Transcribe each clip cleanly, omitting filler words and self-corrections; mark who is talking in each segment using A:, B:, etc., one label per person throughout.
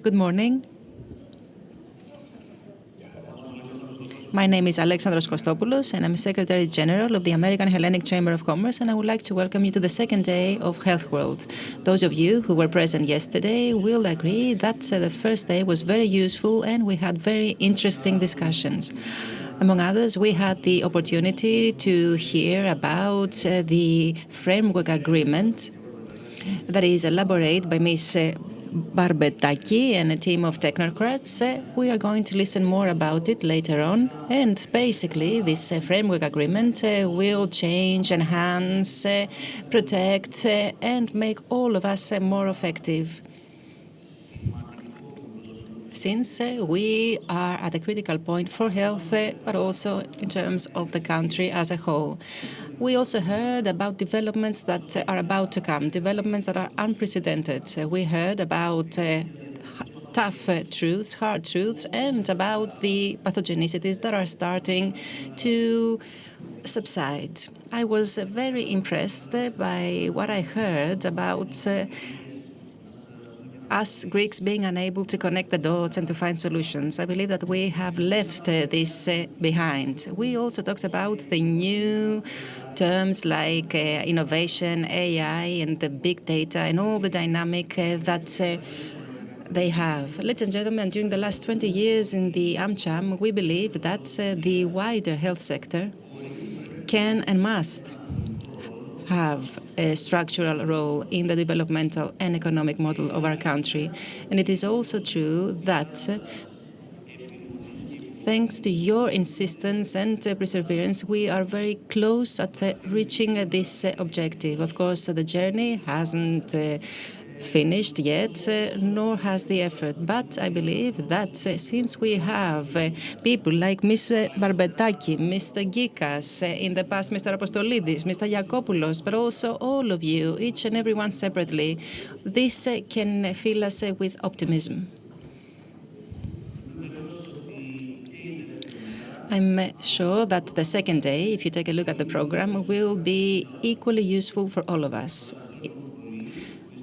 A: Good morning. My name is Alexandros Kostopoulos, and I'm Secretary General of the American Hellenic Chamber of Commerce, and I would like to welcome you to the second day of Health World. Those of you who were present yesterday will agree that the first day was very useful and we had very interesting discussions. Among others, we had the opportunity to hear about the framework agreement that is elaborated by Ms. Barbetaki and a team of technocrats. We are going to listen more about it later on. And basically, this framework agreement will change, enhance, protect, and make all of us more effective. Since we are at a critical point for health, but also in terms of the country as a whole. We also heard about developments that are about to come, developments that are unprecedented. We heard about tough truths, hard truths, and about the pathogenicities that are starting to subside. I was very impressed by what I heard about us Greeks being unable to connect the dots and to find solutions. I believe that we have left this behind. We also talked about the new terms like innovation, AI, and the big data, and all the dynamic that they have. Ladies and gentlemen, during the last 20 years in the AmCham, we believe that the wider health sector can and must have a structural role in the developmental and economic model of our country. And it is also true that thanks to your insistence and perseverance, we are very close at reaching this objective. Of course, the journey hasn't finished yet, nor has the effort. But I believe that since we have people like Ms. Barbetaki, Mr. Gikas, in the past Mr. Apostolidis, Mr. Yakopoulos, but also all of you, each and every one separately, this can fill us with optimism. I'm sure that the second day, if you take a look at the program, will be equally useful for all of us.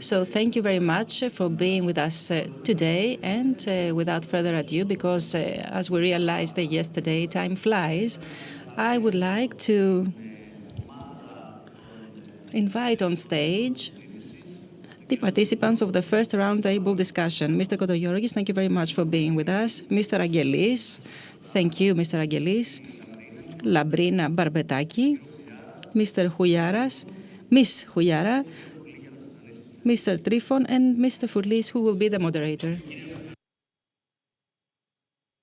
A: So thank you very much for being with us today. And without further ado, because as we realized yesterday, time flies, I would like to invite on stage the participants of the first roundtable discussion. Mr. Kodoyorgis, thank you very much for being with us. Mr. Angelis, thank you, Mr. Angelis. Labrina Barbetaki, Mr. Houyaras, Miss Houiara, Mr. Trifon, and Mr. Furlis, who will be the moderator.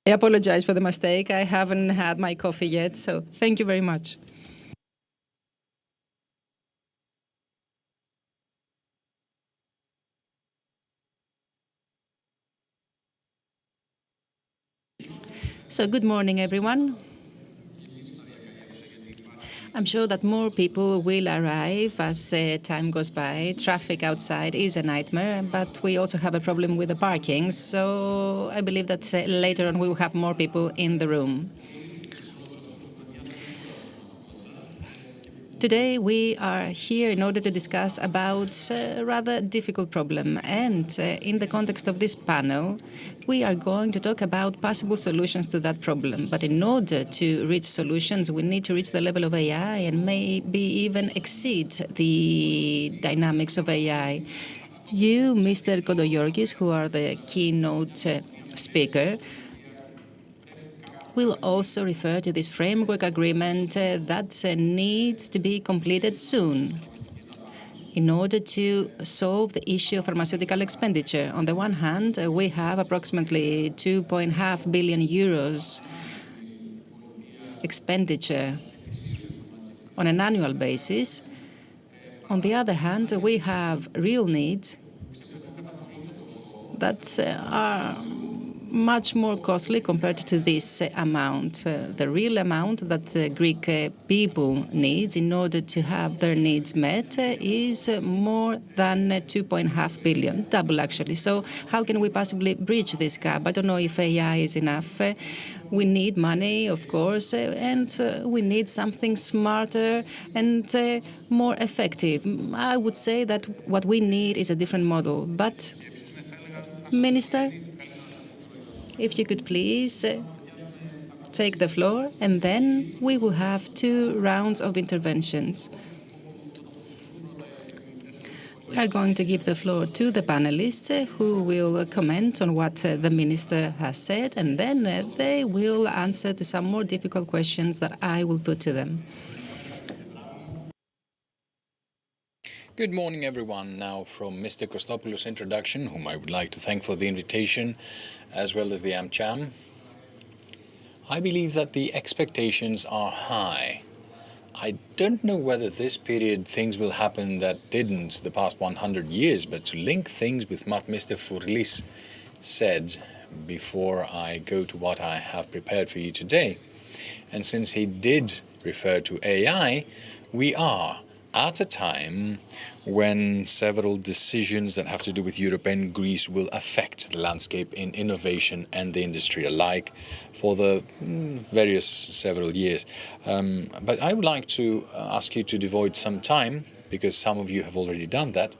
A: I apologize for the mistake. I haven't had my coffee yet, so thank you very much. So good morning, everyone. I'm sure that more people will arrive as time goes by. Traffic outside is a nightmare, but we also have a problem with the parking. So I believe that later on we will have more people in the room. Today we are here in order to discuss about a rather difficult problem. And in the context of this panel, we are going to talk about possible solutions to that problem. But in order to reach solutions, we need to reach the level of AI and maybe even exceed the dynamics of AI. You, Mr. Kodoyorgis, who are the keynote speaker, will also refer to this framework agreement that needs to be completed soon in order to solve the issue of pharmaceutical expenditure. On the one hand, we have approximately 2.5 billion euros expenditure on an annual basis. On the other hand, we have real needs that are much more costly compared to this amount. The real amount that the Greek people needs in order to have their needs met is more than 2.5 billion, double actually. So how can we possibly bridge this gap? I don't know if AI is enough. We need money, of course, and we need something smarter and more effective. I would say that what we need is a different model. But, Minister, if you could please take the floor, and then we will have 2 rounds of interventions. We are going to give the floor to the panelists who will comment on what the minister has said, and then they will answer to some more difficult questions that I will put to them.
B: Good morning, everyone. Now from Mr. Kostopoulos' introduction, whom I would like to thank for the invitation, as well as the AmCham. I believe that the expectations are high. I don't know whether this period things will happen that didn't the past 100 years, but to link things with what Mr. Fourlis said before I go to what I have prepared for you today, and since he did refer to AI, we are at a time when several decisions that have to do with Europe and Greece will affect the landscape in innovation and the industry alike for the various several years. But I would like to ask you to devote some time, because some of you have already done that,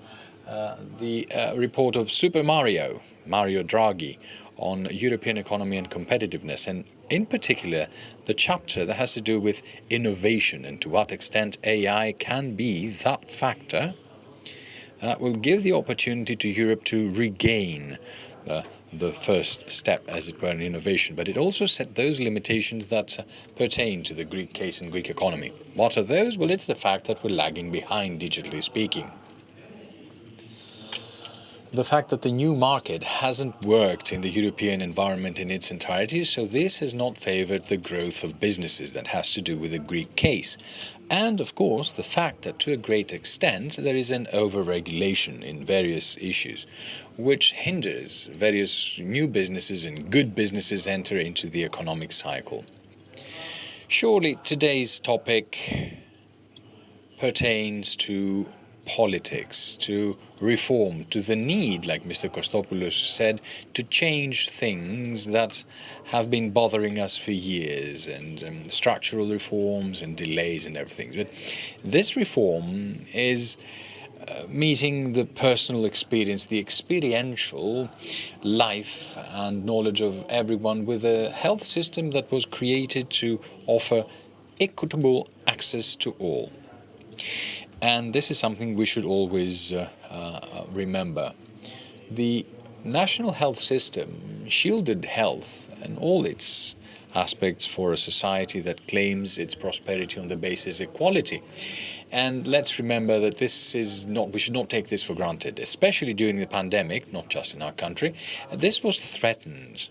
B: the report of Super Mario Draghi, on European economy and competitiveness, and in particular the chapter that has to do with innovation and to what extent AI can be that factor that will give the opportunity to Europe to regain the first step, as it were, in innovation. But it also set those limitations that pertain to the Greek case and Greek economy. What are those? Well, it's the fact that we're lagging behind, digitally speaking. The fact that the new market hasn't worked in the European environment in its entirety, so this has not favored the growth of businesses that has to do with the Greek case. And, of course, the fact that to a great extent there is an over-regulation in various issues, which hinders various new businesses and good businesses enter into the economic cycle. Surely today's topic pertains to politics, to reform, to the need, like Mr. Kostopoulos said, to change things that have been bothering us for years, and structural reforms and delays and everything. But this reform is meeting the personal experience, the experiential life and knowledge of everyone with a health system that was created to offer equitable access to all. And this is something we should always remember. The national health system shielded health and all its aspects for a society that claims its prosperity on the basis of equality. And let's remember that we should not take this for granted, especially during the pandemic, not just in our country. This was threatened.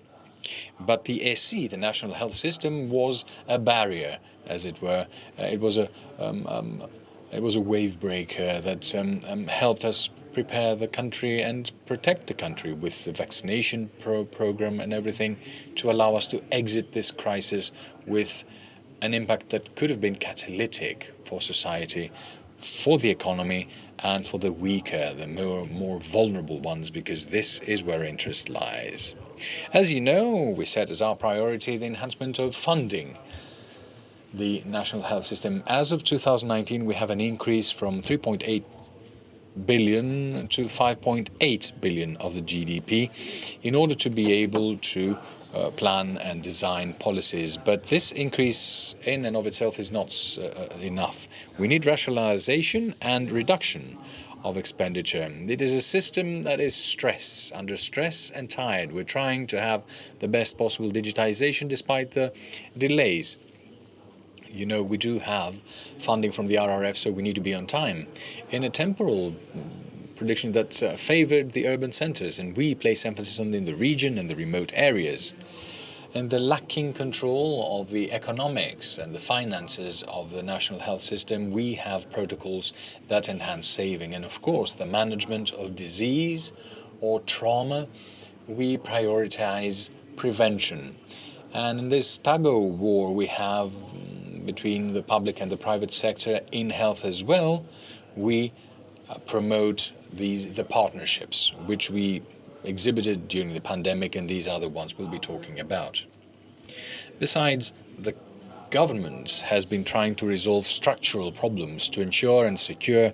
B: But the ESI, the national health system, was a barrier, as it were. It was a wave breaker that helped us prepare the country and protect the country with the vaccination program and everything to allow us to exit this crisis with an impact that could have been catalytic for society, for the economy, and for the weaker, the more vulnerable ones, because this is where interest lies. As you know, we set as our priority the enhancement of funding the national health system. As of 2019, we have an increase from 3.8 billion to 5.8 billion of the GDP in order to be able to plan and design policies. But this increase in and of itself is not enough. We need rationalization and reduction of expenditure. It is a system that is under stress and tired. We're trying to have the best possible digitization despite the delays. You know, we do have funding from the RRF, so we need to be on time. In a temporal prediction that favored the urban centers, and we place emphasis on in the region and the remote areas. And the lacking control of the economics and the finances of the national health system, we have protocols that enhance saving. And of course, the management of disease or trauma, we prioritize prevention. And in this tug-of-war we have between the public and the private sector in health as well, we promote the partnerships, which we exhibited during the pandemic, and these are the ones we'll be talking about. Besides, the government has been trying to resolve structural problems to ensure and secure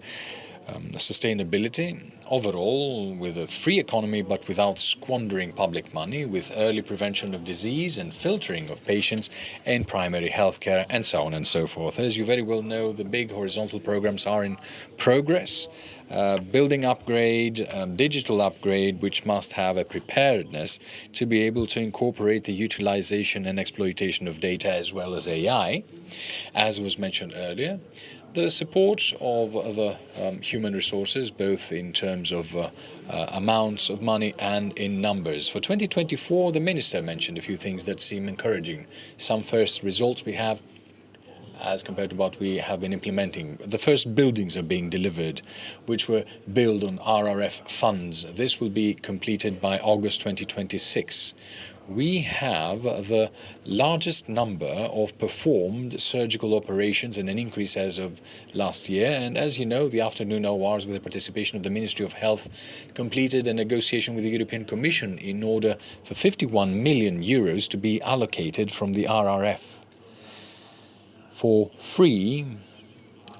B: sustainability, overall, with a free economy but without squandering public money, with early prevention of disease and filtering of patients in primary healthcare, and so on and so forth. As you very well know, the big horizontal programs are in progress. Building upgrade, digital upgrade, which must have a preparedness to be able to incorporate the utilization and exploitation of data as well as AI, as was mentioned earlier. The support of the human resources, both in terms of amounts of money and in numbers. For 2024, the Minister mentioned a few things that seem encouraging. Some first results we have as compared to what we have been implementing. The first buildings are being delivered, which were built on RRF funds. This will be completed by August 2026. We have the largest number of performed surgical operations and an increase as of last year. And as you know, the afternoon hours, with the participation of the Ministry of Health, completed a negotiation with the European Commission in order for 51 million euros to be allocated from the RRF for free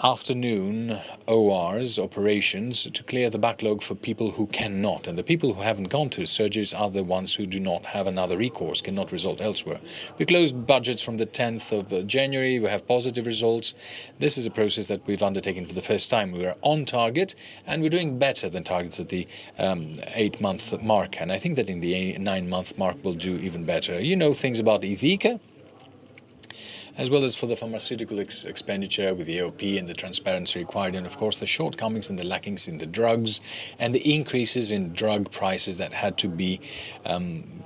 B: afternoon ORs, operations, to clear the backlog for people who cannot. And the people who haven't gone to surgeries are the ones who do not have another recourse, cannot result elsewhere. We closed budgets from the 10th of January. We have positive results. This is a process that we've undertaken for the first time. We are on target, and we're doing better than targets at the 8-month mark. And I think that in the 9-month mark we'll do even better. You know things about Ithika, as well as for the pharmaceutical expenditure with the AOP and the transparency required, and of course the shortcomings and the lackings in the drugs and the increases in drug prices that had to be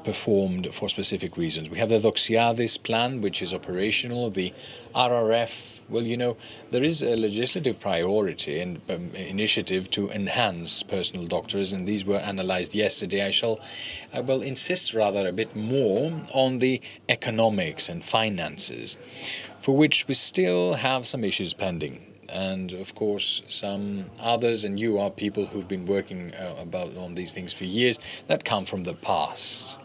B: performed for specific reasons. We have the Doxiadis plan, which is operational, the RRF. Well, you know, there is a legislative priority and initiative to enhance personal doctors, and these were analyzed yesterday. I will insist rather a bit more on the economics and finances, for which we still have some issues pending. And of course, some others, and you are people who've been working on these things for years, that come from the past.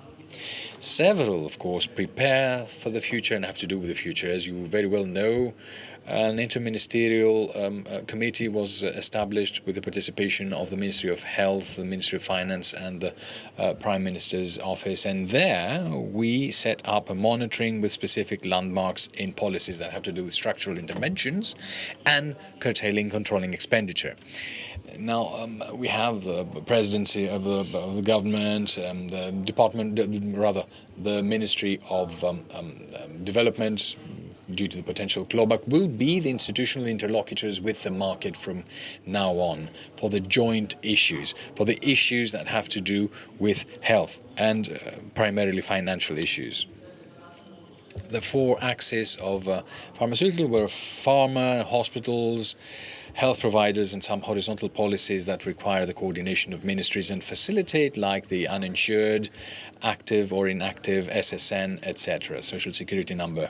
B: Several, of course, prepare for the future and have to do with the future. As you very well know, an interministerial committee was established with the participation of the Ministry of Health, the Ministry of Finance, and the Prime Minister's office. And there we set up a monitoring with specific landmarks in policies that have to do with structural interventions and curtailing, controlling expenditure. Now, we have the presidency of the government, the department, the Ministry of Development, due to the potential clawback, will be the institutional interlocutors with the market from now on for the joint issues, for the issues that have to do with health and primarily financial issues. The 4 axes of pharmaceutical were pharma, hospitals, health providers, and some horizontal policies that require the coordination of ministries and facilitate, like the uninsured, active or inactive, SSN, etc., social security number.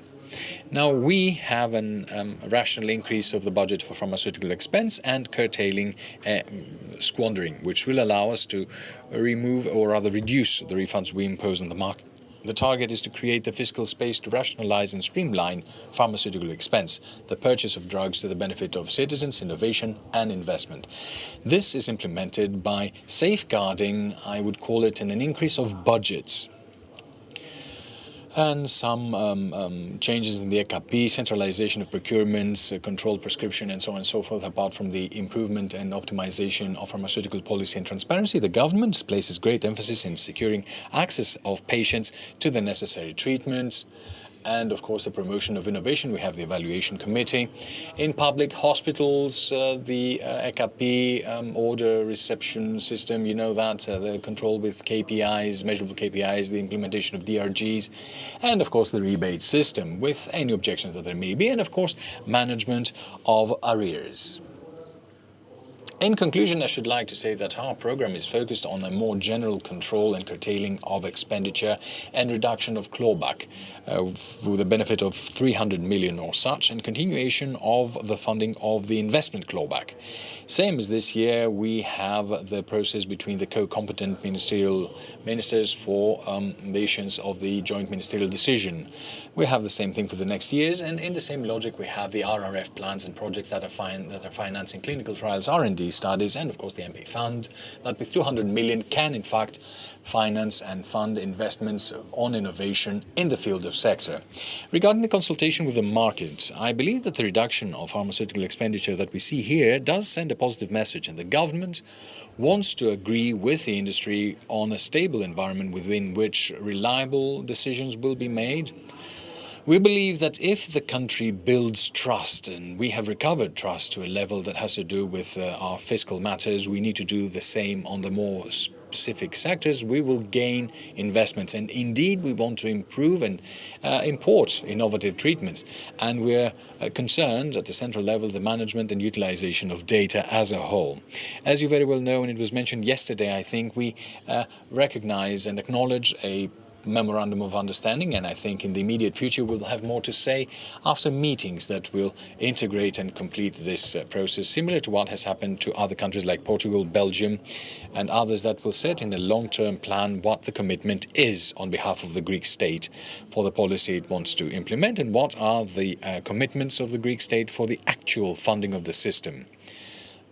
B: Now, we have a rational increase of the budget for pharmaceutical expense and curtailing squandering, which will allow us to remove or rather reduce the refunds we impose on the market. The target is to create the fiscal space to rationalize and streamline pharmaceutical expense, the purchase of drugs to the benefit of citizens, innovation and investment. This is implemented by safeguarding, I would call it, an increase of budgets and some changes in the EKP, centralization of procurements, controlled prescription, and so on and so forth. Apart from the improvement and optimization of pharmaceutical policy and transparency, the government places great emphasis in securing access of patients to the necessary treatments, and of course the promotion of innovation. We have the evaluation committee. In public hospitals, the EKP order reception system, you know that, the control with KPIs, measurable KPIs, the implementation of DRGs, and of course the rebate system with any objections that there may be, and of course management of arrears. In conclusion, I should like to say that our program is focused on a more general control and curtailing of expenditure and reduction of clawback with the benefit of 300 million or such, and continuation of the funding of the investment clawback. Same as this year, we have the process between the co-competent ministers for the issuance of the joint ministerial decision. We have the same thing for the next years, and in the same logic we have the RRF plans and projects that are financing clinical trials, R&D studies and, of course, the MP Fund, that with 200 million can, in fact, finance and fund investments on innovation in the field of sector. Regarding the consultation with the market, I believe that the reduction of pharmaceutical expenditure that we see here does send a positive message, and the government wants to agree with the industry on a stable environment within which reliable decisions will be made. We believe that if the country builds trust, and we have recovered trust to a level that has to do with our fiscal matters, we need to do the same on the more specific sectors, we will gain investments. And indeed, we want to improve and import innovative treatments. And we're concerned at the central level, the management and utilization of data as a whole. As you very well know, and it was mentioned yesterday, I think we recognize and acknowledge a memorandum of understanding, and I think in the immediate future we'll have more to say after meetings that will integrate and complete this process, similar to what has happened to other countries like Portugal, Belgium, and others, that will set in a long-term plan what the commitment is on behalf of the Greek state for the policy it wants to implement, and what are the commitments of the Greek state for the actual funding of the system.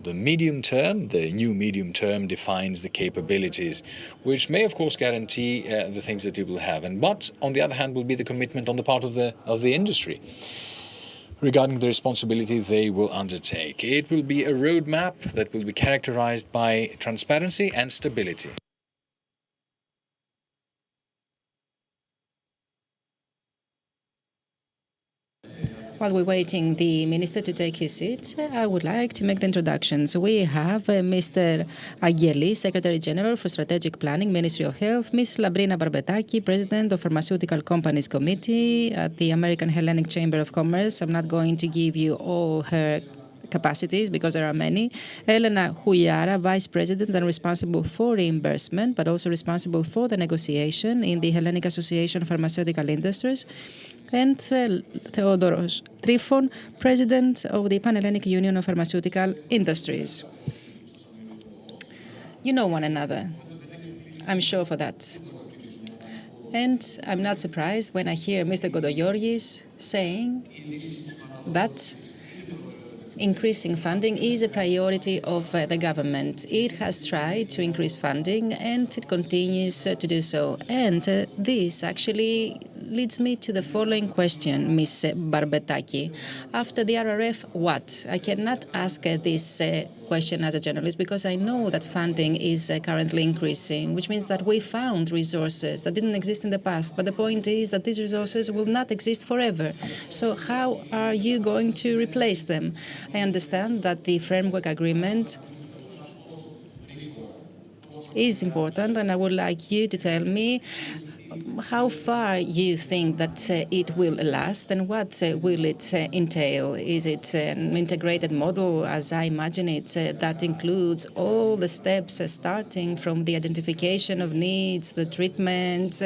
B: The medium term, the new medium term, defines the capabilities, which may, of course, guarantee the things that it will have. And what, on the other hand, will be the commitment on the part of the industry regarding the responsibility they will undertake. It will be a roadmap that will be characterized by transparency and stability.
A: While we're waiting the minister to take his seat, I would like to make the introductions. We have Mr. Ageli, Secretary General for Strategic Planning, Ministry of Health, Ms. Labrina Barbetaki, President of Pharmaceutical Companies Committee at the American Hellenic Chamber of Commerce. I'm not going to give you all her capacities because there are many. Elena Houliara, Vice President and responsible for reimbursement, but also responsible for the negotiation in the Hellenic Association of Pharmaceutical Industries. And Theodoros Trifon, President of the Pan-Hellenic Union of Pharmaceutical Industries. You know one another. I'm sure for that. And I'm not surprised when I hear Mr. Godogiorgis saying that increasing funding is a priority of the government. It has tried to increase funding and it continues to do so. And this actually leads me to the following question, Ms. Barbetaki. After the RRF, what? I cannot ask this question as a journalist because I know that funding is currently increasing, which means that we found resources that didn't exist in the past. But the point is that these resources will not exist forever. So how are you going to replace them? I understand that the framework agreement is important, and I would like you to tell me how far you think that it will last and what will it entail? Is it an integrated model, as I imagine it, that includes all the steps starting from the identification of needs, the treatment,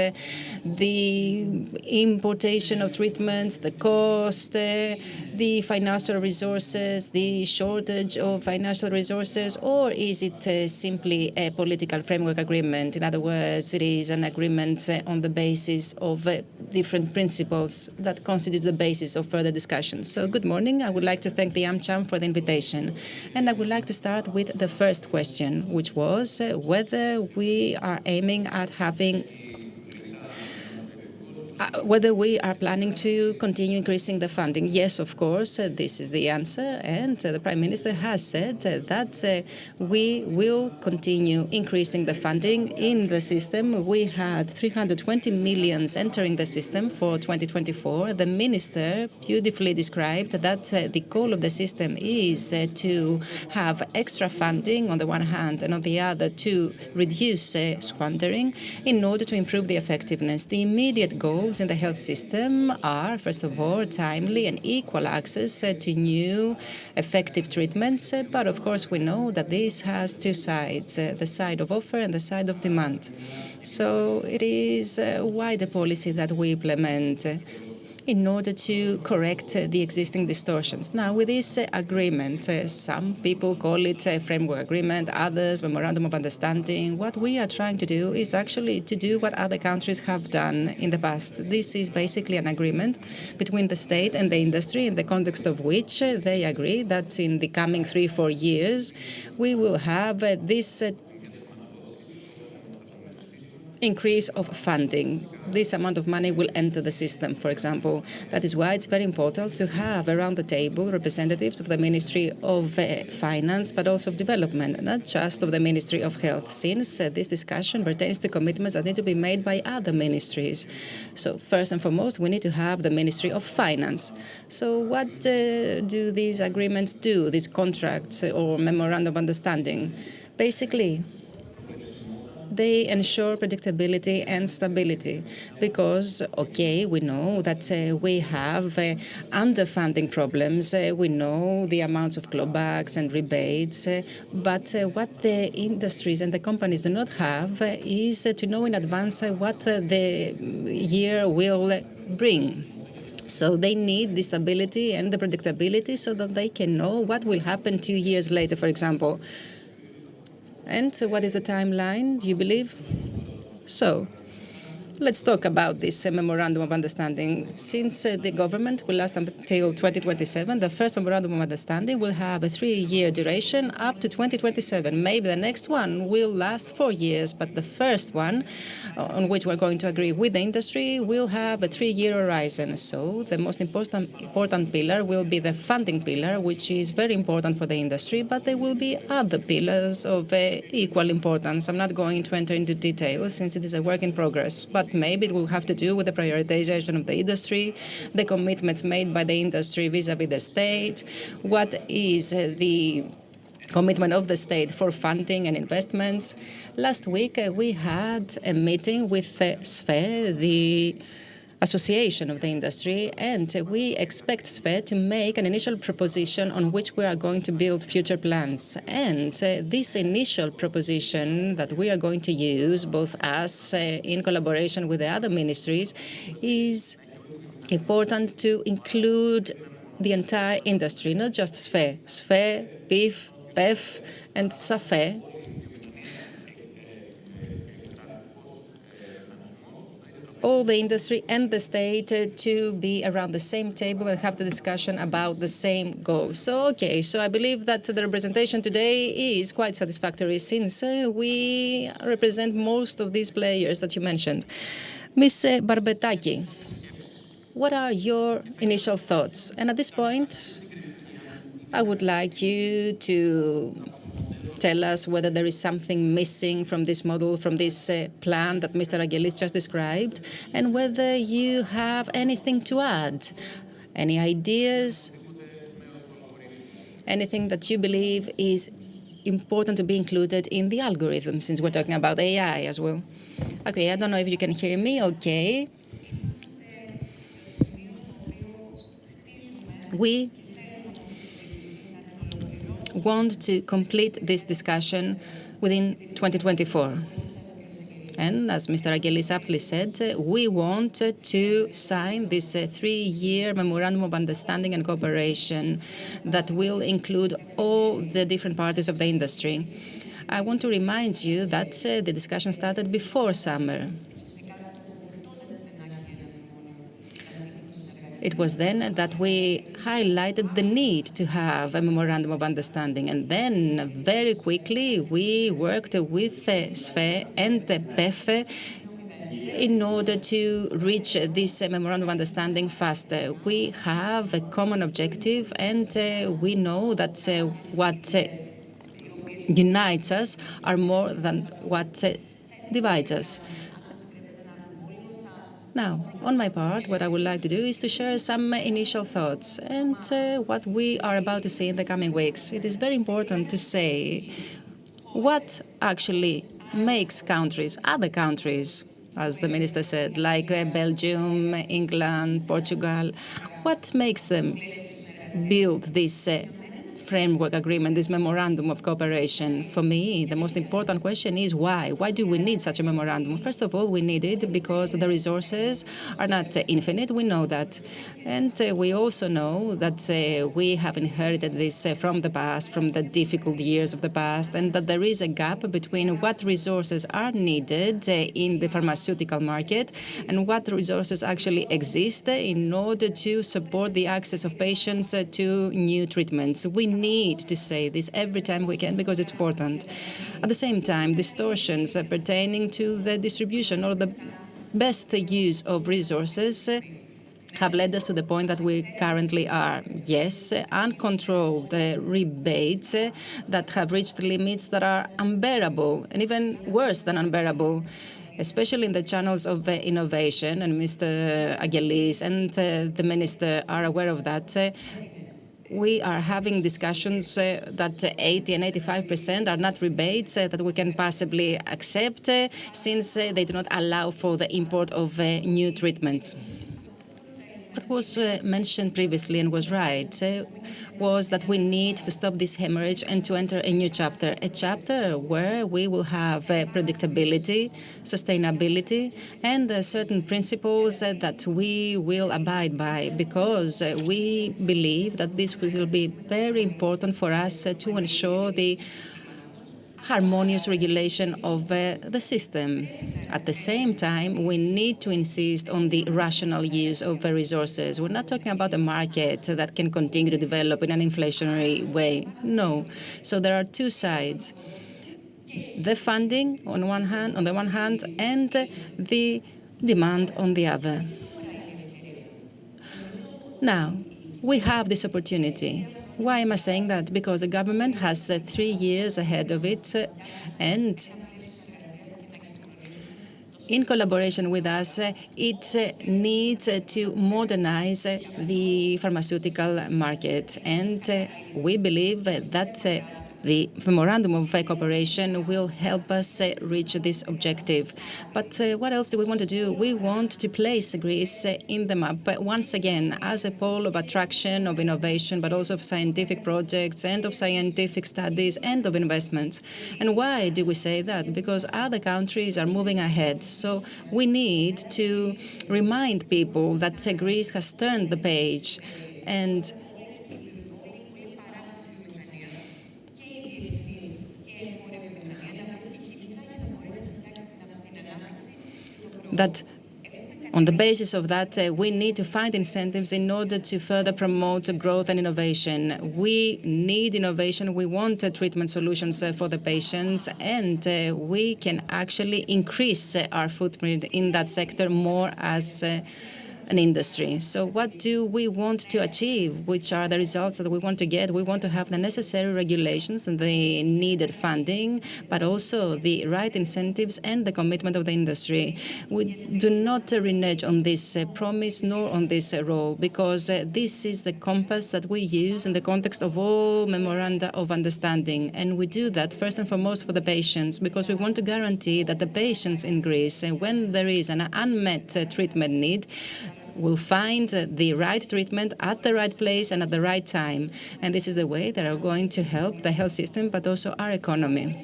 A: the importation of treatments, the cost, the financial resources, the shortage of financial resources, or is it simply a political framework agreement? In other words, it is an agreement on the basis of different principles that constitutes the basis of further discussions. So good morning. I would like to thank the AmCham for the invitation. And I would like to start with the first question, which was whether we are aiming at having whether we are planning to continue increasing the funding. Yes, of course, this is the answer. And the Prime Minister has said that we will continue increasing the funding in the system. We had 320 million entering the system for 2024. The Minister beautifully described that the goal of the system is to have extra funding on the one hand and on the other to reduce squandering in order to improve the effectiveness. The immediate goal in the health system are, first of all, timely and equal access to new effective treatments. But of course, we know that this has two sides, the side of offer and the side of demand. So it is a wider policy that we implement. in order to correct the existing distortions. Now, with this agreement, some people call it a framework agreement, others memorandum of understanding. What we are trying to do is actually to do what other countries have done in the past. This is basically an agreement between the state and the industry, in the context of which they agree that in the coming 3-4 years, we will have this increase of funding. This amount of money will enter the system, for example. That is why it's very important to have around the table representatives of the Ministry of Finance, but also of Development, not just of the Ministry of Health, since this discussion pertains to commitments that need to be made by other ministries. So first and foremost, we need to have the Ministry of Finance. So what do these agreements do, these contracts or memorandum of understanding? Basically, they ensure predictability and stability because, okay, we know that we have underfunding problems. We know the amounts of clawbacks and rebates. But what the industries and the companies do not have is to know in advance what the year will bring. So they need the stability and the predictability so that they can know what will happen 2 years later, for example. And what is the timeline, do you believe? So let's talk about this memorandum of understanding. Since the government will last until 2027, the first memorandum of understanding will have a 3-year duration up to 2027. Maybe the next one will last 4 years, but the first one, on which we're going to agree with the industry, will have a 3-year horizon. So the most important pillar will be the funding pillar, which is very important for the industry, but there will be other pillars of equal importance. I'm not going to enter into detail since it is a work in progress, but maybe it will have to do with the prioritization of the industry, the commitments made by the industry vis-à-vis the state, what is the commitment of the state for funding and investments. Last week, we had a meeting with SFE, the Association of the Industry, and we expect SFE to make an initial proposition on which we are going to build future plans. And this initial proposition that we are going to use, both us in collaboration with the other ministries, is important to include the entire industry, not just SFE. SFE, PIF, PEF, and SAFE all the industry and the state to be around the same table and have the discussion about the same goals. So, okay, so I believe that the representation today is quite satisfactory since we represent most of these players that you mentioned. Ms. Barbetaki, what are your initial thoughts? And at this point, I would like you to tell us whether there is something missing from this model, from this plan that Mr. Angelis just described, and whether you have anything to add, any ideas, anything that you believe is important to be included in the algorithm, since we're talking about AI as well. Okay, I don't know if you can hear me. Okay. We want to complete this discussion within 2024. And as Mr. Angelis aptly said, we want to sign this 3-year memorandum of understanding and cooperation that will include all the different parties of the industry. I want to remind you that the discussion started before summer. It was then that we highlighted the need to have a memorandum of understanding. And then very quickly, we worked with SFE and PEF in order to reach this memorandum of understanding faster. We have a common objective, and we know that what unites us are more than what divides us. Now, on my part, what I would like to do is to share some initial thoughts and what we are about to see in the coming weeks. It is very important to say what actually makes countries, other countries, as the minister said, like Belgium, England, Portugal, what makes them build this framework agreement, this memorandum of cooperation. For me, the most important question is why? Why do we need such a memorandum? First of all, we need it because the resources are not infinite. We know that. And we also know that we have inherited this from the past, from the difficult years of the past, and that there is a gap between what resources are needed in the pharmaceutical market and what resources actually exist in order to support the access of patients to new treatments. We need to say this every time we can because it's important. At the same time, distortions pertaining to the distribution or the best use of resources have led us to the point that we currently are. Yes, uncontrolled rebates that have reached limits that are unbearable and even worse than unbearable, especially in the channels of innovation. And Mr. Agelis and the Minister are aware of that. We are having discussions that 80 and 85% are not rebates that we can possibly accept since they do not allow for the import of new treatments. What was mentioned previously and was right was that we need to stop this hemorrhage and to enter a new chapter, a chapter where we will have predictability, sustainability, and certain principles that we will abide by, because we believe that this will be very important for us to ensure the harmonious regulation of the system. At the same time, we need to insist on the rational use of the resources. We're not talking about a market that can continue to develop in an inflationary way. No. So there are two sides. The funding on the one hand, and the demand on the other. Now, we have this opportunity. Why am I saying that? Because the government has 3 years ahead of it, and in collaboration with us, it needs to modernize the pharmaceutical market. And we believe that the memorandum of cooperation will help us reach this objective. But what else do we want to do? We want to place Greece in the map once again as a pole of attraction, of innovation, but also of scientific projects and of scientific studies and of investments. And why do we say that? Because other countries are moving ahead. So we need to remind people that Greece has turned the page, and that on the basis of that, we need to find incentives in order to further promote growth and innovation. We need innovation. We want treatment solutions for the patients, and we can actually increase our footprint in that sector more as an industry. So what do we want to achieve? Which are the results that we want to get? We want to have the necessary regulations and the needed funding, but also the right incentives and the commitment of the industry. We do not renege on this promise nor on this role, because this is the compass that we use in the context of all memoranda of understanding. And we do that first and foremost for the patients, because we want to guarantee that the patients in Greece, when there is an unmet treatment need, will find the right treatment at the right place and at the right time. And this is the way that are going to help the health system, but also our economy.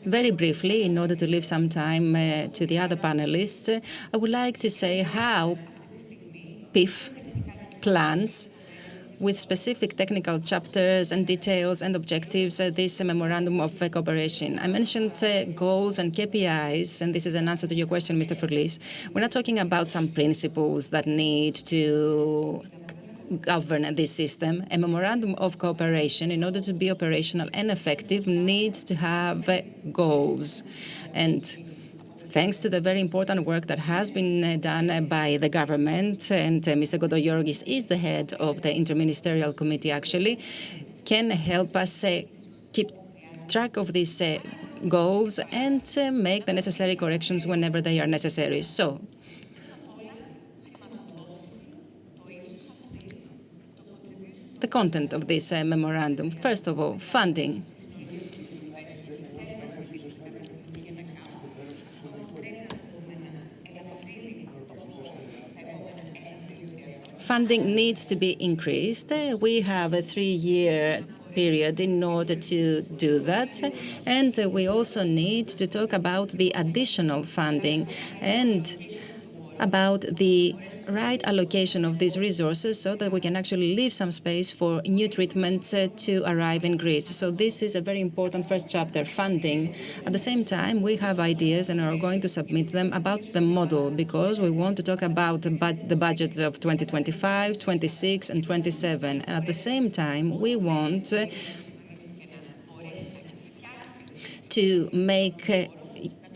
A: Very briefly, in order to leave some time to the other panelists, I would like to say how PIF plans with specific technical chapters and details and objectives this memorandum of cooperation. I mentioned goals and KPIs, and this is an answer to your question, Mr. Furlis. We're not talking about some principles that need to govern this system. A memorandum of cooperation, in order to be operational and effective, needs to have goals. And thanks to the very important work that has been done by the government, and Mr. Godoyorgis is the head of the Interministerial Committee, actually, can help us keep track of these goals and make the necessary corrections whenever they are necessary. So, the content of this memorandum, first of all, funding. Funding needs to be increased. We have a 3-year period in order to do that. And we also need to talk about the additional funding and about the right allocation of these resources so that we can actually leave some space for new treatments to arrive in Greece. So this is a very important first chapter, funding. At the same time, we have ideas and are going to submit them about the model, because we want to talk about the budget of 2025, 26, and 27. And at the same time, we want to make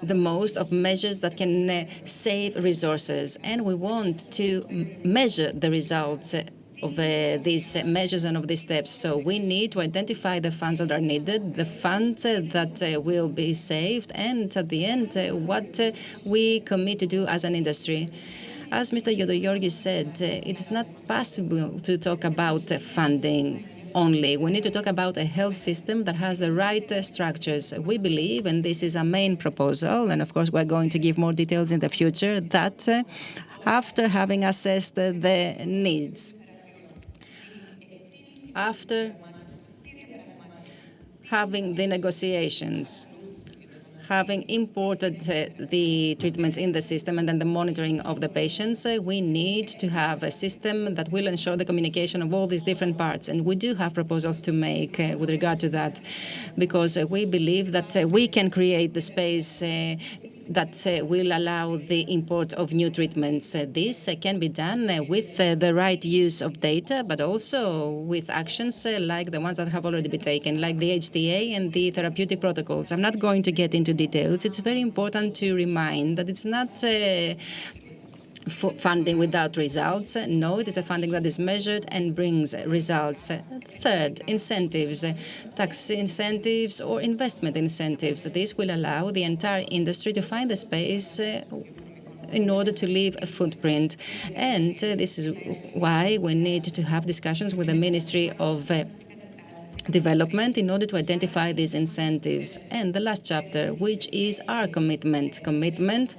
A: the most of measures that can save resources. And we want to measure the results of these measures and of these steps. So we need to identify the funds that are needed, the funds that will be saved, and at the end, what we commit to do as an industry. As Mr. Yodoyorgis said, it is not possible to talk about funding only. We need to talk about a health system that has the right structures. We believe, and this is a main proposal, and of course we're going to give more details in the future, that after having assessed the needs, after having the negotiations, having imported the treatments in the system and then the monitoring of the patients, we need to have a system that will ensure the communication of all these different parts. And we do have proposals to make with regard to that, because we believe that we can create the space that will allow the import of new treatments. This can be done with the right use of data, but also with actions like the ones that have already been taken, like the HTA and the therapeutic protocols. I'm not going to get into details. It's very important to remind that it's not funding without results. No, it is a funding that is measured and brings results. Third, incentives, tax incentives or investment incentives. This will allow the entire industry to find the space in order to leave a footprint. And this is why we need to have discussions with the Ministry of Development in order to identify these incentives. And the last chapter, which is our commitment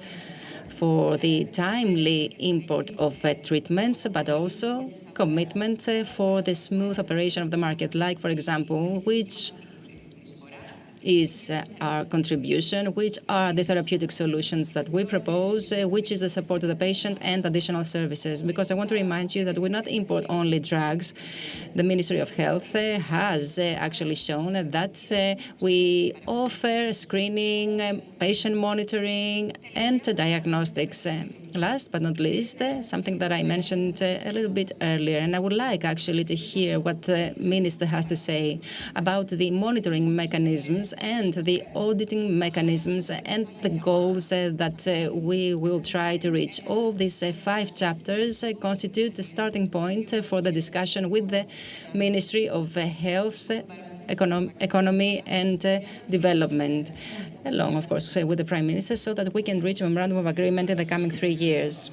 A: for the timely import of treatments, but also commitment for the smooth operation of the market, like, for example, which is our contribution, which are the therapeutic solutions that we propose, which is the support of the patient and additional services. Because I want to remind you that we not import only drugs. The Ministry of Health has actually shown that we offer screening, patient monitoring, and diagnostics. Last but not least, something that I mentioned a little bit earlier, and I would like actually to hear what the Minister has to say about the monitoring mechanisms and the auditing mechanisms and the goals that we will try to reach. All these 5 chapters constitute a starting point for the discussion with the Ministry of Health, Economy and Development, along, of course, with the Prime Minister, so that we can reach a memorandum of agreement in the coming 3 years.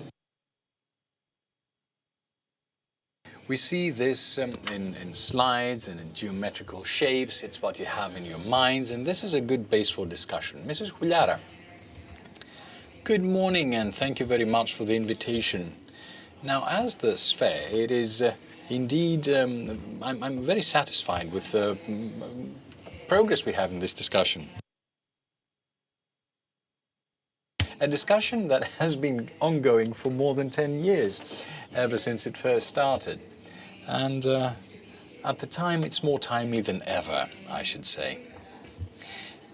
B: We see this in slides and in geometrical shapes. It's what you have in your minds, and this is a good base for discussion. Mrs. Houliara, good morning, and thank you very much for the invitation. Now, as the sphere, it is indeed, I'm very satisfied with the progress we have in this discussion. A discussion that has been ongoing for more than 10 years, ever since it first started. And at the time, it's more timely than ever, I should say,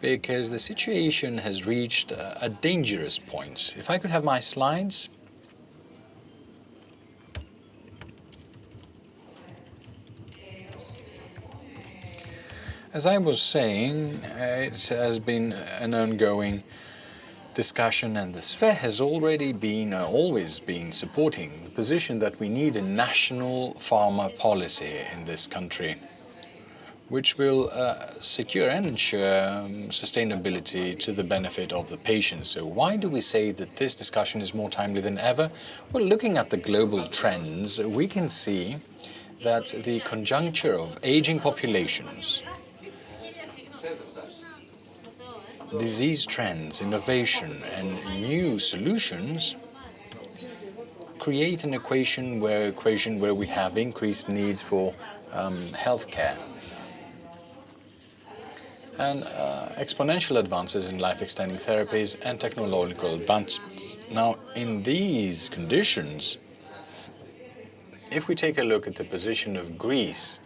B: because the situation has reached a dangerous point. If I could have my slides. As I was saying, it has been an ongoing discussion, and the sphere has already been, always been supporting the position that we need a national pharma policy in this country, which will secure and ensure sustainability to the benefit of the patients. So why do we say that this discussion is more timely than ever? Well, looking at the global trends, we can see that the conjuncture of aging populations, disease trends, innovation, and new solutions create an equation where we have increased needs for healthcare. and exponential advances in life-extending therapies and technological advancements. Now, in these conditions, if we take a look at the position of Greece,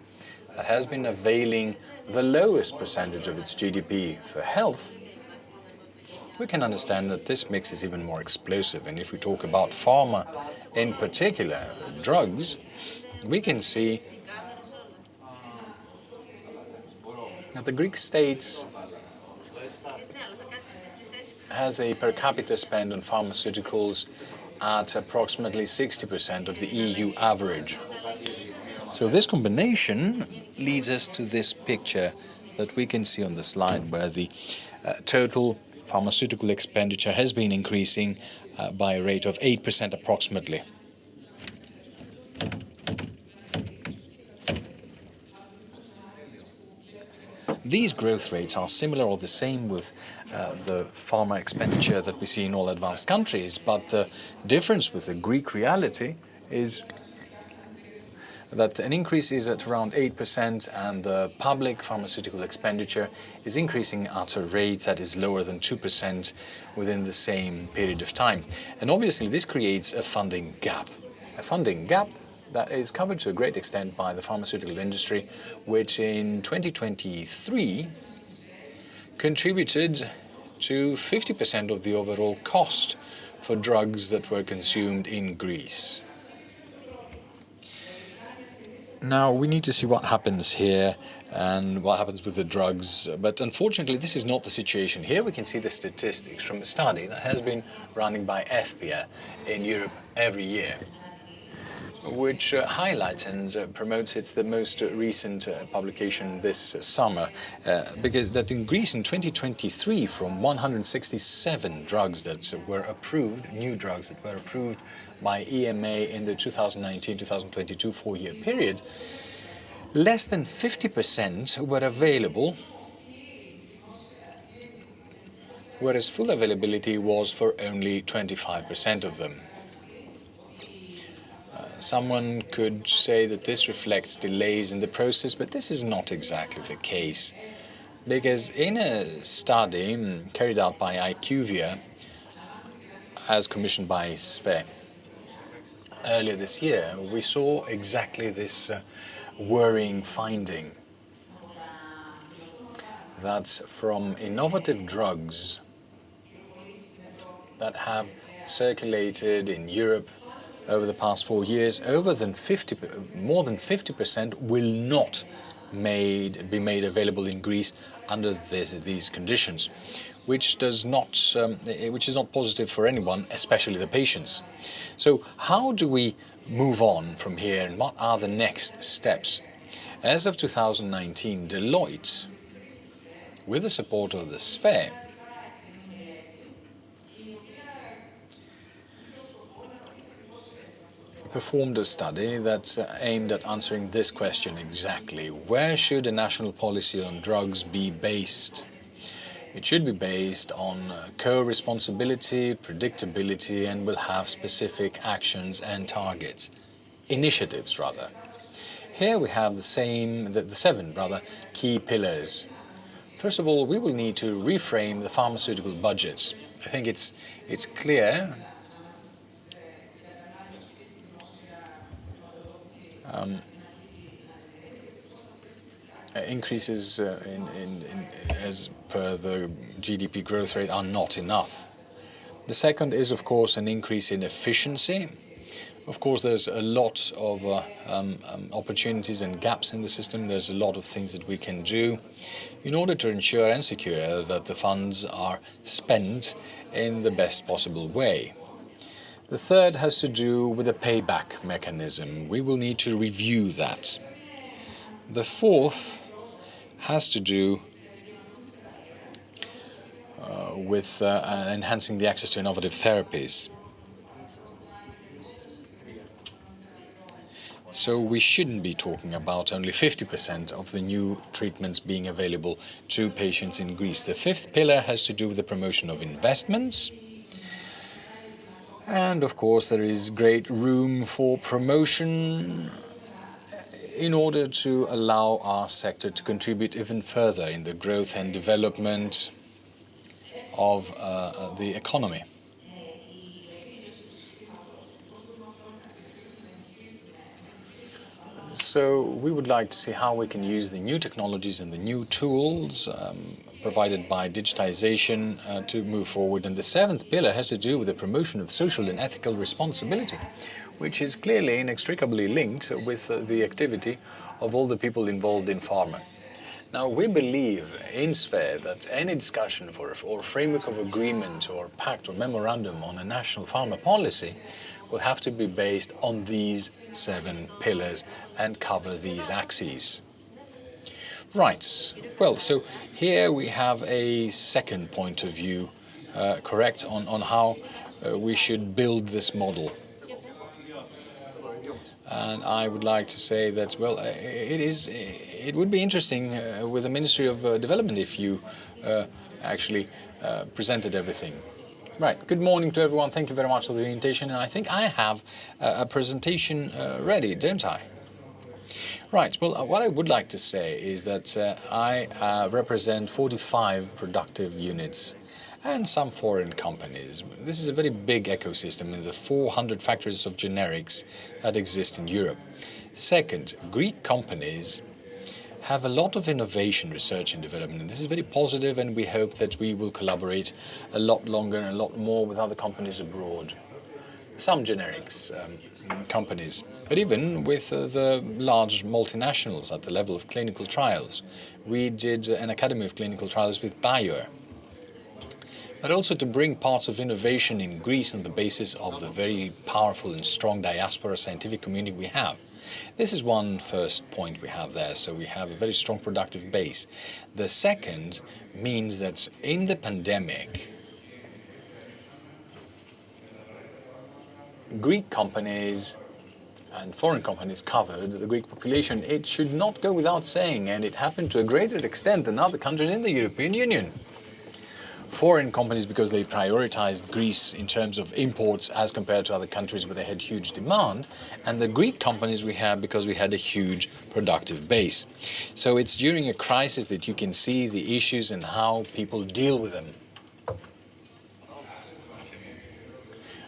B: that has been availing the lowest percentage of its GDP for health, we can understand that this mix is even more explosive. And if we talk about pharma, in particular drugs, we can see that the Greek state has a per capita spend on pharmaceuticals at approximately 60% of the EU average. So this combination leads us to this picture that we can see on the slide, where the total pharmaceutical expenditure has been increasing by a rate of 8% approximately. These growth rates are similar or the same with the pharma expenditure that we see in all advanced countries, but the difference with the Greek reality is that an increase is at around 8% and the public pharmaceutical expenditure is increasing at a rate that is lower than 2% within the same period of time. And obviously this creates a funding gap that is covered to a great extent by the pharmaceutical industry, which in 2023 contributed to 50% of the overall cost for drugs that were consumed in Greece. Now, we need to see what happens here and what happens with the drugs, but unfortunately this is not the situation. Here we can see the statistics from a study that has been running by FPA in Europe every year, which highlights and promotes, it's the most recent publication this summer, because that in Greece in 2023, from 167 drugs that were approved, new drugs that were approved by EMA in the 2019-2022 four-year period, less than 50% were available, whereas full availability was for only 25% of them. Someone could say that this reflects delays in the process, but this is not exactly the case, because in a study carried out by IQVIA, as commissioned by SFE, earlier this year, we saw exactly this worrying finding, that from innovative drugs that have circulated in Europe over the past 4 years, more than 50% will not be made available in Greece under these conditions, which is not positive for anyone, especially the patients. So how do we move on from here, and what are the next steps? As of 2019, Deloitte, with the support of the SFE, performed a study that aimed at answering this question exactly. Where should a national policy on drugs be based? It should be based on co-responsibility, predictability, and will have specific actions and targets. Initiatives, rather. Here we have the seven key pillars. First of all, we will need to reframe the pharmaceutical budgets. I think it's clear increases as per the GDP growth rate are not enough. The second is, of course, an increase in efficiency. Of course, there's a lot of opportunities and gaps in the system. There's a lot of things that we can do in order to ensure and secure that the funds are spent in the best possible way. The third has to do with a payback mechanism. We will need to review that. The fourth has to do with enhancing the access to innovative therapies. So we shouldn't be talking about only 50% of the new treatments being available to patients in Greece. The fifth pillar has to do with the promotion of investments. And of course, there is great room for promotion in order to allow our sector to contribute even further in the growth and development of the economy. So we would like to see how we can use the new technologies and the new tools provided by digitization to move forward. And the seventh pillar has to do with the promotion of social and ethical responsibility, which is clearly inextricably linked with the activity of all the people involved in pharma. Now, we believe in SPHERE that any discussion or framework of agreement or pact or memorandum on a national pharma policy will have to be based on these 7 pillars and cover these axes. Right, well, so here we have a second point of view, correct, on how we should build this model. And I would like to say that, well, it would be interesting with the Ministry of Development if you actually presented everything. Right, good morning to everyone. Thank you very much for the invitation. And I think I have a presentation ready, don't I? Right, well, what I would like to say is that I represent 45 productive units and some foreign companies. This is a very big ecosystem in the 400 factories of generics that exist in Europe. Second, Greek companies have a lot of innovation, research and development, and this is very positive, and we hope that we will collaborate a lot longer and a lot more with other companies abroad. Some generics companies, but even with the large multinationals at the level of clinical trials. We did an Academy of Clinical Trials with Bayer, but also to bring parts of innovation in Greece on the basis of the very powerful and strong diaspora scientific community we have. This is one first point we have there, so we have a very strong productive base. The second means that in the pandemic, Greek companies and foreign companies covered the Greek population. It should not go without saying, and it happened to a greater extent than other countries in the European Union. Foreign companies, because they prioritized Greece in terms of imports as compared to other countries where they had huge demand, and the Greek companies we had because we had a huge productive base. So it's during a crisis that you can see the issues and how people deal with them.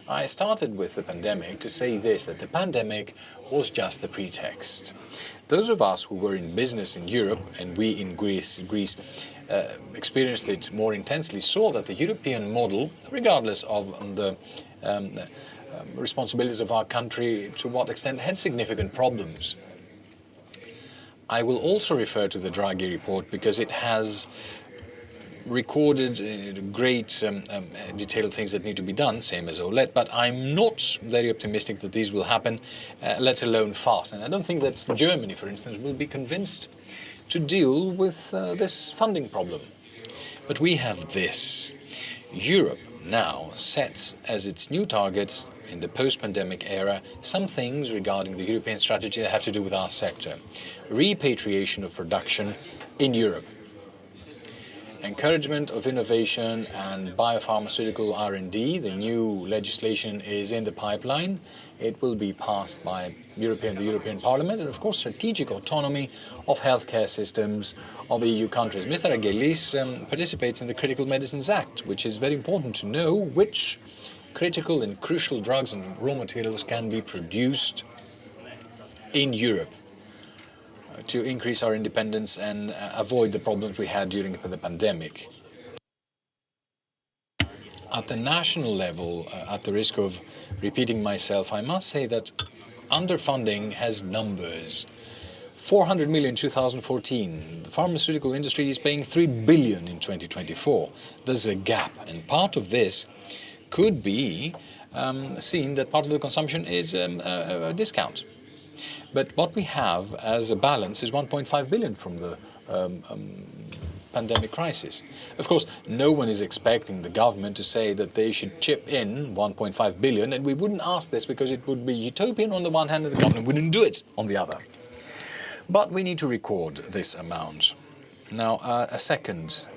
B: I started with the pandemic to say this, that the pandemic was just a pretext. Those of us who were in business in Europe, and we in Greece experienced it more intensely, saw that the European model, regardless of the responsibilities of our country, to what extent had significant problems. I will also refer to the Draghi report because it has recorded great detailed things that need to be done, same as OLED, but I'm not very optimistic that these will happen, let alone fast. And I don't think that Germany, for instance, will be convinced to deal with this funding problem. But we have this. Europe now sets as its new targets in the post-pandemic era some things regarding the European strategy that have to do with our sector. Repatriation of production in Europe. Encouragement of innovation and biopharmaceutical R&D. The new legislation is in the pipeline. It will be passed by the European Parliament, and of course strategic autonomy of healthcare systems of EU countries. Mr. Angelis participates in the Critical Medicines Act, which is very important to know which critical and crucial drugs and raw materials can be produced in Europe to increase our independence and avoid the problems we had during the pandemic. At the national level, at the risk of repeating myself, I must say that underfunding has numbers. 400 million in 2014. The pharmaceutical industry is paying 3 billion in 2024. There's a gap, and part of this could be seen that part of the consumption is a discount. But what we have as a balance is 1.5 billion from the pandemic crisis. Of course, no one is expecting the government to say that they should chip in 1.5 billion, and we wouldn't ask this because it would be utopian on the one hand and the government wouldn't do it on the other. But we need to record this amount. Now, a second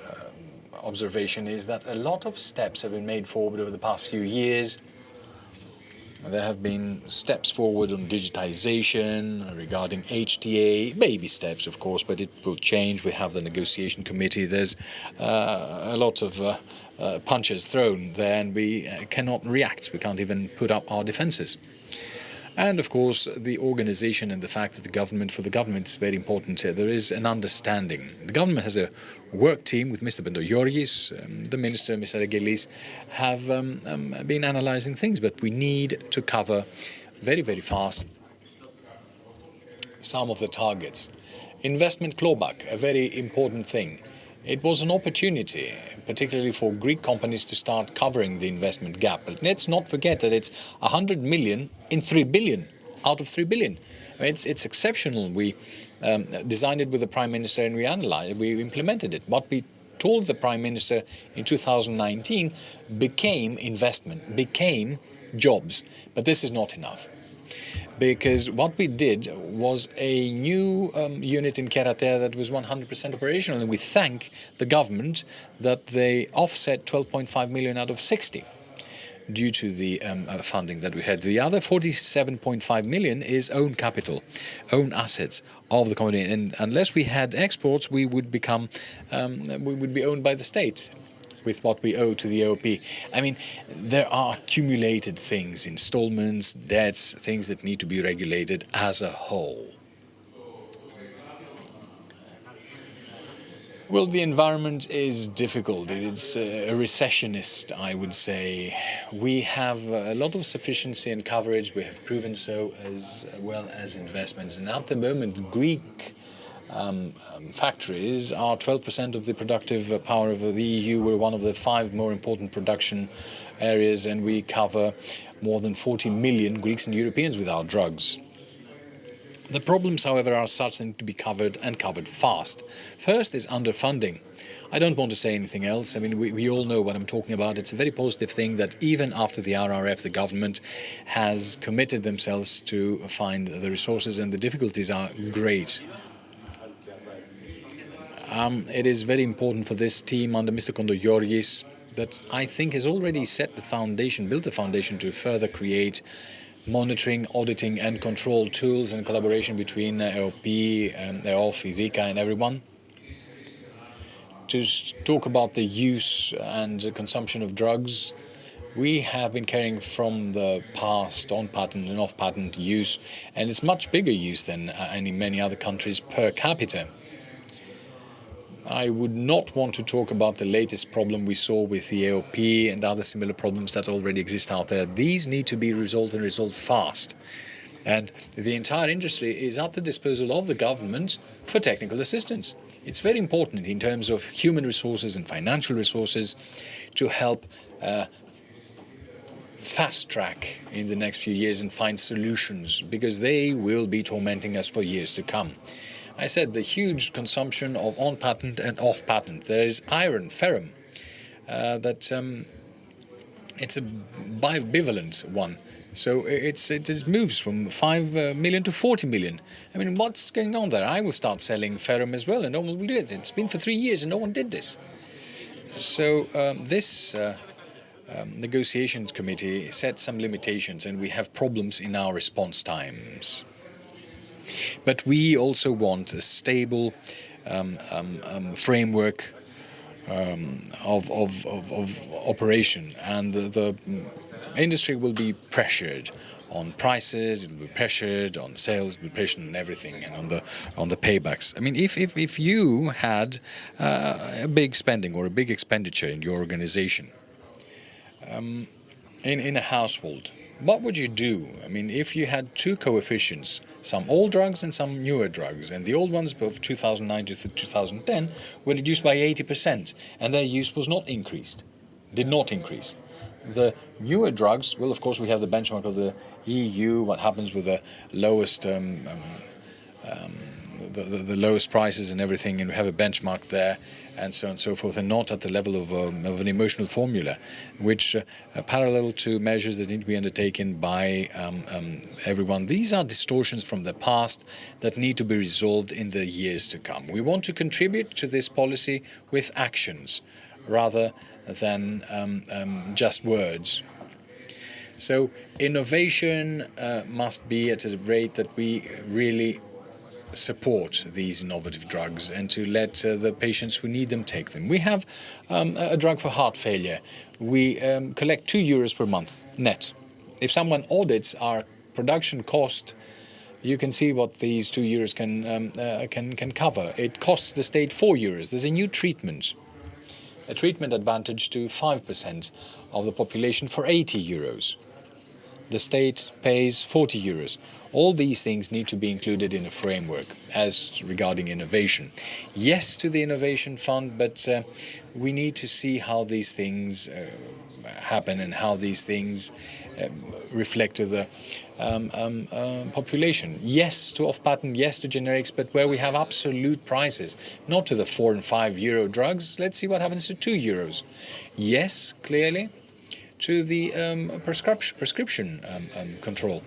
B: observation is that a lot of steps have been made forward over the past few years There have been steps forward on digitization, regarding HTA, baby steps, of course, but it will change. We have the negotiation committee. There's a lot of punches thrown there, and we cannot react. We can't even put up our defenses. And of course, the organization and the fact that for the government is very important. There is an understanding. The government has a work team with Mr. Bendogioris, the minister, Mr. Regelis, have been analyzing things, but we need to cover very, very fast some of the targets. Investment clawback, a very important thing. It was an opportunity, particularly for Greek companies, to start covering the investment gap. But let's not forget that it's 100 million in 3 billion, out of 3 billion. I mean, it's exceptional. We designed it with the Prime Minister and we implemented it. What we told the Prime Minister in 2019 became investment, became jobs. But this is not enough. Because what we did was a new unit in Keratea that was 100% operational, and we thank the government that they offset 12.5 million out of 60 due to the funding that we had. The other 47.5 million is own capital, own assets of the company, and unless we had exports, we would be owned by the state with what we owe to the AOP. I mean, there are accumulated things, installments, debts, things that need to be regulated as a whole. Well, the environment is difficult. It's a recessionist, I would say. We have a lot of sufficiency and coverage. We have proven so, as well as investments. And at the moment, Greek factories are 12% of the productive power of the EU. We're one of the 5 more important production areas, and we cover more than 40 million Greeks and Europeans with our drugs. The problems, however, are such that need to be covered, and covered fast. First is underfunding. I don't want to say anything else. I mean, we all know what I'm talking about. It's a very positive thing that even after the RRF, the government has committed themselves to find the resources, and the difficulties are great. It is very important for this team under Mr. Kondogioris that I think has already set the foundation, built the foundation to further create monitoring, auditing and control tools and collaboration between AOP, EOF, IDIKA and everyone. To talk about the use and consumption of drugs, we have been carrying from the past on-patent and off-patent use, and it's much bigger use than in many other countries per capita. I would not want to talk about the latest problem we saw with the AOP and other similar problems that already exist out there. These need to be resolved, and resolved fast. And the entire industry is at the disposal of the government for technical assistance. It's very important in terms of human resources and financial resources to help fast track in the next few years and find solutions, because they will be tormenting us for years to come. I said the huge consumption of on-patent and off-patent. There is iron, ferrum, it's a bivalent one. So it moves from 5 million to 40 million. I mean, what's going on there? I will start selling ferrum as well, and no one will do it. It's been for 3 years and no one did this. So this negotiations committee set some limitations, and we have problems in our response times. But we also want a stable framework of operation, and the industry will be pressured on prices, it will be pressured on sales, it will be pressured on everything, and on the paybacks. I mean, if you had a big spending or a big expenditure in your organization, in a household, what would you do? I mean, if you had 2 coefficients, some old drugs and some newer drugs, and the old ones, both 2009 to 2010, were reduced by 80%, and their use was not increased, did not increase. The newer drugs, well, of course, we have the benchmark of the EU, what happens with the lowest the lowest prices and everything, and we have a benchmark there, and so on and so forth, and not at the level of an emotional formula, which parallel to measures that need to be undertaken by everyone. These are distortions from the past that need to be resolved in the years to come. We want to contribute to this policy with actions rather than just words. So innovation must be at a rate that we really support these innovative drugs and to let the patients who need them take them. We have a drug for heart failure. We collect €2 per month net. If someone audits our production cost, you can see what these €2 can cover. It costs the state €4. There's a new treatment, a treatment advantage to 5% of the population for €80. The state pays €40. All these things need to be included in a framework as regarding innovation. Yes to the innovation fund, but we need to see how these things happen and how these things reflect to the population. Yes to off-patent, yes to generics, but where we have absolute prices, not to the €4 and €5 drugs. Let's see what happens to €2. Yes, clearly, to the prescription control.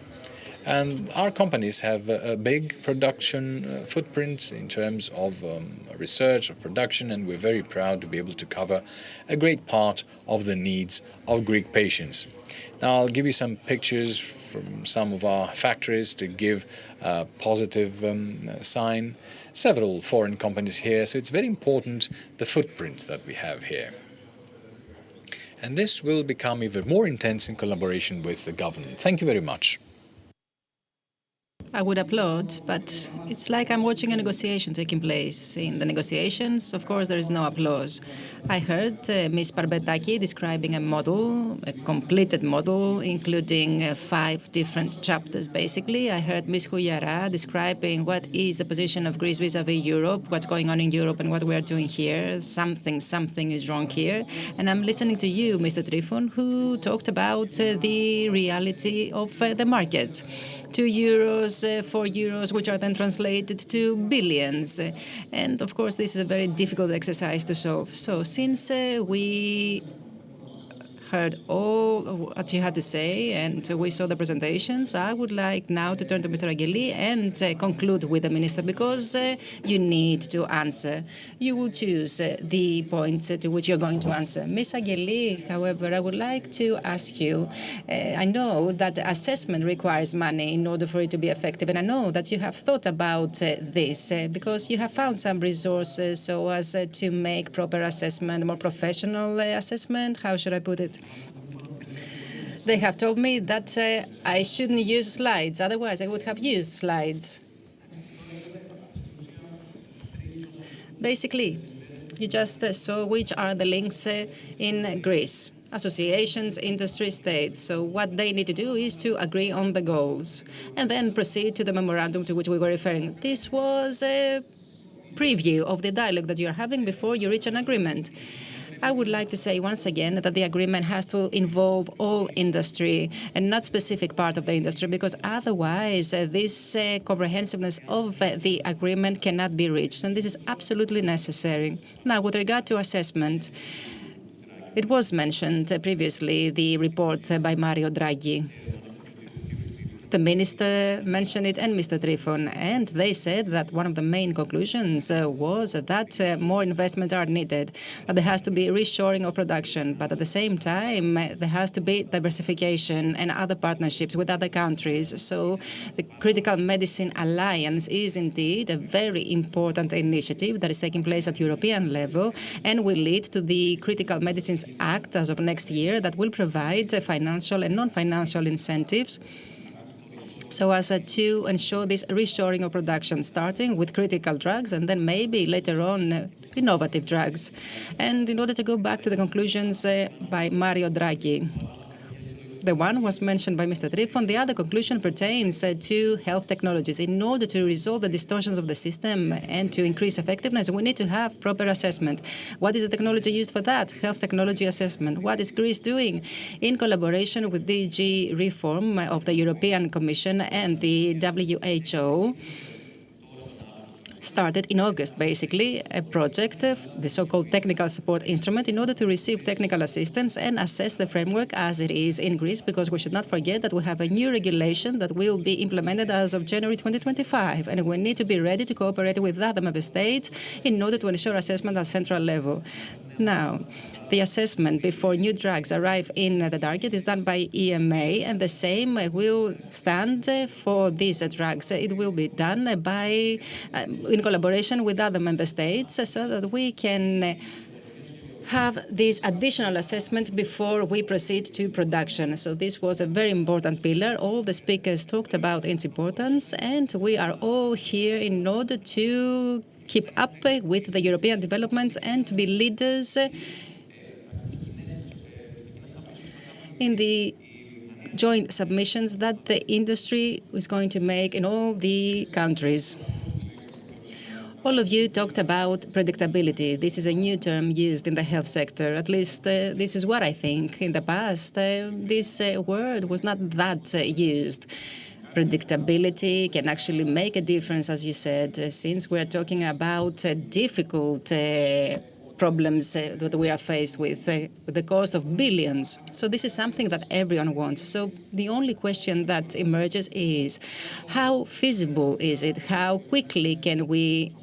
B: And our companies have a big production footprint in terms of research, of production, and we're very proud to be able to cover a great part of the needs of Greek patients. Now, I'll give you some pictures from some of our factories to give a positive sign. Several foreign companies here, so it's very important the footprint that we have here. And this will become even more intense in collaboration with the government. Thank you very much.
A: I would applaud, but it's like I'm watching a negotiation taking place. In the negotiations, of course, there is no applause. I heard Ms. Parbertaki describing a model, a completed model, including 5 different chapters, basically. I heard Ms. Houliara describing what is the position of Greece vis-à-vis Europe, what's going on in Europe and what we are doing here. Something is wrong here. And I'm listening to you, Mr. Trifon, who talked about the reality of the market. €2, €4, which are then translated to billions. And of course, this is a very difficult exercise to solve. So since we heard all of what you had to say and we saw the presentations, I would like now to turn to Mr. Ageli and conclude with the Minister, because you need to answer. You will choose the points to which you're going to answer. Ms. Ageli, however, I would like to ask you, I know that assessment requires money in order for it to be effective, and I know that you have thought about this because you have found some resources so as to make proper assessment, more professional assessment. How should I put it? They have told me that I shouldn't use slides, otherwise I would have used slides. Basically, you just saw which are the links in Greece. Associations, industry, states. So what they need to do is to agree on the goals and then proceed to the memorandum to which we were referring. This was a preview of the dialogue that you're having before you reach an agreement. I would like to say once again that the agreement has to involve all industry and not specific part of the industry, because otherwise this comprehensiveness of the agreement cannot be reached, and this is absolutely necessary. Now, with regard to assessment, it was mentioned previously, the report by Mario Draghi. The Minister mentioned it and Mr. Trifon, and they said that one of the main conclusions was that more investments are needed, that there has to be reshoring of production, but at the same time there has to be diversification and other partnerships with other countries. So the Critical Medicine Alliance is indeed a very important initiative that is taking place at European level and will lead to the Critical Medicines Act as of next year that will provide financial and non-financial incentives so as to ensure this reshoring of production, starting with critical drugs and then maybe later on innovative drugs. And in order to go back to the conclusions by Mario Draghi, the one was mentioned by Mr. Trifon. The other conclusion pertains to health technologies. In order to resolve the distortions of the system and to increase effectiveness, we need to have proper assessment. What is the technology used for that? Health technology assessment. What is Greece doing? In collaboration with DG Reform of the European Commission and the WHO, started in August, basically, a project, the so-called technical support instrument, in order to receive technical assistance and assess the framework as it is in Greece, because we should not forget that we have a new regulation that will be implemented as of January 2025, and we need to be ready to cooperate with other member states in order to ensure assessment at central level. Now, the assessment before new drugs arrive in the target is done by EMA, and the same will stand for these drugs. It will be done by in collaboration with other member states so that we can have these additional assessments before we proceed to production. So this was a very important pillar. All the speakers talked about its importance, and we are all here in order to keep up with the European developments and to be leaders in the joint submissions that the industry is going to make in all the countries. All of you talked about predictability. This is a new term used in the health sector. At least this is what I think. In the past, this word was not that used. Predictability can actually make a difference, as you said, since we're talking about difficult problems that we are faced with the cost of billions. So this is something that everyone wants. So the only question that emerges is how feasible is it? How quickly can we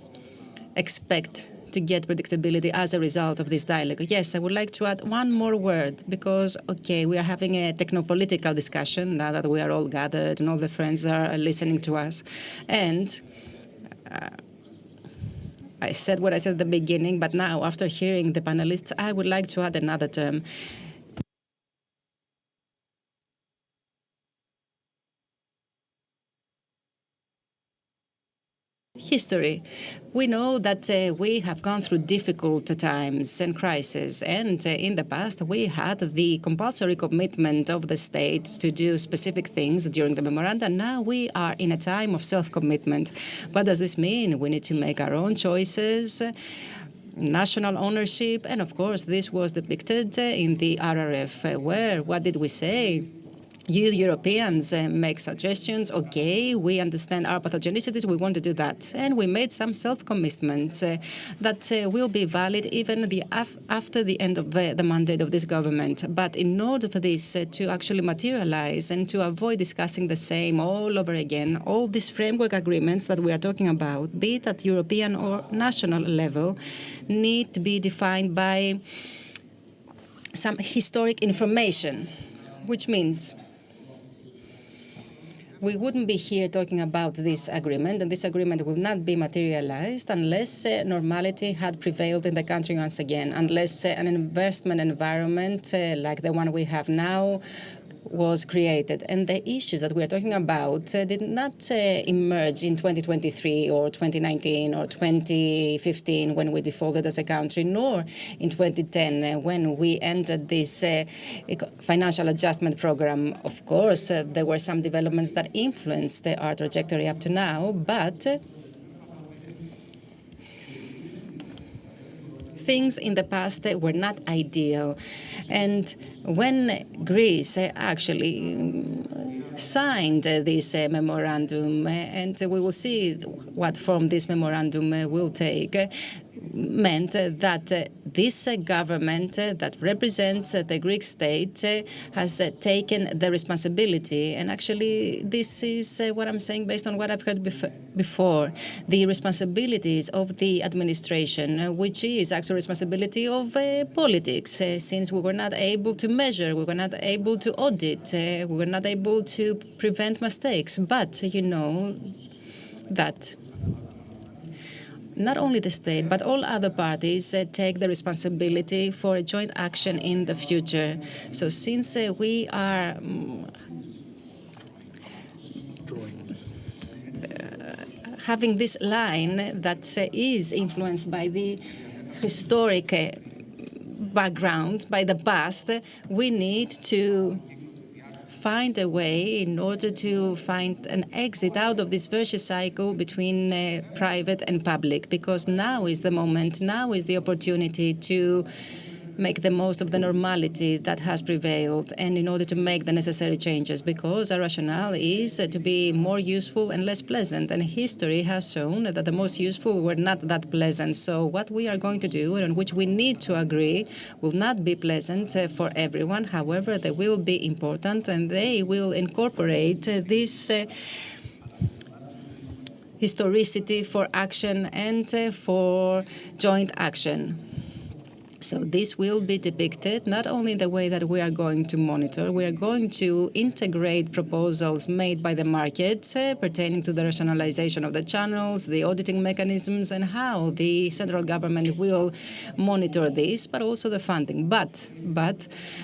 A: expect to get predictability as a result of this dialogue? Yes, I would like to add one more word because, okay, we are having a technopolitical discussion now that we are all gathered and all the friends are listening to us. And I said what I said at the beginning, but now after hearing the panelists, I would like to add another term. History. We know that we have gone through difficult times and crises, and in the past we had the compulsory commitment of the state to do specific things during the memoranda. Now we are in a time of self-commitment. What does this mean? We need to make our own choices, national ownership, and of course this was depicted in the RRF, where what did we say? You Europeans make suggestions. Okay, we understand our pathogenicities. We want to do that. And we made some self-commitments that will be valid even after the end of the mandate of this government. But in order for this to actually materialize and to avoid discussing the same all over again, all these framework agreements that we are talking about, be it at European or national level, need to be defined by some historic information, which means we wouldn't be here talking about this agreement, and this agreement will not be materialized unless normality had prevailed in the country once again, unless an investment environment like the one we have now was created. And the issues that we are talking about did not emerge in 2023 or 2019 or 2015 when we defaulted as a country, nor in 2010 when we entered this financial adjustment program. Of course, there were some developments that influenced our trajectory up to now, but things in the past were not ideal. And when Greece actually signed this memorandum, and we will see what form this memorandum will take, meant that this government that represents the Greek state has taken the responsibility. And actually, this is what I'm saying based on what I've heard before. The responsibilities of the administration, which is actually responsibility of politics, since we were not able to measure, we were not able to audit, we were not able to prevent mistakes. But you know that not only the state, but all other parties take the responsibility for a joint action in the future. So since we are having this line that is influenced by the historic background, by the past, we need to find a way in order to find an exit out of this vicious cycle between private and public, because now is the moment, now is the opportunity to make the most of the normality that has prevailed, and in order to make the necessary changes, because our rationale is to be more useful and less pleasant. And history has shown that the most useful were not that pleasant. So what we are going to do, and on which we need to agree, will not be pleasant for everyone. However, they will be important, and they will incorporate this historicity for action and for joint action. So this will be depicted not only in the way that we are going to monitor, we are going to integrate proposals made by the market pertaining to the rationalization of the channels, the auditing mechanisms, and how the central government will monitor this, but also the funding. But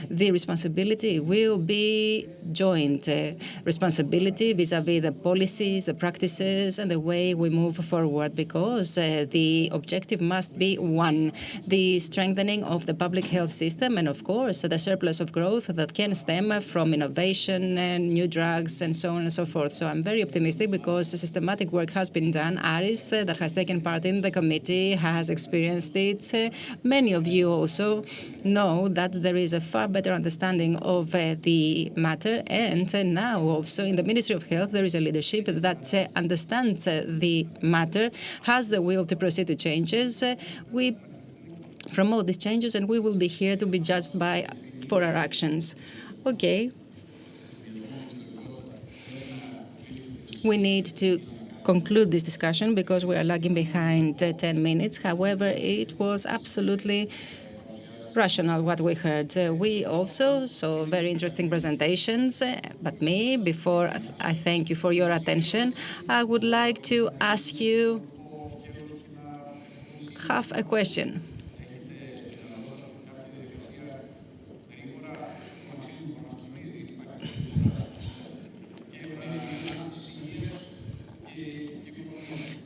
A: the responsibility will be joint responsibility vis-à-vis the policies, the practices, and the way we move forward, because the objective must be one: the strengthening of the public health system, and of course the surplus of growth that can stem from innovation and new drugs and so on and so forth. So I'm very optimistic because systematic work has been done. Aris, that has taken part in the committee, has experienced it. Many of you also know that there is a far better understanding of the matter, and now also in the Ministry of Health there is a leadership that understands the matter, has the will to proceed to changes. We promote these changes, and we will be here to be judged for our actions. Okay. We need to conclude this discussion because we are lagging behind 10 minutes. However, it was absolutely rational what we heard. We also saw very interesting presentations, but before I thank you for your attention, I would like to ask you half a question.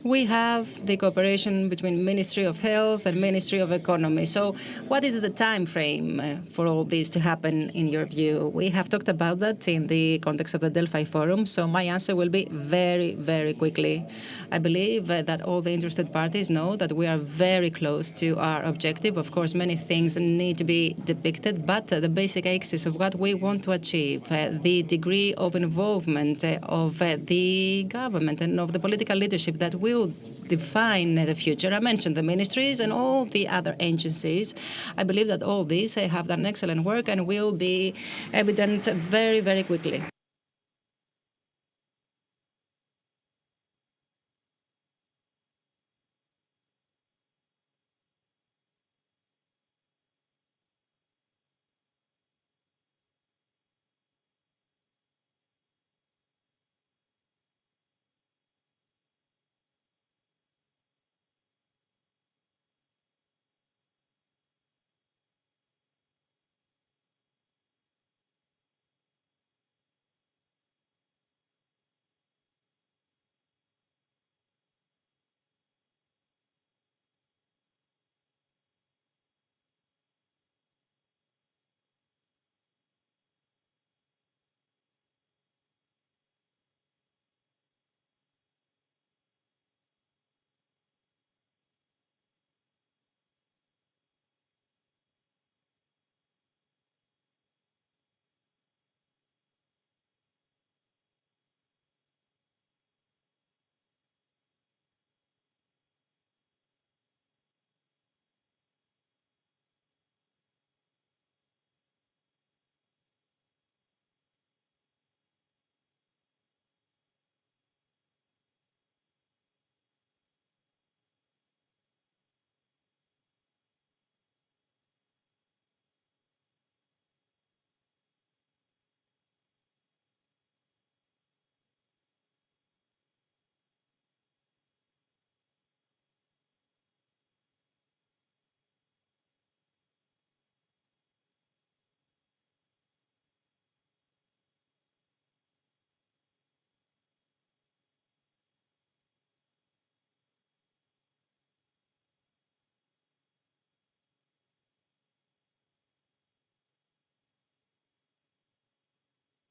A: We have the cooperation between Ministry of Health and Ministry of Economy. So what is the time frame for all this to happen in your view? We have talked about that in the context of the Delphi Forum, so my answer will be very, very quickly. I believe that all the interested parties know that we are very close to our objective. Of course, many things need to be depicted, but the basic axis of what we want to achieve, the degree of involvement of the government and of the political leadership that will define the future. I mentioned the ministries and all the other agencies. I believe that all these have done excellent work and will be evident very, very quickly.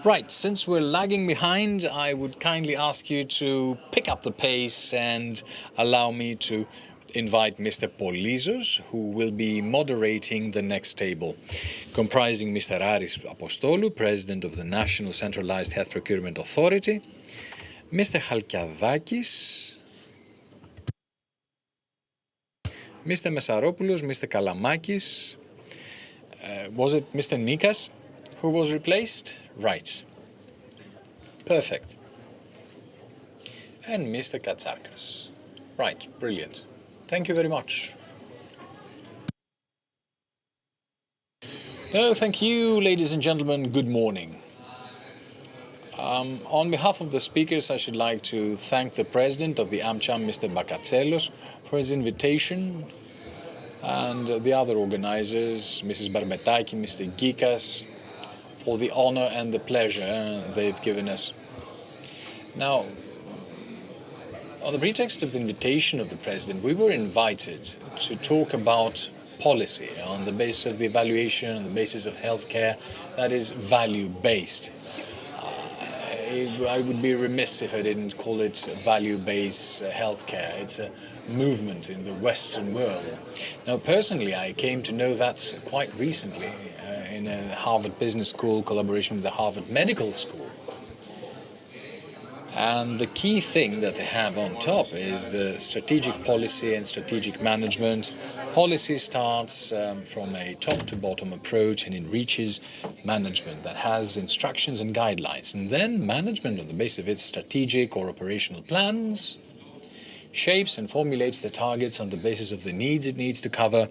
B: Right, since we're lagging behind, I would kindly ask you to pick up the pace and allow me to invite Mr. Polizos, who will be moderating the next table, comprising Mr. Aris Apostolou, President of the National Centralized Health Procurement Authority, Mr. Halkiavakis, Mr. Mesaropoulos, Mr. Kalamakis, was it Mr. Nikas who was replaced? Right. Perfect. And Mr. Katsarkas. Right, brilliant. Thank you very much. No, thank you, ladies and gentlemen. Good morning. On behalf of the speakers, I should like to thank the president of the AmCham, Mr. Bakatselos, for his invitation, and the other organizers, Mrs. Barbetaki, Mr. Gikas, for the honor and the pleasure they've given us. Now, on the pretext of the invitation of the president, we were invited to talk about policy on the basis of the evaluation, on the basis of healthcare that is value-based. I would be remiss if I didn't call it value-based healthcare. It's a movement in the Western world. Now, personally, I came to know that quite recently in a Harvard Business School collaboration with the Harvard Medical School. And the key thing that they have on top is the strategic policy and strategic management. Policy starts from a top-to-bottom approach, and it reaches management that has instructions and guidelines. And then management, on the basis of its strategic or operational plans, shapes and formulates the targets on the basis of the needs it needs to cover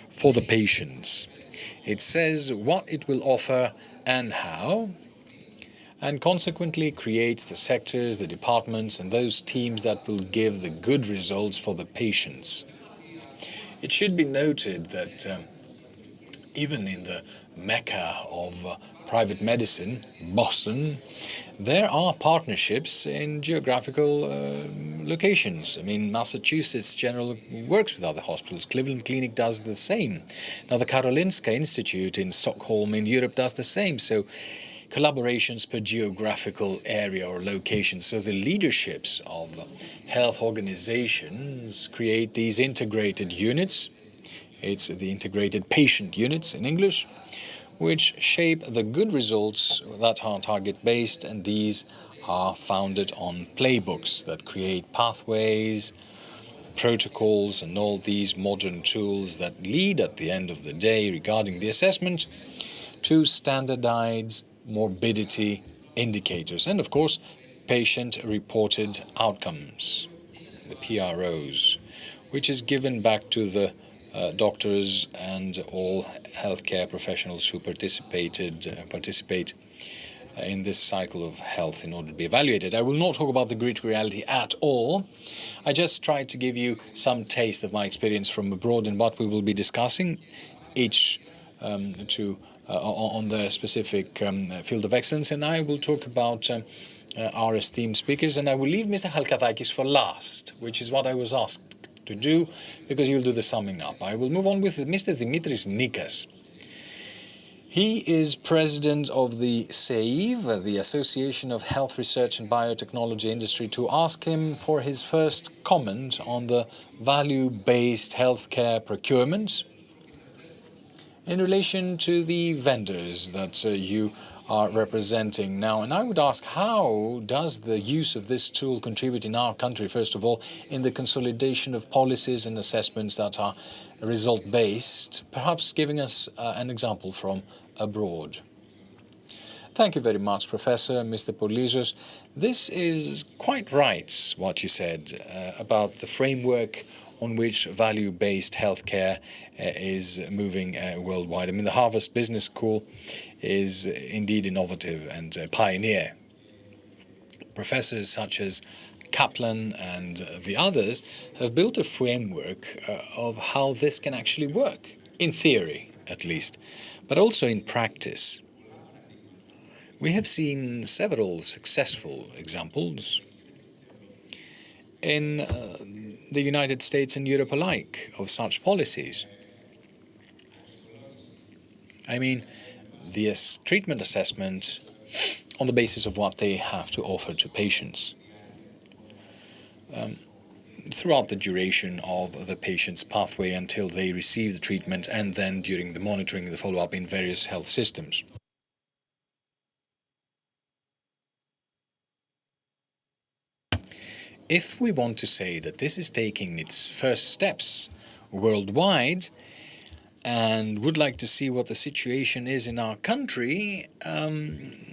B: for the patients. It says what it will offer and how, and consequently creates the sectors, the departments, and those teams that will give the good results for the patients. It should be noted that even in the mecca of private medicine, Boston, there are partnerships in geographical locations. I mean, Massachusetts General works with other hospitals. Cleveland Clinic does the same. Now, the Karolinska Institute in Stockholm in Europe does the same. So collaborations per geographical area or location. So the leaderships of health organizations create these integrated units. It's the integrated patient units in English, which shape the good results that are target-based, and these are founded on playbooks that create pathways, protocols, and all these modern tools that lead at the end of the day regarding the assessment to standardized morbidity indicators, and of course patient-reported outcomes, the PROs, which is given back to the doctors and all healthcare professionals who participate in this cycle of health in order to be evaluated. I will not talk about the grit reality at all. I just tried to give you some taste of my experience from abroad and what we will be discussing, each on the specific field of excellence, and I will talk about our esteemed speakers, and I will leave Mr. Halkathakis for last, which is what I was asked to do, because you'll do the summing up. I will move on with Mr. Dimitris Nikas. He is president of the SAIV, the Association of Health Research and Biotechnology Industry, to ask him for his first comment on the value-based healthcare procurement in relation to the vendors that you are representing now. And I would ask, how does the use of this tool contribute in our country, first of all, in the consolidation of policies and assessments that are result-based, perhaps giving us an example from abroad? Thank you very much, Professor, Mr. Polizos. This is quite right, what you said about the framework on which value-based healthcare is moving worldwide. I mean, the Harvard Business School is indeed innovative and a pioneer. Professors such as Kaplan and the others have built a framework of how this can actually work, in theory at least, but also in practice. We have seen several successful examples in the United States and Europe alike of such policies. I mean, the treatment assessment on the basis of what they have to offer to patients throughout the duration of the patient's pathway until they receive the treatment, and then during the monitoring and the follow-up in various health systems. If we want to say that this is taking its first steps worldwide and would like to see what the situation is in our country,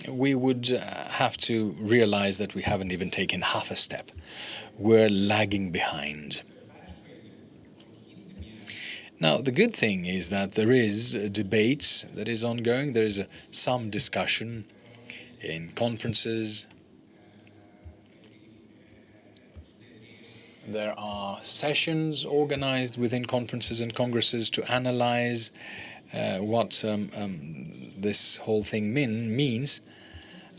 B: we would have to realize that we haven't even taken half a step. We're lagging behind. Now, the good thing is that there is a debate that is ongoing. There is some discussion in conferences. There are sessions organized within conferences and congresses to analyze what this whole thing means.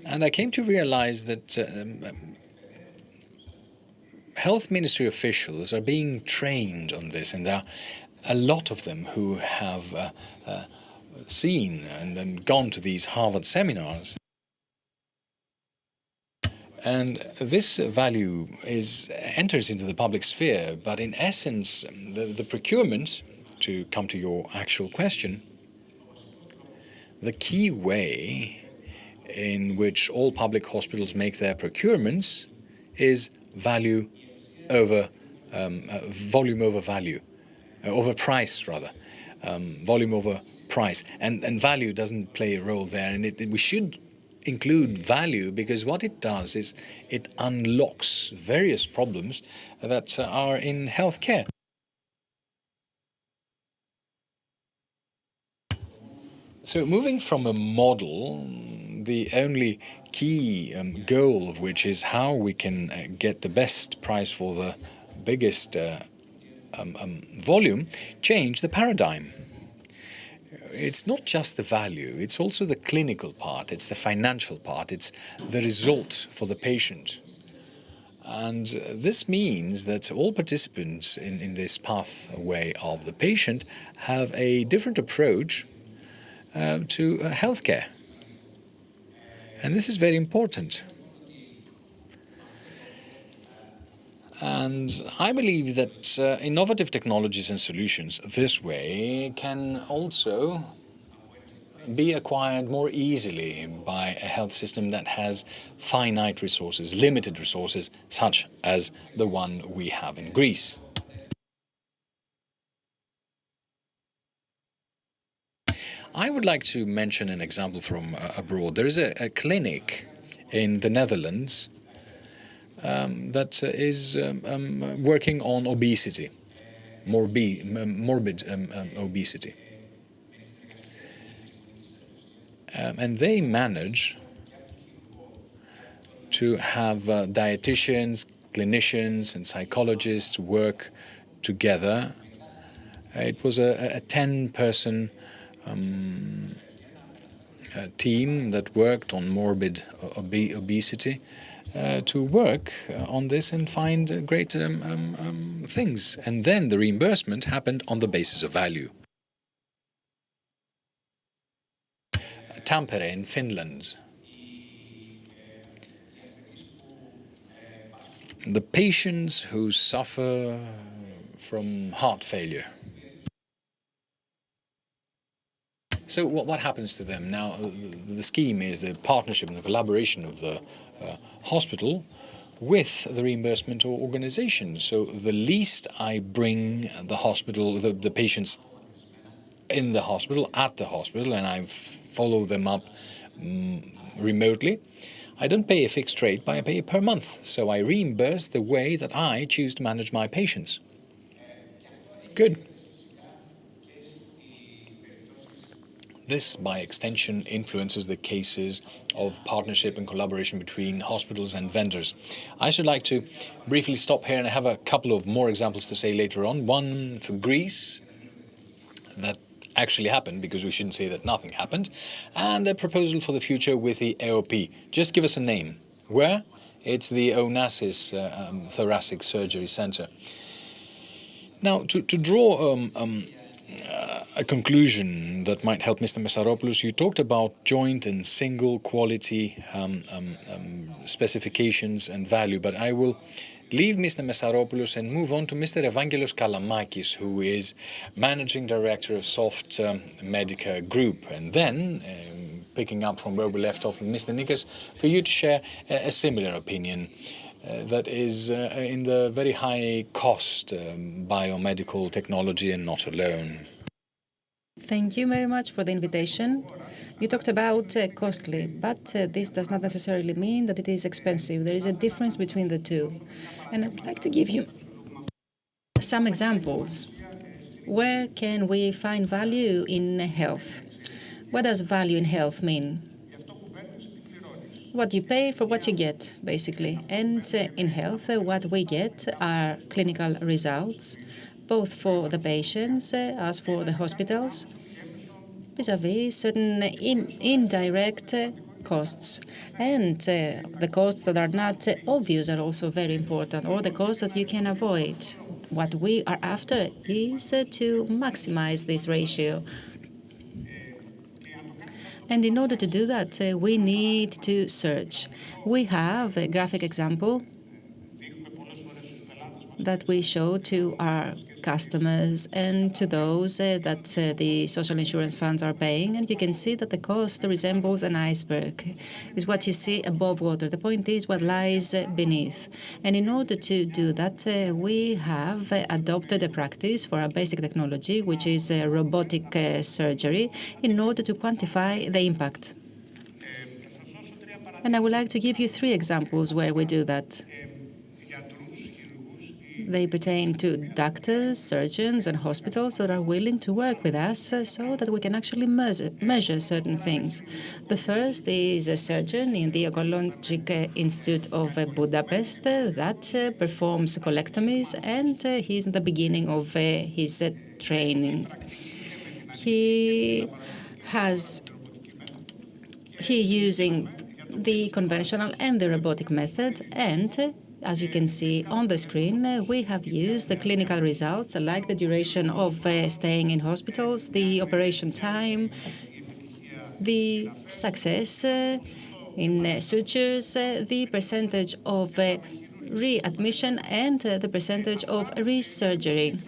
B: And I came to realize that health ministry officials are being trained on this, and there are a lot of them who have seen and then gone to these Harvard seminars. And this value enters into the public sphere, but in essence, the procurement, to come to your actual question, the key way in which all public hospitals make their procurements is value over volume over value, over price rather, volume over price, and value doesn't play a role there, and we should include value, because what it does is it unlocks various problems that are in healthcare. So moving from a model, the only key goal of which is how we can get the best price for the biggest volume, change the paradigm. It's not just the value, it's also the clinical part, it's the financial part, it's the result for the patient. And this means that all participants in this pathway of the patient have a different approach to healthcare. And this is very important. And I believe that innovative technologies and solutions this way can also be acquired more easily by a health system that has finite resources, limited resources, such as the one we have in Greece. I would like to mention an example from abroad. There is a clinic in the Netherlands that is working on obesity, morbid obesity. And they manage to have dietitians, clinicians and psychologists work together. It was a 10-person team that worked on morbid obesity to work on this and find great things. And then the reimbursement happened on the basis of value. Tampere in Finland. The patients who suffer from heart failure. So what happens to them? Now, the scheme is the partnership and the collaboration of the hospital with the reimbursement organization. So the least I bring the hospital, the patients in the hospital, at the hospital, and I follow them up remotely, I don't pay a fixed rate, but I pay per month. So I reimburse the way that I choose to manage my patients. Good. This, by extension, influences the cases of partnership and collaboration between hospitals and vendors. I should like to briefly stop here, and I have a couple of more examples to say later on. One for Greece, that actually happened, because we shouldn't say that nothing happened, and a proposal for the future with the AOP. Just give us a name. Where? It's the Onassis Thoracic Surgery Center. Now, to draw a conclusion that might help Mr. Messaropoulos, you talked about joint and single quality specifications and value, but I will leave Mr. Messaropoulos and move on to Mr. Evangelos Kalamakis, who is Managing Director of Soft Medica Group, and then picking up from where we left off with Mr. Nikas, for you to share a similar opinion that is in the very high cost biomedical technology and not alone.
A: Thank you very much for the invitation. You talked about costly, but this does not necessarily mean that it is expensive. There is a difference between the two. And I would like to give you some examples Where can we find value in health? What does value in health mean? What you pay for what you get, basically. And in health, what we get are clinical results, both for the patients as for the hospitals, vis-à-vis certain indirect costs. And the costs that are not obvious are also very important, or the costs that you can avoid. What we are after is to maximize this ratio. And in order to do that, we need to search. We have a graphic example that we show to our customers and to those that the social insurance funds are paying. And you can see that the cost resembles an iceberg, is what you see above water. The point is what lies beneath. And in order to do that, we have adopted a practice for our basic technology, which is robotic surgery, in order to quantify the impact. And I would like to give you 3 examples where we do that. They pertain to doctors, surgeons, and hospitals that are willing to work with us so that we can actually measure certain things. The first is a surgeon in the Oncologic Institute of Budapest that performs colectomies, and he's in the beginning of his training. He's using the conventional and the robotic method, and as you can see on the screen, we have used the clinical results like the duration of staying in hospitals, the operation time, the success in sutures, the percentage of readmission, and the percentage of resurgery.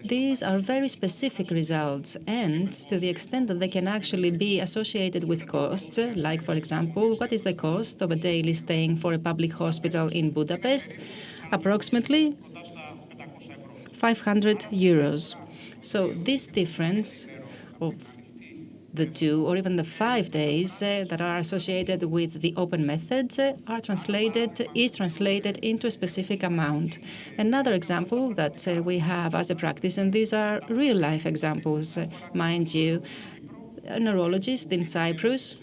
A: These are very specific results, and to the extent that they can actually be associated with costs, like, for example, what is the cost of a daily staying for a public hospital in Budapest? Approximately 500 euros. So this difference of the 2 or even the 5 days that are associated with the open method is translated into a specific amount. Another example that we have as a practice, and these are real-life examples, mind you, a neurologist in Cyprus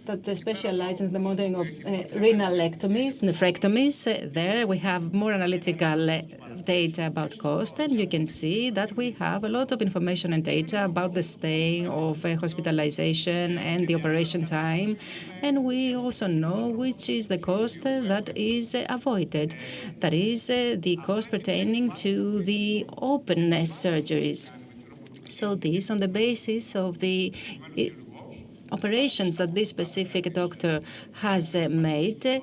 A: that specializes in the monitoring of renalectomies, nephrectomies. There we have more analytical data about cost, and you can see that we have a lot of information and data about the stay of hospitalization and the operation time. And we also know which is the cost that is avoided. That is the cost pertaining to the openness surgeries. So this on the basis of the operations that this specific doctor has made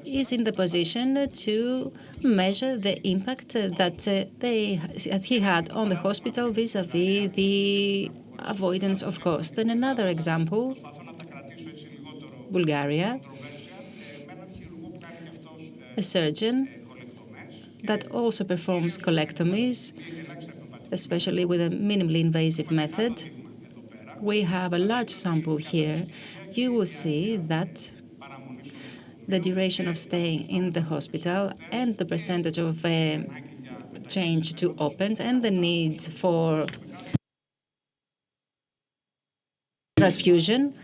A: is in the position to measure the impact that he had on the hospital vis-à-vis the avoidance of cost. And another example, Bulgaria, a surgeon that also performs colectomies, especially with a minimally invasive method. We have a large sample here. You will see that the duration of staying in the hospital and the percentage of change to opened and the need for transfusion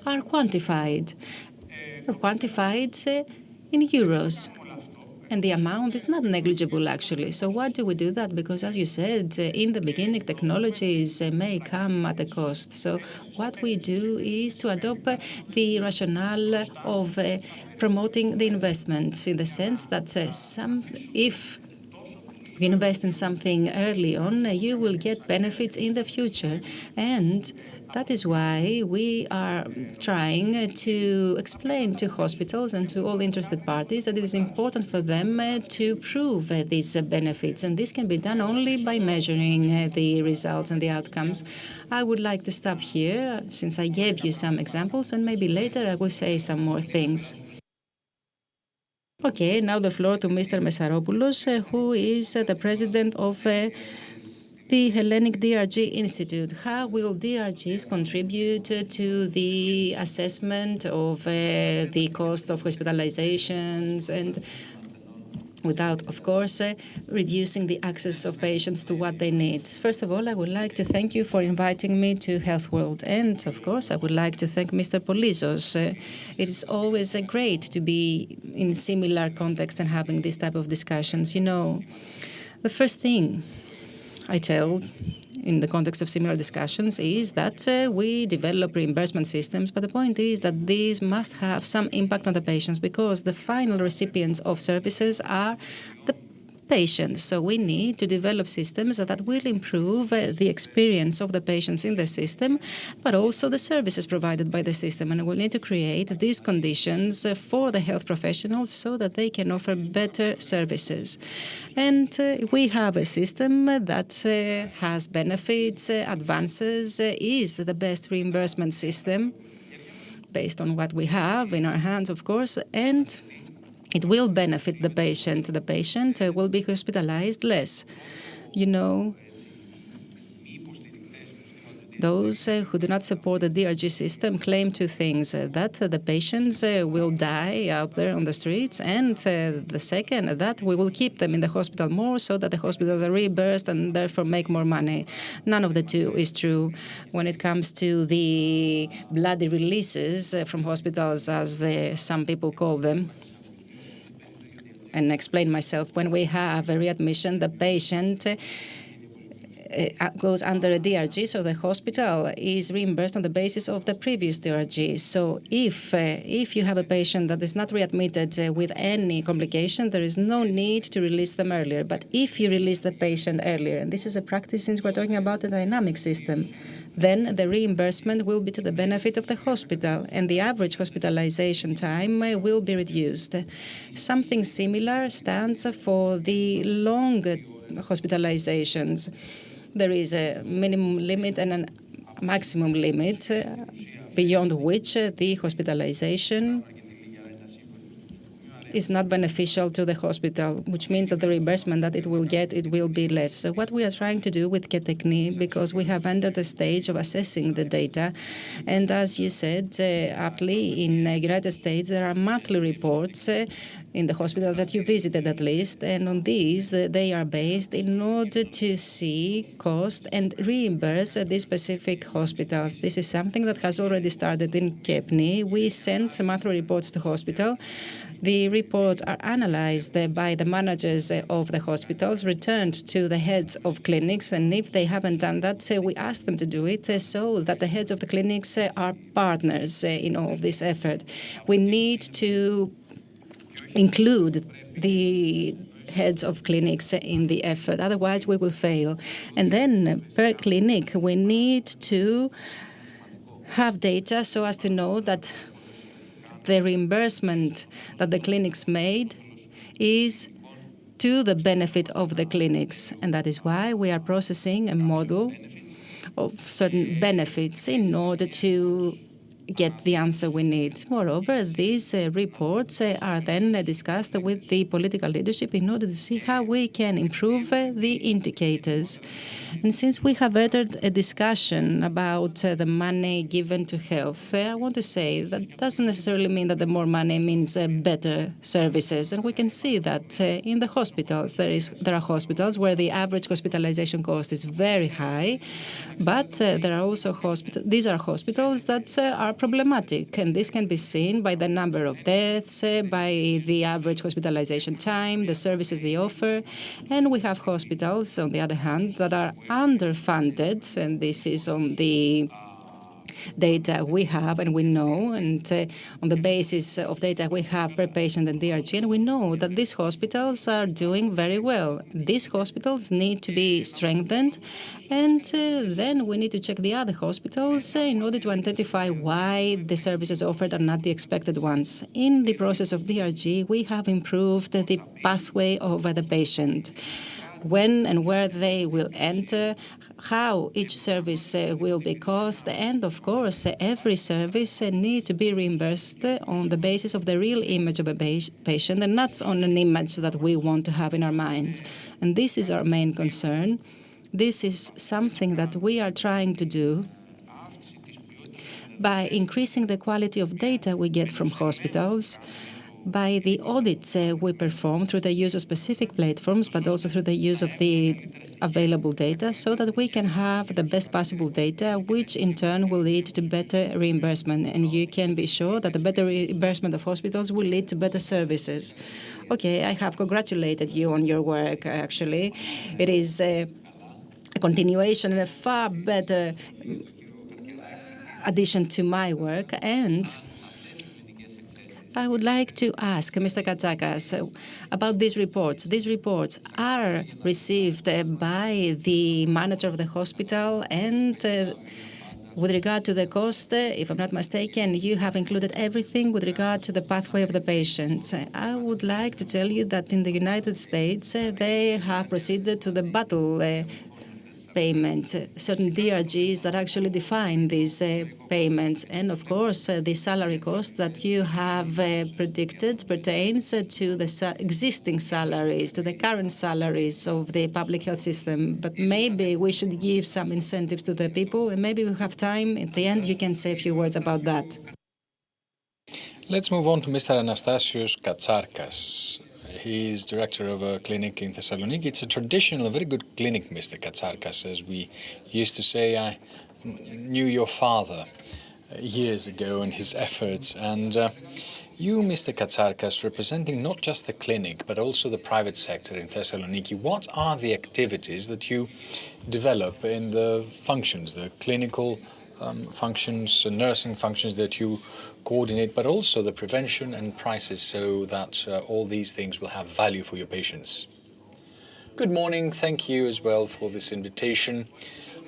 A: are quantified in euros. And the amount is not negligible, actually. So why do we do that? Because, as you said, in the beginning, technologies may come at a cost. So what we do is to adopt the rationale of promoting the investment in the sense that if you invest in something early on, you will get benefits in the future. And that is why we are trying to explain to hospitals and to all interested parties that it is important for them to prove these benefits. And this can be done only by measuring the results and the outcomes. I would like to stop here since I gave you some examples, and maybe later I will say some more things. Okay, now the floor to Mr. Mesaropoulos, who is the president of the Hellenic DRG Institute. How will DRGs contribute to the assessment of the cost of hospitalizations and without, of course, reducing the access of patients to what they need. First of all, I would like to thank you for inviting me to Health World. And, of course, I would like to thank Mr. Polizos. It is always great to be in similar context and having this type of discussions. You know, the first thing I tell in the context of similar discussions is that we develop reimbursement systems, but the point is that these must have some impact on the patients because the final recipients of services are the patients. So we need to develop systems that will improve the experience of the patients in the system, but also the services provided by the system. And we need to create these conditions for the health professionals so that they can offer better services. And we have a system that has benefits, advances, is the best reimbursement system based on what we have in our hands, of course, and it will benefit the patient. The patient will be hospitalized less. You know, those who do not support the DRG system claim two things, that the patients will die out there on the streets, and the second, that we will keep them in the hospital more so that the hospitals are reimbursed and therefore make more money. None of the two is true. When it comes to the bloody releases from hospitals, as some people call them, and explain myself, when we have a readmission, the patient goes under a DRG, so the hospital is reimbursed on the basis of the previous DRG. So if you have a patient that is not readmitted with any complication, there is no need to release them earlier. But if you release the patient earlier, and this is a practice since we're talking about a dynamic system, then the reimbursement will be to the benefit of the hospital, and the average hospitalization time will be reduced. Something similar stands for the long hospitalizations. There is a minimum limit and a maximum limit beyond which the hospitalization is not beneficial to the hospital, which means that the reimbursement that it will get, it will be less. So what we are trying to do with Ketechni, because we have entered the stage of assessing the data, and as you said, aptly, in the United States, there are monthly reports in the hospitals that you visited at least, and on these, they are based in order to see cost and reimburse these specific hospitals. This is something that has already started in Ketechni. We sent monthly reports to hospital. The reports are analyzed by the managers of the hospitals, returned to the heads of clinics, and if they haven't done that, we ask them to do it so that the heads of the clinics are partners in all of this effort. We need to include the heads of clinics in the effort, otherwise we will fail. And then per clinic, we need to have data so as to know that the reimbursement that the clinics made is to the benefit of the clinics. And that is why we are processing a model of certain benefits in order to get the answer we need. Moreover, these reports are then discussed with the political leadership in order to see how we can improve the indicators. And since we have entered a discussion about the money given to health, I want to say that doesn't necessarily mean that the more money means better services. And we can see that in the hospitals, there are hospitals where the average hospitalization cost is very high, but there are also these are hospitals that are problematic, and this can be seen by the number of deaths, by the average hospitalization time, the services they offer. And we have hospitals, on the other hand, that are underfunded, and this is on the data we have and we know, and on the basis of data we have per patient and DRG, and we know that these hospitals are doing very well. These hospitals need to be strengthened, and then we need to check the other hospitals in order to identify why the services offered are not the expected ones. In the process of DRG, we have improved the pathway of the patient, when and where they will enter, how each service will be cost, and of course every service need to be reimbursed on the basis of the real image of a patient and not on an image that we want to have in our minds. And this is our main concern. This is something that we are trying to do by increasing the quality of data we get from hospitals, by the audits we perform through the use of specific platforms, but also through the use of the available data, so that we can have the best possible data, which in turn will lead to better reimbursement. And you can be sure that the better reimbursement of hospitals will lead to better services. Okay, I have congratulated you on your work, actually. It is a continuation and a far better addition to my work. And I would like to ask Mr. Katsakas about these reports. These reports are received by the manager of the hospital, and with regard to the cost, if I'm not mistaken, you have included everything with regard to the pathway of the patient. I would like to tell you that in the United States, they have proceeded to the bundle payments, certain DRGs that actually define these payments. And of course, the salary cost that you have predicted pertains to the existing salaries, to the current salaries of the public health system. But maybe we should give some incentives to the people, and maybe we have time. At the end, you can say a few words about that.
B: Let's move on to Mr. Anastasios Katsarkas. He's director of a clinic in Thessaloniki. It's a traditional, a very good clinic, Mr. Katsarkas. As we used to say, I knew your father years ago and his efforts. And you, Mr. Katsarkas, representing not just the clinic, but also the private sector in Thessaloniki, what are the activities that you develop in the functions, the clinical functions, nursing functions that you coordinate, but also the prevention and prices, so that all these things will have value for your patients? Good morning. Thank you as well for this invitation.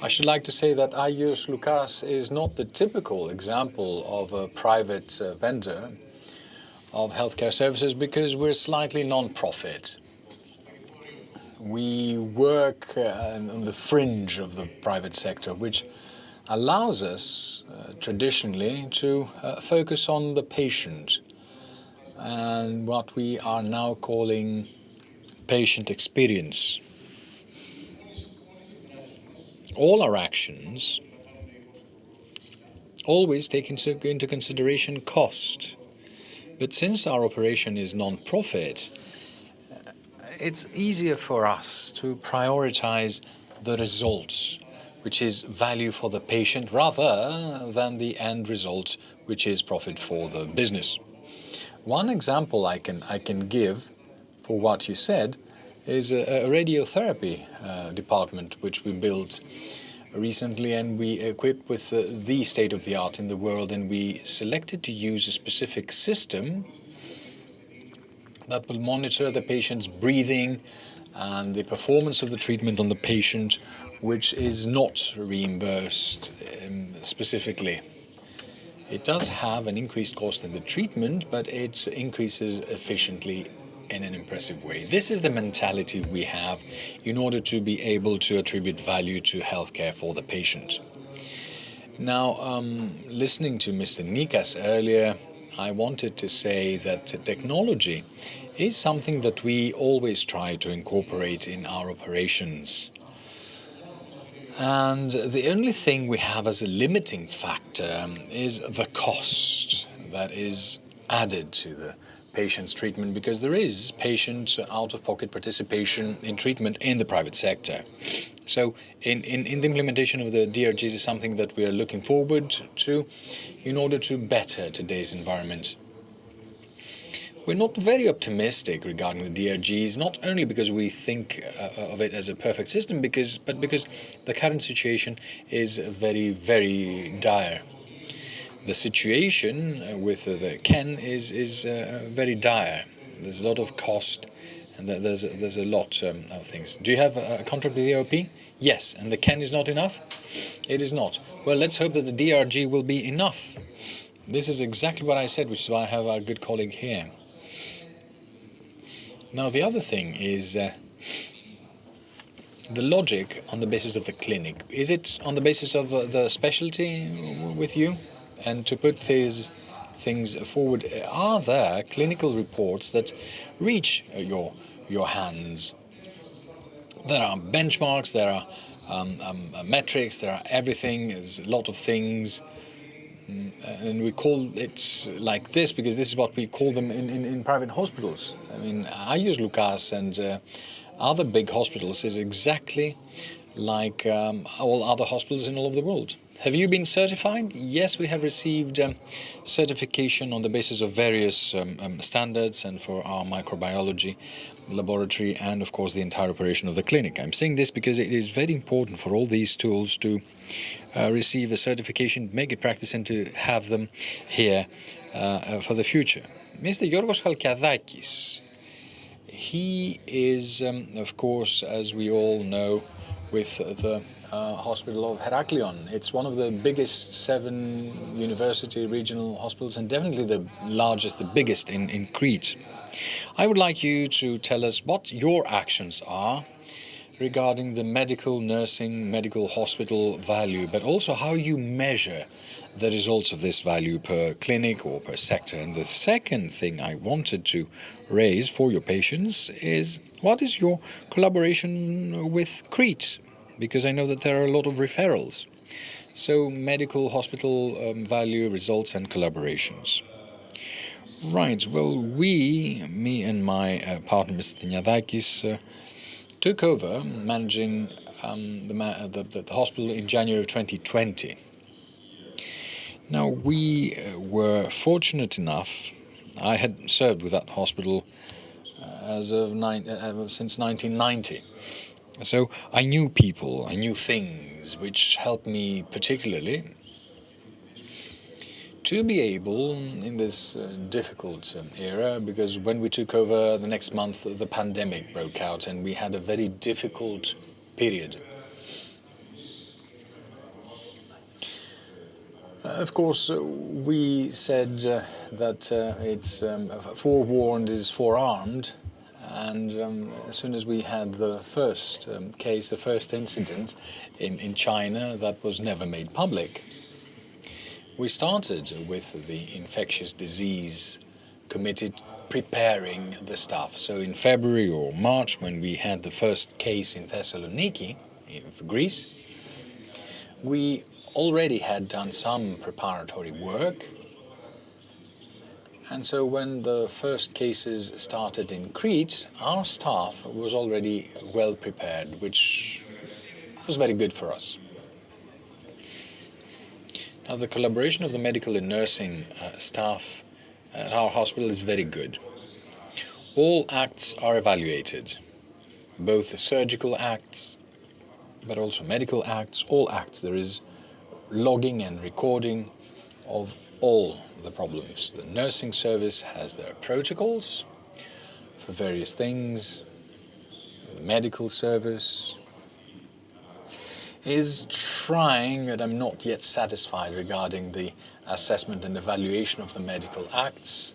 B: I should like to say that Agios Lukas is not the typical example of a private vendor of healthcare services, because we're slightly non-profit. We work on the fringe of the private sector, which allows us traditionally to focus on the patient and what we are now calling patient experience. All our actions always take into consideration cost. But since our operation is non-profit, it's easier for us to prioritize the results, which is value for the patient, rather than the end result, which is profit for the business. One example I can give for what you said is a radiotherapy department which we built recently, and we equipped with the state-of-the-art in the world, and we selected to use a specific system that will monitor the patient's breathing and the performance of the treatment on the patient, which is not reimbursed specifically. It does have an increased cost in the treatment, but it increases efficiently in an impressive way. This is the mentality we have in order to be able to attribute value to healthcare for the patient. Now, listening to Mr. Nikas earlier, I wanted to say that technology is something that we always try to incorporate in our operations. And the only thing we have as a limiting factor is the cost that is added to the patient's treatment, because there is patient out-of-pocket participation in treatment in the private sector. So in the implementation of the DRGs is something that we are looking forward to in order to better today's environment. We're not very optimistic regarding the DRGs, not only because we think of it as a perfect system, but because the current situation is very, very dire. The situation with the CAN is very dire. There's a lot of cost, and there's a lot of things. Do you have a contract with the AOP? Yes. And the CAN is not enough? It is not. Well, let's hope that the DRG will be enough. This is exactly what I said, which is why I have our good colleague here. Now, the other thing is the logic on the basis of the clinic. Is it on the basis of the specialty with you? And to put these things forward, are there clinical reports that reach your hands? There are benchmarks, there are metrics, there are everything, there's a lot of things. And we call it like this because this is what we call them in private hospitals. I mean, I use Lucas and other big hospitals is exactly like all other hospitals in all over the world. Have you been certified? Yes, we have received certification on the basis of various standards and for our microbiology laboratory and, of course, the entire operation of the clinic. I'm saying this because it is very important for all these tools to receive a certification, make it practice, and to have them here for the future. Mr. Giorgos Chalkiadakis, he is, of course, as we all know, with the hospital of Heraklion. It's one of the biggest 7 university regional hospitals and definitely the largest, the biggest in Crete. I would like you to tell us what your actions are regarding the medical, nursing, medical hospital value, but also how you measure the results of this value per clinic or per sector. And the second thing I wanted to raise for your patients is what is your collaboration with Crete? Because I know that there are a lot of referrals. So medical, hospital value, results and collaborations. Right, well, me and my partner, Mr. Tiniadakis, took over managing the hospital in January of 2020. Now, we were fortunate enough, I had served with that hospital since 1990. So I knew people, I knew things, which helped me particularly to be able, in this difficult era, because when we took over the next month, the pandemic broke out and we had a very difficult period. Of course, we said that it's forewarned is forearmed, and as soon as we had the first case, the first incident in China that was never made public, we started with the infectious disease committee preparing the stuff. So in February or March, when we had the first case in Thessaloniki, in Greece, we already had done some preparatory work. And so when the first cases started in Crete, our staff was already well prepared, which was very good for us. Now, the collaboration of the medical and nursing staff at our hospital is very good. All acts are evaluated, both the surgical acts, but also medical acts, all acts. There is logging and recording of all the problems. The nursing service has their protocols for various things. The medical service is trying, but I'm not yet satisfied regarding the assessment and evaluation of the medical acts.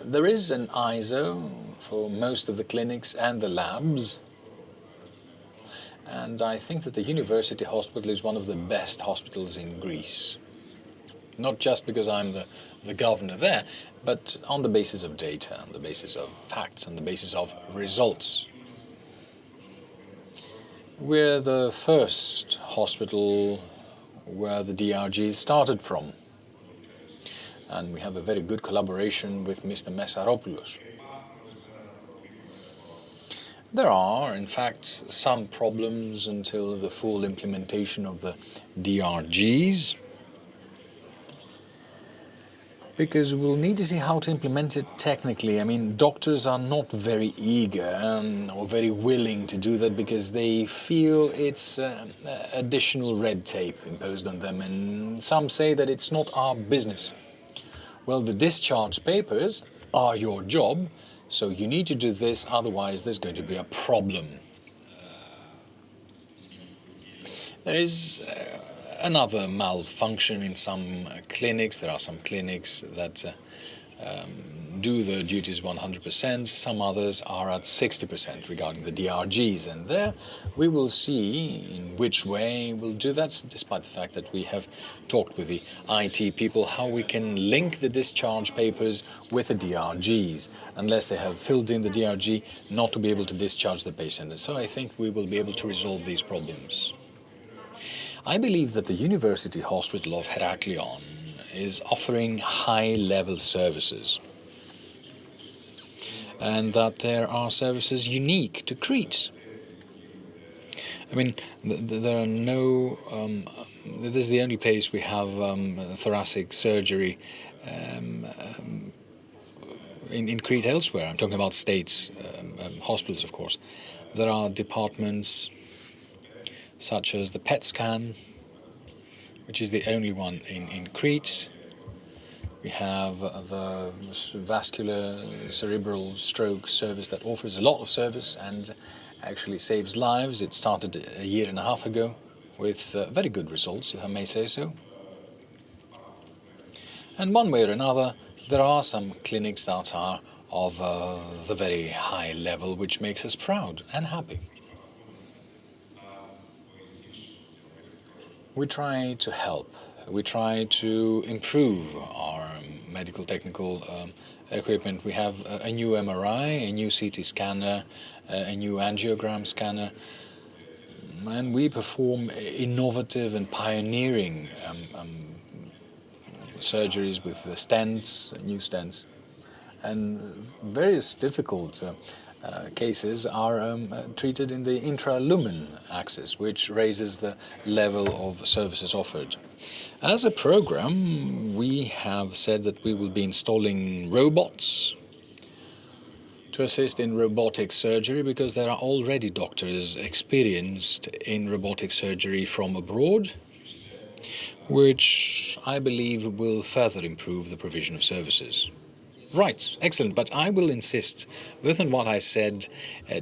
B: There is an ISO for most of the clinics and the labs, and I think that the university hospital is one of the best hospitals in Greece. Not just because I'm the governor there, but on the basis of data, on the basis of facts, on the basis of results. We're the first hospital where the DRGs started from, and we have a very good collaboration with Mr. Messaropoulos. There are, in fact, some problems until the full implementation of the DRGs, because we'll need to see how to implement it technically. I mean, doctors are not very eager or very willing to do that because they feel it's additional red tape imposed on them, and some say that it's not our business. Well, the discharge papers are your job, so you need to do this, otherwise there's going to be a problem. There is another malfunction in some clinics. There are some clinics that do their duties 100%. Some others are at 60% regarding the DRGs. And there we will see in which way we'll do that, despite the fact that we have talked with the IT people how we can link the discharge papers with the DRGs, unless they have filled in the DRG, not to be able to discharge the patient. And so I think we will be able to resolve these problems. I believe that the University Hospital of Heraklion is offering high-level services, and that there are services unique to Crete. I mean, there are no. This is the only place we have thoracic surgery in Crete. Elsewhere, I'm talking about state hospitals, of course. There are departments such as the PET scan, which is the only one in Crete. We have the vascular cerebral stroke service that offers a lot of service and actually saves lives. It started a year and a half ago with very good results, if I may say so. And one way or another, there are some clinics that are of the very high level, which makes us proud and happy. We try to help. We try to improve our medical technical equipment. We have a new MRI, a new CT scanner, a new angiogram scanner, and we perform innovative and pioneering surgeries with the stents, new stents, and various difficult cases are treated in the intralumen axis, which raises the level of services offered. As a program, we have said that we will be installing robots to assist in robotic surgery, because there are already doctors experienced in robotic surgery from abroad, which I believe will further improve the provision of services. Right, excellent, but I will insist both on what I said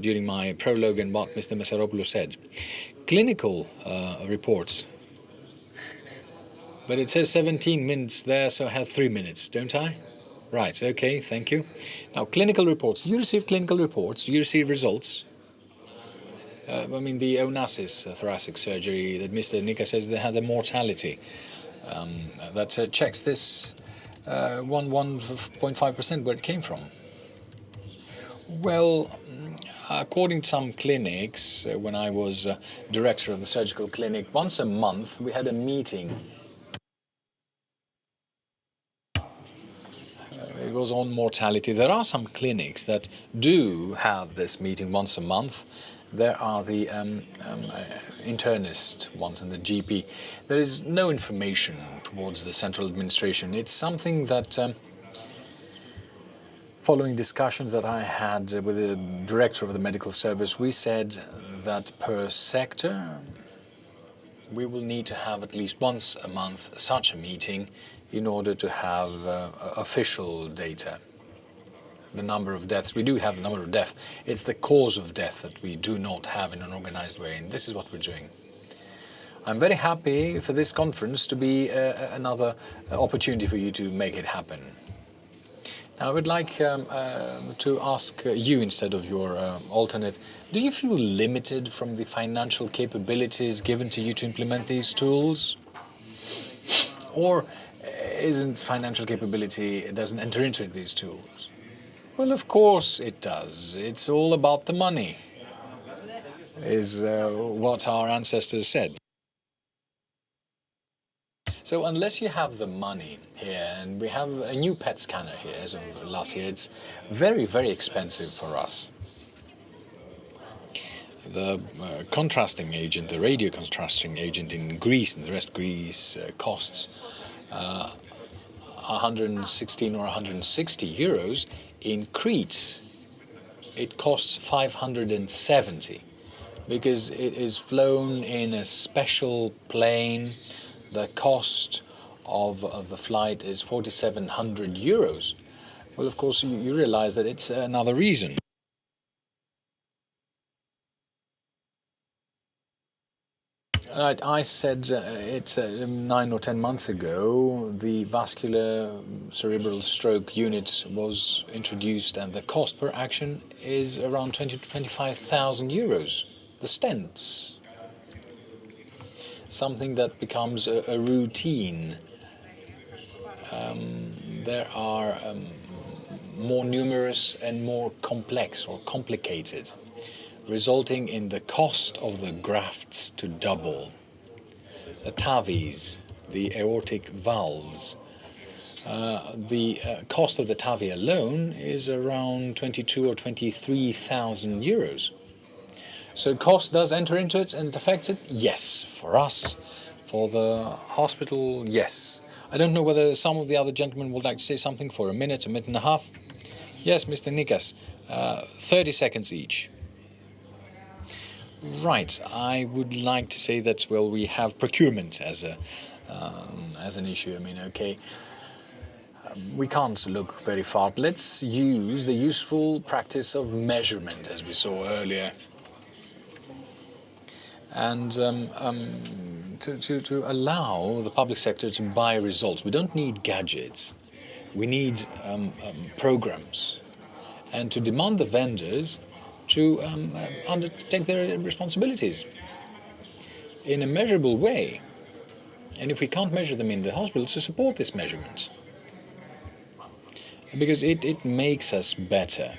B: during my prologue and what Mr. Mesaropoulos said. Clinical reports. But it says 17 minutes there, so I have 3 minutes, don't I? Right, okay, thank you. Now, clinical reports. You receive clinical reports, you receive results. I mean, the Onassis thoracic surgery that Mr. Nika says they had a mortality. That checks this 1.5% where it came from. Well, according to some clinics, when I was director of the surgical clinic, once a month we had a meeting. It was on mortality. There are some clinics that do have this meeting once a month. There are the internist ones and the GP. There is no information towards the central administration. It's something that, following discussions that I had with the director of the medical service, we said that per sector we will need to have at least once a month such a meeting in order to have official data. The number of deaths, we do have the number of deaths. It's the cause of death that we do not have in an organized way, and this is what we're doing. I'm very happy for this conference to be another opportunity for you to make it happen. Now, I would like to ask you, instead of your alternate, do you feel limited from the financial capabilities given to you to implement these tools? Or isn't financial capability, doesn't enter into these tools? Well, of course it does. It's all about the money, is what our ancestors said. So unless you have the money here, and we have a new PET scanner here as of last year, it's very, very expensive for us. The contrasting agent, the radio contrasting agent in Greece, and the rest of Greece, costs 116 or 160 euros. In Crete, it costs 570 because it is flown in a special plane. The cost of the flight is 4,700 euros. Well, of course, you realize that it's another reason. Right, I said it's 9 or 10 months ago, the vascular cerebral stroke unit was introduced, and the cost per action is around 20 to 25,000 euros. The stents, something that becomes a routine. There are more numerous and more complex or complicated, resulting in the cost of the grafts to double. The TAVIs, the aortic valves, The cost of the TAVI alone is around 22 or 23,000 euros. So cost does enter into it and it affects it? Yes. For us, for the hospital, yes. I don't know whether some of the other gentlemen would like to say something for a minute and a half. Yes, Mr. Nikas, 30 seconds each. Right, I would like to say that, well, we have procurement as an issue. I mean, okay, we can't look very far. Let's use the useful practice of measurement, as we saw earlier, and to allow the public sector to buy results. We don't need gadgets. We need programs, and to demand the vendors to undertake their responsibilities in a measurable way. And if we can't measure them in the hospital, to support this measurement, because it makes us better.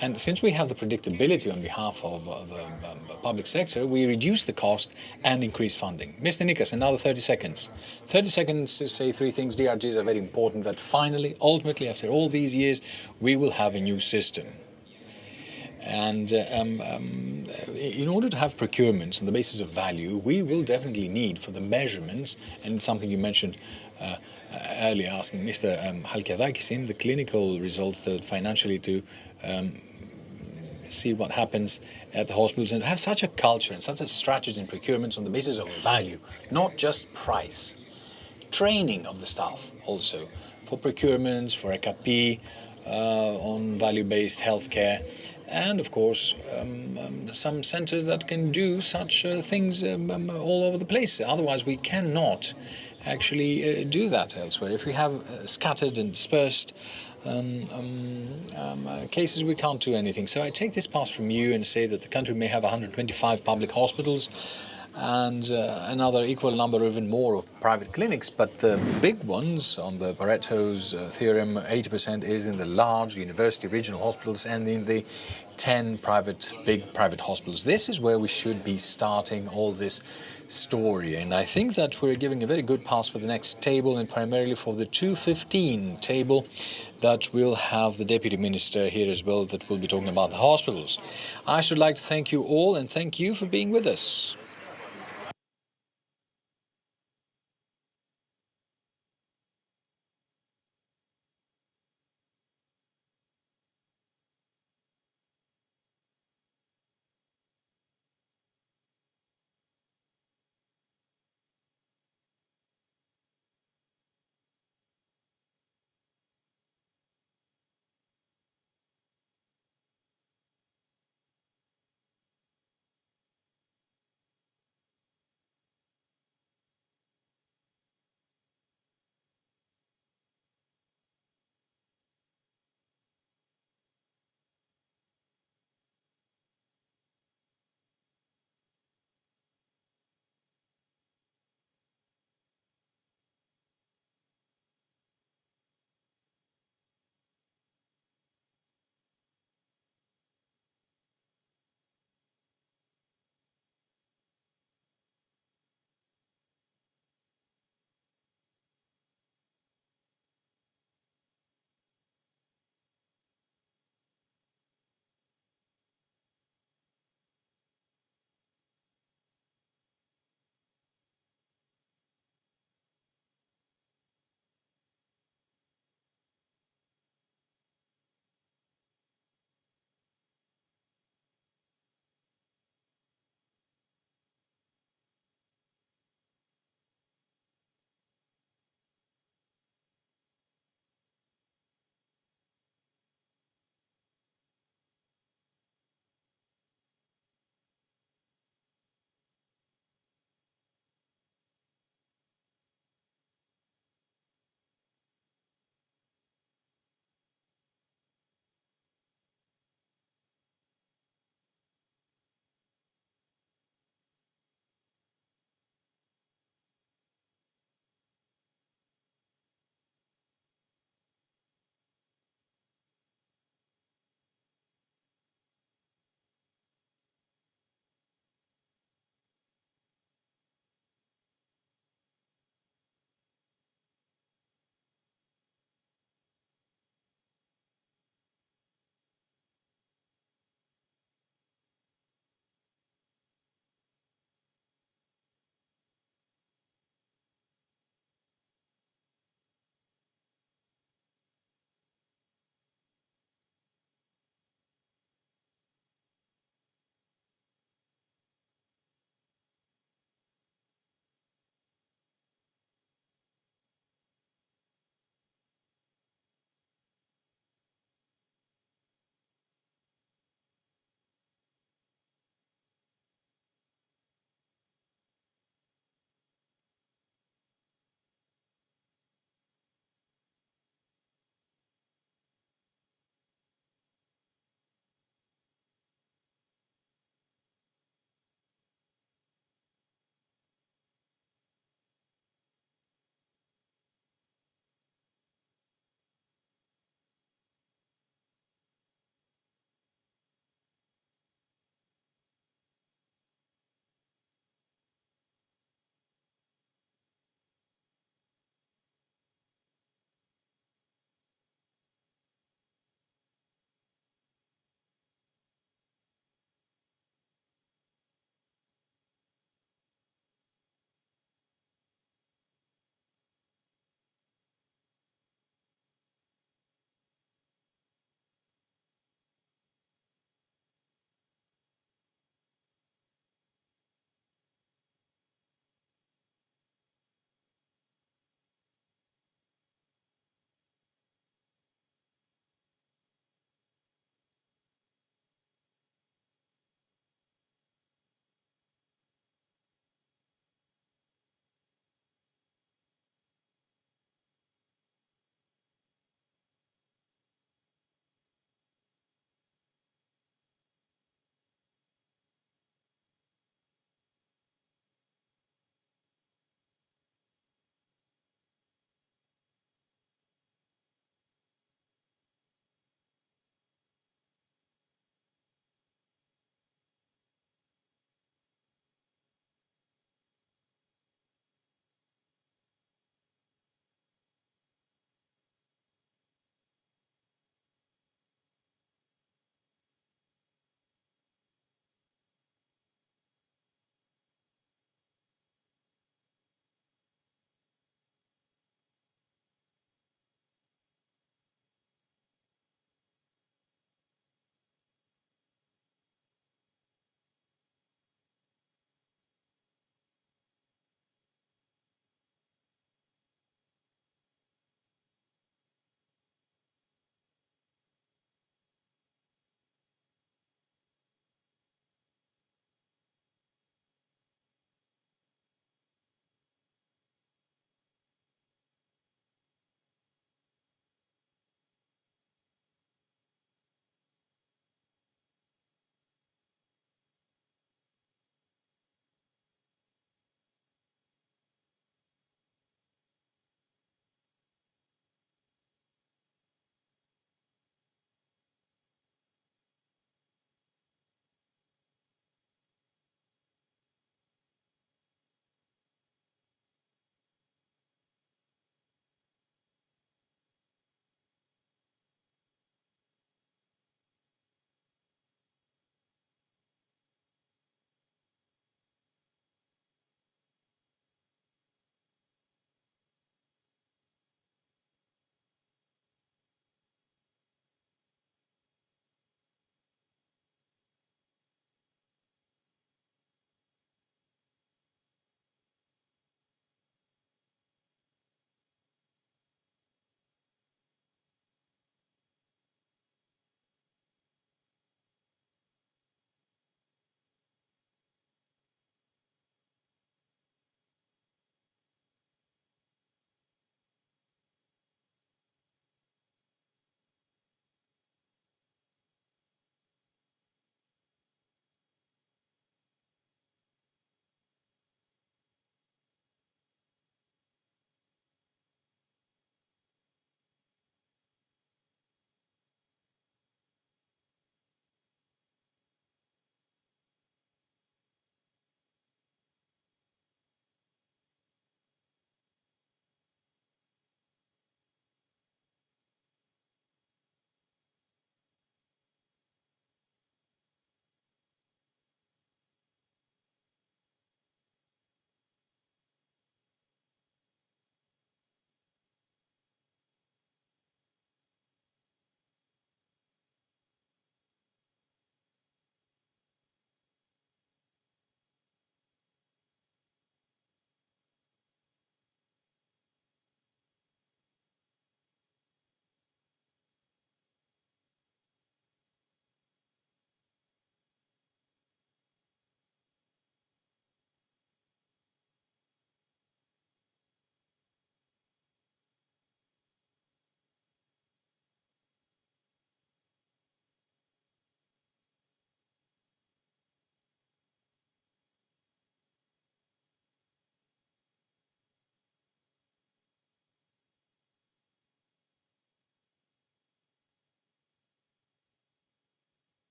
B: And since we have the predictability on behalf of the public sector, we reduce the cost and increase funding. Mr. Nikas, another 30 seconds. 30 seconds to say three things. DRGs are very important, that finally, ultimately, after all these years, we will have a new system. And in order to have procurements on the basis of value, we will definitely need for the measurements, and something you mentioned earlier, asking Mr. Halkiadakis, in the clinical results, that financially to see what happens at the hospitals, and have such a culture and such a strategy in procurements on the basis of value, not just price. Training of the staff also for procurements, for EKP, on value-based healthcare, and of course some centers that can do such things all over the place. Otherwise we cannot actually do that elsewhere. If we have scattered and dispersed cases, we can't do anything. So I take this pass from you and say that the country may have 125 public hospitals and another equal number, even more, of private clinics. But the big ones, on the Pareto's theorem, 80% is in the large university regional hospitals and in the 10 big private hospitals. This is where we should be starting all this story. And I think that we're giving a very good pass for the next table, and primarily for the 215 table that will have the Deputy Minister here as well, that will be talking about the hospitals. I should like to thank you all, and thank you for being with us.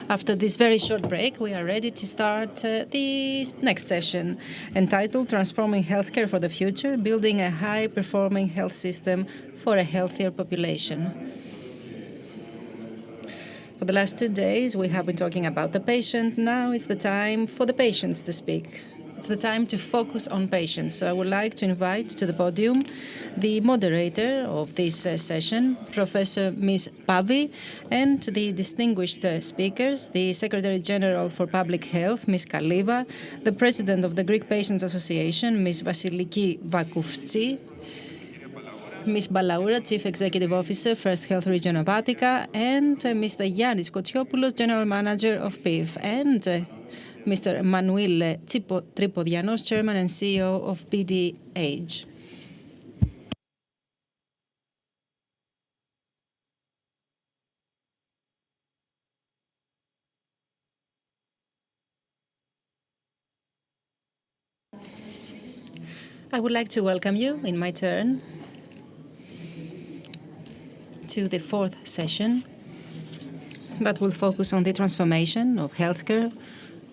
A: After this very short break, we are ready to start the next session entitled Transforming Healthcare for the Future, Building a High-Performing Health System for a Healthier Population. For the last 2 days, we have been talking about the patient. Now it's the time for the patients to speak. It's the time to focus on patients. So I would like to invite to the podium the moderator of this session, Professor Ms. Pavi, and the distinguished speakers, the Secretary General for Public Health, Ms. Kaliva, the President of the Greek Patients Association, Ms. Vasiliki Vakouftsy, Ms. Balaoura, Chief Executive Officer, First Health Region of Attica, and Mr. Yannis Kotiopoulos, General Manager of PIV, and Mr. Emanuil Tripodianos, Chairman and CEO of BDH. I would like to welcome you in my turn to the fourth session that will focus on the transformation of healthcare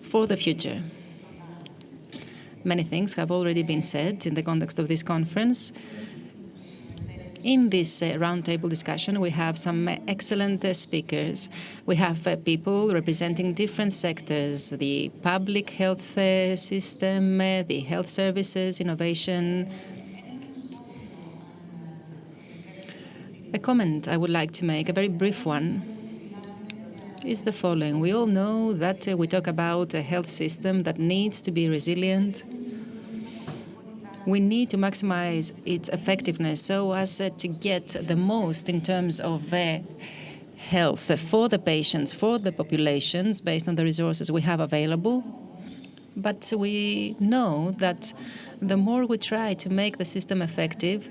A: for the future. Many things have already been said in the context of this conference. In this roundtable discussion, we have some excellent speakers. We have people representing different sectors, the public health system, the health services, innovation. A comment I would like to make, a very brief one, is the following. We all know that we talk about a health system that needs to be resilient. We need to maximize its effectiveness so as to get the most in terms of health for the patients, for the populations, based on the resources we have available. But we know that the more we try to make the system effective,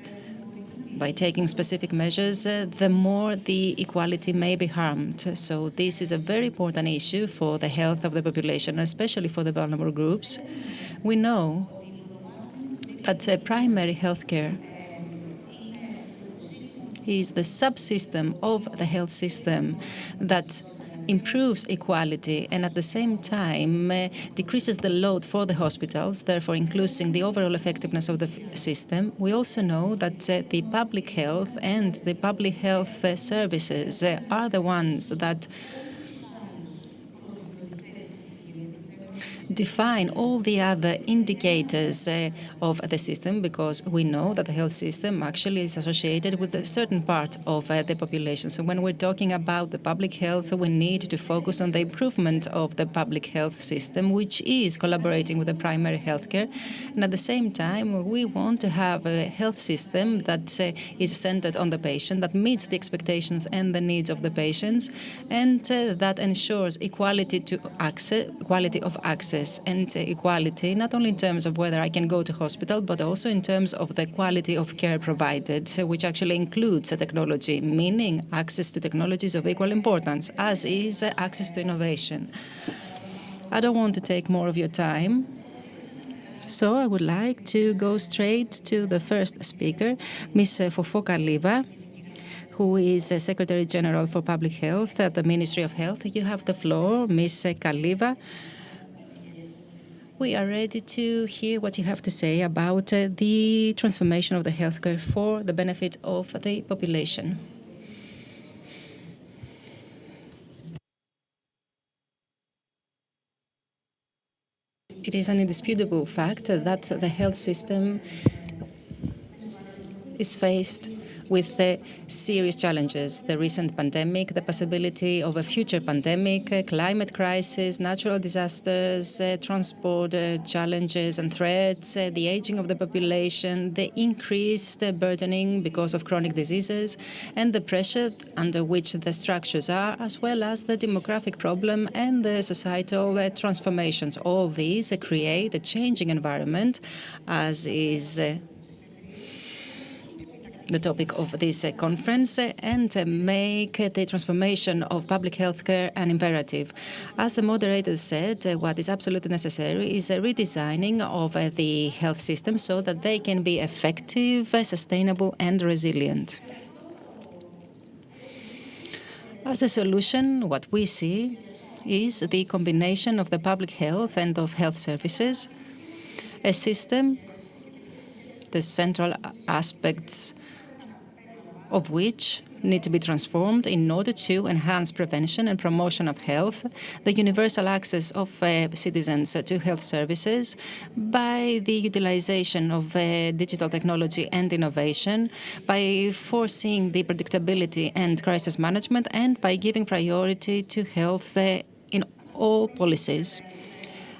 A: by taking specific measures, the more the equality may be harmed. So this is a very important issue for the health of the population, especially for the vulnerable groups. We know that primary healthcare is the subsystem of the health system that improves equality and at the same time decreases the load for the hospitals, therefore increasing the overall effectiveness of the system. We also know that the public health and the public health services are the ones that define all the other indicators of the system, because we know that the health system actually is associated with a certain part of the population. So when we're talking about the public health, we need to focus on the improvement of the public health system, which is collaborating with the primary healthcare. And at the same time, we want to have a health system that is centered on the patient, that meets the expectations and the needs of the patients, and that ensures equality of access and equality, not only in terms of whether I can go to hospital, but also in terms of the quality of care provided, which actually includes technology, meaning access to technologies of equal importance, as is access to innovation. I don't want to take more of your time, so I would like to go straight to the first speaker, Ms. Fofo Kaliva, who is Secretary General for Public Health at the Ministry of Health. You have the floor, Ms. Kaliva. We are ready to hear what you have to say about the transformation of the healthcare for the benefit of the population. It is an indisputable fact that the health system is faced with serious challenges. The recent pandemic, the possibility of a future pandemic, climate crisis, natural disasters, transport challenges and threats, the aging of the population, the increased burdening because of chronic diseases, and the pressure under which the structures are, as well as the demographic problem and the societal transformations. All these create a changing environment, as is the topic of this conference, and make the transformation of public health care an imperative. As the moderator said, what is absolutely necessary is a redesigning of the health system so that they can be effective, sustainable, and resilient. As a solution, what we see is the combination of the public health and of health services, a system, the central aspects of which need to be transformed in order to enhance prevention and promotion of health, the universal access of citizens to health services by the utilization of digital technology and innovation, by foreseeing the predictability and crisis management, and by giving priority to health in all policies.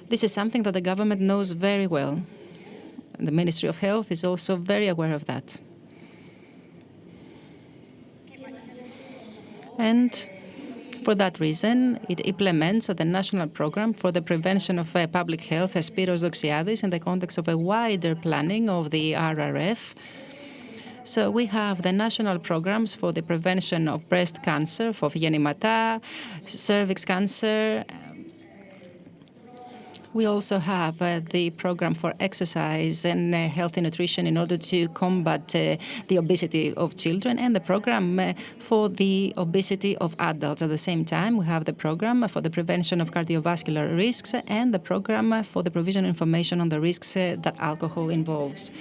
A: This is something that the government knows very well. The Ministry of Health is also very aware of that. And for that reason, it implements the National Program for the Prevention of Public Health, Spiros Doxiadis, in the context of a wider planning of the RRF. So we have the national programs for the prevention of breast cancer, for γεννηματά, cervix cancer. We also have the program for exercise and healthy nutrition in order to combat the obesity of children, and the program for the obesity of adults. At the same time, we have the program for the prevention of cardiovascular risks and the program for the provision of information on the risks that alcohol involves.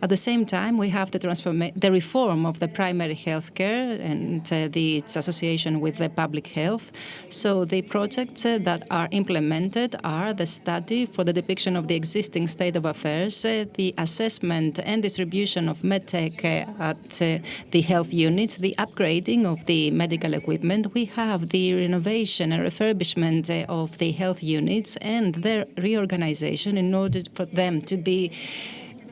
A: At the same time, we have the reform of the primary health care and its association with the public health. So the projects that are implemented are the study for the depiction of the existing state of affairs, the assessment and distribution of medtech at the health units, the upgrading of the medical equipment. We have the renovation and refurbishment of the health units and their reorganization in order for them to be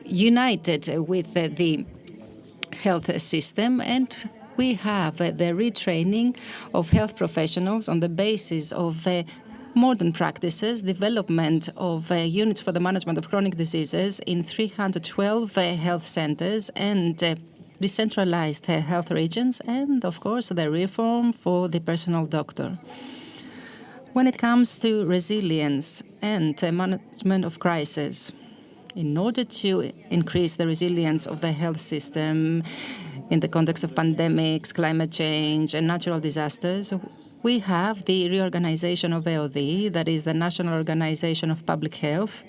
A: united with the health system. And we have the retraining of health professionals on the basis of modern practices, development of units for the management of chronic diseases in 312 health centers and decentralized health regions, and of course the reform for the personal doctor. When it comes to resilience and management of crisis, in order to increase the resilience of the health system in the context of pandemics, climate change, and natural disasters, we have the reorganization of AOD, that is the National Organization of Public Health.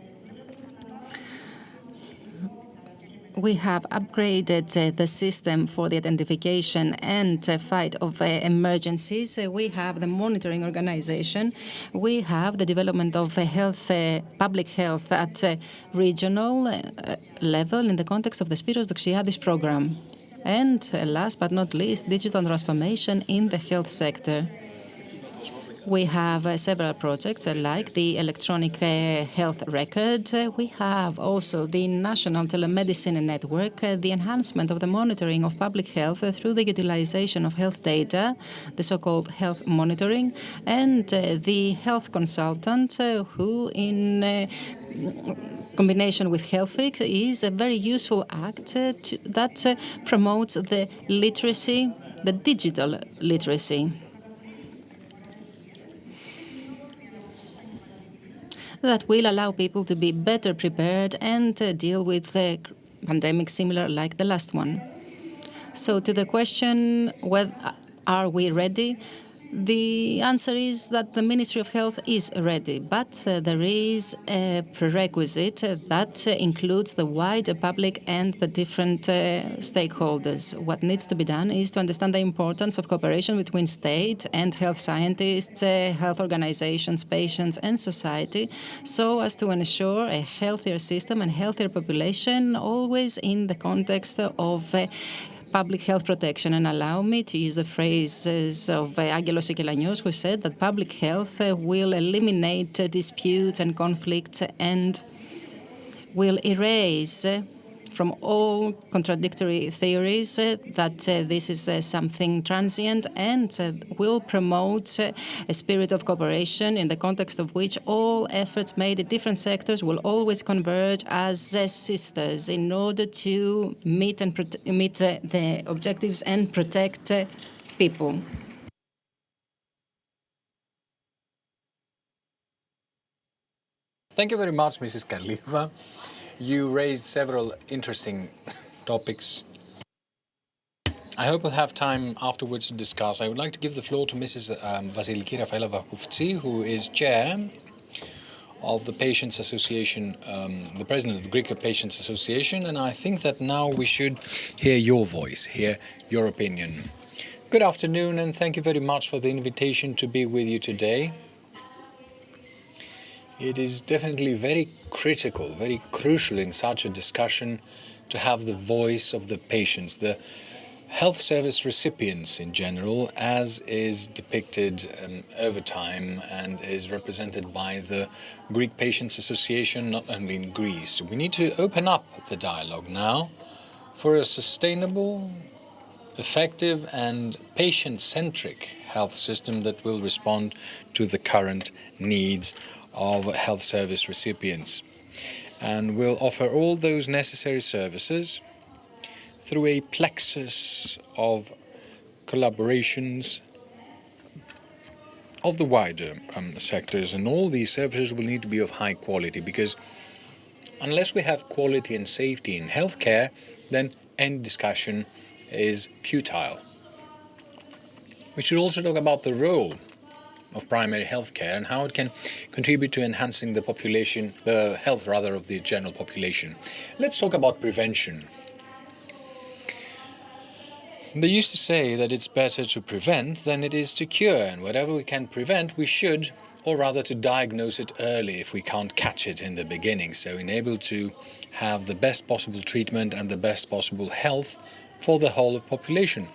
A: We have upgraded the system for the identification and fight of emergencies. We have the monitoring organization. We have the development of public health at regional level in the context of the Spiros Doxiadis program. And last but not least, digital transformation in the health sector. We have several projects like the electronic health record. We have also the National Telemedicine Network, the enhancement of the monitoring of public health through the utilization of health data, the so-called health monitoring, and the health consultant who in combination with HealthFix is a very useful act that promotes the literacy, the digital literacy, that will allow people to be better prepared and deal with pandemics similar like the last one. So to the question, are we ready? The answer is that the Ministry of Health is ready, but there is a prerequisite that includes the wider public and the different stakeholders. What needs to be done is to understand the importance of cooperation between state and health scientists, health organizations, patients, and society, so as to ensure a healthier system and healthier population, always in the context of public health protection. And allow me to use the phrases of Angelos Sikelanos, who said that public health will eliminate disputes and conflicts and will erase from all contradictory theories that this is something transient, and will promote a spirit of cooperation in the context of which all efforts made in different sectors will always converge as sisters in order to meet the objectives and protect people.
B: Thank you very much, Mrs. Kaliva. You raised several interesting topics. I hope we'll have time afterwards to discuss. I would like to give the floor to Mrs. Vasiliki Rafaela Vakouftsy, who is chair of the Patients Association, the president of the Greek Patients Association, and I think that now we should hear your voice, hear your opinion. Good afternoon, and thank you very much for the invitation to be with you today. It is definitely very critical, very crucial in such a discussion to have the voice of the patients, the health service recipients in general, as is depicted over time and is represented by the Greek Patients Association, not only in Greece. We need to open up the dialogue now for a sustainable, effective and patient-centric health system that will respond to the current needs of health service recipients and will offer all those necessary services through a plexus of collaborations of the wider sectors, and all these services will need to be of high quality, because unless we have quality and safety in healthcare, then any discussion is futile. We should also talk about the role of primary healthcare and how it can contribute to enhancing the population, the health rather, of the general population. Let's talk about prevention. They used to say that it's better to prevent than it is to cure, and whatever we can prevent, we should, or rather to diagnose it early if we can't catch it in the beginning, so enable to have the best possible treatment and the best possible health for the whole of population.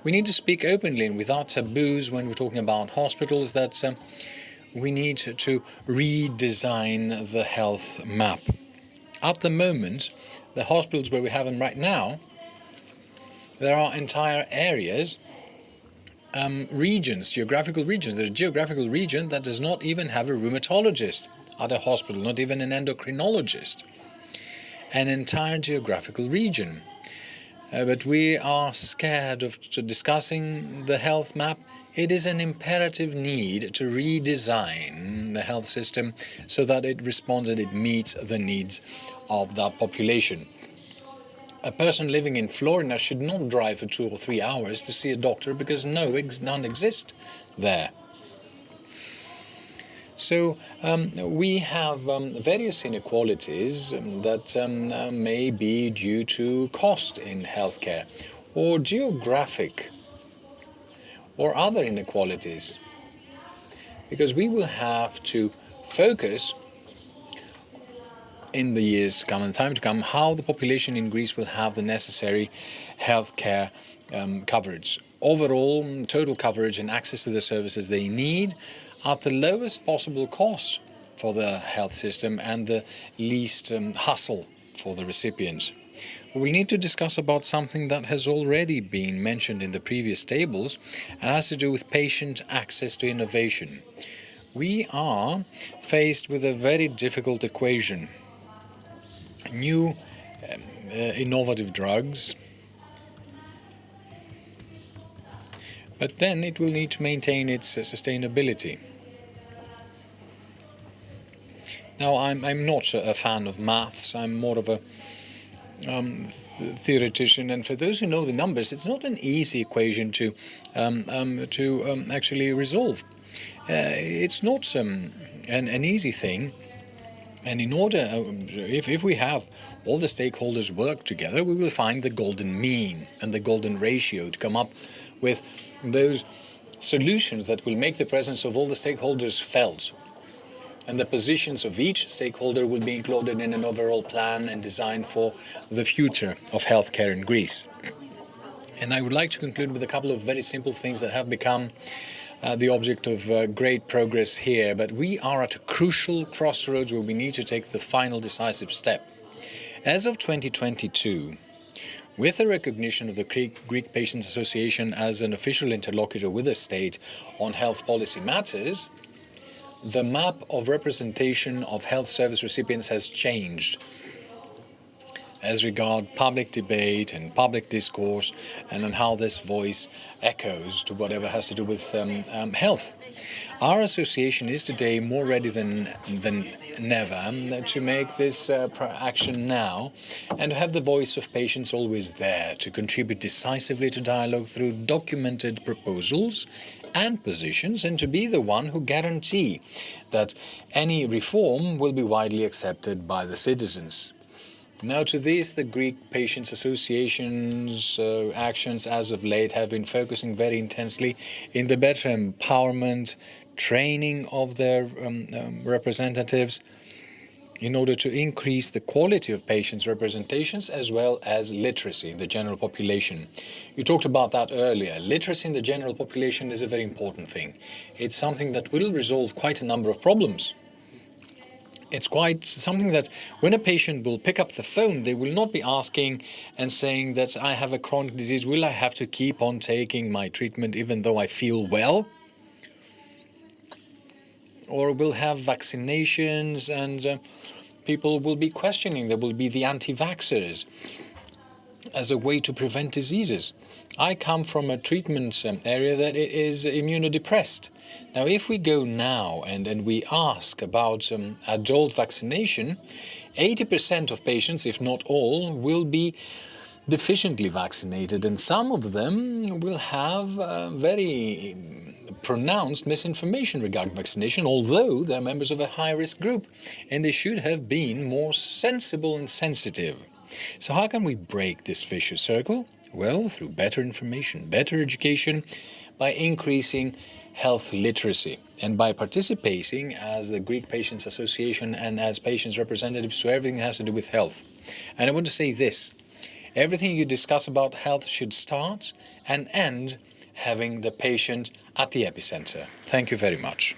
B: We need to speak openly and without taboos when we're talking about hospitals that we need to redesign the health map. At the moment, the hospitals where we have them right now, there are entire areas, regions, geographical regions. There's a geographical region that does not even have a rheumatologist at a hospital, not even an endocrinologist. An entire geographical region. But we are scared of discussing the health map. It is an imperative need to redesign the health system so that it responds and it meets the needs of that population. A person living in Florida should not drive for 2 or 3 hours to see a doctor because none exist there. So we have various inequalities that may be due to cost in healthcare, or geographic, or other inequalities, because we will have to focus in the years to come and time to come how the population in Greece will have the necessary healthcare coverage. Overall, total coverage and access to the services they need at the lowest possible cost for the health system and the least hassle for the recipients. We need to discuss about something that has already been mentioned in the previous tables and has to do with patient access to innovation. We are faced with a very difficult equation. New innovative drugs, but then it will need to maintain its sustainability. Now, I'm not a fan of maths. I'm more of a theoretician, and for those who know the numbers, it's not an easy equation to actually resolve. It's not an easy thing. And in order, if we have all the stakeholders work together, we will find the golden mean and the golden ratio to come up with those solutions that will make the presence of all the stakeholders felt. And the positions of each stakeholder will be included in an overall plan and designed for the future of healthcare in Greece. And I would like to conclude with a couple of very simple things that have become the object of great progress here, but we are at a crucial crossroads where we need to take the final decisive step. As of 2022, with the recognition of the Greek Patients Association as an official interlocutor with the state on health policy matters, the map of representation of health service recipients has changed. as regard public debate and public discourse, and on how this voice echoes to whatever has to do with health. Our association is today more ready than never to make this action now, and to have the voice of patients always there to contribute decisively to dialogue through documented proposals and positions, and to be the one who guarantee that any reform will be widely accepted by the citizens. Now, to this, the Greek Patients Association's actions as of late have been focusing very intensely in the better empowerment, training of their representatives, in order to increase the quality of patients' representations as well as literacy in the general population. You talked about that earlier. Literacy in the general population is a very important thing. It's something that will resolve quite a number of problems. It's quite something that when a patient will pick up the phone, they will not be asking and saying that I have a chronic disease, will I have to keep on taking my treatment even though I feel well? Or will have vaccinations, and people will be questioning. There will be the anti-vaxxers as a way to prevent diseases. I come from a treatment area that is immunodepressed. Now, if we go now and we ask about adult vaccination, 80% of patients, if not all, will be deficiently vaccinated, and some of them will have very pronounced misinformation regarding vaccination, although they're members of a high-risk group, and they should have been more sensible and sensitive. So how can we break this vicious circle? Well, through better information, better education, by increasing health literacy, and by participating as the Greek Patients Association and as patients' representatives to everything that has to do with health. And I want to say this: everything you discuss about health should start and end having the patient at the epicenter. Thank you very much.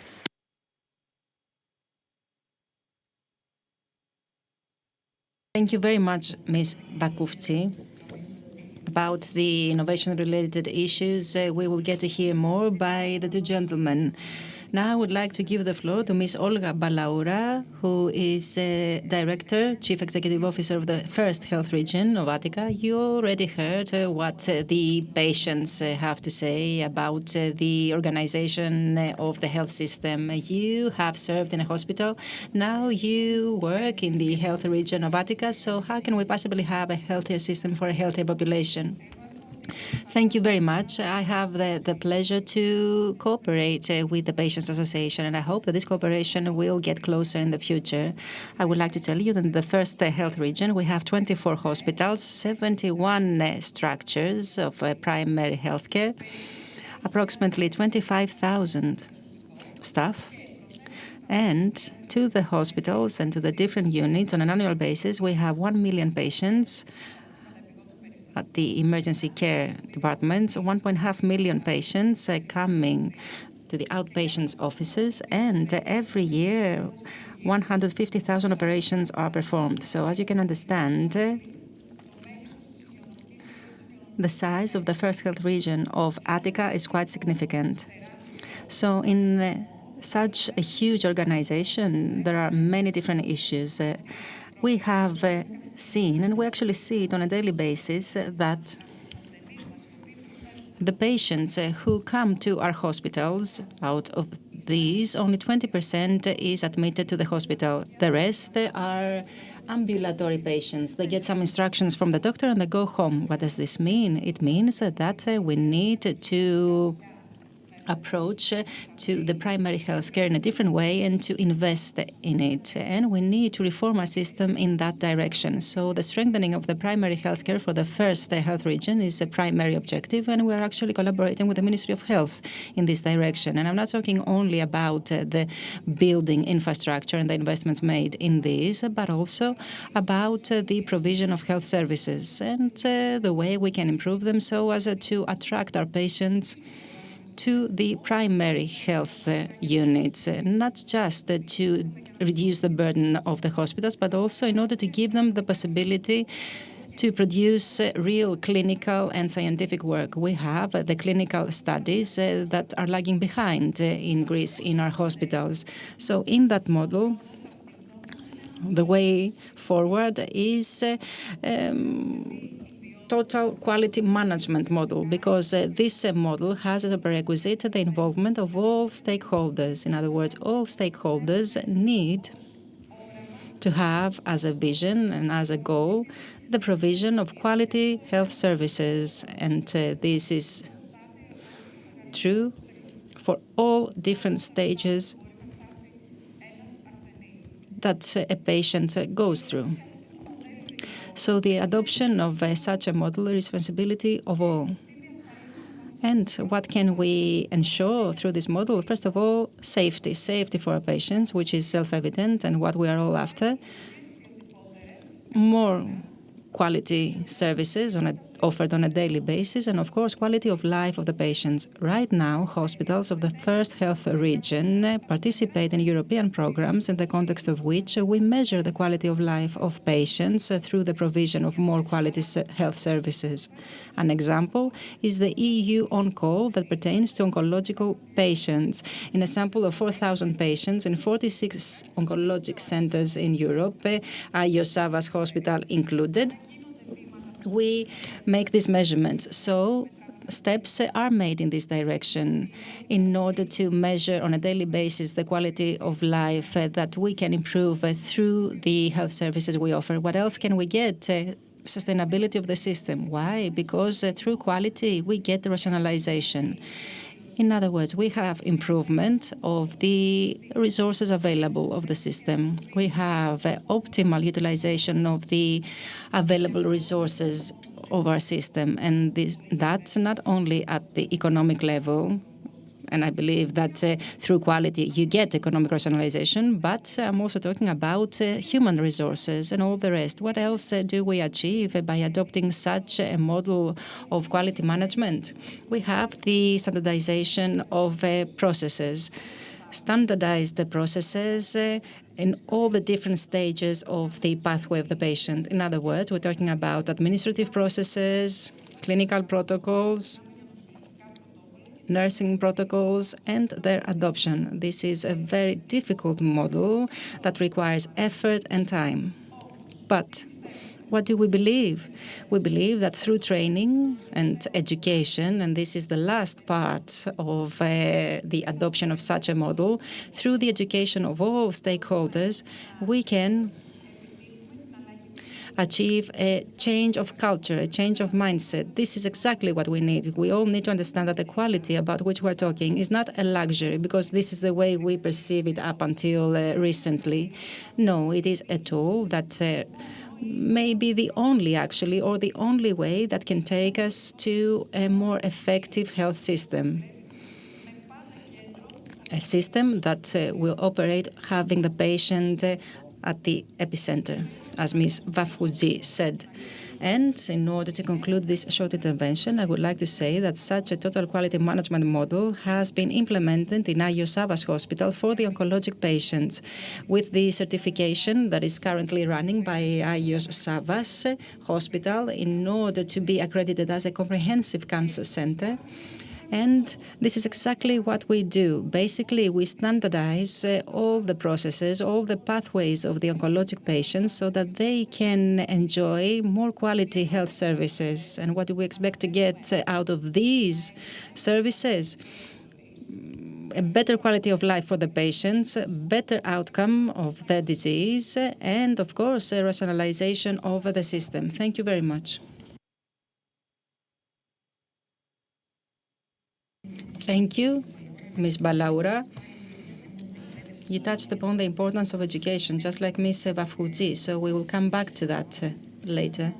A: Thank you very much, Ms. Bakouftsy. About the innovation-related issues, we will get to hear more by the two gentlemen. Now I would like to give the floor to Ms. Olga Balaoura, who is Director, Chief Executive Officer of the First Health Region of Attica. You already heard what the patients have to say about the organization of the health system. You have served in a hospital. Now you work in the Health Region of Attica. So how can we possibly have a healthier system for a healthier population? Thank you very much. I have the pleasure to cooperate with the Patients Association, and I hope that this cooperation will get closer in the future. I would like to tell you that in the First Health Region, we have 24 hospitals, 71 structures of primary health care, approximately 25,000 staff. And to the hospitals and to the different units on an annual basis, we have 1 million patients at the emergency care departments, 1.5 million patients coming to the outpatients offices, and every year 150,000 operations are performed. So as you can understand, the size of the First Health Region of Attica is quite significant. So in such a huge organization, there are many different issues. We have seen, and we actually see it on a daily basis, that the patients who come to our hospitals, out of these, only 20% is admitted to the hospital. The rest are ambulatory patients. They get some instructions from the doctor and they go home. What does this mean? It means that we need to approach to the primary health care in a different way and to invest in it. And we need to reform our system in that direction. So the strengthening of the primary health care for the First Health Region is a primary objective, and we're actually collaborating with the Ministry of Health in this direction. And I'm not talking only about the building infrastructure and the investments made in this, but also about the provision of health services and the way we can improve them so as to attract our patients to the primary health units, not just to reduce the burden of the hospitals, but also in order to give them the possibility to produce real clinical and scientific work. We have the clinical studies that are lagging behind in Greece in our hospitals. So in that model, The way forward is total quality management model, because this model has as a prerequisite the involvement of all stakeholders. In other words, all stakeholders need to have as a vision and as a goal the provision of quality health services. And this is true for all different stages that a patient goes through. So the adoption of such a model is responsibility of all. And what can we ensure through this model? First of all, safety. Safety for our patients, which is self-evident and what we are all after. More quality services offered on a daily basis, and of course, quality of life of the patients. Right now, hospitals of the first health region participate in European programs in the context of which we measure the quality of life of patients through the provision of more quality health services. An example is the EU On-Call that pertains to oncological patients. In a sample of 4,000 patients in 46 oncologic centers in Europe, IO Savas Hospital included, we make these measurements. So steps are made in this direction in order to measure on a daily basis the quality of life that we can improve through the health services we offer. What else can we get? Sustainability of the system. Why? Because through quality, we get the rationalization. In other words, we have improvement of the resources available of the system. We have optimal utilization of the available resources of our system. And that's not only at the economic level, and I believe that through quality you get economic rationalization, but I'm also talking about human resources and all the rest. What else do we achieve by adopting such a model of quality management? We have the standardization of processes. Standardize the processes in all the different stages of the pathway of the patient. In other words, we're talking about administrative processes, clinical protocols, nursing protocols, and their adoption. This is a very difficult model that requires effort and time. But what do we believe? We believe that through training and education, and this is the last part of the adoption of such a model, through the education of all stakeholders, we can achieve a change of culture, a change of mindset. This is exactly what we need. We all need to understand that the quality about which we're talking is not a luxury, because this is the way we perceive it up until recently. No, it is a tool that may be the only, actually, or the only way that can take us to a more effective health system. A system that will operate having the patient at the epicenter, as Ms. Vafouzi said. And in order to conclude this short intervention, I would like to say that such a total quality management model has been implemented in IO Savas Hospital for the oncologic patients, with the certification that is currently running by IO Savas Hospital in order to be accredited as a comprehensive cancer center. And this is exactly what we do. Basically, we standardize all the processes, all the pathways of the oncologic patients so that they can enjoy more quality health services. And what do we expect to get out of these services? A better quality of life for the patients, better outcome of the disease, and, of course, a rationalization of the system. Thank you very much. Thank you, Ms. Balaura. You touched upon the importance of education, just like Ms. Vafouzi, so we will come back to that later.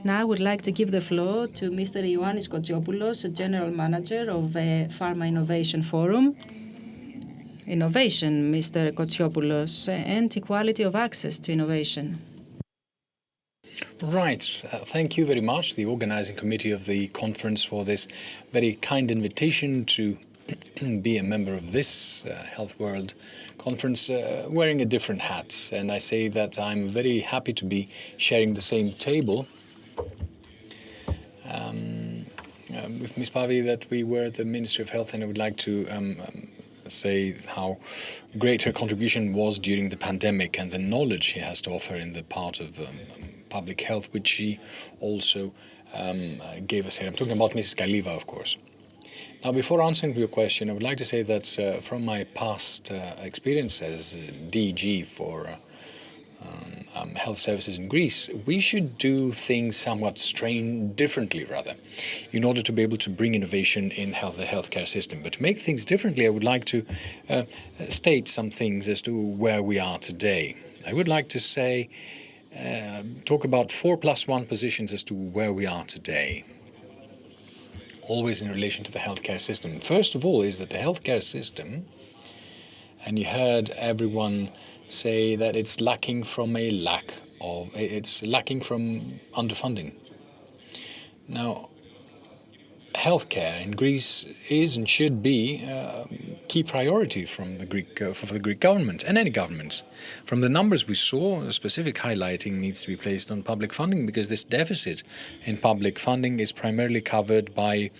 A: Now I would like to give the floor to Mr. Ioannis Kotsiopoulos, General Manager of Pharma Innovation Forum. Innovation, Mr. Kotsiopoulos, and equality of access to innovation.
B: Right. Thank you very much, the organizing committee of the conference, for this very kind invitation to be a member of this Health World conference, wearing a different hat. And I say that I'm very happy to be sharing the same table with Ms. Pavi that we were at the Ministry of Health, and I would like to say how great her contribution was during the pandemic and the knowledge she has to offer in the part of public health, which she also gave us here. I'm talking about Mrs. Kaliva, of course. Now, before answering your question, I would like to say that from my past experience as DG for health services in Greece, we should do things somewhat differently, rather, in order to be able to bring innovation in the healthcare system. But to make things differently, I would like to state some things as to where we are today. I would like to say, talk about 4+1 positions as to where we are today, always in relation to the healthcare system. First of all is that the healthcare system, and you heard everyone say that it's lacking from underfunding. Now, healthcare in Greece is and should be a key priority from the for the Greek government and any governments. From the numbers we saw, a specific highlighting needs to be placed on public funding, because this deficit in public funding is primarily covered by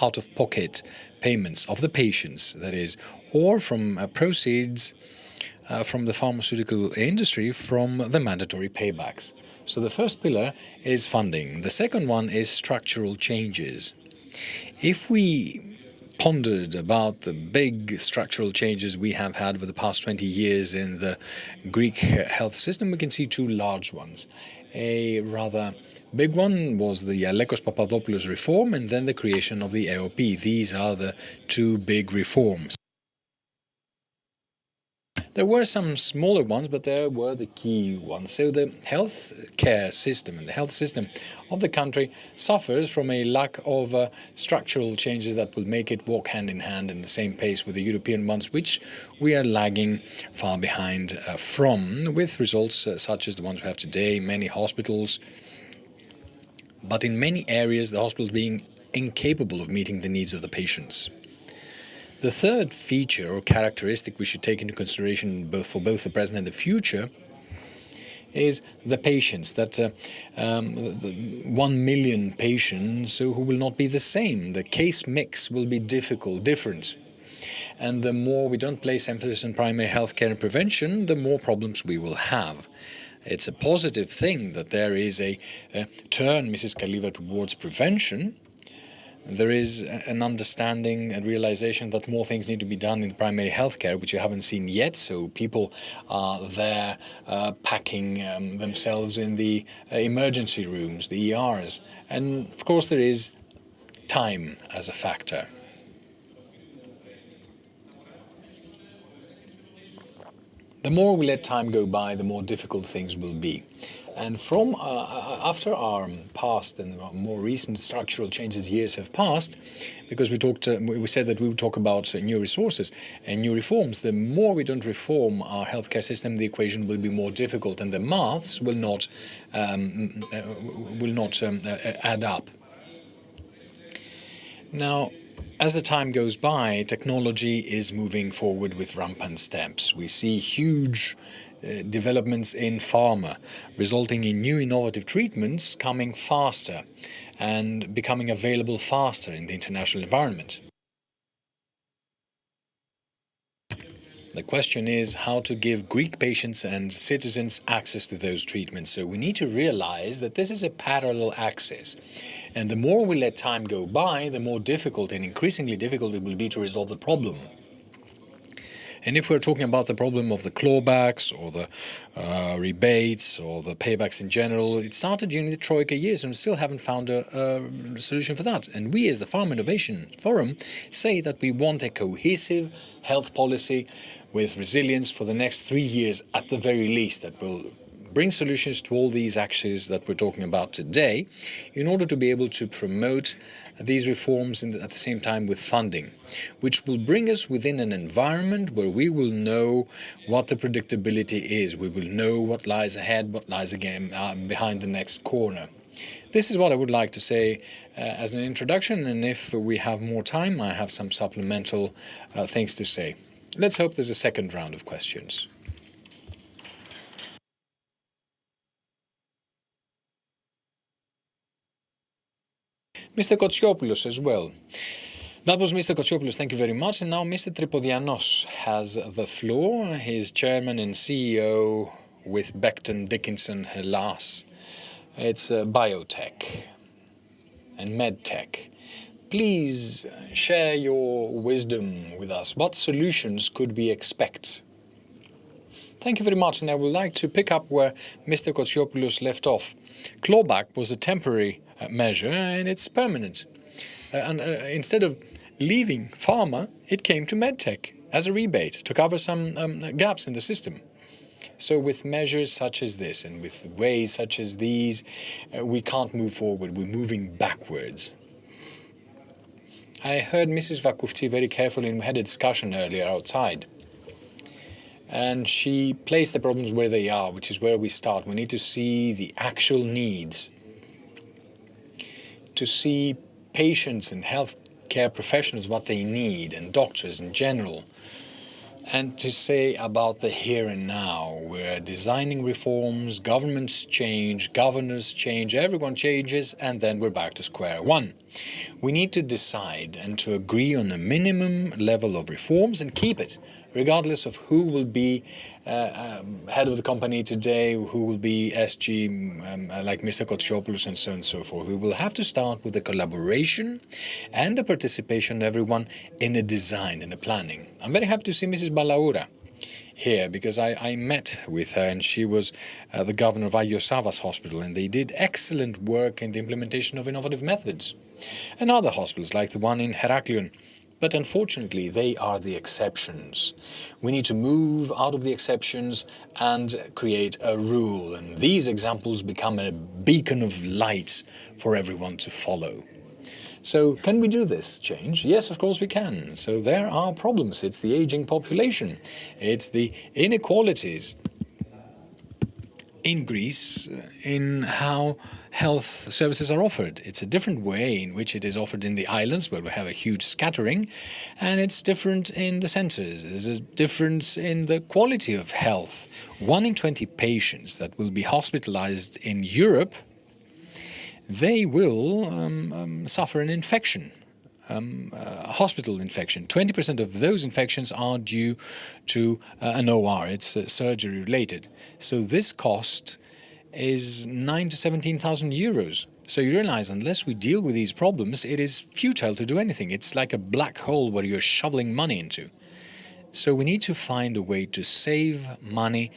B: out-of-pocket payments of the patients, that is, or from proceeds from the pharmaceutical industry from the mandatory paybacks. So the first pillar is funding. The second one is structural changes. If we pondered about the big structural changes we have had over the past 20 years in the Greek health system, we can see two large ones. A rather big one was the Alekos Papadopoulos reform, and then the creation of the AOP. These are the two big reforms. There were some smaller ones, but there were the key ones. So the health care system and the health system of the country suffers from a lack of structural changes that will make it walk hand in hand in the same pace with the European ones, which we are lagging far behind from, with results such as the ones we have today, many hospitals, but in many areas the hospitals being incapable of meeting the needs of the patients. The third feature or characteristic we should take into consideration for both the present and the future is the patients, that the 1 million patients who will not be the same. The case mix will be different. And the more we don't place emphasis on primary healthcare and prevention, the more problems we will have. It's a positive thing that there is a turn, Mrs. Kaliva, towards prevention. There is an understanding and realization that more things need to be done in primary healthcare, which you haven't seen yet. So people are there packing themselves in the emergency rooms, the ERs. And of course there is time as a factor. The more we let time go by, the more difficult things will be. And from after our past and more recent structural changes, years have passed, because we said that we would talk about new resources and new reforms. The more we don't reform our healthcare system, the equation will be more difficult, and the maths will not add up. Now, as the time goes by, technology is moving forward with rampant steps. We see huge developments in pharma, resulting in new innovative treatments coming faster and becoming available faster in the international environment. The question is how to give Greek patients and citizens access to those treatments. So we need to realize that this is a parallel access. And the more we let time go by, the more difficult and increasingly difficult it will be to resolve the problem. And if we're talking about the problem of the clawbacks or the rebates or the paybacks in general, it started during the Troika years and we still haven't found a solution for that. And we as the Farm Innovation Forum say that we want a cohesive health policy with resilience for the next 3 years at the very least, that will bring solutions to all these axes that we're talking about today, in order to be able to promote these reforms at the same time with funding, which will bring us within an environment where we will know what the predictability is. We will know what lies ahead, what lies again behind the next corner. This is what I would like to say as an introduction, and if we have more time, I have some supplemental things to say. Let's hope there's a second round of questions. Mr. Kotsiopoulos as well. That was Mr. Kotsiopoulos, thank you very much. And now Mr. Tripodianos has the floor. He's chairman and CEO with Becton Dickinson Hellas. It's biotech and medtech. Please share your wisdom with us. What solutions could we expect? Thank you very much, and I would like to pick up where Mr. Kotsiopoulos left off. Clawback was a temporary measure, and it's permanent. Instead of leaving pharma, it came to medtech as a rebate to cover some gaps in the system. So with measures such as this and with ways such as these, we can't move forward. We're moving backwards. I heard Mrs. Vakoufti very carefully, and we had a discussion earlier outside. And she placed the problems where they are, which is where we start. We need to see the actual needs, to see patients and healthcare professionals what they need, and doctors in general, and to say about the here and now. We're designing reforms, governments change, governors change, everyone changes, and then we're back to square one. We need to decide and to agree on a minimum level of reforms and keep it, regardless of who will be head of the company today, who will be SG, like Mr. Kotsiopoulos, and so on and so forth. We will have to start with a collaboration and the participation of everyone in a design and a planning. I'm very happy to see Mrs. Balaoura here, because I met with her, and she was the governor of Agiosavas Hospital, and they did excellent work in the implementation of innovative methods. And other hospitals, like the one in Heraklion. But unfortunately, they are the exceptions. We need to move out of the exceptions and create a rule. And these examples become a beacon of light for everyone to follow. So can we do this change? Yes, of course we can. So there are problems. It's the aging population. It's the inequalities in Greece in how health services are offered. It's a different way in which it is offered in the islands, where we have a huge scattering, and it's different in the centers. There's a difference in the quality of health. 1 in 20 patients that will be hospitalized in Europe, they will suffer an infection. Hospital infection. 20% of those infections are due to an OR. It's surgery related. So this cost is 9,000 to 17,000 euros. So you realize, unless we deal with these problems, it is futile to do anything. It's like a black hole where you're shoveling money into. So we need to find a way to save money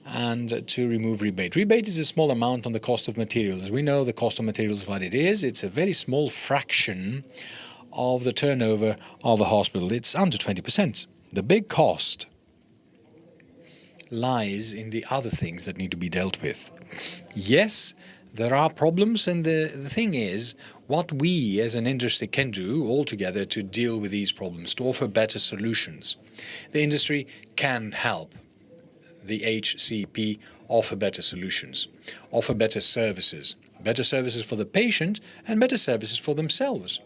B: and to remove rebate. Rebate is a small amount on the cost of materials. We know the cost of materials, what it is. It's a very small fraction of the turnover of a hospital. It's under 20%. The big cost lies in the other things that need to be dealt with. Yes, there are problems, and the thing is, what we as an industry can do all together to deal with these problems, to offer better solutions. The industry can help the HCP offer better solutions, offer better services for the patient and better services for themselves.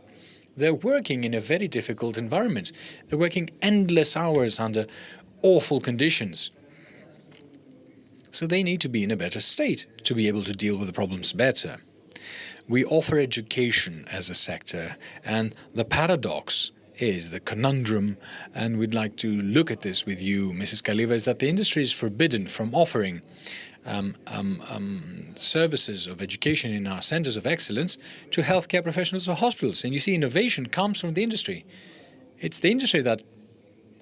B: They're working in a very difficult environment. They're working endless hours under awful conditions. So they need to be in a better state to be able to deal with the problems better. We offer education as a sector, and the paradox is, the conundrum, and we'd like to look at this with you, Mrs. Kaliva, is that the industry is forbidden from offering services of education in our centers of excellence to healthcare professionals or hospitals. And you see, innovation comes from the industry. It's the industry that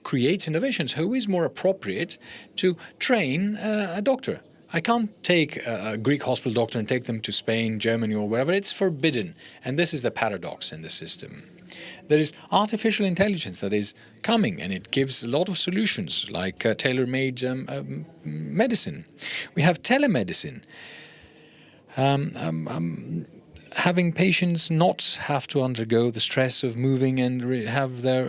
B: creates innovations. Who is more appropriate to train a doctor? I can't take a Greek hospital doctor and take them to Spain, Germany, or wherever. It's forbidden. And this is the paradox in the system. There is artificial intelligence that is coming, and it gives a lot of solutions, like tailor-made medicine. We have telemedicine. Having patients not have to undergo the stress of moving and have their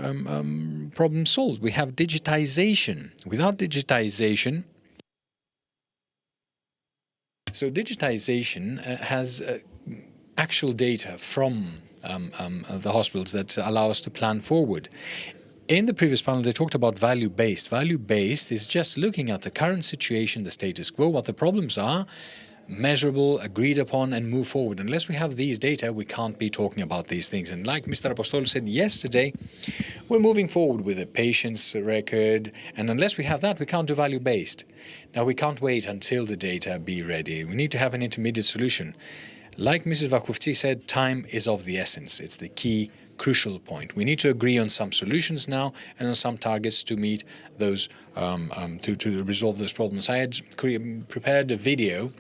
B: problems solved. We have digitization. Without digitization, digitization has actual data from the hospitals that allow us to plan forward. In the previous panel, they talked about value-based. Value-based is just looking at the current situation, the status quo, what the problems are, measurable, agreed upon, and move forward. Unless we have these data, we can't be talking about these things. And like Mr. Apostol said yesterday, we're moving forward with a patient's record, and unless we have that, we can't do value-based. Now, we can't wait until the data be ready. We need to have an intermediate solution. Like Mrs. Vakoufti said, time is of the essence. It's the key, crucial point. We need to agree on some solutions now and on some targets to meet those, to resolve those problems. I had prepared a video,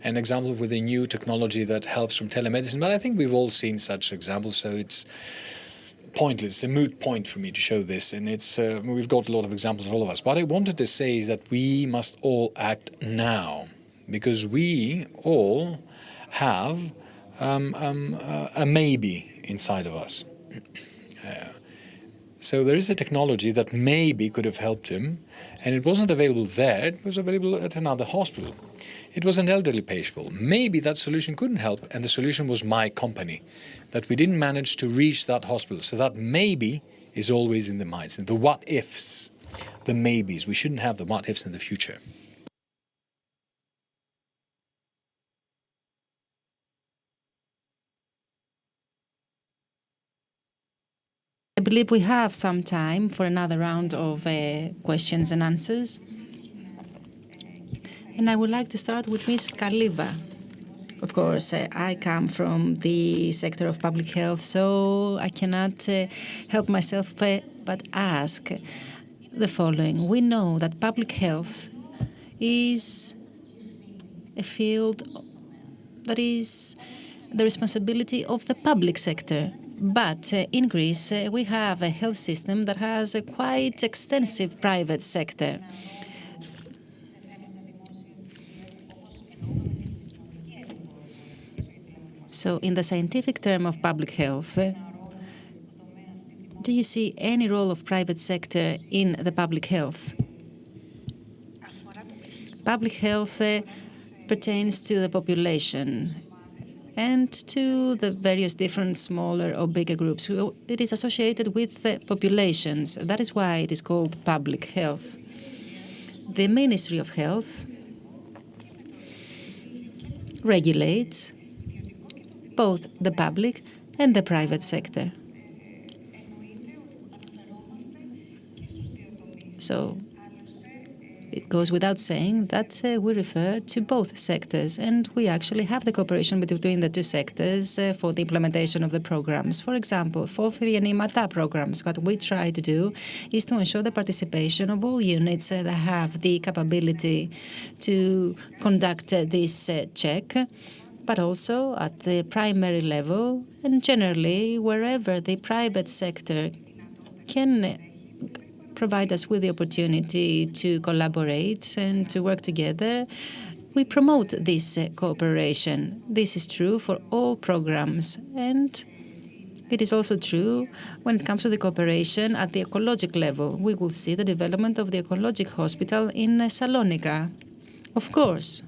B: an example with a new technology that helps from telemedicine, but I think we've all seen such examples, so it's pointless. It's a moot point for me to show this, and it's we've got a lot of examples, all of us. What I wanted to say is that we must all act now, because we all have a maybe inside of us. So there is a technology that maybe could have helped him, and it wasn't available there, it was available at another hospital. It was an elderly patient. Maybe that solution couldn't help, and the solution was my company, that we didn't manage to reach that hospital. So that maybe is always in the minds, and the what-ifs, the maybes. We shouldn't have the what-ifs in the future.
A: I believe we have some time for another round of questions and answers. And I would like to start with Ms. Kaliva. Of course, I come from the sector of public health, so I cannot help myself but ask the following. We know that public health is a field that is the responsibility of the public sector. But in Greece, we have a health system that has a quite extensive private sector. So in the scientific term of public health, do you see any role of private sector in the public health? Public health pertains to the population and to the various different smaller or bigger groups. It is associated with the populations. That is why it is called public health. The Ministry of Health regulates both the public and the private sector. So it goes without saying that we refer to both sectors, and we actually have the cooperation between the two sectors for the implementation of the programs. For example, for the Enimata programs, what we try to do is to ensure the participation of all units that have the capability to conduct this check, but also at the primary level and generally wherever the private sector can provide us with the opportunity to collaborate and to work together, we promote this cooperation. This is true for all programs, and it is also true when it comes to the cooperation at the ecologic level. We will see the development of the ecologic hospital in Salonika. Of course,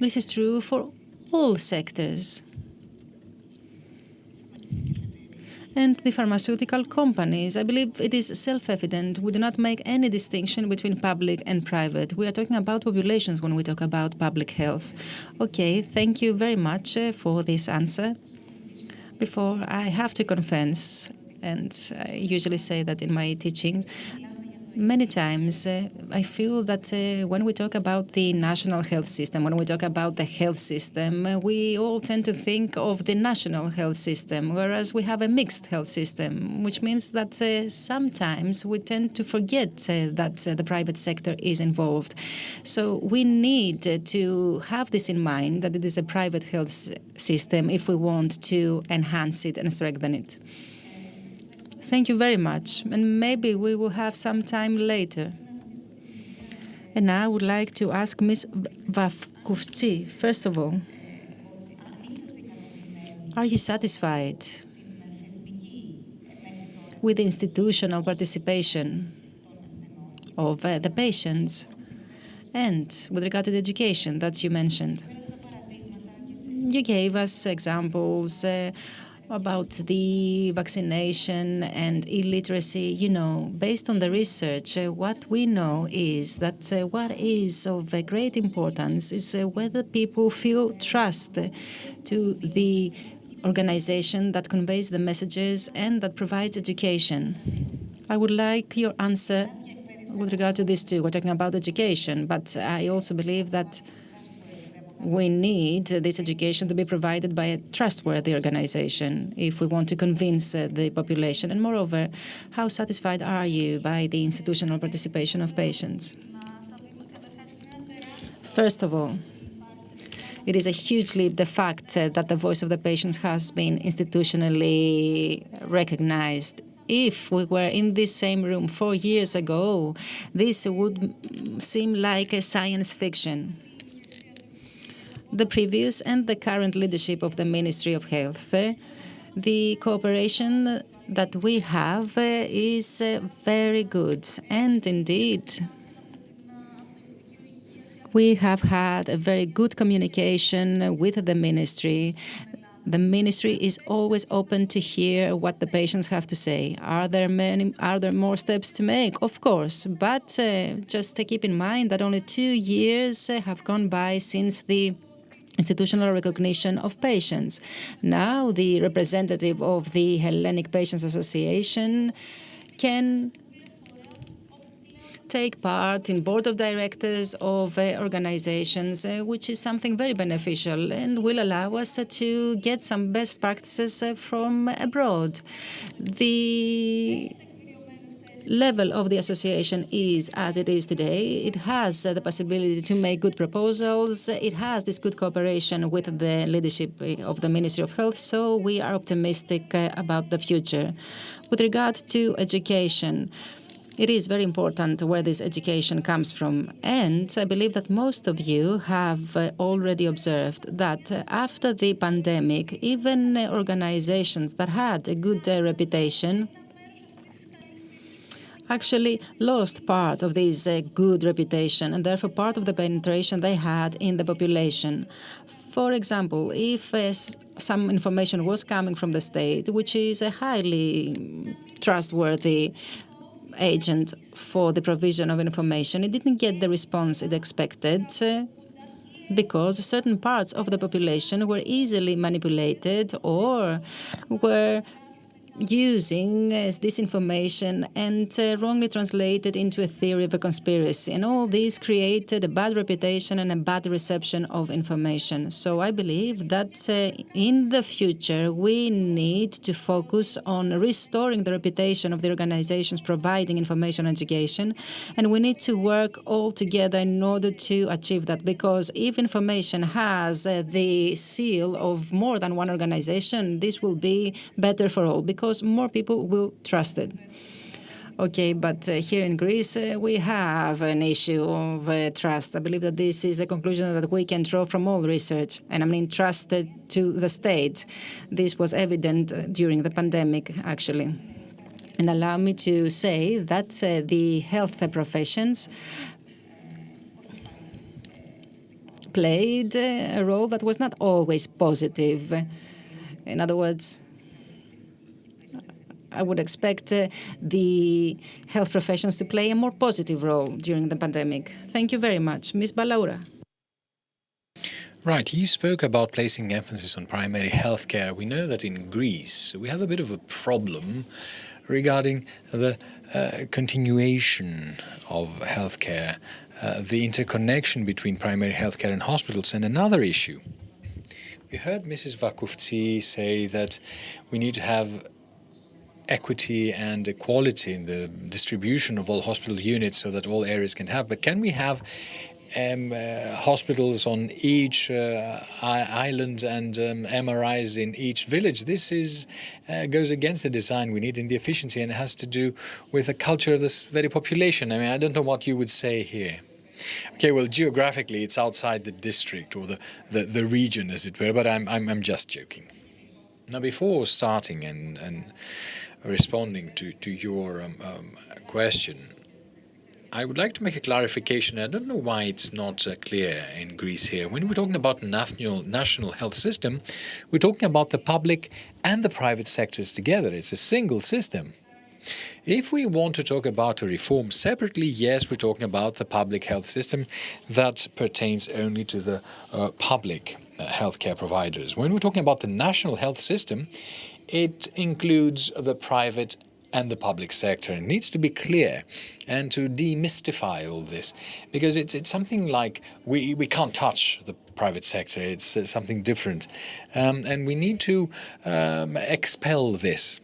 A: this is true for all sectors. And the pharmaceutical companies, I believe it is self-evident. We do not make any distinction between public and private. We are talking about populations when we talk about public health. Okay, thank you very much for this answer. Before, I have to confess, and I usually say that in my teachings, many times I feel that when we talk about the national health system, when we talk about the health system, we all tend to think of the national health system, whereas we have a mixed health system, which means that sometimes we tend to forget that the private sector is involved. So we need to have this in mind, that it is a private health system if we want to enhance it and strengthen it. Thank you very much, and maybe we will have some time later. And now I would like to ask Ms. Vakoufti, first of all, are you satisfied with the institutional participation of the patients and with regard to the education that you mentioned? You gave us examples about the vaccination and illiteracy, based on the research, what we know is that what is of great importance is whether people feel trust to the organization that conveys the messages and that provides education. I would like your answer with regard to this too. We're talking about education, but I also believe that we need this education to be provided by a trustworthy organization if we want to convince the population. And moreover, how satisfied are you by the institutional participation of patients? First of all, it is a huge leap, the fact that the voice of the patients has been institutionally recognized. If we were in this same room 4 years ago, this would seem like a science fiction. The previous and the current leadership of the Ministry of Health, the cooperation that we have is very good. And indeed, we have had a very good communication with the ministry. The ministry is always open to hear what the patients have to say. Are there more steps to make? Of course, but just keep in mind that only 2 years have gone by since the institutional recognition of patients. Now, the representative of the Hellenic Patients Association can take part in board of directors of organizations, which is something very beneficial and will allow us to get some best practices from abroad. The level of the association is as it is today. It has the possibility to make good proposals. It has this good cooperation with the leadership of the Ministry of Health, so we are optimistic about the future. With regard to education, it is very important where this education comes from. And I believe that most of you have already observed that after the pandemic, even organizations that had a good reputation actually lost part of this good reputation and therefore part of the penetration they had in the population. For example, if some information was coming from the state, which is a highly trustworthy agent for the provision of information, it didn't get the response it expected because certain parts of the population were easily manipulated or were using this information and wrongly translated into a theory of a conspiracy. And all this created a bad reputation and a bad reception of information. So I believe that in the future, we need to focus on restoring the reputation of the organizations providing information and education. And we need to work all together in order to achieve that. Because if information has the seal of more than one organization, this will be better for all, because more people will trust it. Okay, but here in Greece, we have an issue of trust. I believe that this is a conclusion that we can draw from all research, and I mean trust to the state. This was evident during the pandemic, actually. And allow me to say that the health professions played a role that was not always positive. In other words, I would expect the health professions to play a more positive role during the pandemic. Thank you very much. Ms. Balaura.
B: Right, you spoke about placing emphasis on primary health care. We know that in Greece we have a bit of a problem regarding the continuation of healthcare, the interconnection between primary healthcare and hospitals, and another issue. We heard Mrs. Vakouvtsi say that we need to have equity and equality in the distribution of all hospital units so that all areas can have. But can we have hospitals on each island and MRIs in each village? This goes against the design we need in the efficiency, and it has to do with the culture of this very population. I mean, I don't know what you would say here. Okay, well, geographically, it's outside the district or the region, as it were, but I'm just joking. Now, before starting and responding to your question, I would like to make a clarification. I don't know why it's not clear in Greece here. When we're talking about national health system, we're talking about the public and the private sectors together. It's a single system. If we want to talk about a reform separately, yes, we're talking about the public health system that pertains only to the public healthcare providers. When we're talking about the national health system, it includes the private and the public sector. It needs to be clear and to demystify all this, because it's something like we can't touch the private sector. It's something different, and we need to expel this.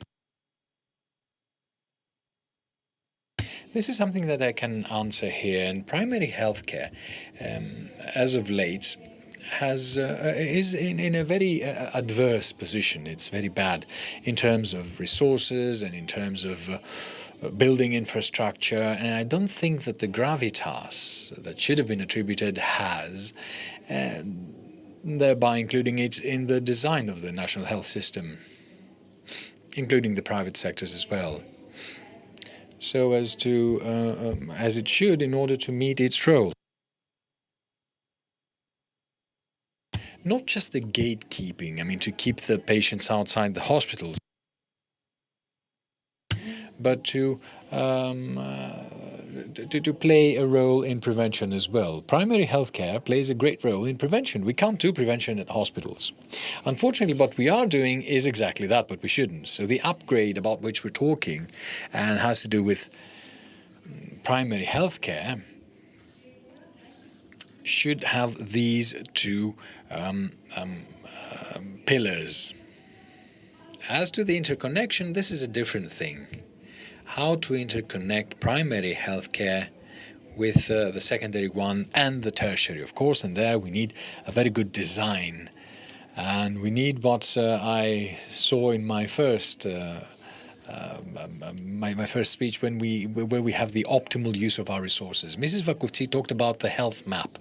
B: This is something that I can answer here. And primary healthcare, as of late, is in a very adverse position. It's very bad in terms of resources and in terms of building infrastructure. And I don't think that the gravitas that should have been attributed has, thereby including it in the design of the national health system, including the private sectors as well, so as it should in order to meet its role. Not just the gatekeeping, I mean, to keep the patients outside the hospitals, but to play a role in prevention as well. Primary healthcare plays a great role in prevention. We can't do prevention at hospitals. Unfortunately, what we are doing is exactly that, but we shouldn't. So the upgrade about which we're talking and has to do with primary healthcare should have these two pillars. As to the interconnection, this is a different thing. How to interconnect primary healthcare with the secondary one and the tertiary, of course, and there we need a very good design. And we need what I saw in my first my first speech where we have the optimal use of our resources. Mrs. Vakoutsi talked about the health map.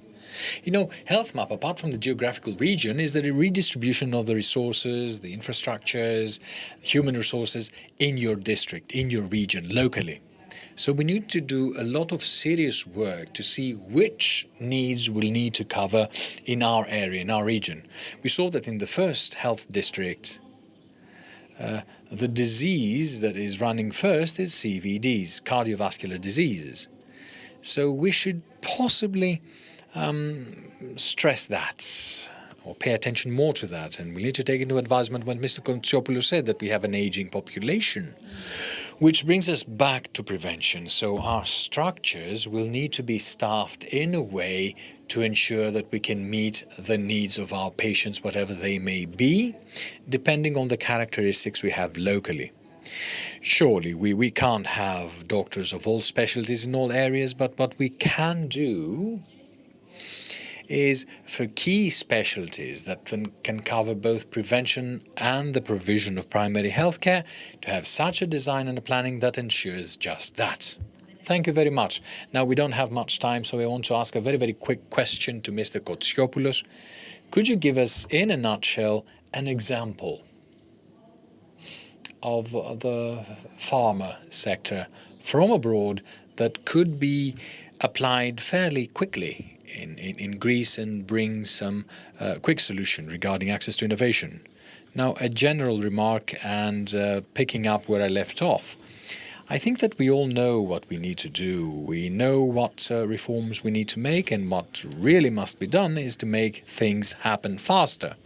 B: You know, health map, apart from the geographical region, is the redistribution of the resources, the infrastructures, human resources in your district, in your region, locally. So we need to do a lot of serious work to see which needs we'll need to cover in our area, in our region. We saw that in the first health district, the disease that is running first is CVDs, cardiovascular diseases. So we should possibly stress that, or pay attention more to that, and we need to take into advisement what Mr. Kontsiopoulos said, that we have an aging population, which brings us back to prevention. So our structures will need to be staffed in a way to ensure that we can meet the needs of our patients, whatever they may be, depending on the characteristics we have locally. Surely we can't have doctors of all specialties in all areas, but what we can do is for key specialties that can cover both prevention and the provision of primary healthcare to have such a design and a planning that ensures just that. Thank you very much. Now, we don't have much time, so I want to ask a very, very quick question to Mr. Kontsiopoulos. Could you give us, in a nutshell, an example of the pharma sector from abroad that could be applied fairly quickly in Greece and bring some quick solution regarding access to innovation? Now, a general remark and picking up where I left off. I think that we all know what we need to do. We know what reforms we need to make, and what really must be done is to make things happen faster.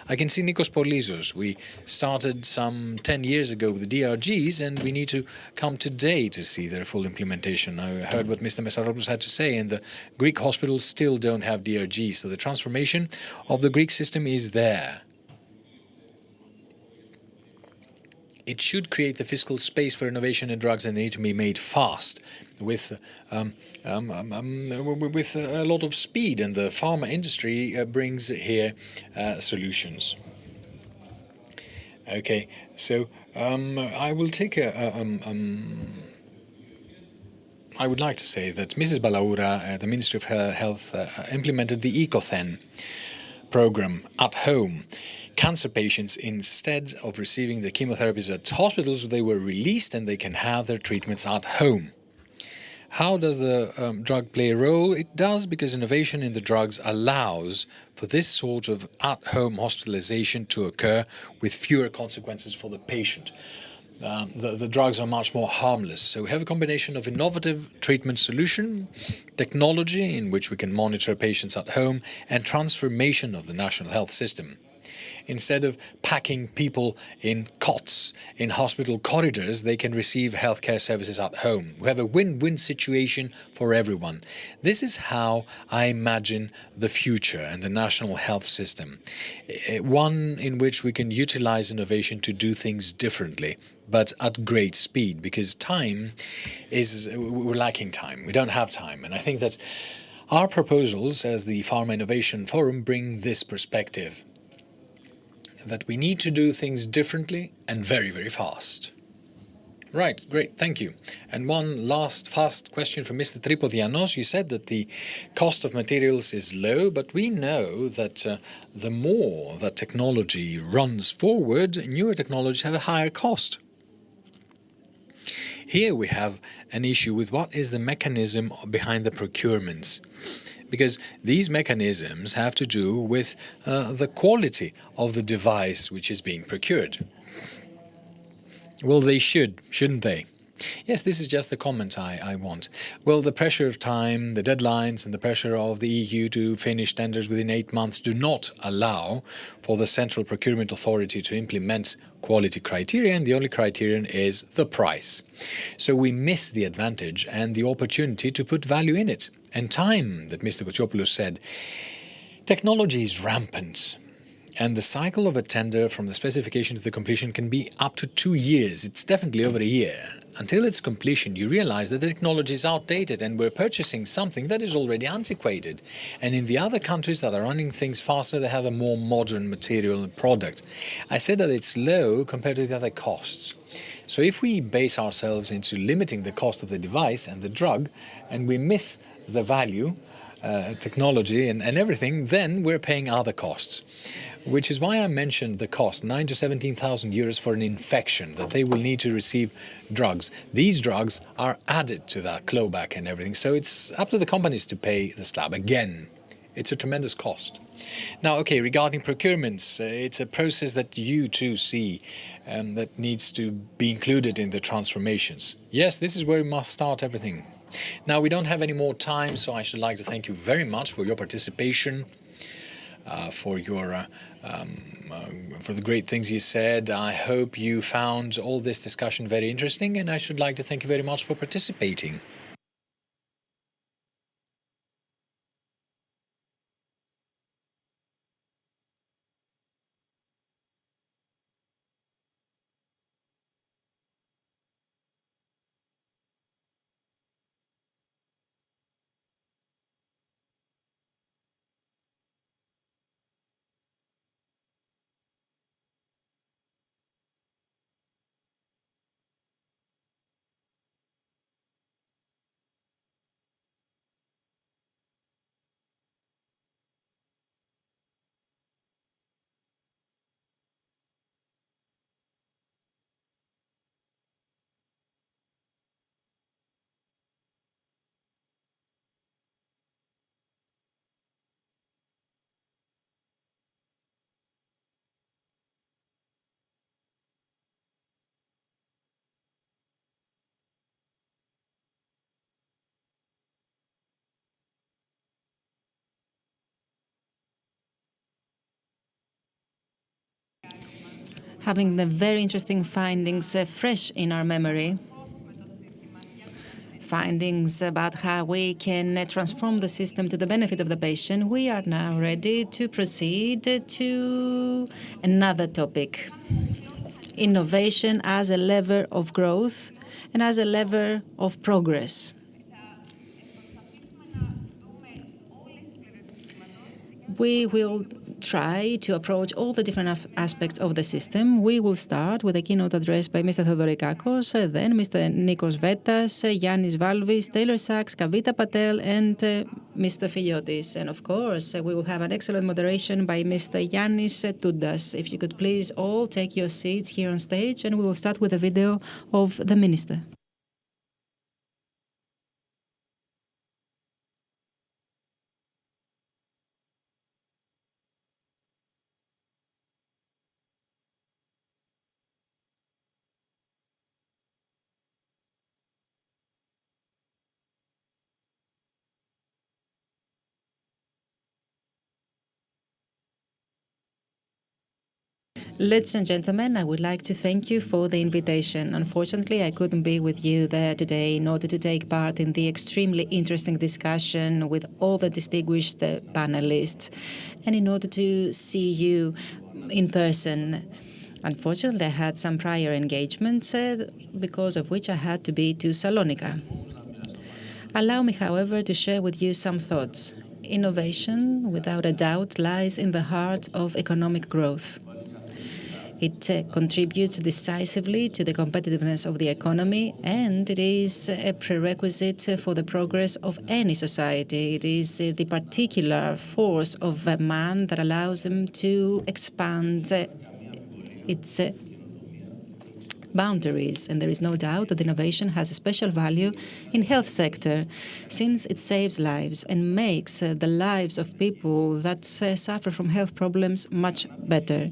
B: I can see Nikos Polizos. We started some 10 years ago with the DRGs, and we need to come today to see their full implementation. I heard what Mr. Messaropoulos had to say, and the Greek hospitals still don't have DRGs, so the transformation of the Greek system is there. It should create the fiscal space for innovation in drugs, and they need to be made fast with a lot of speed, and the pharma industry brings here solutions. Okay, so I will take I would like to say that Mrs. Balaoura, the Ministry of Health, implemented the ECOTHEN program at home. Cancer patients, instead of receiving their chemotherapies at hospitals, they were released and they can have their treatments at home. How does the drug play a role? It does because innovation in the drugs allows for this sort of at-home hospitalization to occur with fewer consequences for the patient. The drugs are much more harmless. So we have a combination of innovative treatment solution, technology in which we can monitor patients at home, and transformation of the national health system. Instead of packing people in cots in hospital corridors, they can receive healthcare services at home. We have a win-win situation for everyone. This is how I imagine the future and the national health system. One in which we can utilize innovation to do things differently, but at great speed, because we're lacking time. We don't have time. And I think that our proposals as the Pharma Innovation Forum bring this perspective, that we need to do things differently and very, very fast. Right, great, thank you. And one last fast question from Mr. Tripodianos. You said that the cost of materials is low, but we know that the more that technology runs forward, newer technologies have a higher cost. Here we have an issue with what is the mechanism behind the procurements, because these mechanisms have to do with the quality of the device which is being procured. Well, they shouldn't they? Yes, this is just the comment I want. Well, the pressure of time, the deadlines, and the pressure of the EU to finish tenders within 8 months do not allow for the Central Procurement Authority to implement quality criteria, and the only criterion is the price. So we miss the advantage and the opportunity to put value in it. And time, that Mr. Kotsiopoulos said, technology is rampant. And the cycle of a tender from the specification to the completion can be up to 2 years. It's definitely over a year. Until its completion, you realize that the technology is outdated and we're purchasing something that is already antiquated. And in the other countries that are running things faster, they have a more modern material and product. I said that it's low compared to the other costs. So if we base ourselves into limiting the cost of the device and the drug, and we miss the value, technology and everything, then we're paying other costs. Which is why I mentioned the cost, 9,000 to 17,000 euros for an infection, that they will need to receive drugs. These drugs are added to that clawback and everything, so it's up to the companies to pay the slab. Again, it's a tremendous cost. Now, okay, regarding procurements, it's a process that you too see that needs to be included in the transformations. Yes, this is where we must start everything. Now, we don't have any more time, so I should like to thank you very much for your participation, for the great things you said. I hope you found all this discussion very interesting, and I should like to thank you very much for participating.
A: Having the very interesting findings fresh in our memory. Findings about how we can transform the system to the benefit of the patient, we are now ready to proceed to another topic. Innovation as a lever of growth and as a lever of progress. We will try to approach all the different aspects of the system. We will start with a keynote address by Mr. Theodorikakos, then Mr. Nikos Vetas, Yannis Valvis, Taylor Sachs, Kavita Patel, and Mr. Filiotis. And of course, we will have an excellent moderation by Mr. Yannis Toudas. If you could please all take your seats here on stage, and we will start with a video of the Minister. Ladies and gentlemen, I would like to thank you for the invitation. Unfortunately, I couldn't be with you there today in order to take part in the extremely interesting discussion with all the distinguished panelists and in order to see you in person. Unfortunately, I had some prior engagements, because of which I had to be to Salonika. Allow me, however, to share with you some thoughts. Innovation, without a doubt, lies in the heart of economic growth. It contributes decisively to the competitiveness of the economy, and it is a prerequisite for the progress of any society. It is the particular force of a man that allows them to expand its boundaries, and there is no doubt that innovation has a special value in health sector, since it saves lives and makes the lives of people that suffer from health problems much better.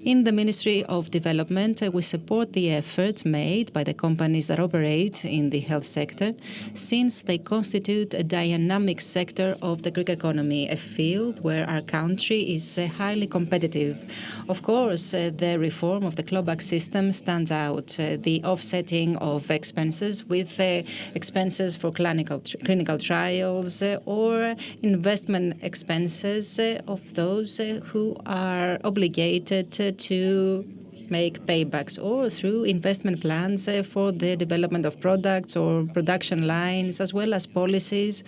A: In the Ministry of Development, we support the efforts made by the companies that operate in the health sector, since they constitute a dynamic sector of the Greek economy, a field where our country is highly competitive. Of course, the reform of the clawback system stands out. The offsetting of expenses with expenses for clinical trials or investment expenses of those who are obligated to make paybacks, or through investment plans for the development of products or production lines, as well as policies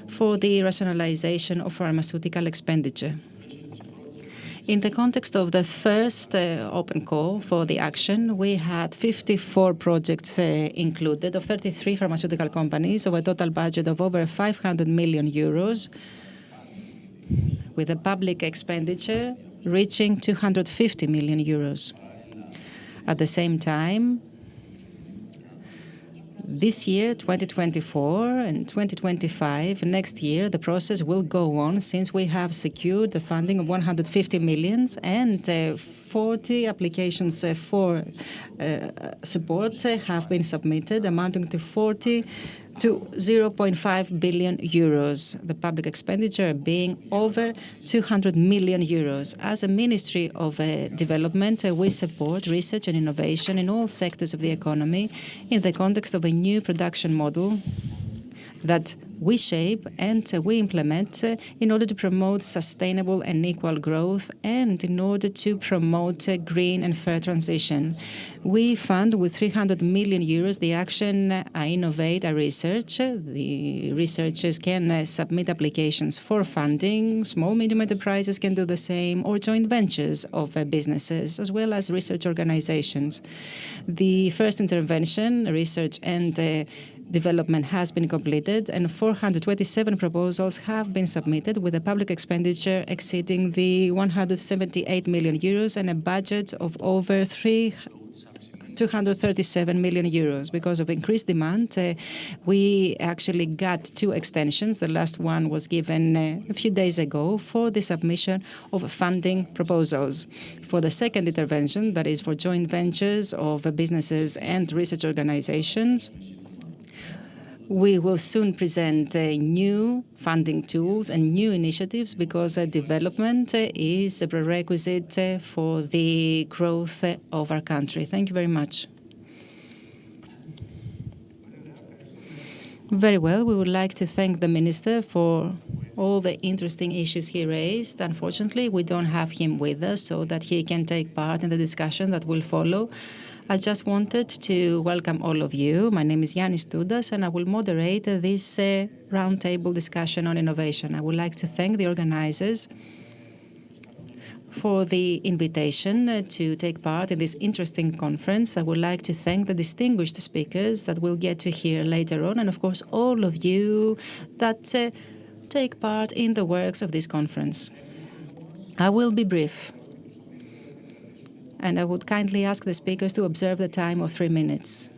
A: for the rationalization of pharmaceutical expenditure. In the context of the first open call for the action, we had 54 projects included of 33 pharmaceutical companies of a total budget of over 500 million euros, with a public expenditure reaching 250 million euros. At the same time, this year, 2024, and 2025, next year, the process will go on, since we have secured the funding of 150 million and 40 applications for support have been submitted, amounting to 0.5 billion euros, the public expenditure being over 200 million euros. As a Ministry of Development, we support research and innovation in all sectors of the economy in the context of a new production model that we shape and we implement in order to promote sustainable and equal growth and in order to promote green and fair transition. We fund with 300 million euros the action I Innovate, I Research. The researchers can submit applications for funding. Small, medium enterprises can do the same, or joint ventures of businesses, as well as research organizations. The first intervention, research and development, has been completed, and 427 proposals have been submitted, with a public expenditure exceeding the 178 million euros and a budget of over 237 million euros. Because of increased demand, we actually got 2 extensions. The last one was given a few days ago for the submission of funding proposals. For the second intervention, that is for joint ventures of businesses and research organizations, we will soon present new funding tools and new initiatives, because development is a prerequisite for the growth of our country. Thank you very much. Very well. We would like to thank the Minister for all the interesting issues he raised. Unfortunately, we don't have him with us so that he can take part in the discussion that will follow. I just wanted to welcome all of you. My name is Yannis Toudas, and I will moderate this roundtable discussion on innovation. I would like to thank the organizers for the invitation to take part in this interesting conference. I would like to thank the distinguished speakers that we'll get to hear later on, and of course all of you that take part in the works of this conference. I will be brief, and I would kindly ask the speakers to observe the time of 3 minutes.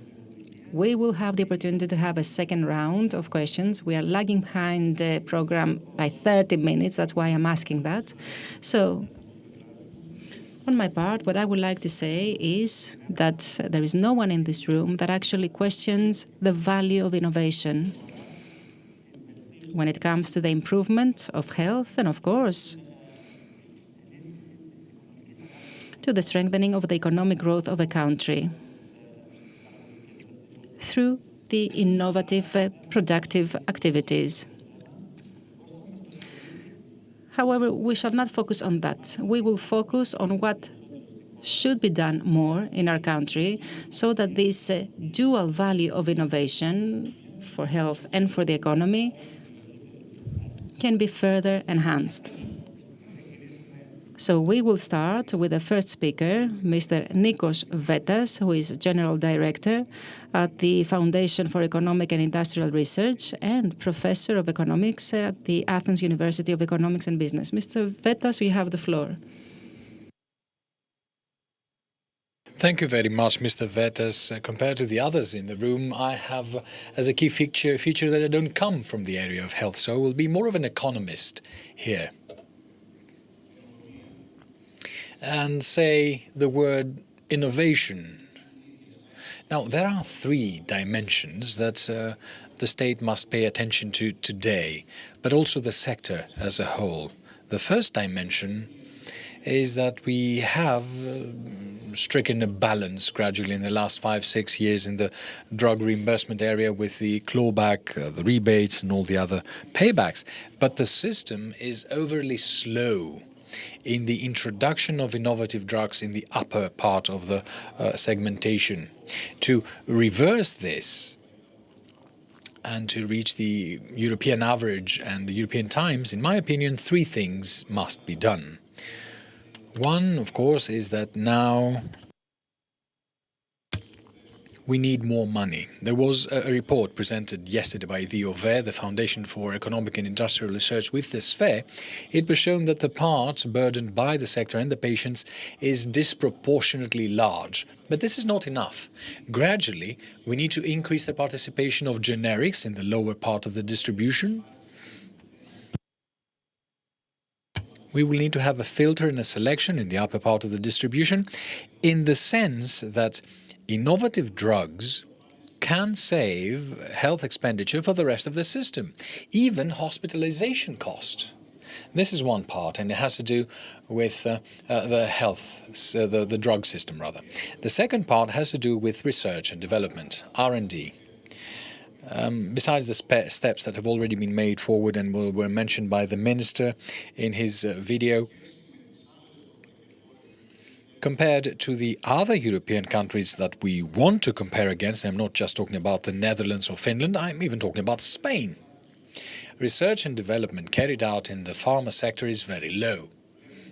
A: We will have the opportunity to have a second round of questions. We are lagging behind the program by 30 minutes. That's why I'm asking that. So, on my part, what I would like to say is that there is no one in this room that actually questions the value of innovation when it comes to the improvement of health and, of course, to the strengthening of the economic growth of a country through the innovative, productive activities. However, we shall not focus on that. We will focus on what should be done more in our country so that this dual value of innovation for health and for the economy can be further enhanced. So we will start with the first speaker, Mr. Nikos Vetas, who is General Director at the Foundation for Economic and Industrial Research and Professor of Economics at the Athens University of Economics and Business. Mr. Vetas, you have the floor.
B: Thank you very much, Mr. Vetas. Compared to the others in the room, I have as a key feature that I don't come from the area of health, so I will be more of an economist here. And say the word innovation. Now, there are three dimensions that the state must pay attention to today, but also the sector as a whole. The first dimension is that we have stricken a balance gradually in the last 5-6 years in the drug reimbursement area with the clawback, the rebates and all the other paybacks. But the system is overly slow in the introduction of innovative drugs in the upper part of the segmentation. To reverse this and to reach the European average and the European times, in my opinion, three things must be done. One, of course, is that now we need more money. There was a report presented yesterday by the OVE, the Foundation for Economic and Industrial Research, with this fair. It was shown that the part burdened by the sector and the patients is disproportionately large. But this is not enough. Gradually, we need to increase the participation of generics in the lower part of the distribution. We will need to have a filter and a selection in the upper part of the distribution, in the sense that innovative drugs can save health expenditure for the rest of the system, even hospitalization cost. This is one part, and it has to do with the health, the drug system rather. The second part has to do with research and development, R&D. Besides the steps that have already been made forward and were mentioned by the Minister in his video, compared to the other European countries that we want to compare against, and I'm not just talking about the Netherlands or Finland, I'm even talking about Spain. Research and development carried out in the pharma sector is very low,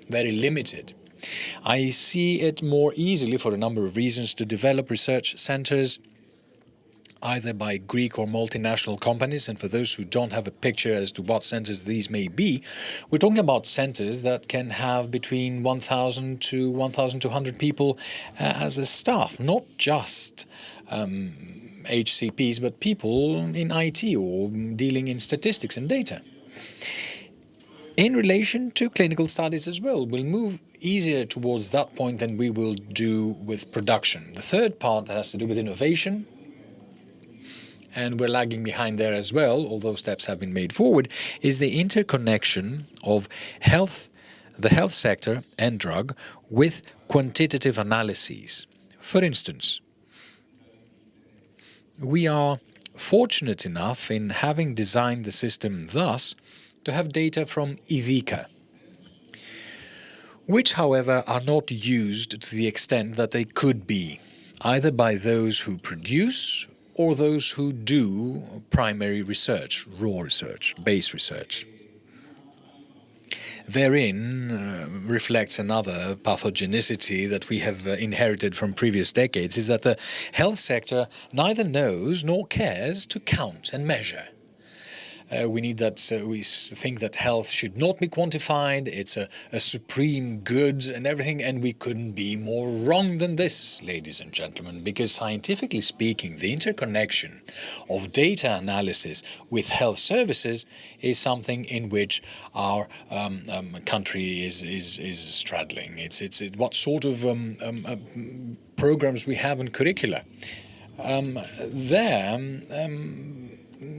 B: very limited. I see it more easily, for a number of reasons, to develop research centers either by Greek or multinational companies, and for those who don't have a picture as to what centers these may be, we're talking about centers that can have between 1,000 to 1,200 people as a staff, not just HCPs, but people in IT or dealing in statistics and data. In relation to clinical studies as well, we'll move easier towards that point than we will do with production. The third part that has to do with innovation, and we're lagging behind there as well, although steps have been made forward, is the interconnection of the health sector and drug with quantitative analyses. For instance, we are fortunate enough in having designed the system thus to have data from IDICA, which, however, are not used to the extent that they could be, either by those who produce or those who do primary research, raw research, base research. Therein reflects another pathogenicity that we have inherited from previous decades, is that the health sector neither knows nor cares to count and measure. We think that health should not be quantified, it's a supreme good and everything, and we couldn't be more wrong than this, ladies and gentlemen, because scientifically speaking, the interconnection of data analysis with health services is something in which our country is straddling. It's what sort of programs we have in curricula.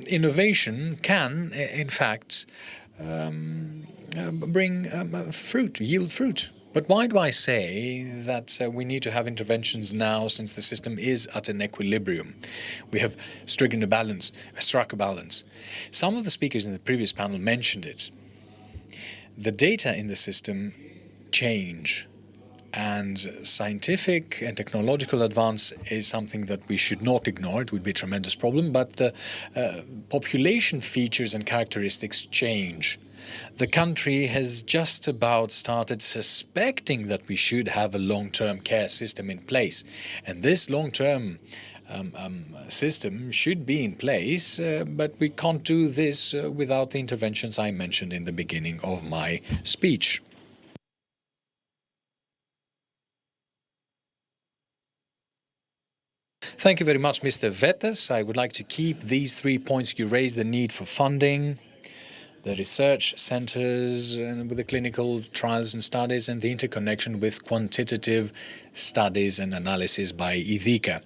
B: Innovation can, in fact, bring yield fruit. But why do I say that we need to have interventions now, since the system is at an equilibrium? We have struck a balance. Some of the speakers in the previous panel mentioned it. The data in the system change, and scientific and technological advance is something that we should not ignore. It would be a tremendous problem, but the population features and characteristics change. The country has just about started suspecting that we should have a long-term care system in place, and this long-term system should be in place, but we can't do this without the interventions I mentioned in the beginning of my speech. Thank you very much, Mr. Vetas. I would like to keep these 3 points you raised: the need for funding, the research centers with the clinical trials and studies, and the interconnection with quantitative studies and analysis by IDICA.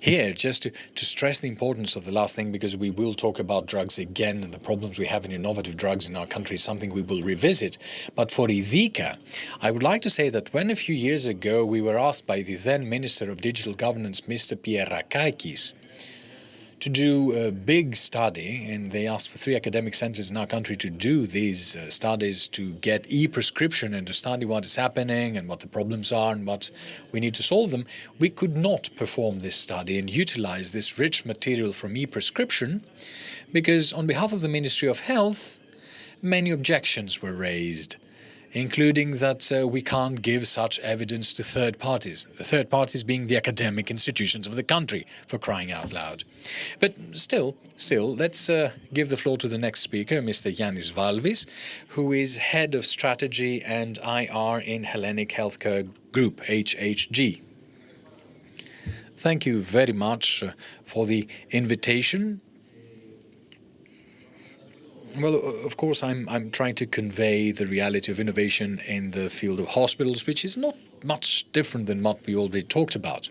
B: Here, just to stress the importance of the last thing, because we will talk about drugs again, and the problems we have in innovative drugs in our country is something we will revisit. But for IDICA, I would like to say that when a few years ago we were asked by the then Minister of Digital Governance, Mr. Pierrakakis, to do a big study, and they asked for 3 academic centers in our country to do these studies to get e-prescription and to study what is happening and what the problems are and what we need to solve them. We could not perform this study and utilize this rich material from e-prescription because on behalf of the Ministry of Health, many objections were raised, including that we can't give such evidence to third parties, the third parties being the academic institutions of the country, for crying out loud. But still, let's give the floor to the next speaker, Mr. Yannis Valvis, who is Head of Strategy and IR in Hellenic Healthcare Group, HHG. Thank you very much for the invitation. Well, of course, I'm trying to convey the reality of innovation in the field of hospitals, which is not much different than what we already talked about.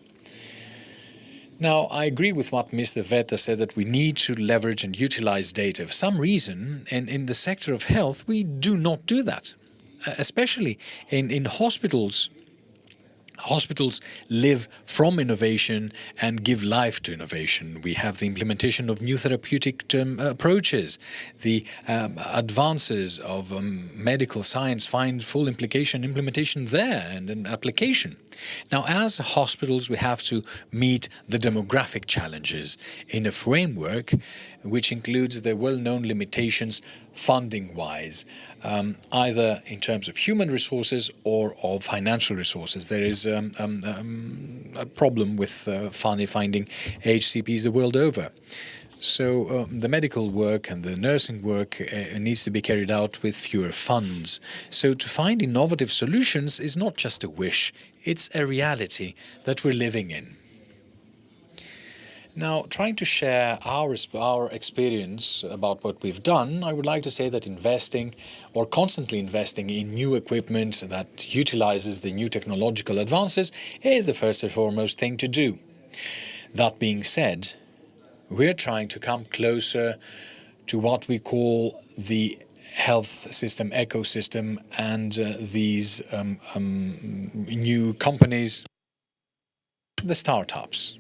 B: Now, I agree with what Mr. Veta said, that we need to leverage and utilize data. For some reason, and in the sector of health, we do not do that, especially in hospitals. Hospitals live from innovation and give life to innovation. We have the implementation of new therapeutic approaches. The advances of medical science find full implementation there and an application. Now, as hospitals, we have to meet the demographic challenges in a framework which includes the well-known limitations funding-wise, either in terms of human resources or of financial resources. There is a problem with finding HCPs the world over. So the medical work and the nursing work needs to be carried out with fewer funds. So to find innovative solutions is not just a wish, it's a reality that we're living in. Now, trying to share our experience about what we've done, I would like to say that investing or constantly investing in new equipment that utilizes the new technological advances is the first and foremost thing to do. That being said, we're trying to come closer to what we call the health system ecosystem and these new companies, the startups.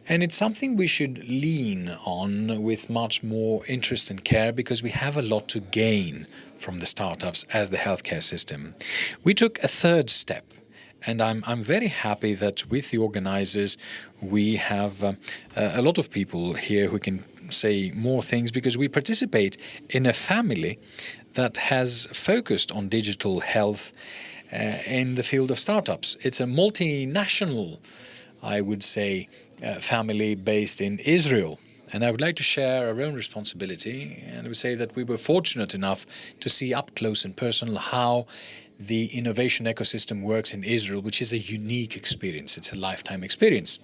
B: And it's something we should lean on with much more interest and care, because we have a lot to gain from the startups as the healthcare system. We took a third step, and I'm very happy that with the organizers we have a lot of people here who can say more things, because we participate in a family that has focused on digital health in the field of startups. It's a multinational, I would say, family based in Israel. And I would like to share our own responsibility, and I would say that we were fortunate enough to see up close and personal how the innovation ecosystem works in Israel, which is a unique experience. It's a lifetime experience.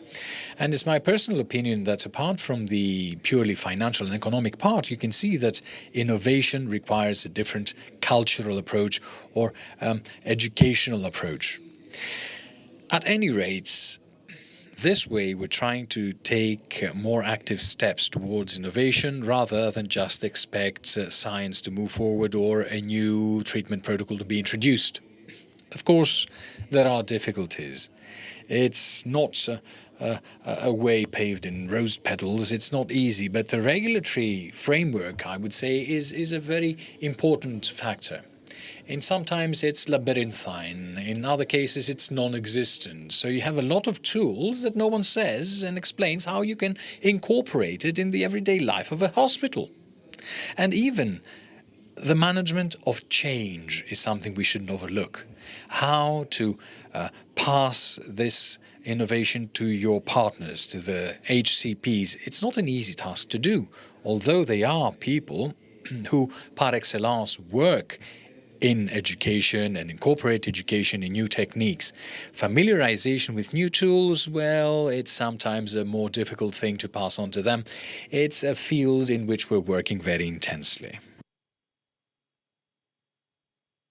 B: And it's my personal opinion that apart from the purely financial and economic part, you can see that innovation requires a different cultural approach or educational approach. At any rate, this way, we're trying to take more active steps towards innovation rather than just expect science to move forward or a new treatment protocol to be introduced. Of course, there are difficulties. It's not a way paved in rose petals. It's not easy, but the regulatory framework, I would say, is a very important factor. And sometimes it's labyrinthine. In other cases, it's non-existent. So you have a lot of tools that no one says and explains how you can incorporate it in the everyday life of a hospital. And even the management of change is something we shouldn't overlook. How to pass this innovation to your partners, to the HCPs. It's not an easy task to do, although they are people who par excellence work in education and incorporate education in new techniques. Familiarization with new tools, well, it's sometimes a more difficult thing to pass on to them. It's a field in which we're working very intensely.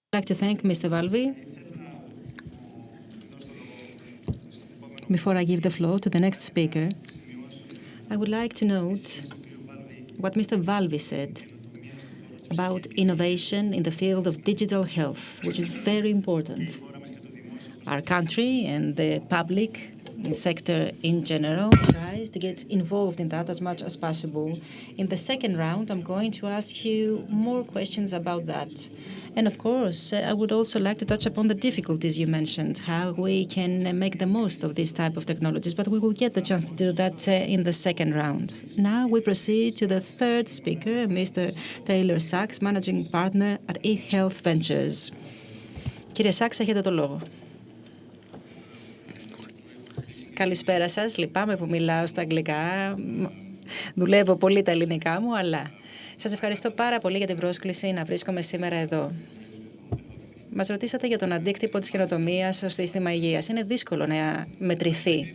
A: I'd like to thank Mr. Valvi. Before I give the floor to the next speaker, I would like to note what Mr. Valvi said about innovation in the field of digital health, which is very important. Our country and the public sector in general tries to get involved in that as much as possible. In the second round, I'm going to ask you more questions about that. And of course, I would also like to touch upon the difficulties you mentioned, how we can make the most of this type of technologies, but we will get the chance to do that in the second round. Now we proceed to the third speaker, Mr. Taylor Sachs, Managing Partner at eHealth Ventures. Κύριε Σάξ, έχετε το λόγο. Καλησπέρα σας. Λυπάμαι που μιλάω στα αγγλικά. Δουλεύω πολύ τα ελληνικά μου, αλλά σας ευχαριστώ πάρα πολύ για την πρόσκληση να βρίσκομαι σήμερα εδώ. Μας ρωτήσατε για τον αντίκτυπο της καινοτομίας στο σύστημα υγείας. Είναι δύσκολο να μετρηθεί.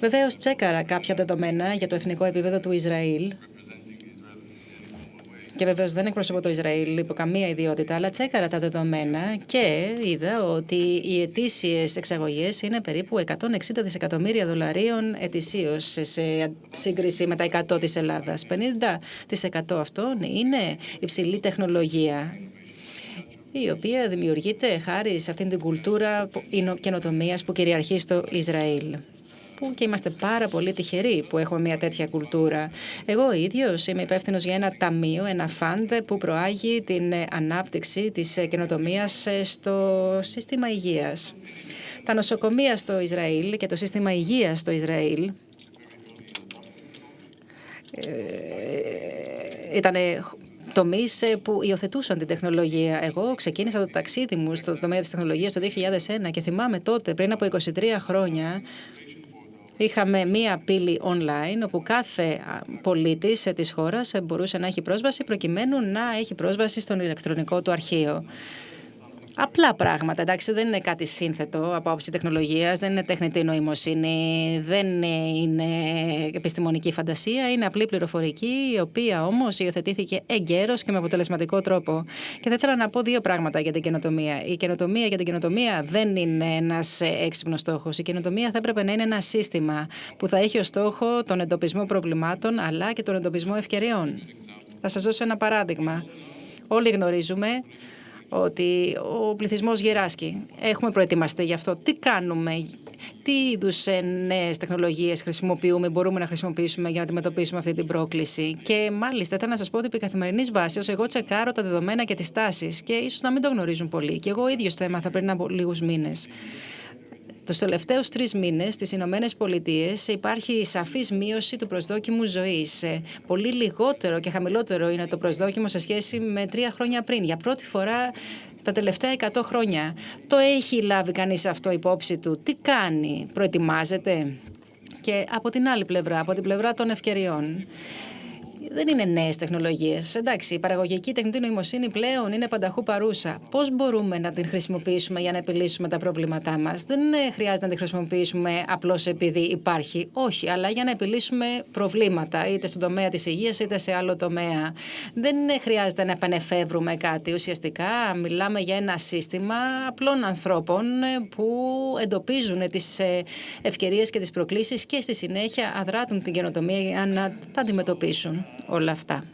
A: Βεβαίως, τσέκαρα κάποια δεδομένα για το εθνικό επίπεδο του Ισραήλ. Και βεβαίως δεν εκπροσωπώ το Ισραήλ υπό καμία ιδιότητα, αλλά τσέκαρα τα δεδομένα και είδα ότι οι ετήσιες εξαγωγές είναι περίπου 160 δισεκατομμύρια δολαρίων ετησίως σε σύγκριση με τα 100 της Ελλάδας. 50% αυτών είναι υψηλή τεχνολογία, η οποία δημιουργείται χάρη σε αυτήν την κουλτούρα καινοτομίας που κυριαρχεί στο Ισραήλ. Και είμαστε πάρα πολύ τυχεροί που έχουμε μια τέτοια κουλτούρα. Εγώ ίδιος είμαι υπεύθυνος για ένα ταμείο, ένα φαντ που προάγει την ανάπτυξη της καινοτομίας στο σύστημα υγείας. Τα νοσοκομεία στο Ισραήλ και το σύστημα υγείας στο Ισραήλ ήταν τομείς που υιοθετούσαν την τεχνολογία. Εγώ ξεκίνησα το ταξίδι μου στο τομέα της τεχνολογίας το 2001 και θυμάμαι τότε, πριν από 23 χρόνια, είχαμε μία πύλη online όπου κάθε πολίτης της χώρας μπορούσε να έχει πρόσβαση προκειμένου να έχει πρόσβαση στον ηλεκτρονικό του αρχείο. Απλά πράγματα, εντάξει, δεν είναι κάτι σύνθετο από άποψη τεχνολογίας, δεν είναι τεχνητή νοημοσύνη, δεν είναι επιστημονική φαντασία, είναι απλή πληροφορική, η οποία όμως υιοθετήθηκε εγκαίρως και με αποτελεσματικό τρόπο. Και θα ήθελα να πω δύο πράγματα για την καινοτομία. Η καινοτομία για την καινοτομία δεν είναι ένας έξυπνος στόχος. Η καινοτομία θα έπρεπε να είναι ένα σύστημα που θα έχει ως στόχο τον εντοπισμό προβλημάτων, αλλά και τον εντοπισμό ευκαιριών. Θα σας δώσω ένα παράδειγμα. Όλοι γνωρίζουμε ότι ο πληθυσμός γυράσκει. Έχουμε προετοιμαστεί γι' αυτό. Τι κάνουμε, τι είδους νέες τεχνολογίες χρησιμοποιούμε, μπορούμε να χρησιμοποιήσουμε για να αντιμετωπίσουμε αυτή την πρόκληση. Και μάλιστα, θέλω να σας πω ότι επί καθημερινής βάσης, εγώ τσεκάρω τα δεδομένα και τις τάσεις και ίσως να μην το γνωρίζουν πολύ. Και εγώ ίδιος το έμαθα πριν από λίγους μήνες. Τους τελευταίους 3 μήνες στις Ηνωμένες Πολιτείες υπάρχει σαφής μείωση του προσδόκιμου ζωής. Πολύ λιγότερο και χαμηλότερο είναι το προσδόκιμο σε σχέση με 3 χρόνια πριν. Για πρώτη φορά τα τελευταία 100 χρόνια. Το έχει λάβει κανείς αυτό υπόψη του? Τι κάνει? Προετοιμάζεται? Και από την άλλη πλευρά, από την πλευρά των ευκαιριών, δεν είναι νέες τεχνολογίες. Εντάξει, η παραγωγική τεχνητή νοημοσύνη πλέον είναι πανταχού παρούσα. Πώς μπορούμε να την χρησιμοποιήσουμε για να επιλύσουμε τα προβλήματά μας? Δεν χρειάζεται να την χρησιμοποιήσουμε απλώς επειδή υπάρχει. Όχι, αλλά για να επιλύσουμε προβλήματα, είτε στον τομέα της υγείας είτε σε άλλο τομέα. Δεν χρειάζεται να επανεφεύρουμε κάτι. Ουσιαστικά μιλάμε για ένα σύστημα απλών ανθρώπων που εντοπίζουν τις ευκαιρίες και τις προκλήσεις και στη συνέχεια αδράτουν την καινοτομία για να τα αντιμετωπίσουν όλα αυτά.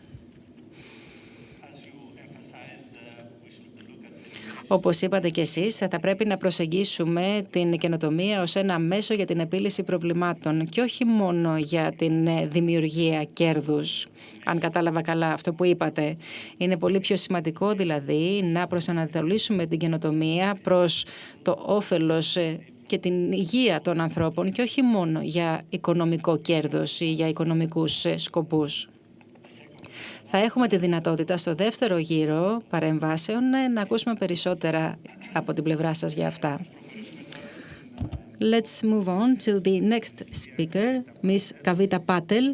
A: Όπως είπατε και εσείς, θα πρέπει να προσεγγίσουμε την καινοτομία ως ένα μέσο για την επίλυση προβλημάτων και όχι μόνο για την δημιουργία κέρδους. Αν κατάλαβα καλά αυτό που είπατε, είναι πολύ πιο σημαντικό δηλαδή να προσανατολίσουμε την καινοτομία προς το όφελος και την υγεία των ανθρώπων και όχι μόνο για οικονομικό κέρδος ή για οικονομικούς σκοπούς. Θα έχουμε τη δυνατότητα στο δεύτερο γύρο παρεμβάσεων να ακούσουμε περισσότερα από την πλευρά σας για αυτά. Let's move on to the next speaker, Ms. Kavita Patel.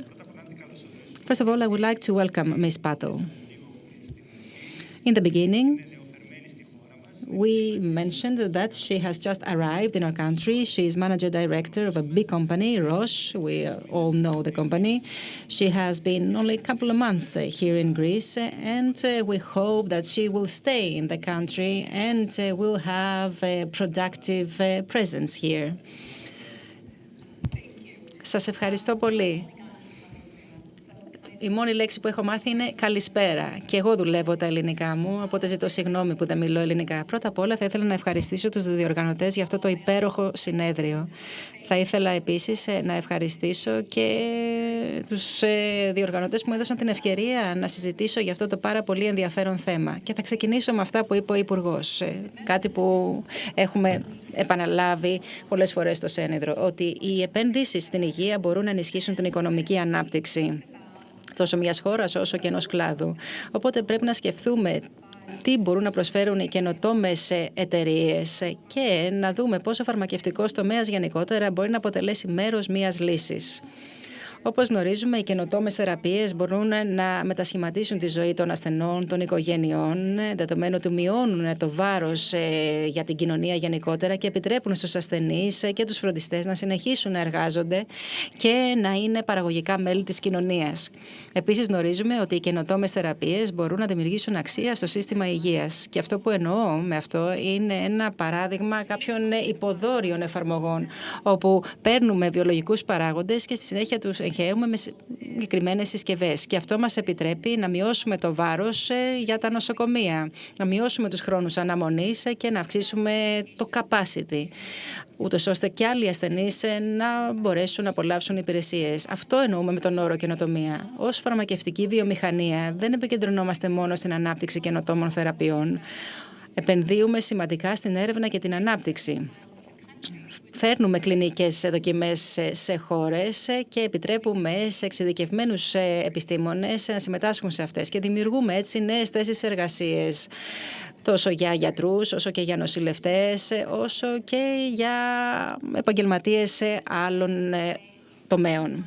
A: First of all, I would like to welcome Ms. Patel. In the beginning, we mentioned that she has just arrived in our country. She is manager director of a big company, Roche. We all know the company. She has been only a couple of months here in Greece, and we hope that she will stay in the country and will have a productive presence here. Σας ευχαριστώ πολύ. Η μόνη λέξη που έχω μάθει είναι καλησπέρα. Και εγώ δουλεύω τα ελληνικά μου, οπότε ζητώ συγγνώμη που δεν μιλώ ελληνικά. Πρώτα απ' όλα θα ήθελα να ευχαριστήσω τους διοργανωτές για αυτό το υπέροχο συνέδριο. Θα ήθελα επίσης να ευχαριστήσω και τους διοργανωτές που μου έδωσαν την ευκαιρία να συζητήσω για αυτό το πάρα πολύ ενδιαφέρον θέμα. Και θα ξεκινήσω με αυτά που είπε ο Υπουργός. Κάτι που έχουμε επαναλάβει πολλές φορές στο Σένεδρο, ότι οι επένδυσεις στην υγεία μπορούν να ενισχύσουν την οικονομική ανάπτυξη τόσο μιας χώρας όσο και ενός κλάδου. Οπότε πρέπει να σκεφτούμε τι μπορούν να προσφέρουν οι καινοτόμες εταιρείες και να δούμε πώς ο φαρμακευτικός τομέας γενικότερα μπορεί να αποτελέσει μέρος μιας λύσης. Όπως γνωρίζουμε, οι καινοτόμες θεραπείες μπορούν να μετασχηματίσουν τη ζωή των ασθενών, των οικογενειών, δεδομένου ότι μειώνουν το βάρος για την κοινωνία γενικότερα και επιτρέπουν στους ασθενείς και τους φροντιστές να συνεχίσουν να εργάζονται και να είναι παραγωγικά μέλη της κοινωνίας. Επίσης, γνωρίζουμε ότι οι καινοτόμες θεραπείες μπορούν να δημιουργήσουν αξία στο σύστημα υγείας. Και αυτό που εννοώ με αυτό είναι ένα παράδειγμα κάποιων υποδόριων εφαρμογών, όπου παίρνουμε βιολογικούς παράγοντες και στη συνέχεια τους εγχαίουμε με συγκεκριμένες συσκευές. Και αυτό μας επιτρέπει να μειώσουμε το βάρος για τα νοσοκομεία, να μειώσουμε τους χρόνους αναμονής και να αυξήσουμε το capacity, ούτως ώστε και άλλοι ασθενείς να μπορέσουν να απολαύσουν υπηρεσίες. Αυτό εννοούμε με τον όρο καινοτομία. Ως φαρμακευτική βιομηχανία δεν επικεντρωνόμαστε μόνο στην ανάπτυξη καινοτόμων θεραπείων. Επενδύουμε σημαντικά στην έρευνα και την ανάπτυξη. Φέρνουμε κλινικές δοκιμές σε χώρες και επιτρέπουμε σε εξειδικευμένους επιστήμονες να συμμετάσχουν σε αυτές και δημιουργούμε έτσι νέες θέσεις εργασίες, τόσο για γιατρούς, όσο και για νοσηλευτές, όσο και για επαγγελματίες άλλων τομέων.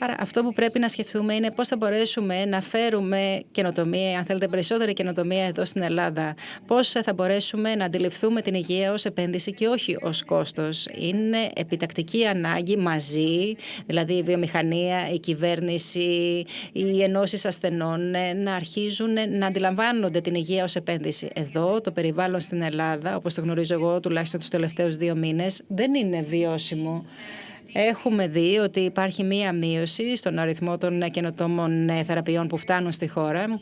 A: Άρα αυτό που πρέπει να σκεφτούμε είναι πώς θα μπορέσουμε να φέρουμε καινοτομία, αν θέλετε περισσότερη καινοτομία εδώ στην Ελλάδα. Πώς θα μπορέσουμε να αντιληφθούμε την υγεία ως επένδυση και όχι ως κόστος. Είναι επιτακτική ανάγκη μαζί, δηλαδή η βιομηχανία, η κυβέρνηση, οι ενώσεις ασθενών, να αρχίζουν να αντιλαμβάνονται την υγεία ως επένδυση. Εδώ το περιβάλλον στην Ελλάδα, όπως το γνωρίζω εγώ τουλάχιστον τους τελευταίους 2 μήνες, δεν είναι βιώσιμο. Έχουμε δει ότι υπάρχει μία μείωση στον αριθμό των καινοτόμων θεραπείων που φτάνουν στη χώρα.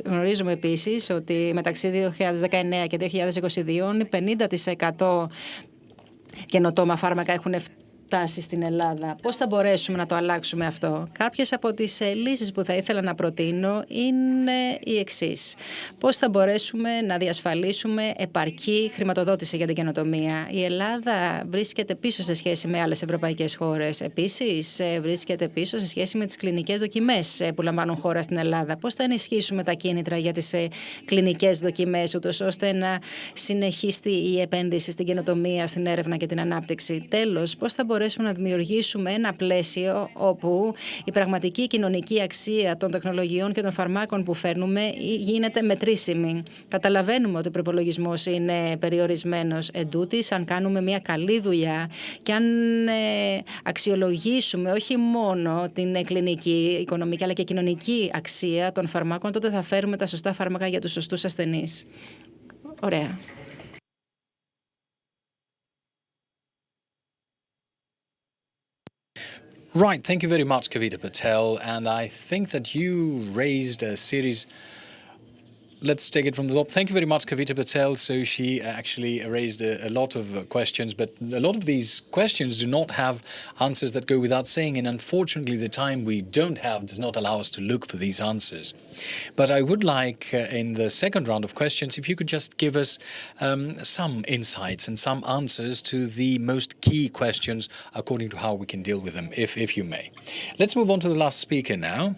A: Γνωρίζουμε επίσης ότι μεταξύ 2019 και 2022 50% καινοτόμα φάρμακα έχουν φτάσει στην Ελλάδα. Πώς θα μπορέσουμε να το αλλάξουμε αυτό? Κάποιες από τις λύσεις που θα ήθελα να προτείνω είναι οι εξής. Πώς θα μπορέσουμε να διασφαλίσουμε επαρκή χρηματοδότηση για την καινοτομία? Η Ελλάδα βρίσκεται πίσω σε σχέση με άλλες ευρωπαϊκές χώρες. Επίσης, βρίσκεται πίσω σε σχέση με τις κλινικές δοκιμές που λαμβάνουν χώρα στην Ελλάδα. Πώς θα ενισχύσουμε τα κίνητρα για τις κλινικές δοκιμές, ούτως ώστε να συνεχιστεί η επένδυση στην καινοτομία, στην έρευνα και την ανάπτυξη? Τέλος, πώς θα μπορέσουμε να δημιουργήσουμε ένα πλαίσιο όπου η πραγματική κοινωνική αξία των τεχνολογιών και των φαρμάκων που φέρνουμε γίνεται μετρήσιμη. Καταλαβαίνουμε ότι ο προπολογισμός είναι περιορισμένος. Εντούτοις, αν κάνουμε μια καλή δουλειά και αν αξιολογήσουμε όχι μόνο την κλινική, οικονομική αλλά και κοινωνική αξία των φαρμάκων, τότε θα φέρουμε τα σωστά φάρμακα για τους σωστούς ασθενείς. Ωραία.
B: Right, thank you very much, Kavita Patel. And I think that you raised a series let's take it from the top. Thank you very much, Kavita Patel. So she actually raised a lot of questions, but a lot of these questions do not have answers that go without saying, and unfortunately the time we don't have does not allow us to look for these answers. But I would like, in the second round of questions, if you could just give us some insights and some answers to the most key questions according to how we can deal with them, if you may. Let's move on to the last speaker now,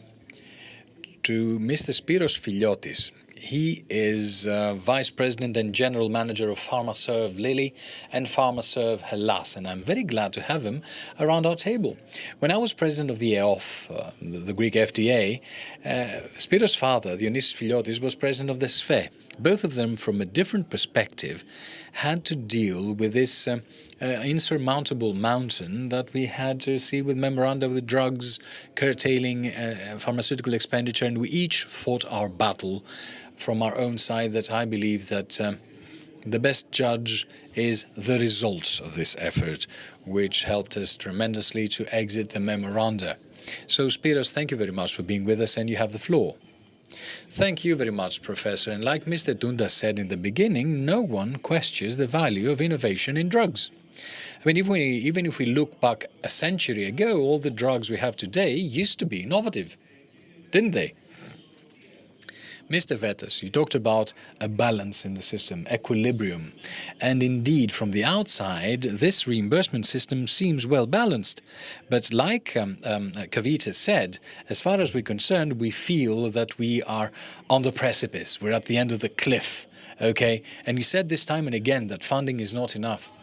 B: to Mr. Spiros Filiotis. He is Vice President and General Manager of PharmaServe Lilly and PharmaServe Hellas, and I'm very glad to have him around our table. When I was President of the EOF, the Greek FDA, Spiros' father, Dionysios Filiotis, was President of the SFE. Both of them, from a different perspective, had to deal with this insurmountable mountain that we had to see with memoranda of the drugs curtailing pharmaceutical expenditure, and we each fought our battle from our own side. That I believe that the best judge is the results of this effort, which helped us tremendously to exit the memoranda. So, Spiros, thank you very much for being with us, and you have the floor. Thank you very much, Professor. And like Mr. Tunda said in the beginning, no one questions the value of innovation in drugs. I mean, even if we look back a century ago, all the drugs we have today used to be innovative, didn't they? Mr. Vettas, you talked about a balance in the system, equilibrium. And indeed, from the outside, this reimbursement system seems well balanced. But like Kavita said, as far as we're concerned, we feel that we are on the precipice. We're at the end of the cliff, okay? And he said this time and again that funding is not enough.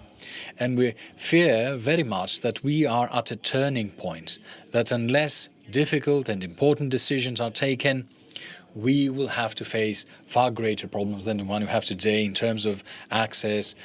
B: And we fear very much that we are at a turning point, that unless difficult and important decisions are taken, we will have to face far greater problems than the one we have today in terms of access,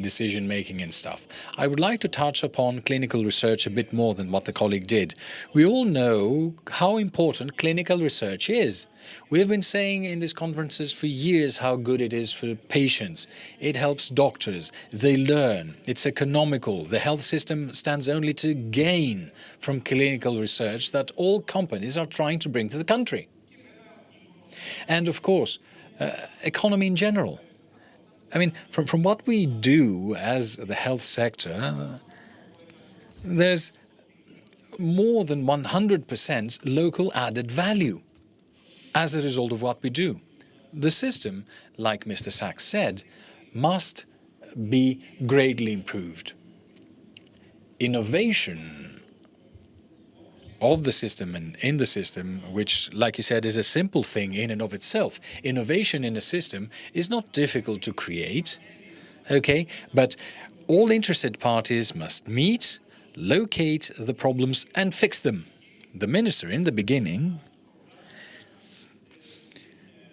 B: decision-making and stuff. I would like to touch upon clinical research a bit more than what the colleague did. We all know how important clinical research is. We have been saying in these conferences for years how good it is for patients. It helps doctors. They learn. It's economical. The health system stands only to gain from clinical research that all companies are trying to bring to the country. And of course, economy in general. I mean, from what we do as the health sector, there's more than 100% local added value as a result of what we do. The system, like Mr. Sachs said, must be greatly improved. Innovation of the system and in the system, which, like you said, is a simple thing in and of itself. Innovation in a system is not difficult to create, okay? But all interested parties must meet, locate the problems and fix them. The minister, in the beginning,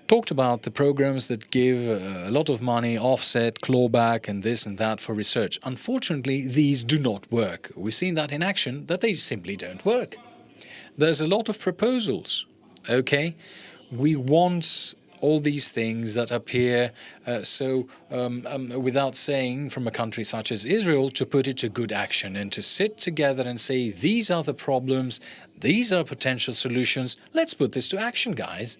B: talked about the programs that give a lot of money, offset, clawback, and this and that for research. Unfortunately, these do not work. We've seen that in action, that they simply don't work. There's a lot of proposals, okay? We want all these things that appear without saying, from a country such as Israel, to put it to good action and to sit together and say, these are the problems, these are potential solutions, let's put this to action, guys.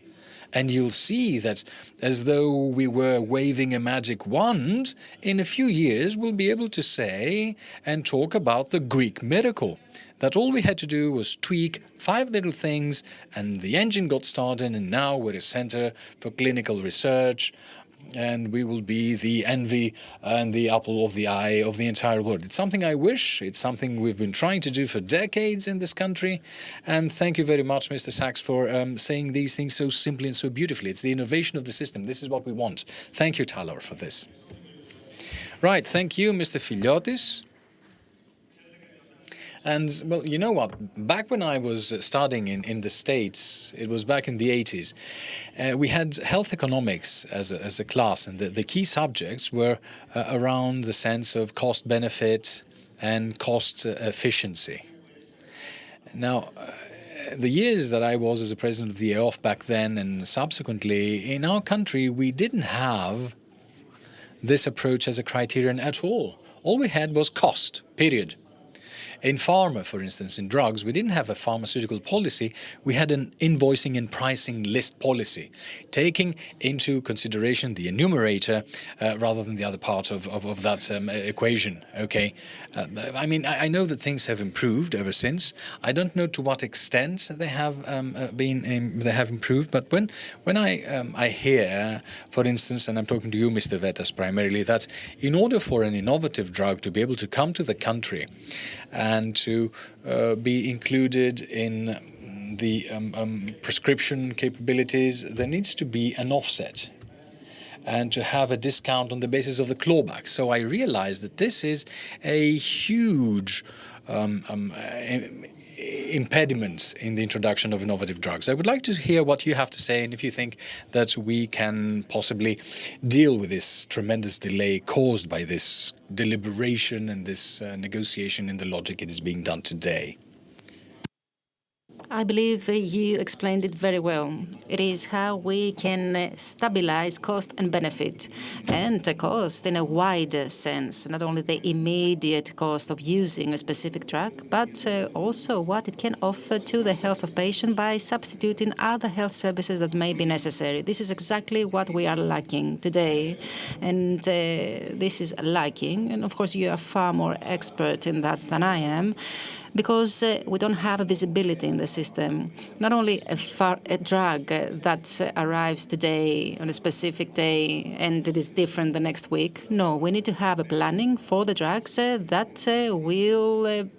B: And you'll see that as though we were waving a magic wand, in a few years we'll be able to say and talk about the Greek miracle. That all we had to do was tweak 5 little things and the engine got started, and now we're a center for clinical research and we will be the envy and the apple of the eye of the entire world. It's something I wish, it's something we've been trying to do for decades in this country, and thank you very much, Mr. Sachs, for saying these things so simply and so beautifully. It's the innovation of the system. This is what we want. Thank you, Talor, for this. Right, thank you, Mr. Filiotis. And, well, you know what? Back when I was studying in the States, it was back in the 80s, we had health economics as a class, and the key subjects were around the sense of cost-benefit and cost efficiency. Now, the years that I was as a president of the EOF back then and subsequently, in our country, we didn't have this approach as a criterion at all. All we had was cost, period. In pharma, for instance, in drugs, we didn't have a pharmaceutical policy. We had an invoicing and pricing list policy, taking into consideration the enumerator rather than the other part of that equation. Okay, I mean, I know that things have improved ever since. I don't know to what extent they have they have improved, but when I hear, for instance, and I'm talking to you, Mr. Vetas, primarily, that in order for an innovative drug to be able to come to the country and to be included in the prescription capabilities, there needs to be an offset and to have a discount on the basis of the clawback. So I realize that this is a huge impediment in the introduction of innovative drugs. I would like to hear what you have to say, and if you think that we can possibly deal with this tremendous delay caused by this deliberation and this negotiation in the logic it is being done today.
A: I believe you explained it very well. It is how we can stabilize cost and benefit, and cost in a wider sense, not only the immediate cost of using a specific drug, but also what it can offer to the health of patient by substituting other health services that may be necessary. This is exactly what we are lacking today, and this is lacking. And of course, you are far more expert in that than I am, because we don't have a visibility in the system. Not only a drug that arrives today on a specific day and it is different the next week. No, we need to have a planning for the drugs that will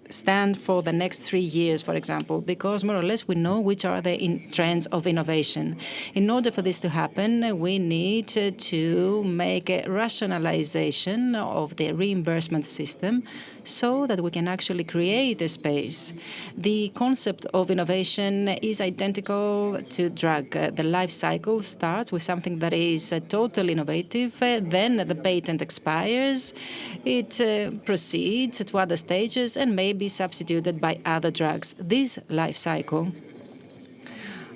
A: stand for the next 3 years, for example, because more or less we know which are the trends of innovation. In order for this to happen, we need to make a rationalization of the reimbursement system so that we can actually create a space. The concept of innovation is identical to drug. The life cycle starts with something that is totally innovative, then the patent expires, it proceeds to other stages and may be substituted by other drugs. This life cycle,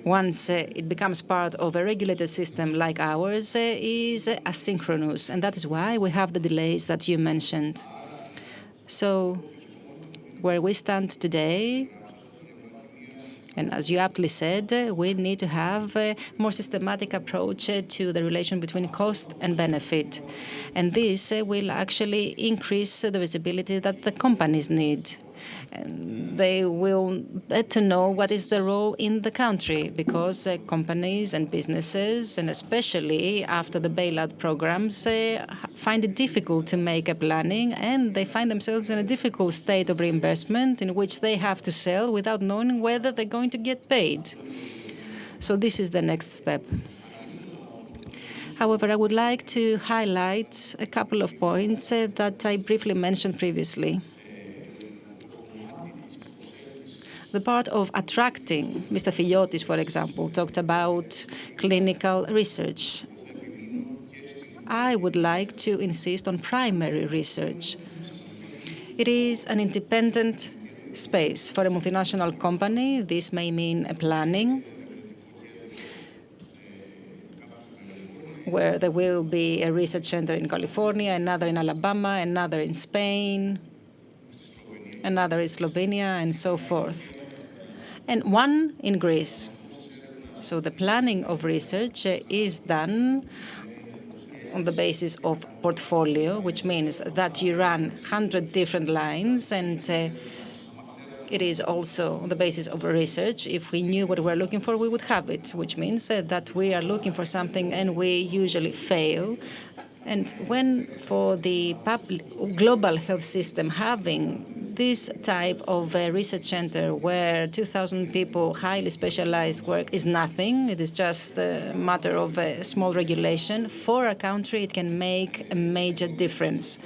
A: once it becomes part of a regulated system like ours, is asynchronous, and that is why we have the delays that you mentioned. So where we stand today, and as you aptly said, we need to have a more systematic approach to the relation between cost and benefit. And this will actually increase the visibility that the companies need. And they will better know what is the role in the country, because companies and businesses, and especially after the bailout programs, find it difficult to make a planning, and they find themselves in a difficult state of reimbursement in which they have to sell without knowing whether they're going to get paid. So this is the next step. However, I would like to highlight a couple of points that I briefly mentioned previously. The part of attracting, Mr. Filiotis, for example, talked about clinical research. I would like to insist on primary research. It is an independent space. For a multinational company, this may mean a planning where there will be a research center in California, another in Alabama, another in Spain, another in Slovenia, and so forth, and one in Greece. So the planning of research is done on the basis of portfolio, which means that you run 100 different lines, and it is also on the basis of research. If we knew what we're looking for, we would have it, which means that we are looking for something and we usually fail. And when for the global health system having this type of research center where 2,000 people, highly specialized work is nothing, it is just a matter of a small regulation, for a country it can make a major difference.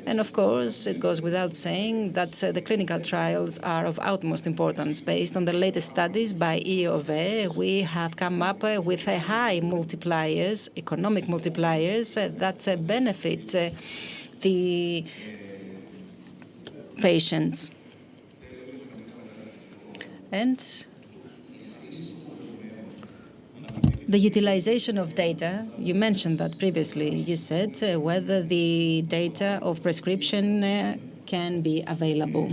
A: And of course, it goes without saying that the clinical trials are of utmost importance. Based on the latest studies by EOV, we have come up with high multipliers, economic multipliers, that benefit the patients. And the utilization of data, you mentioned that previously. You said whether the data of prescription can be available.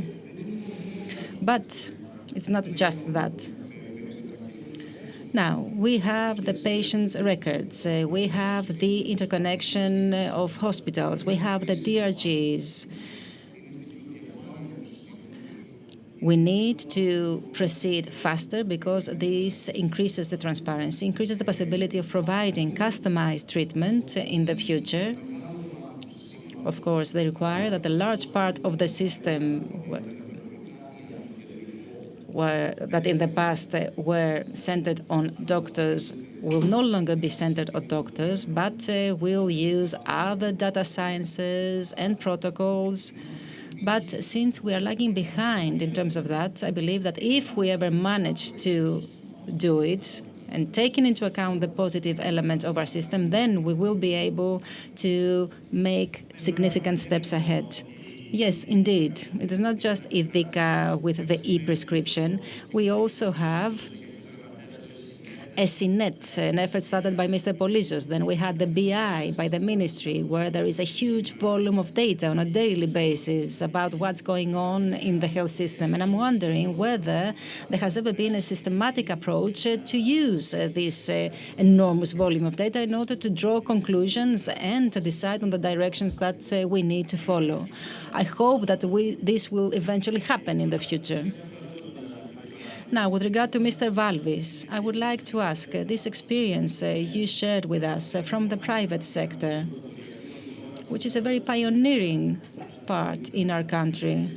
A: But it's not just that. Now, we have the patient's records, we have the interconnection of hospitals, we have the DRGs. We need to proceed faster because this increases the transparency, increases the possibility of providing customized treatment in the future. Of course, they require that a large part of the system that in the past were centered on doctors will no longer be centered on doctors, but will use other data sciences and protocols. But since we are lagging behind in terms of that, I believe that if we ever manage to do it and taking into account the positive elements of our system, then we will be able to make significant steps ahead. Yes, indeed. It is not just Ethica with the e-prescription. We also have SINET, an effort started by Mr. Polizos. Then we had the BI by the ministry, where there is a huge volume of data on a daily basis about what's going on in the health system. And I'm wondering whether there has ever been a systematic approach to use this enormous volume of data in order to draw conclusions and to decide on the directions that we need to follow. I hope that this will eventually happen in the future. Now, with regard to Mr. Valvis, I would like to ask this experience you shared with us from the private sector, which is a very pioneering part in our country.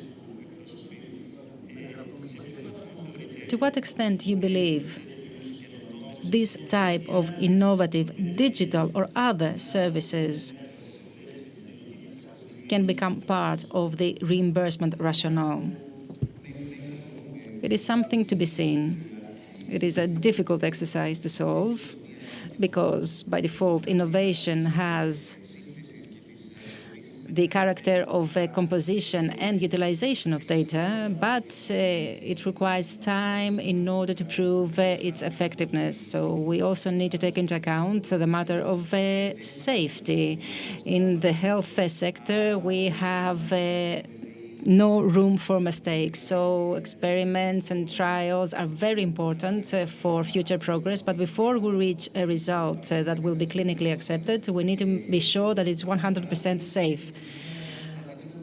A: To what extent do you believe this type of innovative digital or other services can become part of the reimbursement rationale? It is something to be seen. It is a difficult exercise to solve because, by default, innovation has the character of composition and utilization of data, but it requires time in order to prove its effectiveness. So we also need to take into account the matter of safety. In the health sector, we have no room for mistakes. So experiments and trials are very important for future progress. But before we reach a result that will be clinically accepted, we need to be sure that it's 100% safe.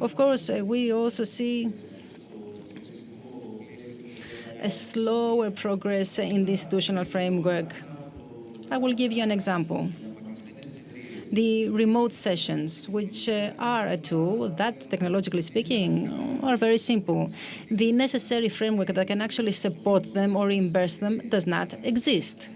A: Of course, we also see a slower progress in the institutional framework. I will give you an example. The remote sessions, which are a tool that, technologically speaking, are very simple. The necessary framework that can actually support them or reimburse them does not exist.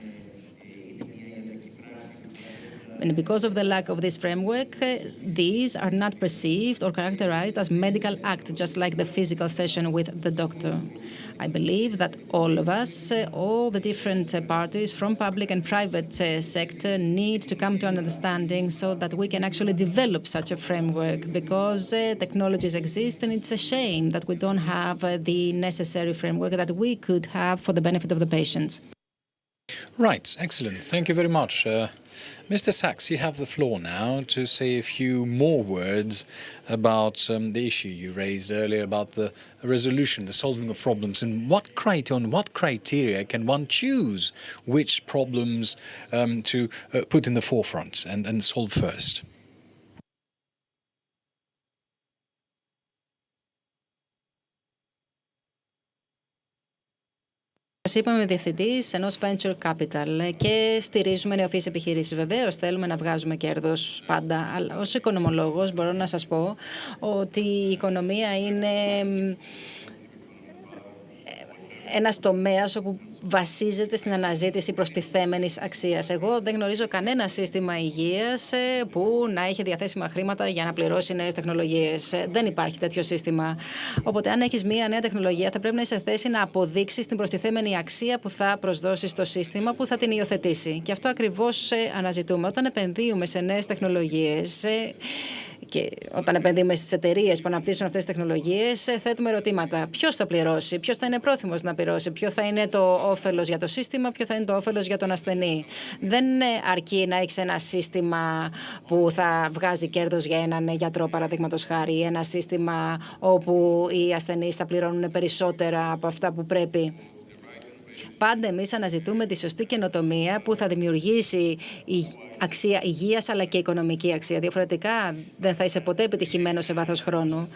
A: And because of the lack of this framework, these are not perceived or characterized as medical act, just like the physical session with the doctor. I believe that all of us, all the different parties from public and private sector need to come to an understanding so that we can actually develop such a framework, because technologies exist and it's a shame that we don't have the necessary framework that we could have for the benefit of the patients.
B: Right, excellent. Thank you very much. Mr. Sachs, you have the floor now to say a few more words about the issue you raised earlier about the resolution, the solving of problems, and what criteria can one choose which problems to put in the forefront and solve first.
A: Είπαμε διευθυντής ενός venture capital και στηρίζουμε νεοφυείς επιχειρήσεις. Βεβαίως θέλουμε να βγάζουμε κέρδος πάντα, αλλά ως οικονομολόγος μπορώ να σας πω ότι η οικονομία είναι ένας τομέας όπου βασίζεται στην αναζήτηση προστιθέμενης αξίας. Εγώ δεν γνωρίζω κανένα σύστημα υγείας που να έχει διαθέσιμα χρήματα για να πληρώσει νέες τεχνολογίες. Δεν υπάρχει τέτοιο σύστημα. Οπότε, αν έχεις μία νέα τεχνολογία, θα πρέπει να είσαι σε θέση να αποδείξεις την προστιθέμενη αξία που θα προσδώσει στο σύστημα που θα την υιοθετήσει. Και αυτό ακριβώς αναζητούμε. Όταν επενδύουμε σε νέες τεχνολογίες Και όταν επενδύουμε στις εταιρείες που αναπτύσσουν αυτές τις τεχνολογίες, θέτουμε ερωτήματα. Ποιος θα πληρώσει, ποιος θα είναι πρόθυμος να πληρώσει, ποιο θα είναι το όφελος για το σύστημα, ποιο θα είναι το όφελος για τον ασθενή. Δεν αρκεί να έχεις ένα σύστημα που θα βγάζει κέρδος για έναν γιατρό, παραδείγματος χάρη, ή ένα σύστημα όπου οι ασθενείς θα πληρώνουν περισσότερα από αυτά που πρέπει. Πάντα εμείς αναζητούμε τη σωστή καινοτομία που θα δημιουργήσει αξία υγείας αλλά και οικονομική αξία. Διαφορετικά δεν θα είσαι ποτέ επιτυχημένος σε βάθος χρόνου.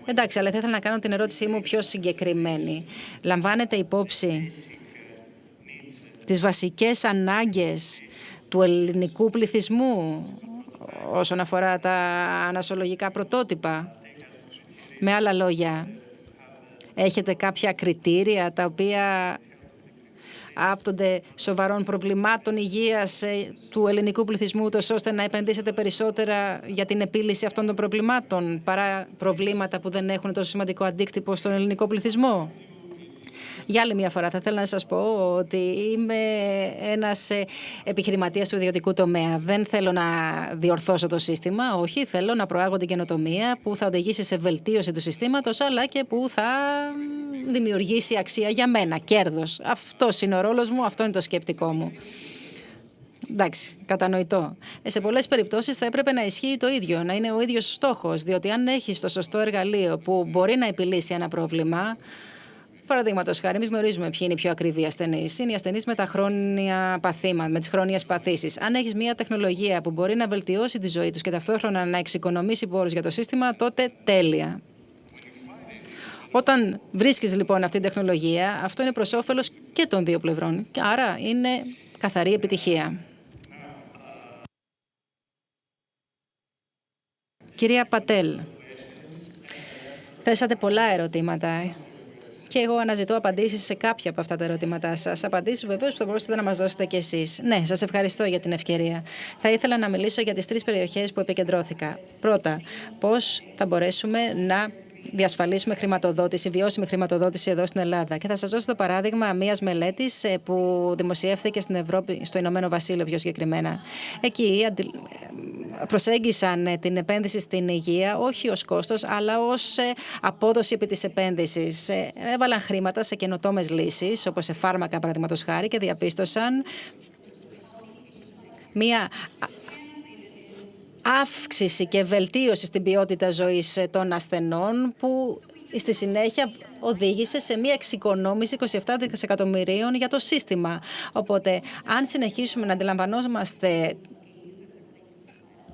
A: Εντάξει, αλλά θα ήθελα να κάνω την ερώτησή μου πιο συγκεκριμένη. Λαμβάνετε υπόψη τις βασικές ανάγκες του ελληνικού πληθυσμού όσον αφορά τα ανασολογικά πρωτότυπα? Με άλλα λόγια, έχετε κάποια κριτήρια τα οποία άπτονται σοβαρών προβλημάτων υγείας του ελληνικού πληθυσμού, ώστε να επενδύσετε περισσότερα για την επίλυση αυτών των προβλημάτων, παρά προβλήματα που δεν έχουν τόσο σημαντικό αντίκτυπο στον ελληνικό πληθυσμό? Για άλλη μια φορά θα ήθελα να σας πω ότι είμαι ένας επιχειρηματίας του ιδιωτικού τομέα. Δεν θέλω να διορθώσω το σύστημα, όχι, θέλω να προάγω την καινοτομία που θα οδηγήσει σε βελτίωση του συστήματος, αλλά και που θα δημιουργήσει αξία για μένα, κέρδος. Αυτός είναι ο ρόλος μου, αυτό είναι το σκεπτικό μου. Εντάξει, κατανοητό. Σε πολλές περιπτώσεις θα έπρεπε να ισχύει το ίδιο, να είναι ο ίδιος στόχος, διότι αν έχεις το σωστό εργαλείο που μπορεί να επιλύσει ένα πρόβλημα. Παραδείγματος χάρη, εμείς γνωρίζουμε ποιοι είναι οι πιο ακριβοί ασθενείς. Είναι οι ασθενείς με τα χρόνια παθήματα, με τις χρόνιες παθήσεις. Αν έχεις μια τεχνολογία που μπορεί να βελτιώσει τη ζωή τους και ταυτόχρονα να εξοικονομήσει πόρους για το σύστημα, τότε τέλεια. Όταν βρίσκεις λοιπόν αυτή την τεχνολογία, αυτό είναι προς όφελος και των δύο πλευρών. Και άρα είναι καθαρή επιτυχία. Κυρία Πατέλ, θέσατε πολλά ερωτήματα. Και εγώ αναζητώ απαντήσεις σε κάποια από αυτά τα ερωτήματά σας. Απαντήσεις βεβαίως που θα μπορούσατε να μας δώσετε κι εσείς. Ναι, σας ευχαριστώ για την ευκαιρία. Θα ήθελα να μιλήσω για τις 3 περιοχές που επικεντρώθηκα. Πρώτα, πώς θα μπορέσουμε να διασφαλίσουμε χρηματοδότηση, βιώσιμη χρηματοδότηση εδώ στην Ελλάδα. Και θα σας δώσω το παράδειγμα μιας μελέτης που δημοσιεύθηκε στην Ευρώπη, στο Ηνωμένο Βασίλειο πιο συγκεκριμένα. Εκεί προσέγγισαν την επένδυση στην υγεία όχι ως κόστος, αλλά ως απόδοση επί της επένδυσης. Έβαλαν χρήματα σε καινοτόμες λύσεις, όπως σε φάρμακα παραδείγματος χάρη, και διαπίστωσαν μία αύξηση και βελτίωση στην ποιότητα ζωής των ασθενών, που στη συνέχεια οδήγησε σε μια εξοικονόμηση 27 δισεκατομμυρίων για το σύστημα. Οπότε, αν συνεχίσουμε να αντιλαμβανόμαστε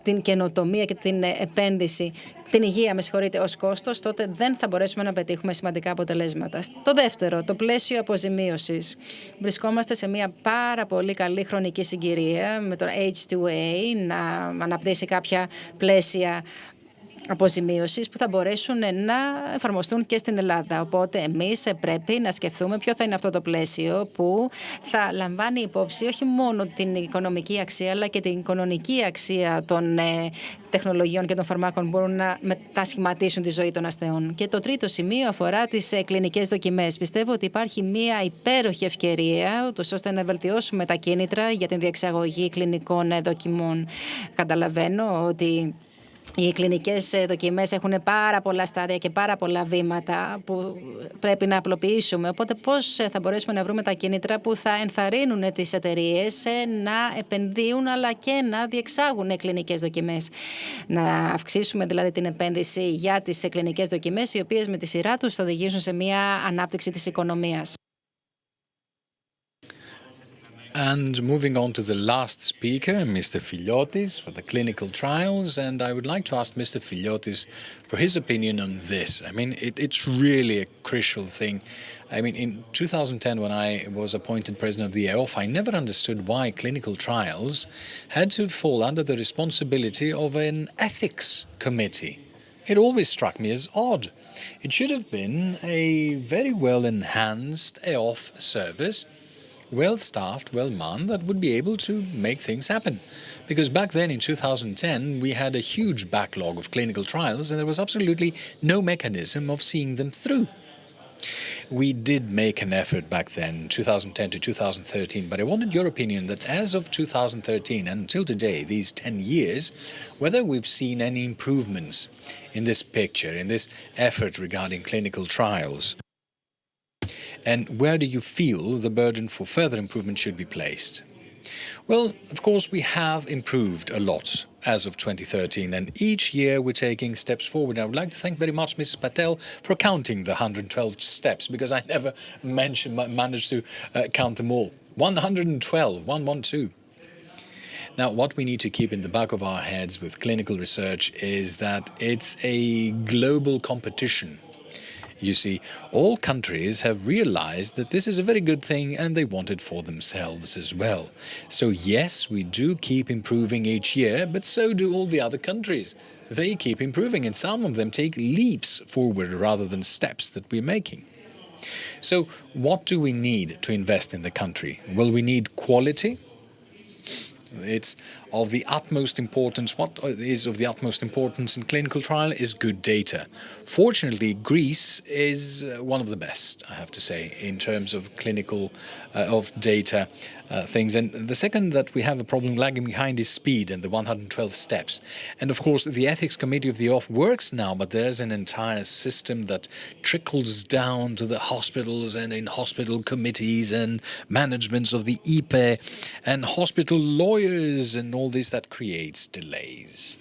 A: την καινοτομία και την επένδυση, την υγεία, ως κόστος, τότε δεν θα μπορέσουμε να πετύχουμε σημαντικά αποτελέσματα. Το δεύτερο, το πλαίσιο αποζημίωσης. Βρισκόμαστε σε μια πάρα πολύ καλή χρονική συγκυρία με το H2A να αναπτύσσει κάποια πλαίσια αποζημίωσης που θα μπορέσουν να εφαρμοστούν και στην Ελλάδα. Οπότε εμείς πρέπει να σκεφτούμε ποιο θα είναι αυτό το πλαίσιο που θα λαμβάνει υπόψη όχι μόνο την οικονομική αξία, αλλά και την κοινωνική αξία των τεχνολογιών και των φαρμάκων που μπορούν να μετασχηματίσουν τη ζωή των ασθενών. Και το τρίτο σημείο αφορά τις κλινικές δοκιμές. Πιστεύω ότι υπάρχει μια υπέροχη ευκαιρία ώστε να βελτιώσουμε τα κίνητρα για την διεξαγωγή κλινικών δοκιμών. Καταλαβαίνω ότι οι κλινικές δοκιμές έχουν πάρα πολλά στάδια και πάρα πολλά βήματα που πρέπει να απλοποιήσουμε. Οπότε πώς θα μπορέσουμε να βρούμε τα κίνητρα που θα ενθαρρύνουν τις εταιρείες να επενδύουν αλλά και να διεξάγουν κλινικές δοκιμές. Να αυξήσουμε δηλαδή την επένδυση για τις κλινικές δοκιμές, οι οποίες με τη σειρά τους θα οδηγήσουν σε μια ανάπτυξη της οικονομίας.
B: And moving on to the last speaker, Mr. Filiotis, for the clinical trials, and I would like to ask Mr. Filiotis for his opinion on this. I mean, it's really a crucial thing. I mean, in 2010, when I was appointed president of the EOF, I never understood why clinical trials had to fall under the responsibility of an ethics committee. It always struck me as odd. It should have been a very well-enhanced EOF service, well-staffed, well-manned, that would be able to make things happen. Because back then in 2010, we had a huge backlog of clinical trials and there was absolutely no mechanism of seeing them through. We did make an effort back then, 2010 to 2013, but I wanted your opinion that as of 2013 and until today, these 10 years, whether we've seen any improvements in this picture, in this effort regarding clinical trials, and where do you feel the burden for further improvement should be placed? Well, of course, we have improved a lot as of 2013, and each year we're taking steps forward. I would like to thank very much Mrs. Patel for counting the 112 steps, because I never managed to count them all. 112, 112. Now, what we need to keep in the back of our heads with clinical research is that it's a global competition. You see, all countries have realized that this is a very good thing and they want it for themselves as well. So yes, we do keep improving each year, but so do all the other countries. They keep improving, and some of them take leaps forward rather than steps that we're making. So what do we need to invest in the country? Well, we need quality. It's of the utmost importance. What is of the utmost importance in clinical trial is good data. Fortunately, Greece is one of the best, I have to say, in terms of clinical of data things. And the second that we have a problem lagging behind is speed and the 112 steps. And of course, the ethics committee of the OFF works now, but there's an entire system that trickles down to the hospitals and in hospital committees and managements of the IPE and hospital lawyers and all this that creates delays.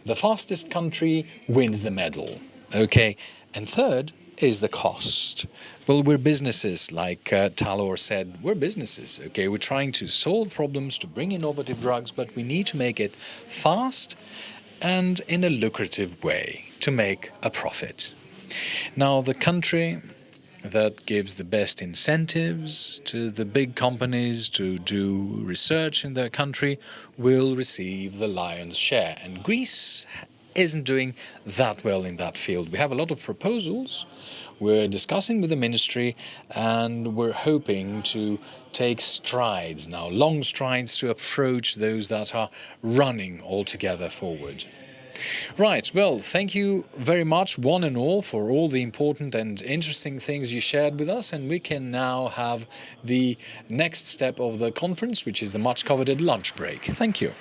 B: The fastest country wins the medal, okay? And third is the cost. Well, we're businesses, like Talor said, we're businesses, okay? We're trying to solve problems, to bring innovative drugs, but we need to make it fast and in a lucrative way to make a profit. Now, the country that gives the best incentives to the big companies to do research in their country will receive the lion's share. And Greece isn't doing that well in that field. We have a lot of proposals. We're discussing with the ministry, and we're hoping to take strides now, long strides, to approach those that are running altogether forward. Right, well, thank you very much, one and all, for all the important and interesting things you shared with us, and we can now have the next step of the conference, which is the much coveted lunch break. Thank you.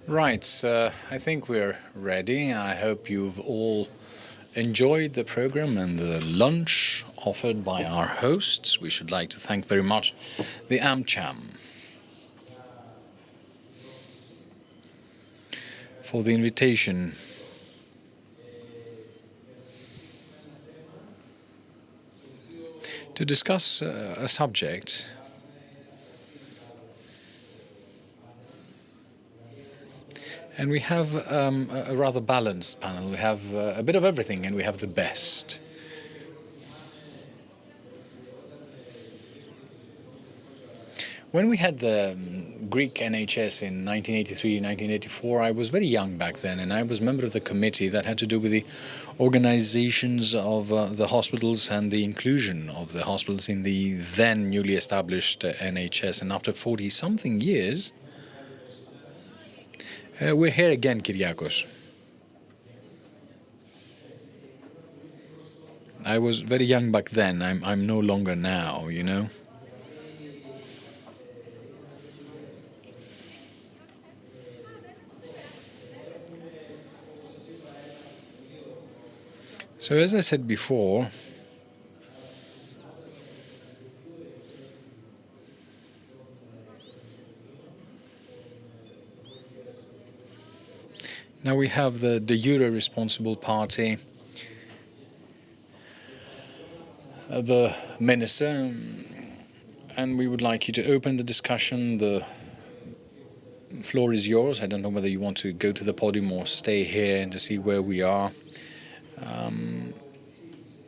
B: Right, I think we're ready. I hope you've all enjoyed the program and the lunch offered by our hosts. We should like to thank very much the AmCham for the invitation to discuss a subject and we have a rather balanced panel. We have a bit of everything and we have the best. When we had the Greek NHS in 1983, 1984, I was very young back then, and I was a member of the committee that had to do with the organizations of the hospitals and the inclusion of the hospitals in the then newly established NHS. And after 40-something years, we're here again, Kyriakos. I was very young back then. I'm no longer now, you know. So as I said before, now we have the de jure responsible party, the minister, and we would like you to open the discussion. The floor is yours. I don't know whether you want to go to the podium or stay here and to see where we are.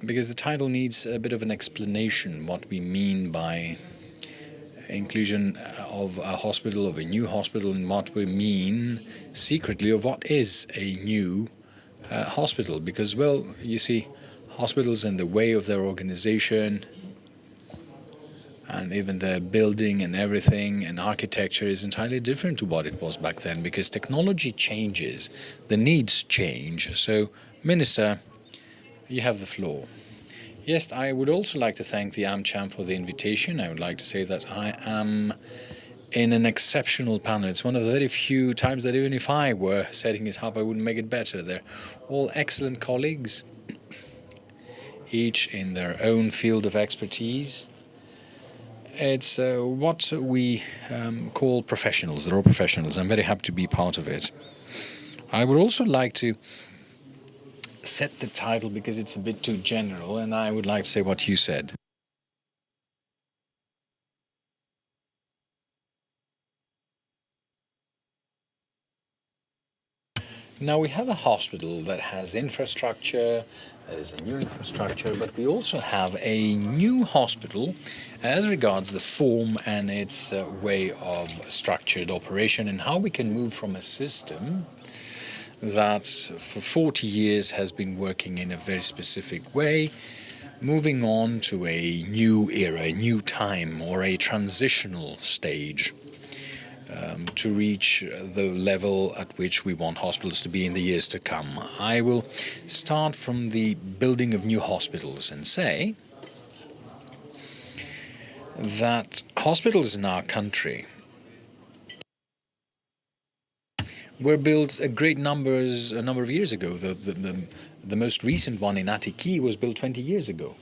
B: Because the title needs a bit of an explanation what we mean by inclusion of a hospital, of a new hospital, and what we mean secretly of what is a new hospital. Because, well, you see, hospitals and the way of their organization and even their building and everything and architecture is entirely different to what it was back then, because technology changes, the needs change. So, Minister, you have the floor. Yes, I would also like to thank the AmCham for the invitation. I would like to say that I am in an exceptional panel. It's one of the very few times that even if I were setting it up, I wouldn't make it better. They're all excellent colleagues, each in their own field of expertise. It's what we call professionals. They're all professionals. I'm very happy to be part of it. I would also like to set the title because it's a bit too general, and I would like to say what you said. Now we have a hospital that has infrastructure, there's a new infrastructure, but we also have a new hospital as regards the form and its way of structured operation, and how we can move from a system that for 40 years has been working in a very specific way, moving on to a new era, a new time, or a transitional stage to reach the level at which we want hospitals to be in the years to come. I will start from the building of new hospitals and say that hospitals in our country were built a number of years ago. The most recent one in Attiki was built 20 years ago.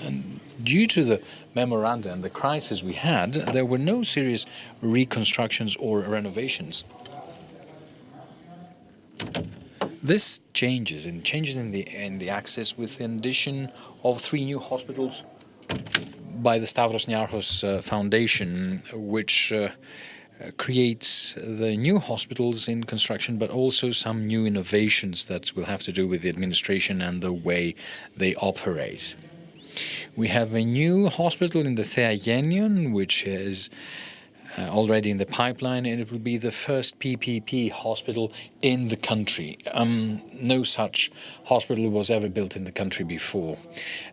B: And due to the memoranda and the crisis we had, there were no serious reconstructions or renovations. This changes in the access with the addition of 3 new hospitals by the Stavros Niarchos Foundation, which creates the new hospitals in construction, but also some new innovations that will have to do with the administration and the way they operate. We have a new hospital in the Theagenion, which is already in the pipeline, and it will be the first PPP hospital in the country. No such hospital was ever built in the country before.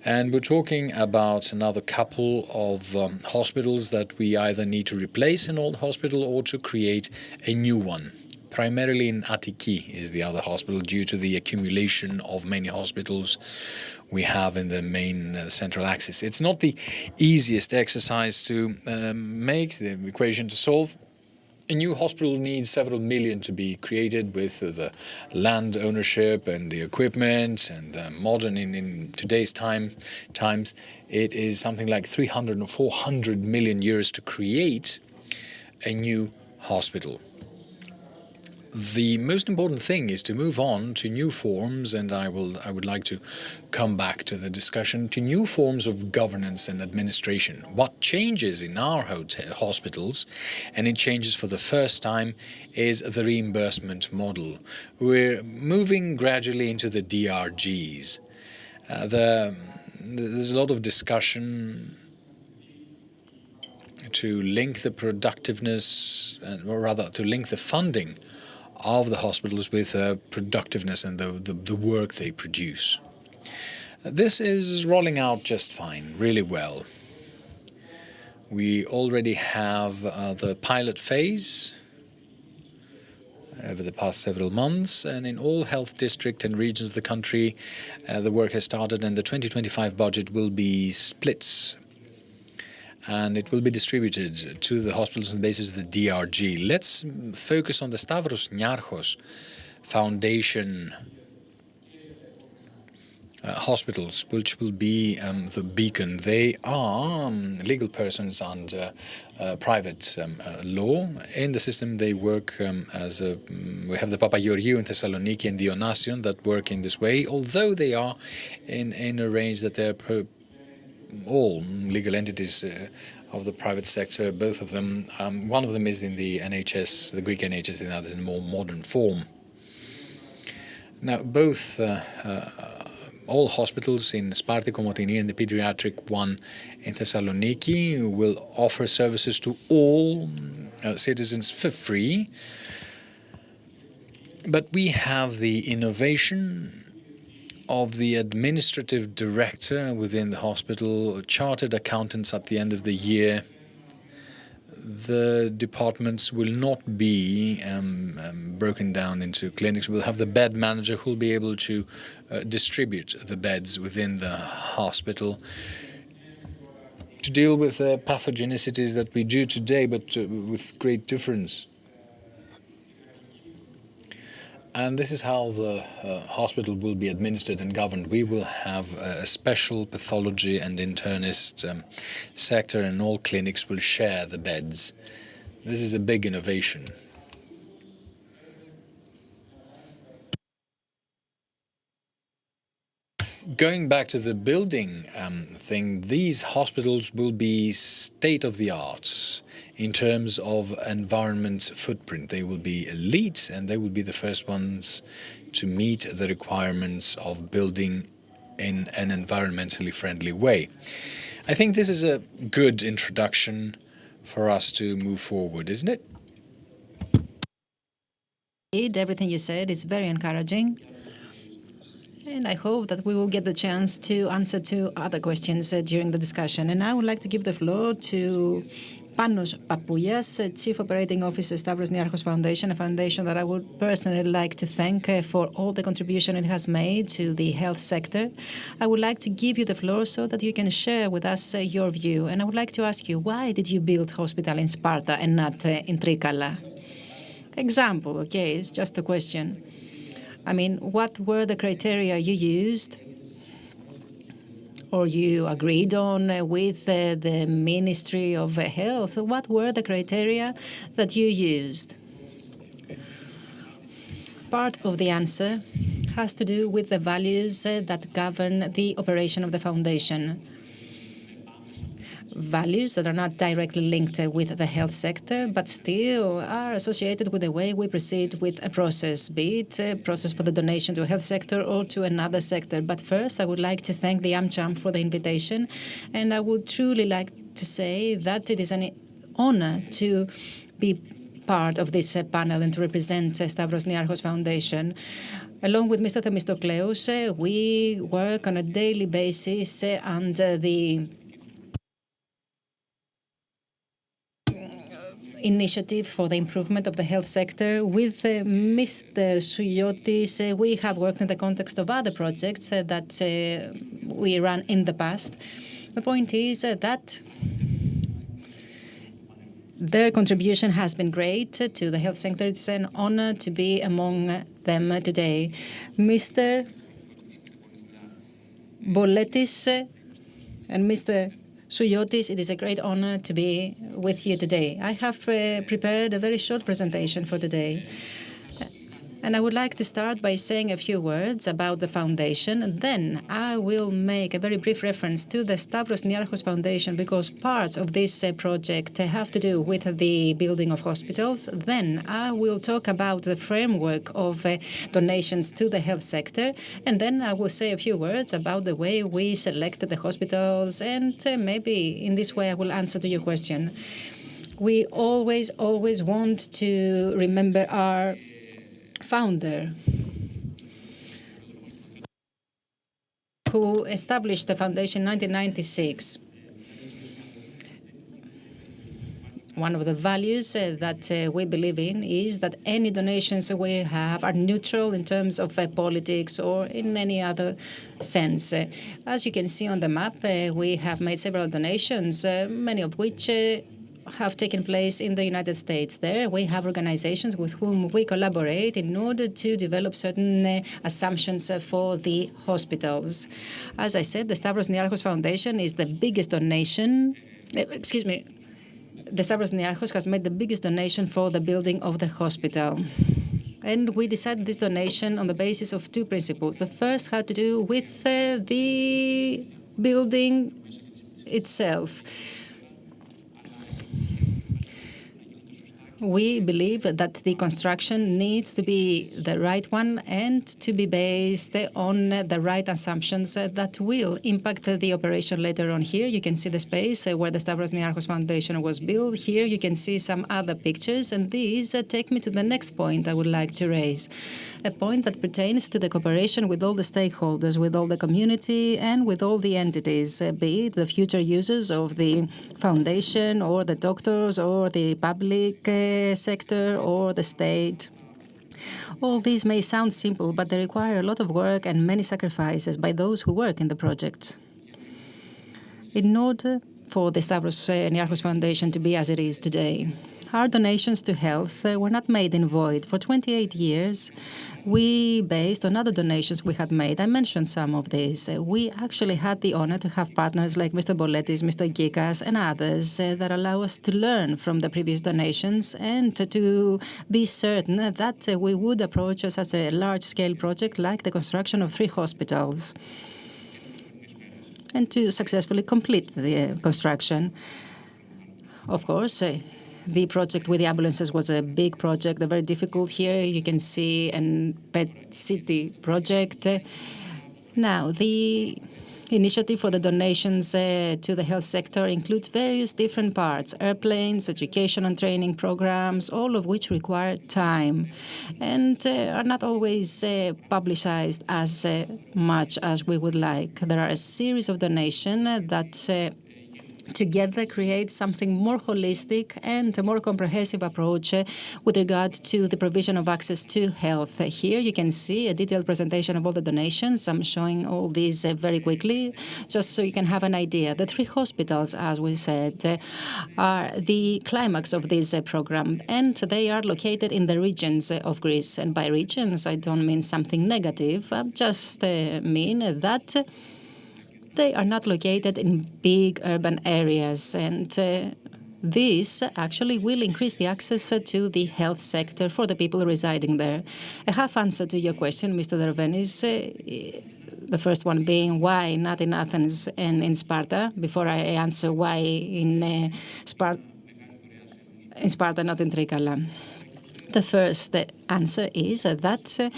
B: And we're talking about another couple of hospitals that we either need to replace an old hospital or to create a new one. Primarily in Attiki is the other hospital, due to the accumulation of many hospitals we have in the main central axis. It's not the easiest exercise to make, the equation to solve, A new hospital needs several million to be created with the land ownership and the equipment and the modern in today's times. It is something like 300 or 400 million euros to create a new hospital. The most important thing is to move on to new forms, and I would like to come back to the discussion, to new forms of governance and administration. What changes in our hospitals, and it changes for the first time, is the reimbursement model. We're moving gradually into the DRGs. There's a lot of discussion to link the productiveness, or rather to link the funding of the hospitals with productiveness and the work they produce. This is rolling out just fine, really well. We already have the pilot phase over the past several months, and in all health districts and regions of the country the work has started, and the 2025 budget will be split and it will be distributed to the hospitals on the basis of the DRG. Let's focus on the Stavros Niarchos Foundation hospitals, which will be the beacon. They are legal persons under private law. In the system they work as we have the Papageorgiou in Thessaloniki and the Ionasion that work in this way, although they are in a range that they're all legal entities of the private sector, both of them. One of them is in the NHS, the Greek NHS, and the other is in a more modern form. Now, both all hospitals in Sparti, Komotini, and the pediatric one in Thessaloniki will offer services to all citizens for free. But we have the innovation of the administrative director within the hospital, chartered accountants at the end of the year. The departments will not be broken down into clinics. We'll have the bed manager who will be able to distribute the beds within the hospital to deal with pathogenicities that we do today, but with great difference. And this is how the hospital will be administered and governed. We will have a special pathology and internist sector, and all clinics will share the beds. This is a big innovation. Going back to the building thing, these hospitals will be state-of-the-art in terms of environment footprint. They will be elite, and they will be the first ones to meet the requirements of building in an environmentally friendly way. I think this is a good introduction for us to move forward, isn't it?
A: Everything you said is very encouraging. And I hope that we will get the chance to answer to other questions during the discussion. And I would like to give the floor to Panos Papoulias, Chief Operating Officer, Stavros Niarchos Foundation, a foundation that I would personally like to thank for all the contribution it has made to the health sector. I would like to give you the floor so that you can share with us your view. And I would like to ask you, why did you build hospital in Sparta and not in Trikala? Example, okay, it's just a question. I mean, what were the criteria you used or you agreed on with the Ministry of Health? What were the criteria that you used? Part of the answer has to do with the values that govern the operation of the foundation. Values that are not directly linked with the health sector, but still are associated with the way we proceed with a process, be it a process for the donation to a health sector or to another sector. But first, I would like to thank the AmCham for the invitation, and I would truly like to say that it is an honor to be part of this panel and to represent Stavros Niarchos Foundation. Along with Mr. Themistokleous, we work on a daily basis under the initiative for the improvement of the health sector. With Mr. Suyotis, we have worked in the context of other projects that we ran in the past. The point is that Their contribution has been great to the health sector. It's an honor to be among them today. Mr. Boletis and Mr. Suyotis, it is a great honor to be with you today. I have prepared a very short presentation for today. And I would like to start by saying a few words about the foundation. And then I will make a very brief reference to the Stavros Niarchos Foundation, because parts of this project have to do with the building of hospitals. Then I will talk about the framework of donations to the health sector. And then I will say a few words about the way we selected the hospitals. And maybe in this way I will answer to your question. We always want to remember our founder, who established the foundation in 1996. One of the values that we believe in is that any donations we have are neutral in terms of politics or in any other sense. As you can see on the map, we have made several donations, many of which have taken place in the United States. There we have organizations with whom we collaborate in order to develop certain assumptions for the hospitals. As I said, the Stavros Niarchos Foundation is the biggest donation. The Stavros Niarchos has made the biggest donation for the building of the hospital. And we decided this donation on the basis of two principles. The first had to do with the building itself. We believe that the construction needs to be the right one and to be based on the right assumptions that will impact the operation later on. Here you can see the space where the Stavros Niarchos Foundation was built. Here you can see some other pictures, and these take me to the next point I would like to raise, a point that pertains to the cooperation with all the stakeholders, with all the community and with all the entities, be it the future users of the foundation or the doctors or the public sector or the state. All these may sound simple, but they require a lot of work and many sacrifices by those who work in the projects. In order for the Stavros Niarchos Foundation to be as it is today, our donations to health were not made in void. For 28 years, we based on other donations we had made. I mentioned some of these. We actually had the honor to have partners like Mr. Boletis, Mr. Gikas, and others that allow us to learn from the previous donations and to be certain that we would approach such a large-scale project like the construction of 3 hospitals and to successfully complete the construction. Of course, the project with the ambulances was a big project, very difficult. Here you can see a pet city project. Now, the initiative for the donations to the health sector includes various different parts: airplanes, education and training programs, all of which require time and are not always publicized as much as we would like. There are a series of donations that together create something more holistic and a more comprehensive approach with regard to the provision of access to health. Here you can see a detailed presentation of all the donations. I'm showing all these very quickly, just so you can have an idea. The 3 hospitals, as we said, are the climax of this program, and they are located in the regions of Greece. And by regions, I don't mean something negative. I just mean that they are not located in big urban areas, and this actually will increase the access to the health sector for the people residing there. A half answer to your question, Mr. Dervenis, the first one being why not in Athens and in Sparta, before I answer why in Sparta, not in Trikala. The first answer is that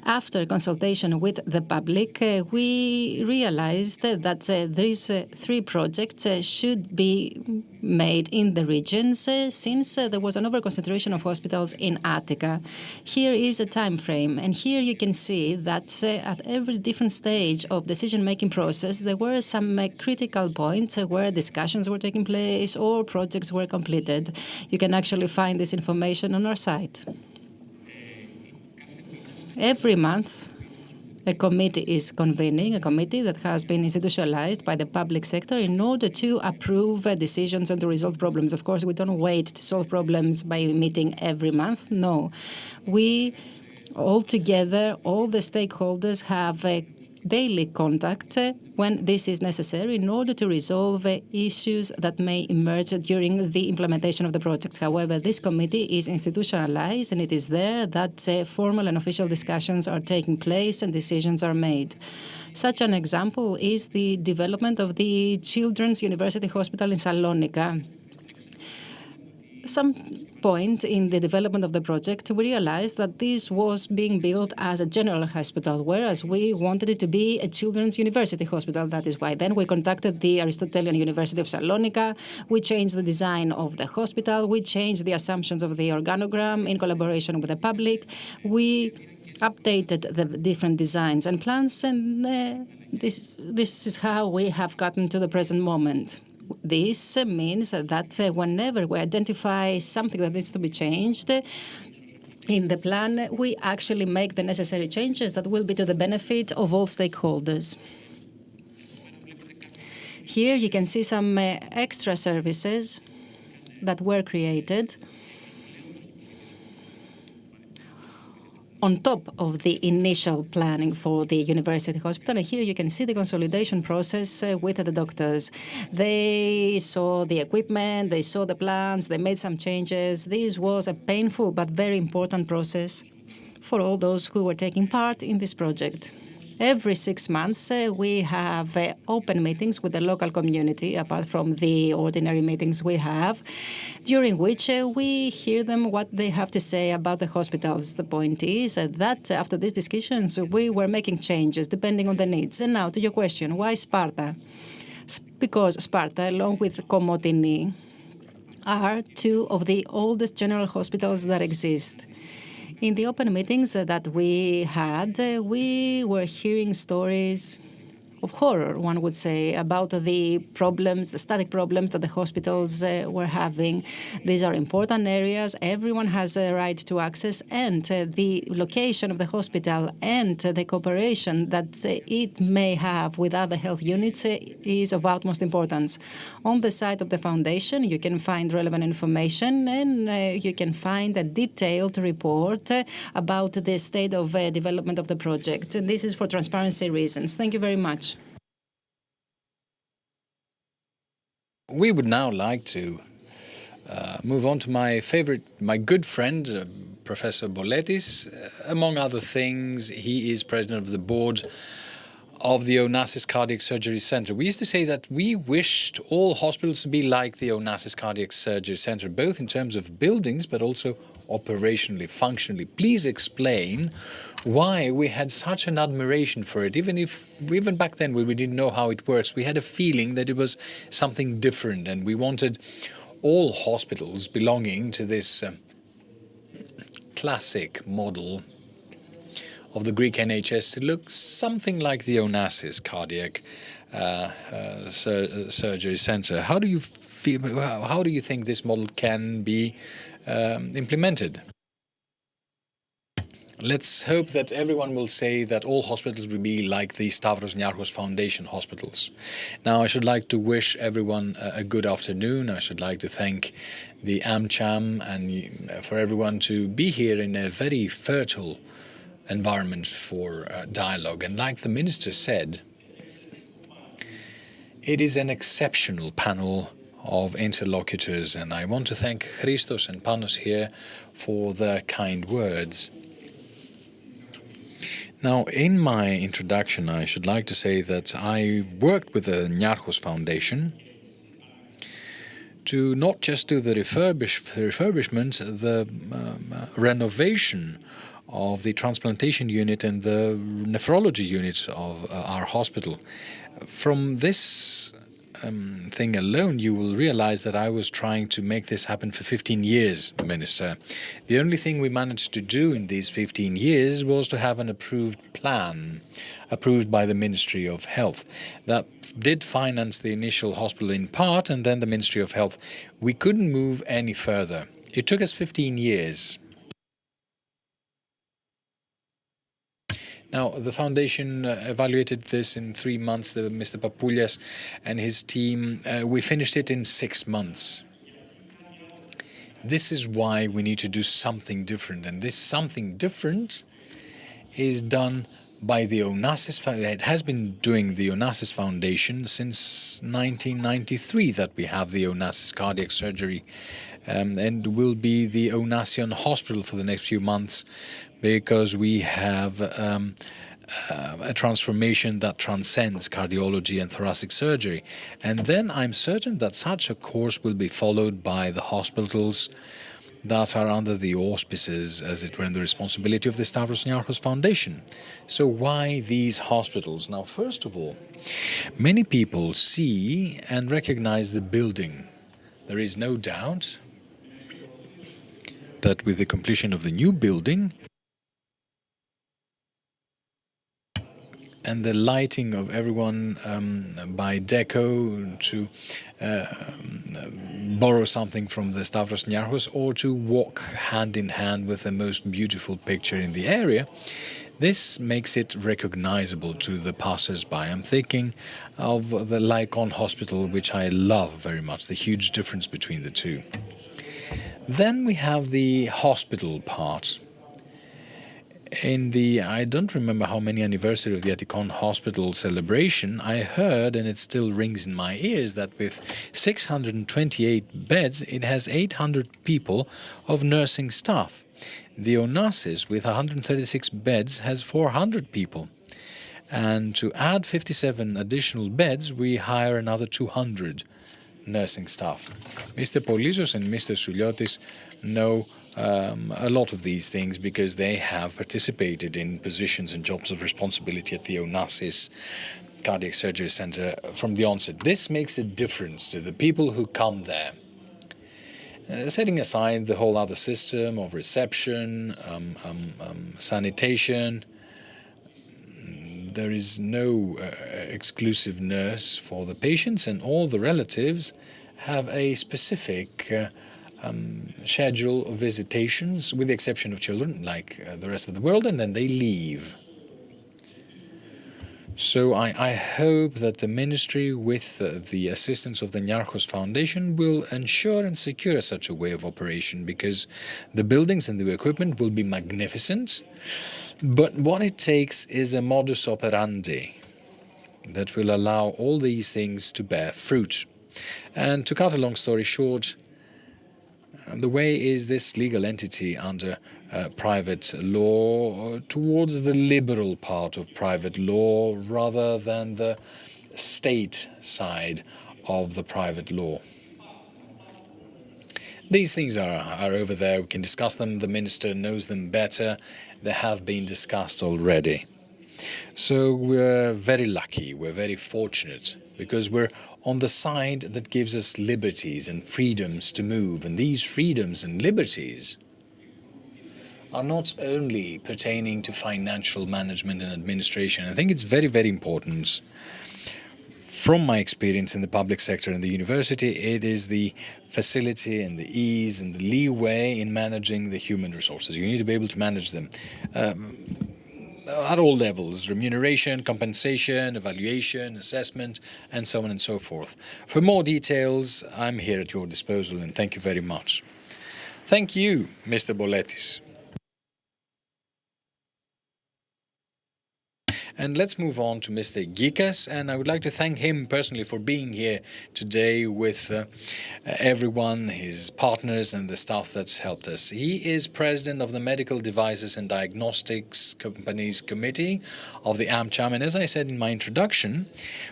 A: after consultation with the public, we realized that these 3 projects should be made in the regions since there was an overconcentration of hospitals in Attica. Here is a time frame, and here you can see that at every different stage of decision-making process, there were some critical points where discussions were taking place or projects were completed. You can actually find this information on our site. Every month, a committee is convening, a committee that has been institutionalized by the public sector in order to approve decisions and to resolve problems. Of course, we don't wait to solve problems by meeting every month. No. We all together, all the stakeholders have a daily contact when this is necessary in order to resolve issues that may emerge during the implementation of the projects. However, this committee is institutionalized, and it is there that formal and official discussions are taking place and decisions are made. Such an example is the development of the Children's University Hospital in Salonika. Some point in the development of the project, we realized that this was being built as a general hospital, whereas we wanted it to be a children's university hospital. That is why then we contacted the Aristotelian University of Salonika. We changed the design of the hospital. We changed the assumptions of the organogram in collaboration with the public. We updated the different designs and plans, and this is how we have gotten to the present moment. This means that whenever we identify something that needs to be changed in the plan, we actually make the necessary changes that will be to the benefit of all stakeholders. Here you can see some extra services that were created on top of the initial planning for the university hospital. And here you can see the consolidation process with the doctors. They saw the equipment, they saw the plans, they made some changes. This was a painful but very important process for all those who were taking part in this project. Every 6 months, we have open meetings with the local community, apart from the ordinary meetings we have, during which we hear them what they have to say about the hospitals. The point is that after these discussions, we were making changes depending on the needs. And now to your question, why Sparta? Because Sparta, along with Komotini, are two of the oldest general hospitals that exist. In the open meetings that we had, we were hearing stories of horror, one would say, about the problems, the static problems that the hospitals were having. These are important areas. Everyone has a right to access, and the location of the hospital and the cooperation that it may have with other health units is of utmost importance. On the site of the foundation, you can find relevant information, and you can find a detailed report about the state of development of the project. And this is for transparency reasons. Thank you very much.
B: We would now like to move on to my good friend, Professor Boletis. Among other things, he is president of the board of the Onassis Cardiac Surgery Center. We used to say that we wished all hospitals to be like the Onassis Cardiac Surgery Center, both in terms of buildings, but also operationally, functionally. Please explain why we had such an admiration for it. Even back then, when we didn't know how it works, we had a feeling that it was something different, and we wanted all hospitals belonging to this classic model of the Greek NHS to look something like the Onassis Cardiac Surgery Center. How do you feel? How do you think this model can be implemented? Let's hope that everyone will say that all hospitals will be like the Stavros Niarchos Foundation hospitals. Now, I should like to wish everyone a good afternoon. I should like to thank the AmCham and for everyone to be here in a very fertile environment for dialogue. And like the Minister said, it is an exceptional panel of interlocutors, and I want to thank Christos and Panos here for their kind words. Now, in my introduction, I should like to say that I worked with the Niarchos Foundation to not just do the refurbishment, the renovation of the transplantation unit and the nephrology unit of our hospital. From this thing alone, you will realize that I was trying to make this happen for 15 years, Minister. The only thing we managed to do in these 15 years was to have an approved plan, approved by the Ministry of Health, that did finance the initial hospital in part, and then the Ministry of Health. We couldn't move any further. It took us 15 years. Now, the foundation evaluated this in 3 months. Mr. Papoulias and his team, we finished it in 6 months. This is why we need to do something different, and this something different is done by the Onassis. It has been doing the Onassis Foundation since 1993 that we have the Onassis Cardiac Surgery, and will be the Onassian Hospital for the next few months, because we have a transformation that transcends cardiology and thoracic surgery. And then I'm certain that such a course will be followed by the hospitals that are under the auspices, as it were, and the responsibility of the Stavros Niarchos Foundation. So why these hospitals? Now, first of all, many people see and recognize the building. There is no doubt that with the completion of the new building and the lighting of everyone by Deco, to borrow something from the Stavros Niarchos, or to walk hand in hand with the most beautiful picture in the area, this makes it recognizable to the passers-by. I'm thinking of the Lycon Hospital, which I love very much, the huge difference between the two. Then we have the hospital part. In the, I don't remember how many anniversary of the Attikon Hospital celebration, I heard, and it still rings in my ears, that with 628 beds, it has 800 people of nursing staff. The Onassis, with 136 beds, has 400 people. And to add 57 additional beds, we hire another 200 nursing staff. Mr. Polizos and Mr. Souliotis know a lot of these things because they have participated in positions and jobs of responsibility at the Onassis Cardiac Surgery Center from the onset. This makes a difference to the people who come there. Setting aside the whole other system of reception, sanitation, there is no exclusive nurse for the patients, and all the relatives have a specific schedule of visitations, with the exception of children, like the rest of the world, and then they leave. So I hope that the ministry, with the assistance of the Niarchos Foundation, will ensure and secure such a way of operation, because the buildings and the equipment will be magnificent, but what it takes is a modus operandi that will allow all these things to bear fruit. And to cut a long story short, the way is this legal entity under private law towards the liberal part of private law rather than the state side of the private law. These things are over there. We can discuss them. The minister knows them better. They have been discussed already. So we're very lucky, we're very fortunate, because we're on the side that gives us liberties and freedoms to move. And these freedoms and liberties are not only pertaining to financial management and administration. I think it's very, very important. From my experience in the public sector and the university, it is the facility and the ease and the leeway in managing the human resources. You need to be able to manage them at all levels: remuneration, compensation, evaluation, assessment, and so on and so forth. For more details, I'm here at your disposal, and thank you very much. Thank you, Mr. Boletis. And let's move on to Mr. Gikas, and I would like to thank him personally for being here today with everyone, his partners and the staff that's helped us. He is president of the Medical Devices and Diagnostics Companies Committee of the AmCham, and as I said in my introduction,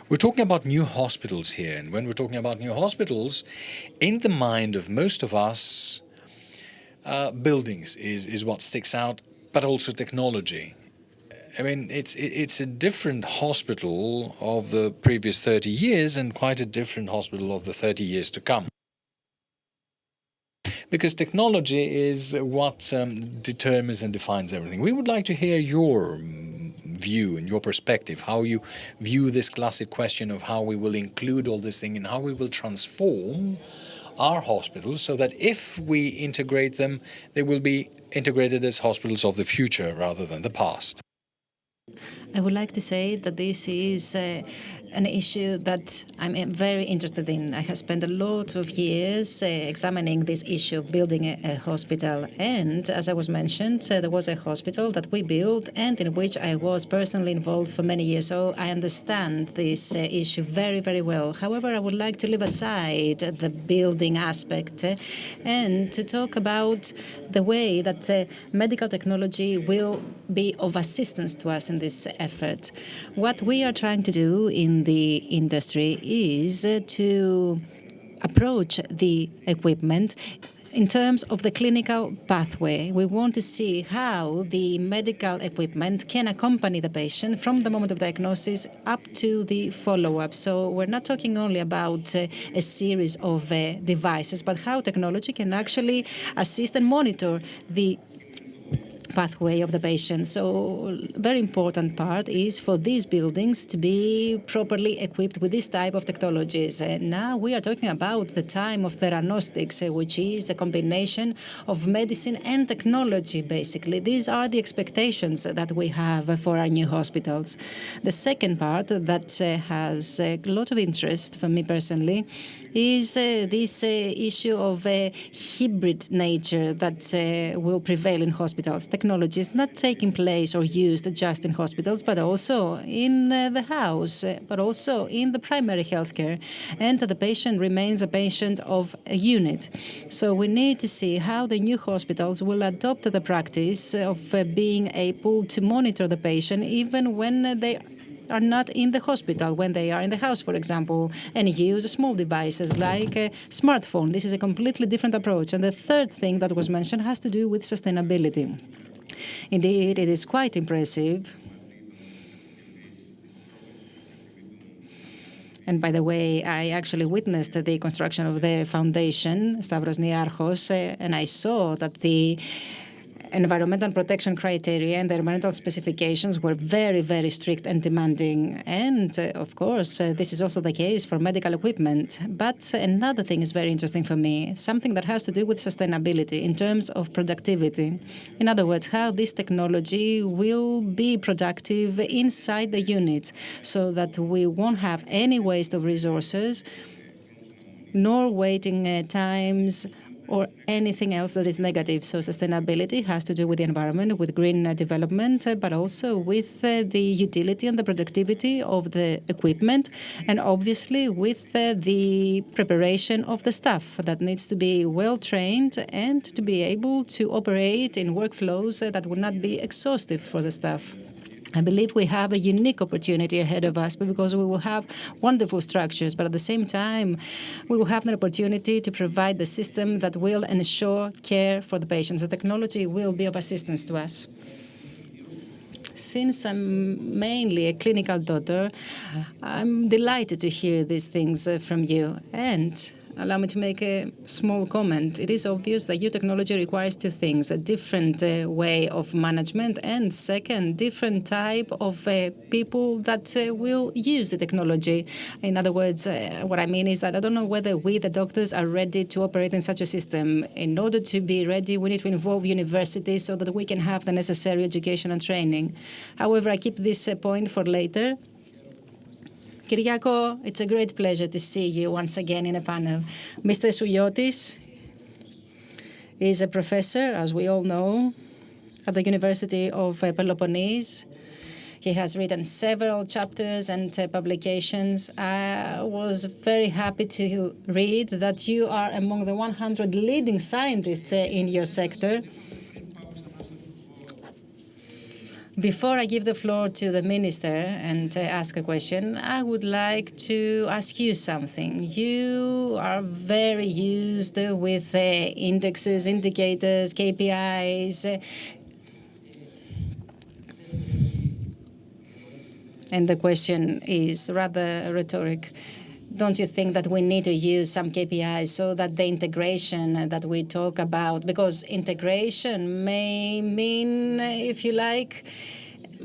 B: we're talking about new hospitals here. And when we're talking about new hospitals, in the mind of most of us, buildings is what sticks out, but also technology. I mean, it's a different hospital of the previous 30 years and quite a different hospital of the 30 years to come. Because technology is what determines and defines everything. We would like to hear your view and your perspective, how you view this classic question of how we will include all this thing and how we will transform our hospitals so that if we integrate them, they will be integrated as hospitals of the future rather than the past.
A: I would like to say that this is an issue that I'm very interested in. I have spent a lot of years examining this issue of building a hospital. And as I was mentioned, there was a hospital that we built and in which I was personally involved for many years. So I understand this issue very, very well. However, I would like to leave aside the building aspect and to talk about the way that medical technology will be of assistance to us in this effort. What we are trying to do in the industry is to approach the equipment in terms of the clinical pathway. We want to see how the medical equipment can accompany the patient from the moment of diagnosis up to the follow-up. So we're not talking only about a series of devices, but how technology can actually assist and monitor the pathway of the patient. So very important part is for these buildings to be properly equipped with this type of technologies. Now we are talking about the time of theranostics, which is a combination of medicine and technology, basically. These are the expectations that we have for our new hospitals. The second part that has a lot of interest for me personally is this issue of hybrid nature that will prevail in hospitals. Technology is not taking place or used just in hospitals, but also in the house, but also in the primary healthcare. And the patient remains a patient of a unit. So we need to see how the new hospitals will adopt the practice of being able to monitor the patient even when they are not in the hospital, when they are in the house, for example, and use small devices like a smartphone. This is a completely different approach. And the third thing that was mentioned has to do with sustainability. Indeed, it is quite impressive. And by the way, I actually witnessed the construction of the foundation, Stavros Niarchos, and I saw that the environmental protection criteria and the environmental specifications were very, very strict and demanding. And of course, this is also the case for medical equipment. But another thing is very interesting for me, something that has to do with sustainability in terms of productivity. In other words, how this technology will be productive inside the units so that we won't have any waste of resources, nor waiting times, or anything else that is negative. So sustainability has to do with the environment, with green development, but also with the utility and the productivity of the equipment, and obviously with the preparation of the staff that needs to be well trained and to be able to operate in workflows that will not be exhaustive for the staff. I believe we have a unique opportunity ahead of us because we will have wonderful structures, but at the same time, we will have an opportunity to provide the system that will ensure care for the patients. The technology will be of assistance to us. Since I'm mainly a clinical doctor, I'm delighted to hear these things from you. And allow me to make a small comment. It is obvious that new technology requires two things: a different way of management, and second, different type of people that will use the technology. In other words, what I mean is that I don't know whether we, the doctors, are ready to operate in such a system. In order to be ready, we need to involve universities so that we can have the necessary education and training. However, I keep this point for later. Kyriako, it's a great pleasure to see you once again in a panel. Mr. Souyotis is a professor, as we all know, at the University of Peloponnese. He has written several chapters and publications. I was very happy to read that you are among the 100 leading scientists in your sector. Before I give the floor to the minister and ask a question, I would like to ask you something. You are very used with indexes, indicators, KPIs. And the question is rather rhetoric. Don't you think that we need to use some KPIs so that the integration that we talk about, because integration may mean, if you like,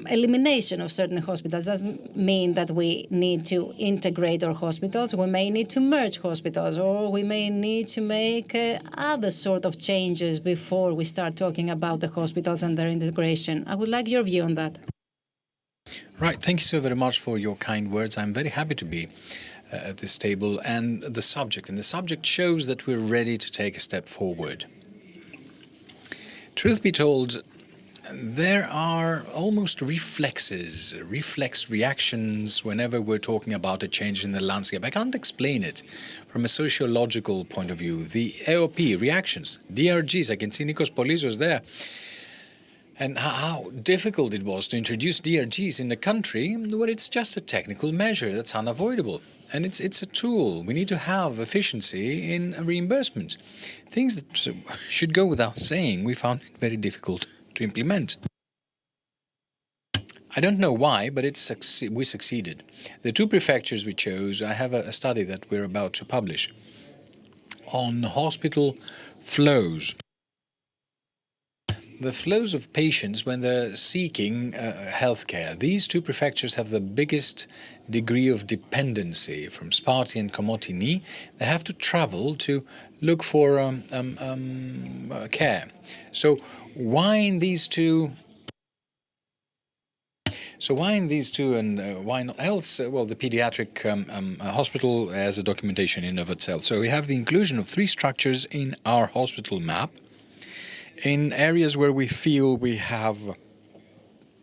A: elimination of certain hospitals, doesn't mean that we need to integrate our hospitals. We may need to merge hospitals, or we may need to make other sort of changes before we start talking about the hospitals and their integration. I would like your view on that.
B: Right, thank you so very much for your kind words. I'm very happy to be at this table and the subject shows that we're ready to take a step forward. Truth be told, there are almost reflex reactions whenever we're talking about a change in the landscape. I can't explain it from a sociological point of view. The AOP reactions, DRGs, I can see Nikos Polizos there, and how difficult it was to introduce DRGs in a country where it's just a technical measure that's unavoidable. And it's a tool. We need to have efficiency in reimbursement. Things that should go without saying, we found it very difficult to implement. I don't know why, but we succeeded. The two prefectures we chose, I have a study that we're about to publish on hospital flows. The flows of patients when they're seeking healthcare. These two prefectures have the biggest degree of dependency from Sparti and Komotini. They have to travel to look for care. So why in these two? And why not else? Well, the pediatric hospital has a documentation in of itself. So we have the inclusion of 3 structures in our hospital map in areas where we feel we have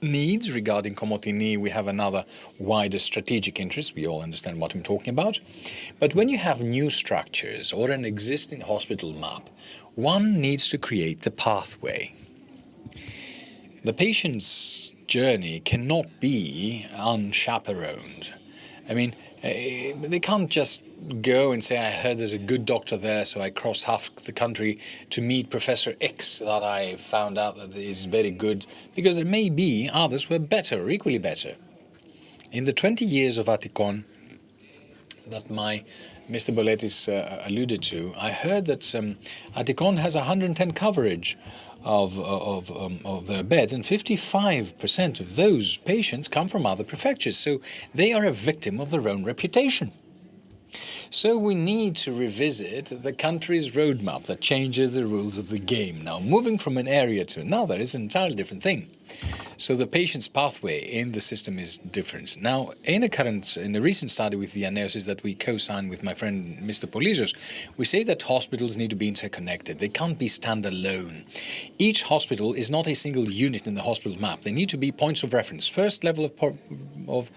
B: needs. Regarding Komotini, we have another wider strategic interest. We all understand what I'm talking about. But when you have new structures or an existing hospital map, one needs to create the pathway. The patient's journey cannot be unchaperoned. I mean, they can't just go and say, I heard there's a good doctor there, so I crossed half the country to meet Professor X that I found out that is very good, because there may be others who are better or equally better. In the 20 years of Attikon that my Mr. Boletis alluded to, I heard that Attikon has 110 coverage of their beds, and 55% of those patients come from other prefectures, so they are a victim of their own reputation. So we need to revisit the country's roadmap that changes the rules of the game. Now, moving from an area to another is an entirely different thing. So the patient's pathway in the system is different. Now, in a recent study with the analysis that we co-signed with my friend Mr. Polizos, we say that hospitals need to be interconnected. They can't be standalone. Each hospital is not a single unit in the hospital map. They need to be points of reference. First level of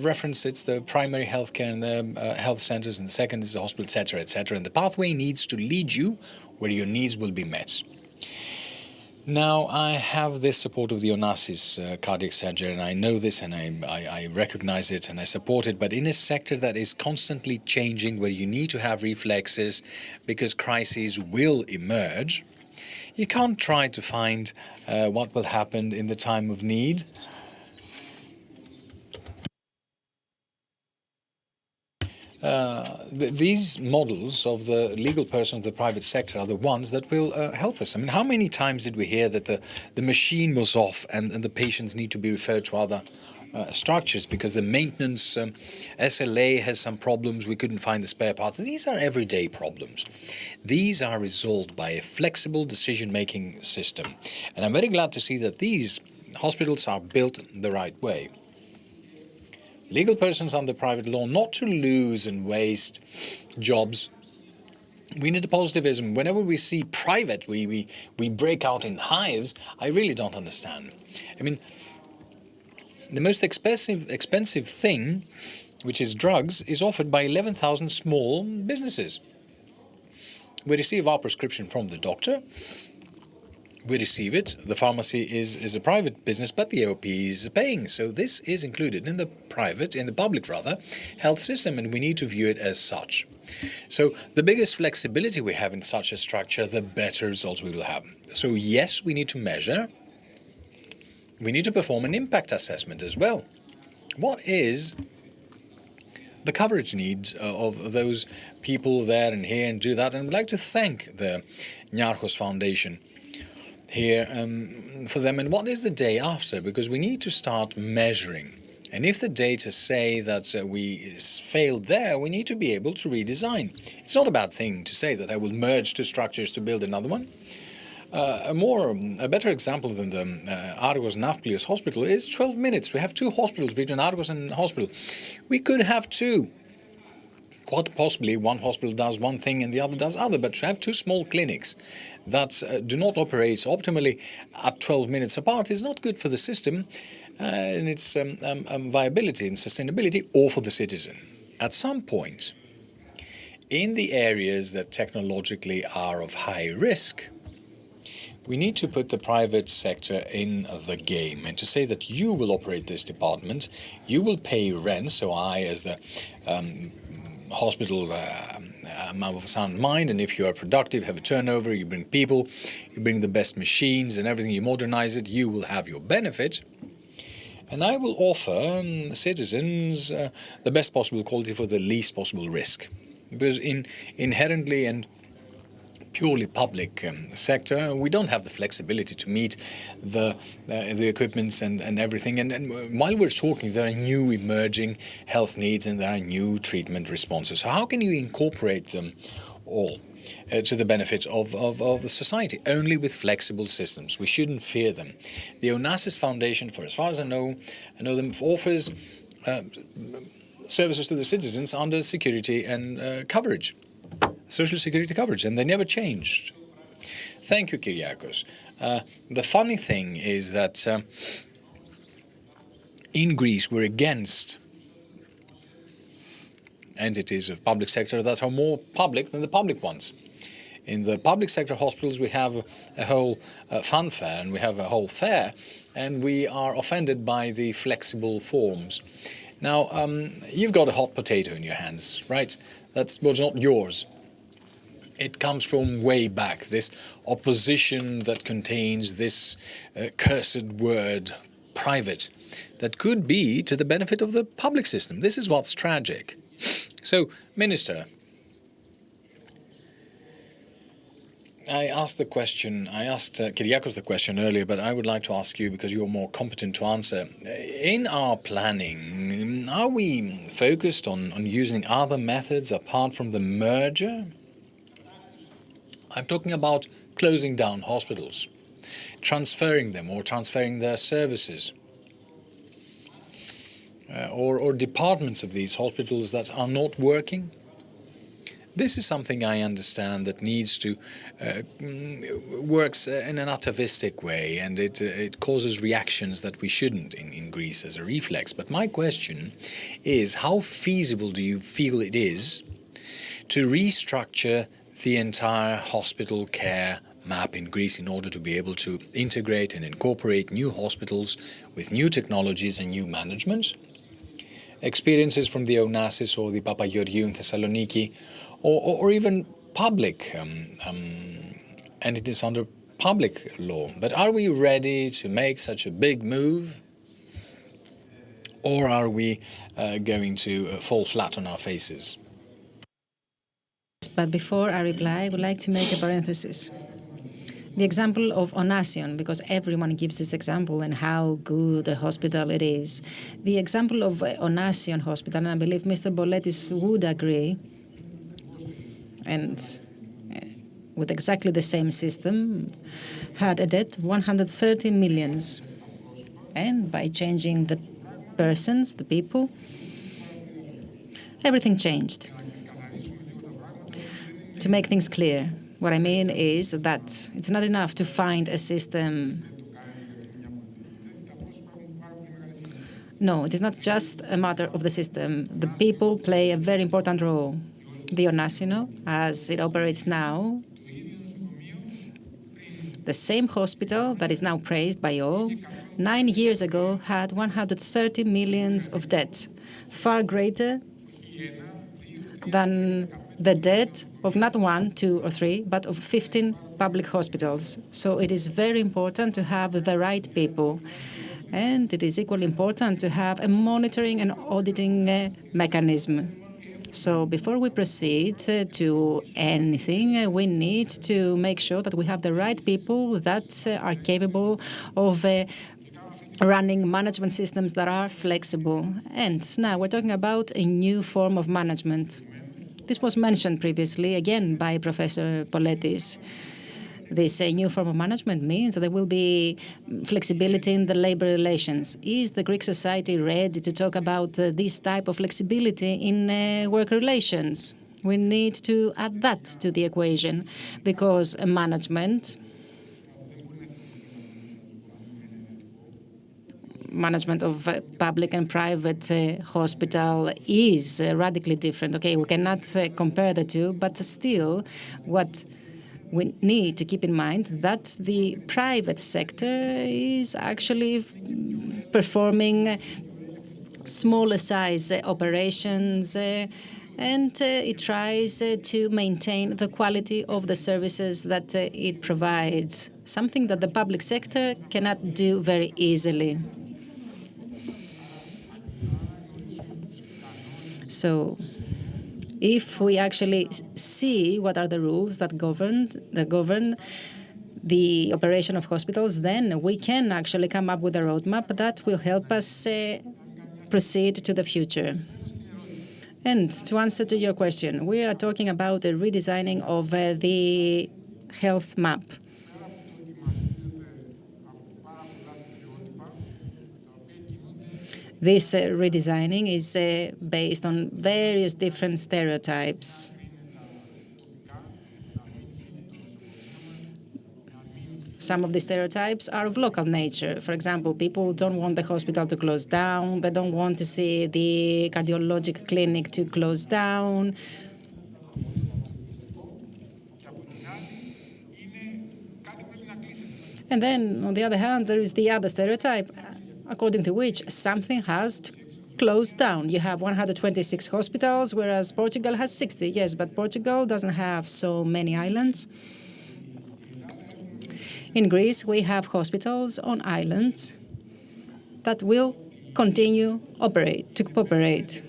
B: reference, it's the primary healthcare and the health centers, and the second is the hospital, etc., etc. And the pathway needs to lead you where your needs will be met. Now, I have this support of the Onassis cardiac surgery, and I know this, and I recognize it, and I support it, but in a sector that is constantly changing, where you need to have reflexes because crises will emerge, you can't try to find what will happen in the time of need. These models of the legal person of the private sector are the ones that will help us. I mean, how many times did we hear that the machine was off and the patients need to be referred to other structures because the maintenance SLA has some problems, we couldn't find the spare parts. These are everyday problems. These are resolved by a flexible decision-making system. And I'm very glad to see that these hospitals are built the right way. Legal persons under private law, not to lose and waste jobs. We need positivism. Whenever we see private, we break out in hives. I really don't understand. I mean, the most expensive thing, which is drugs, is offered by 11,000 small businesses. We receive our prescription from the doctor. We receive it. The pharmacy is a private business, but the AOP is paying. So this is included in the public health system, and we need to view it as such. So the biggest flexibility we have in such a structure, the better results we will have. So yes, we need to measure. We need to perform an impact assessment as well. What is the coverage needs of those people there and here and do that? And I'd like to thank the Niarchos Foundation here for them. And what is the day after? Because we need to start measuring. And if the data say that we failed there, we need to be able to redesign. It's not a bad thing to say that I will merge 2 structures to build another one. A better example than the Argos Nafplios Hospital is 12 minutes. We have two hospitals between Argos and hospital. We could have two. Quite possibly one hospital does one thing and the other does other, but to have two small clinics that do not operate optimally at 12 minutes apart is not good for the system and its viability and sustainability, or for the citizen. At some point, in the areas that technologically are of high risk, we need to put the private sector in the game and to say that you will operate this department, you will pay rent, so I, as the hospital of sound mind, and if you are productive, have a turnover, you bring people, you bring the best machines and everything, you modernize it, you will have your benefit. And I will offer citizens the best possible quality for the least possible risk. Because inherently and purely public sector, we don't have the flexibility to meet the equipments and everything. And while we're talking, there are new emerging health needs and there are new treatment responses. So how can you incorporate them all to the benefit of the society? Only with flexible systems. We shouldn't fear them. The Onassis Foundation, for as far as I know them, offers services to the citizens under security and coverage. Social security coverage, and they never changed. Thank you, Kyriakos. The funny thing is that in Greece we're against entities of public sector that are more public than the public ones. In the public sector hospitals we have a whole funfair and we have a whole fair, and we are offended by the flexible forms. Now, you've got a hot potato in your hands, right? That's what's not yours. It comes from way back, this opposition that contains this cursed word, private, that could be to the benefit of the public system. This is what's tragic. So, Minister, I asked Kyriakos the question earlier, but I would like to ask you, because you're more competent to answer. In our planning, are we focused on using other methods apart from the merger? I'm talking about closing down hospitals, transferring them or transferring their services, or departments of these hospitals that are not working. This is something I understand that needs to works in an atavistic way, and it causes reactions that we shouldn't in Greece as a reflex. But my question is, how feasible do you feel it is to restructure the entire hospital care map in Greece in order to be able to integrate and incorporate new hospitals with new technologies and new management? Experiences from the Onassis or the Papageorgiou in Thessaloniki, or even public entities under public law. But are we ready to make such a big move? Or are we going to fall flat on our faces?
A: But before I reply, I would like to make a parenthesis. The example of Onasion, because everyone gives this example and how good a hospital it is. The example of Onasion Hospital, and I believe Mr. Boletis would agree, and with exactly the same system, had a debt of 130 millions. And by changing the persons, the people, everything changed. To make things clear, what I mean is that it's not enough to find a system. No, it is not just a matter of the system. The people play a very important role. The Onasino, as it operates now, the same hospital that is now praised by all, 9 years ago had 130 millions of debt, far greater than the debt of not 1, 2, or 3, but of 15 public hospitals. So it is very important to have the right people. And it is equally important to have a monitoring and auditing mechanism. So before we proceed to anything, we need to make sure that we have the right people that are capable of running management systems that are flexible. And now we're talking about a new form of management. This was mentioned previously, again, by Professor Poletis. This new form of management means that there will be flexibility in the labor relations. Is the Greek society ready to talk about this type of flexibility in work relations? We need to add that to the equation, because management of public and private hospital is radically different. Okay, we cannot compare the two, but still, what we need to keep in mind that the private sector is actually performing smaller size operations, and it tries to maintain the quality of the services that it provides, something that the public sector cannot do very easily. So if we actually see what are the rules that govern the operation of hospitals, then we can actually come up with a roadmap that will help us proceed to the future. And to answer to your question, we are talking about a redesigning of the health map. This redesigning is based on various different stereotypes. Some of the stereotypes are of local nature. For example, people don't want the hospital to close down. They don't want to see the cardiologic clinic to close down. And then, on the other hand, there is the other stereotype, according to which something has to close down. You have 126 hospitals, whereas Portugal has 60. Yes, but Portugal doesn't have so many islands. In Greece, we have hospitals on islands that will continue to operate.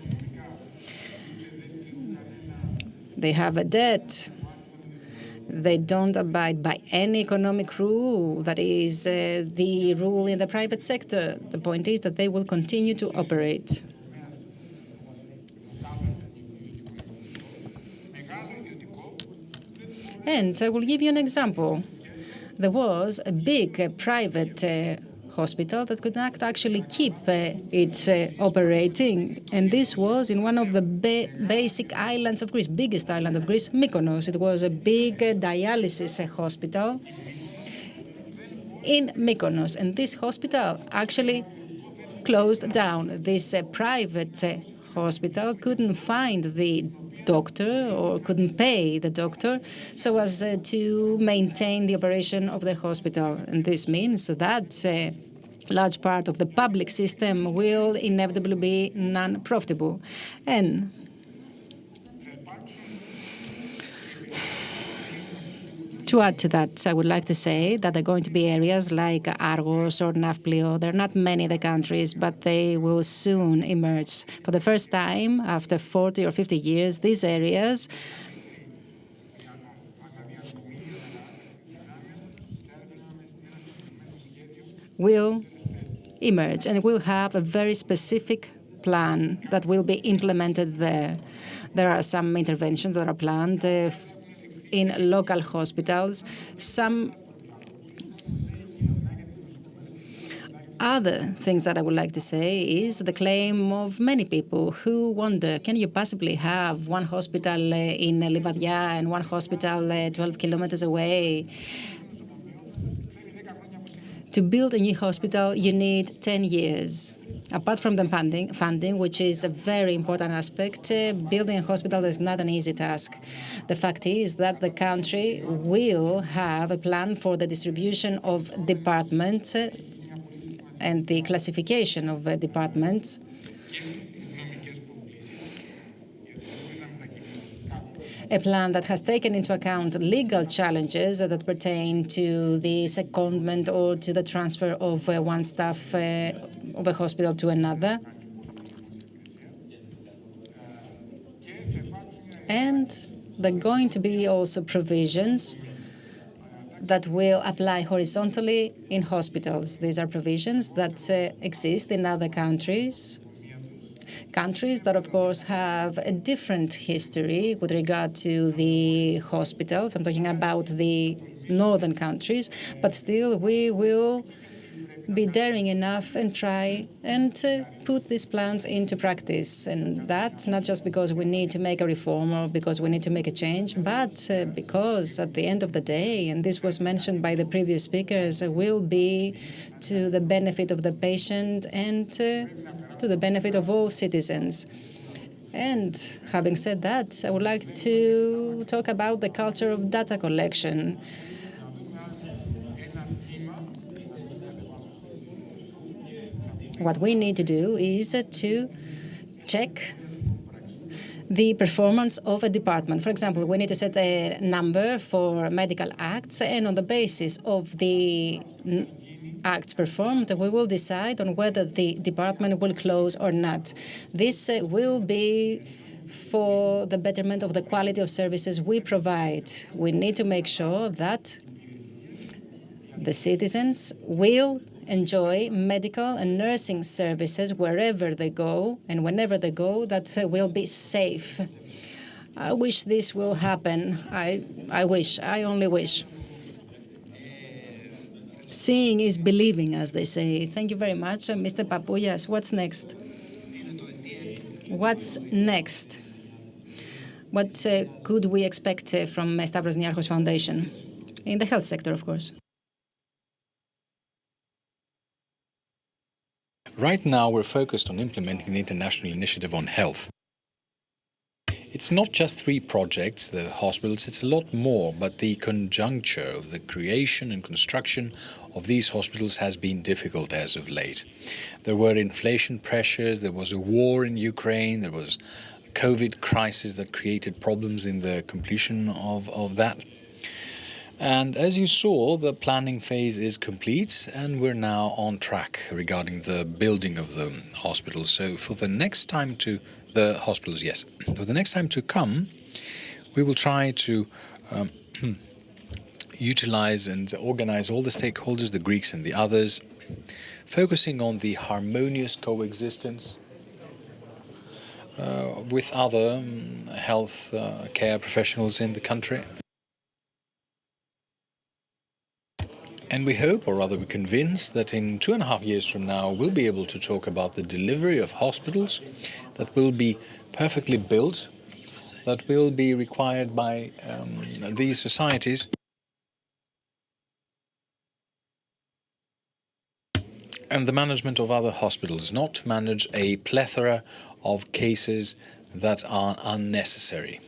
A: They have a debt. They don't abide by any economic rule that is the rule in the private sector. The point is that they will continue to operate. And I will give you an example. There was a big private hospital that could not actually keep it operating. And this was in one of the basic islands of Greece, biggest island of Greece, Mykonos. It was a big dialysis hospital in Mykonos. And this hospital actually closed down. This private hospital couldn't find the doctor or couldn't pay the doctor so as to maintain the operation of the hospital. And this means that a large part of the public system will inevitably be non-profitable. And to add to that, I would like to say that there are going to be areas like Argos or Nafplio. There are not many in the countries, but they will soon emerge. For the first time, after 40 or 50 years, these areas will emerge and will have a very specific plan that will be implemented there. There are some interventions that are planned in local hospitals. Some other things that I would like to say is the claim of many people who wonder, can you possibly have one hospital in Livadia and one hospital 12 kilometers away? To build a new hospital, you need 10 years. Apart from the funding, which is a very important aspect, building a hospital is not an easy task. The fact is that the country will have a plan for the distribution of departments and the classification of departments. A plan that has taken into account legal challenges that pertain to the secondment or to the transfer of one staff of a hospital to another. And there are going to be also provisions that will apply horizontally in hospitals. These are provisions that exist in other countries. Countries that, of course, have a different history with regard to the hospitals. I'm talking about the northern countries, but still we will be daring enough and try and put these plans into practice. And that's not just because we need to make a reform or because we need to make a change, but because at the end of the day, and this was mentioned by the previous speakers, will be to the benefit of the patient and to the benefit of all citizens. And having said that, I would like to talk about the culture of data collection. What we need to do is to check the performance of a department. For example, we need to set a number for medical acts, and on the basis of the acts performed, we will decide on whether the department will close or not. This will be for the betterment of the quality of services we provide. We need to make sure that the citizens will enjoy medical and nursing services wherever they go and whenever they go, that will be safe. I wish this will happen. I wish. I only wish. Seeing is believing, as they say. Thank you very much. Mr. Papoulias, what's next? What's next? What could we expect from Stavros Niarchos Foundation? In the health sector, of course.
B: Right now, we're focused on implementing the International Initiative on Health. It's not just 3 projects, the hospitals, it's a lot more, but the conjuncture of the creation and construction of these hospitals has been difficult as of late. There were inflation pressures, there was a war in Ukraine, there was a COVID crisis that created problems in the completion of that. And as you saw, the planning phase is complete and we're now on track regarding the building of the hospitals. So for the next time to the hospitals, yes, for the next time to come, we will try to utilize and organize all the stakeholders, the Greeks and the others, focusing on the harmonious coexistence with other health care professionals in the country. And we hope, or rather we're convinced, that in 2.5 years from now we'll be able to talk about the delivery of hospitals that will be perfectly built, that will be required by these societies, and the management of other hospitals, not to manage a plethora of cases that are unnecessary.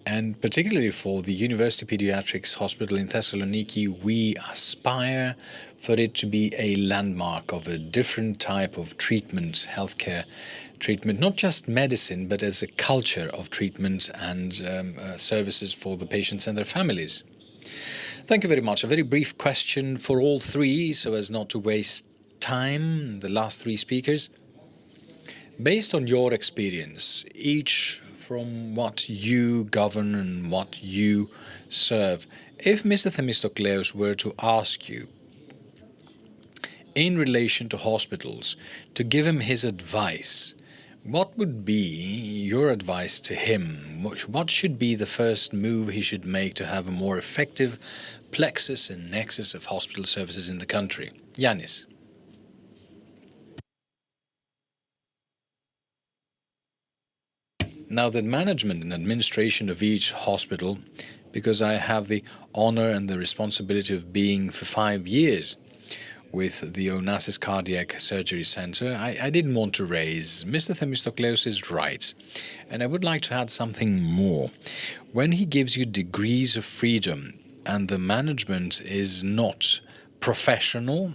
B: And particularly for the University Pediatrics Hospital in Thessaloniki, we aspire for it to be a landmark of a different type of treatment, healthcare treatment, not just medicine, but as a culture of treatment and services for the patients and their families. Thank you very much. A very brief question for all 3, so as not to waste time, the last 3 speakers. Based on your experience, each from what you govern and what you serve, if Mr. Themistokleous were to ask you, in relation to hospitals, to give him his advice, what would be your advice to him? What should be the first move he should make to have a more effective plexus and nexus of hospital services in the country? Yannis. Now, the management and administration of each hospital, because I have the honor and the responsibility of being for 5 years with the Onassis Cardiac Surgery Center, I didn't want to raise. Mr. Themistokleous is right, and I would like to add something more. When he gives you degrees of freedom and the management is not professional,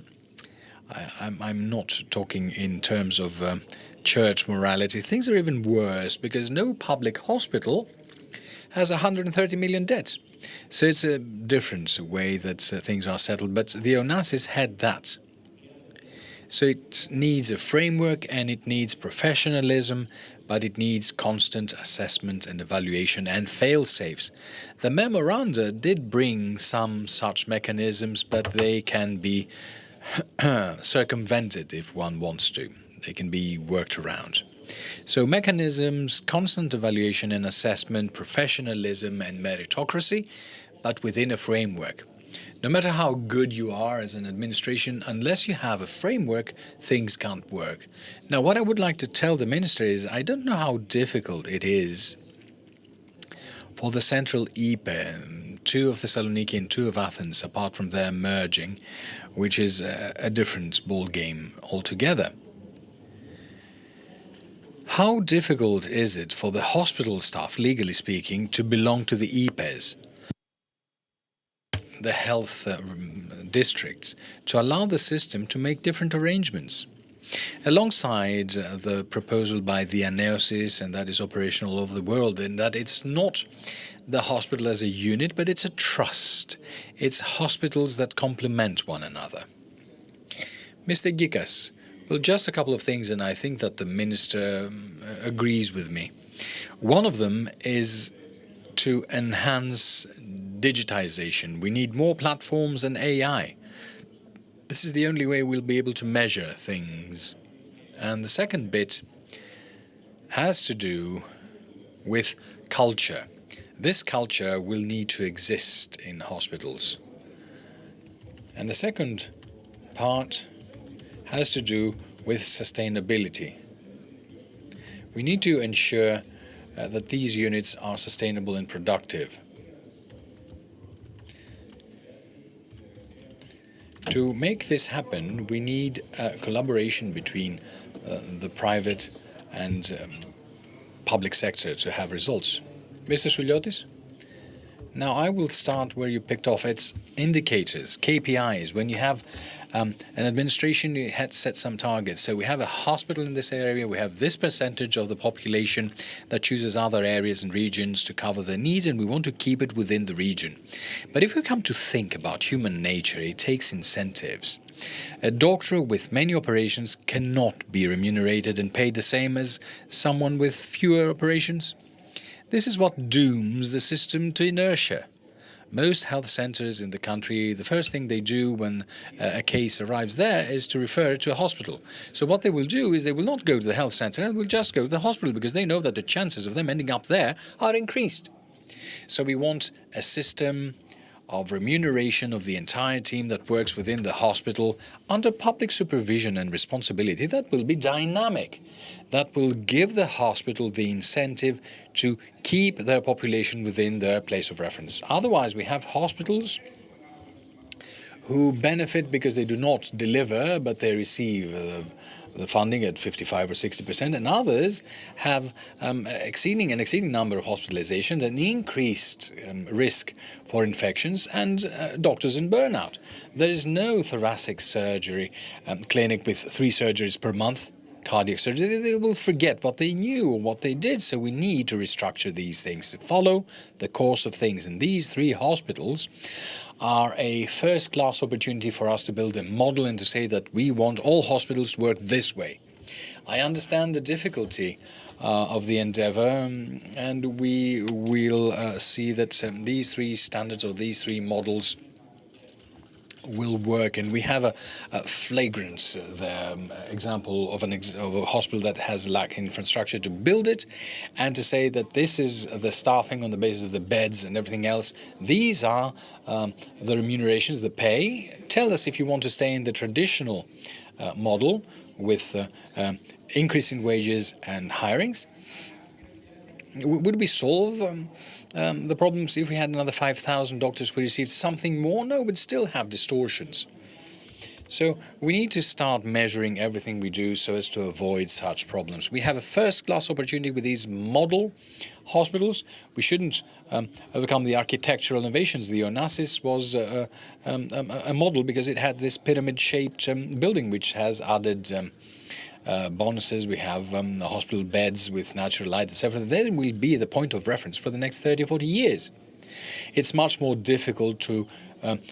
B: I'm not talking in terms of church morality. Things are even worse because no public hospital has 130 million debt. So it's a different way that things are settled. But the Onassis had that. So it needs a framework and it needs professionalism, but it needs constant assessment and evaluation and fail-safes. The memoranda did bring some such mechanisms, but they can be circumvented if one wants to. They can be worked around. So mechanisms, constant evaluation and assessment, professionalism and meritocracy, but within a framework. No matter how good you are as an administration, unless you have a framework, things can't work. Now, what I would like to tell the minister is I don't know how difficult it is for the central IPE, two of Thessaloniki and two of Athens, apart from their merging, which is a different ball game altogether. How difficult is it for the hospital staff, legally speaking, to belong to the IPEs, the health districts, to allow the system to make different arrangements? Alongside the proposal by the Aneosis, and that is operational all over the world, in that it's not the hospital as a unit, but it's a trust. It's hospitals that complement one another. Mr. Gikas, well, just a couple of things, and I think that the minister agrees with me. One of them is to enhance digitization. We need more platforms and AI. This is the only way we'll be able to measure things. And the second bit has to do with culture. This culture will need to exist in hospitals. And the second part has to do with sustainability. We need to ensure that these units are sustainable and productive. To make this happen, we need collaboration between the private and public sector to have results. Mr. Souliotis? Now, I will start where you picked off. It's indicators, KPIs. When you have an administration, you had set some targets. So we have a hospital in this area, we have this percentage of the population that chooses other areas and regions to cover their needs, and we want to keep it within the region. But if we come to think about human nature, it takes incentives. A doctor with many operations cannot be remunerated and paid the same as someone with fewer operations. This is what dooms the system to inertia. Most health centers in the country, the first thing they do when a case arrives there is to refer it to a hospital. So what they will do is they will not go to the health center, and will just go to the hospital because they know that the chances of them ending up there are increased. So we want a system of remuneration of the entire team that works within the hospital under public supervision and responsibility that will be dynamic, that will give the hospital the incentive to keep their population within their place of reference. Otherwise, we have hospitals who benefit because they do not deliver, but they receive the funding at 55 or 60%, and others have an exceeding number of hospitalizations, an increased risk for infections, and doctors in burnout. There is no thoracic surgery clinic with 3 surgeries per month, cardiac surgery. They will forget what they knew or what they did, so we need to restructure these things to follow the course of things. And these 3 hospitals are a first-class opportunity for us to build a model and to say that we want all hospitals to work this way. I understand the difficulty of the endeavor, and we will see that these 3 standards or these 3 models will work. And we have a flagrant example of a hospital that has lack infrastructure to build it, and to say that this is the staffing on the basis of the beds and everything else. These are the remunerations, the pay. Tell us if you want to stay in the traditional model with increase in wages and hirings. Would we solve the problems if we had another 5,000 doctors who received something more? No, we'd still have distortions. So we need to start measuring everything we do so as to avoid such problems. We have a first-class opportunity with these model hospitals. We shouldn't overcome the architectural innovations. The Onassis was a model because it had this pyramid-shaped building, which has added bonuses. We have the hospital beds with natural light, etc. That will be the point of reference for the next 30 or 40 years. It's much more difficult to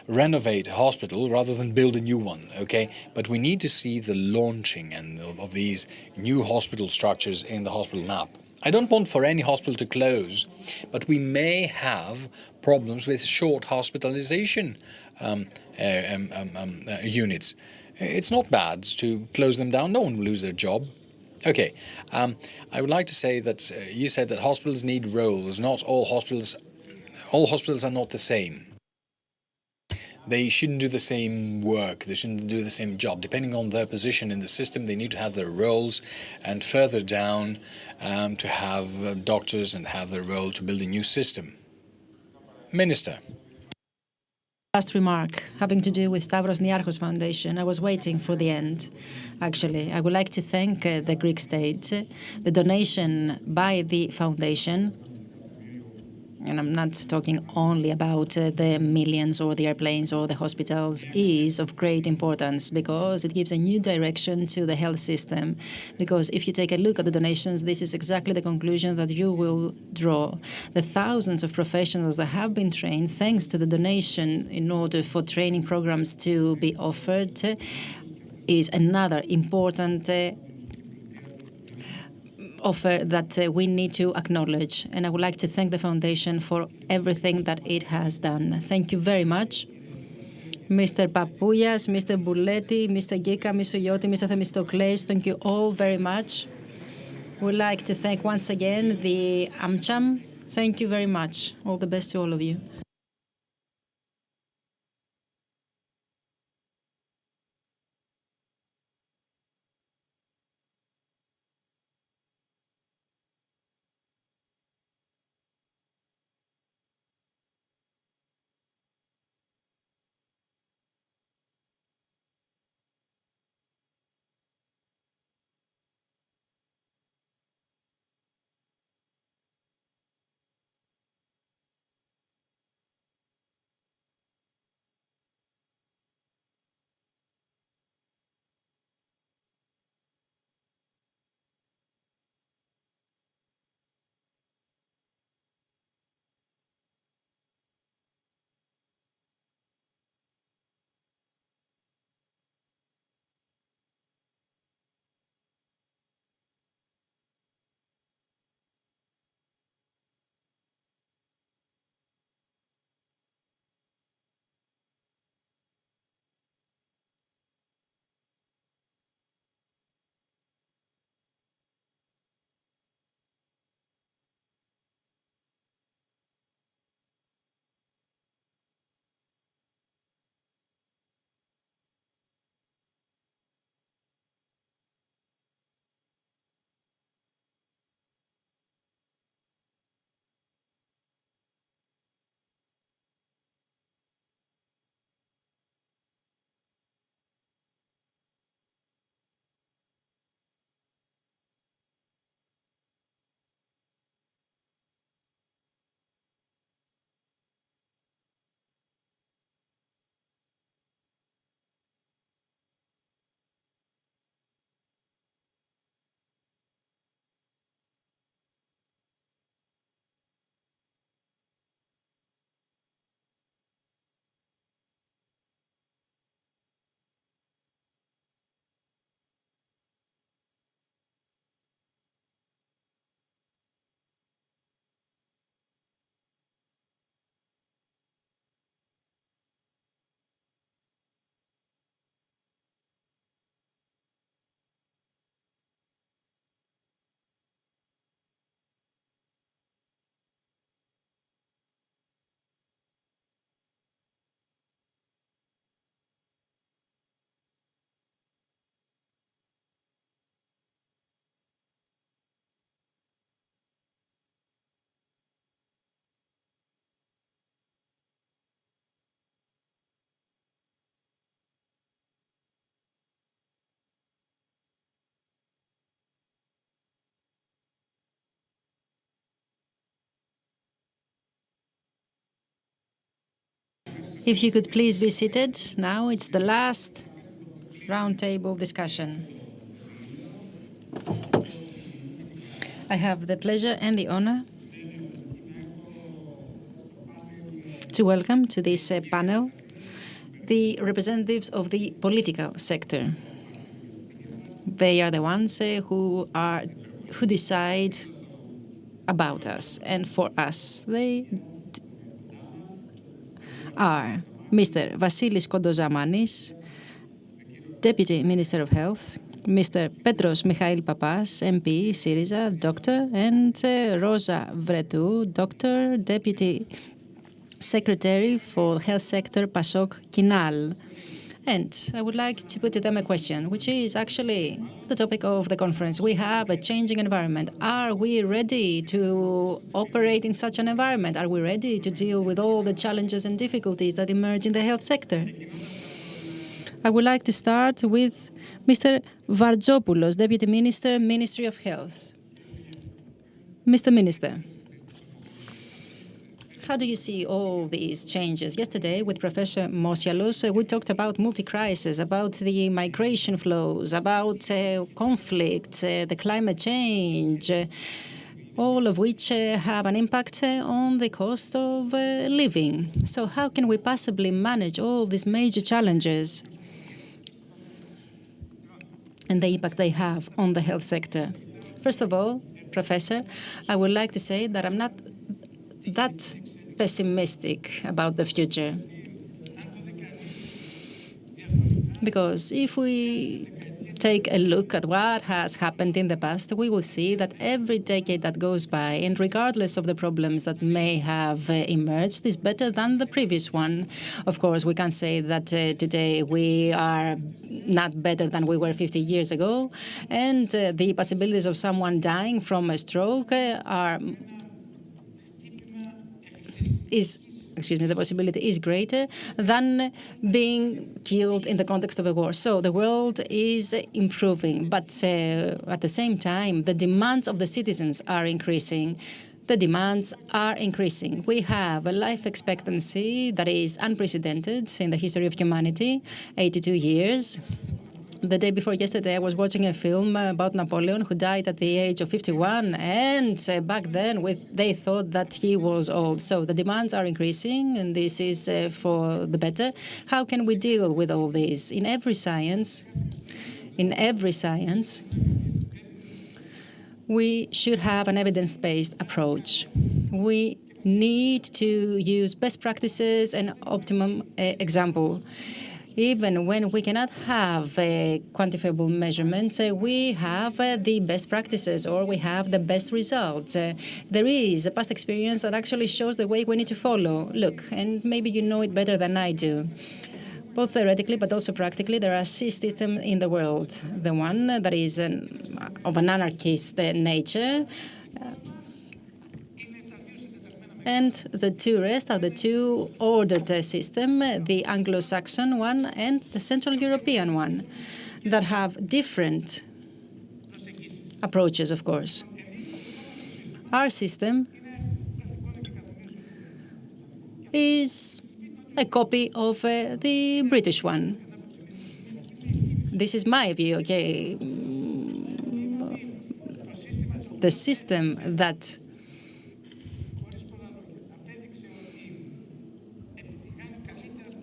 B: renovate a hospital rather than build a new one, okay? But we need to see the launching of these new hospital structures in the hospital map. I don't want for any hospital to close, but we may have problems with short hospitalization units. It's not bad to close them down. No one will lose their job. Okay, I would like to say that you said that hospitals need roles. Not all hospitals all hospitals are not the same. They shouldn't do the same work, they shouldn't do the same job. Depending on their position in the system, they need to have their roles, and further down to have doctors and have their role to build a new system. Minister.
A: Last remark having to do with Stavros Niarchos Foundation. I was waiting for the end, actually. I would like to thank the Greek state. The donation by the foundation, and I'm not talking only about the millions or the airplanes or the hospitals, is of great importance because it gives a new direction to the health system. Because if you take a look at the donations, this is exactly the conclusion that you will draw. The thousands of professionals that have been trained thanks to the donation in order for training programs to be offered is another important offer that we need to acknowledge. And I would like to thank the Foundation for everything that it has done. Thank you very much. Mr. Papoulias, Mr. Bouletti, Mr. Gika, Mr. Yoti, Mr. Themistokles, thank you all very much. We'd like to thank once again the AmCham. Thank you very much. All the best to all of you. If you could please be seated. Now it's the last roundtable discussion. I have the pleasure and the honor to welcome to this panel the representatives of the political sector. They are the ones who decide about us and for us. They are Mr. Vasilis Kondozamanis, Deputy Minister of Health, Mr. Petros Michail Papas, MP, Syriza, Doctor, and Rosa Vretou, Doctor, Deputy Secretary for Health Sector, PASOK Kinal. And I would like to put to them a question, which is actually the topic of the conference. We have a changing environment. Are we ready to operate in such an environment? Are we ready to deal with all the challenges and difficulties that emerge in the health sector? I would like to start with Mr. Vardzopoulos, Deputy Minister, Ministry of Health. Mr. Minister, how do you see all these changes? Yesterday, with Professor Mosialos, we talked about multi-crisis, about the migration flows, about conflict, the climate change, all of which have an impact on the cost of living. So how can we possibly manage all these major challenges and the impact they have on the health sector? First of all, Professor, I would like to say that I'm not that pessimistic about the future. Because if we take a look at what has happened in the past, we will see that every decade that goes by, and regardless of the problems that may have emerged, is better than the previous one. Of course, we can say that today we are not better than we were 50 years ago, and the possibilities of someone dying from a stroke the possibility is greater than being killed in the context of a war. So the world is improving, but at the same time, the demands of the citizens are increasing. The demands are increasing. We have a life expectancy that is unprecedented in the history of humanity, 82 years. The day before yesterday, I was watching a film about Napoleon, who died at the age of 51, and back then they thought that he was old. So the demands are increasing, and this is for the better. How can we deal with all this? In every science, we should have an evidence-based approach. We need to use best practices and optimum example. Even when we cannot have quantifiable measurements, we have the best practices, or we have the best results. There is a past experience that actually shows the way we need to follow. Look, and maybe you know it better than I do. Both theoretically but also practically, there are 6 systems in the world. The one that is of an anarchist nature, and the 2 rest are the 2 ordered system, the Anglo-Saxon one and the Central European one, that have different approaches, of course. Our system is a copy of the British one. This is my view, okay? The system that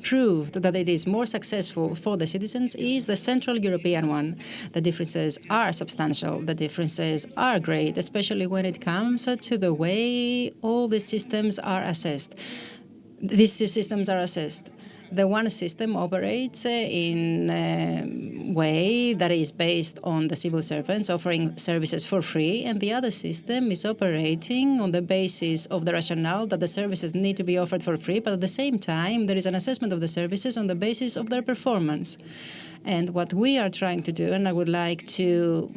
A: proved that it is more successful for the citizens is the Central European one. The differences are substantial. The differences are great, especially when it comes to the way all the systems are assessed. These 2 systems are assessed. The one system operates in a way that is based on the civil servants offering services for free, and the other system is operating on the basis of the rationale that the services need to be offered for free, but at the same time, there is an assessment of the services on the basis of their performance. And what we are trying to do, and I would like to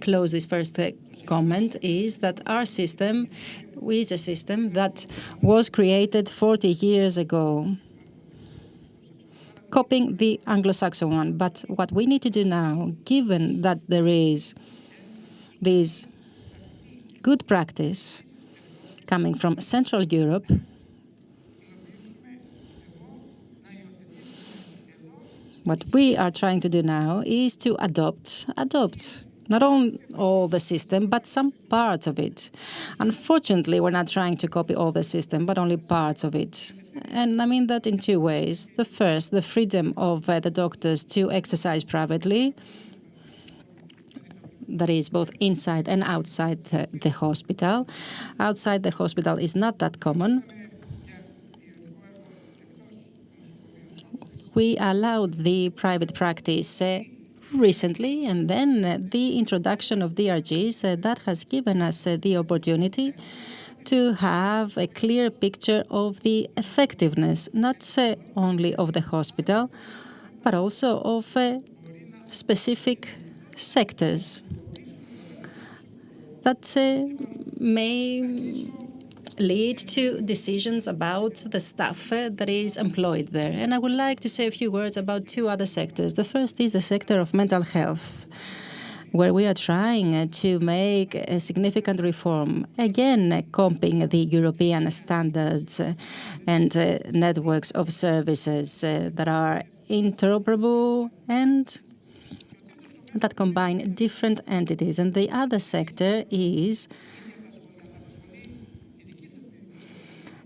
A: close this first comment, is that our system is a system that was created 40 years ago, copying the Anglo-Saxon one. But what we need to do now, given that there is this good practice coming from Central Europe, what we are trying to do now is to adopt not all the system, but some parts of it. Unfortunately, we're not trying to copy all the system, but only parts of it. And I mean that in 2 ways. The first, the freedom of the doctors to exercise privately, that is both inside and outside the hospital. Outside the hospital is not that common. We allowed the private practice recently, and then the introduction of DRGs that has given us the opportunity to have a clear picture of the effectiveness, not only of the hospital, but also of specific sectors that may lead to decisions about the staff that is employed there. And I would like to say a few words about two other sectors. The first is the sector of mental health, where we are trying to make a significant reform, again, comping the European standards and networks of services that are interoperable and that combine different entities. And the other sector is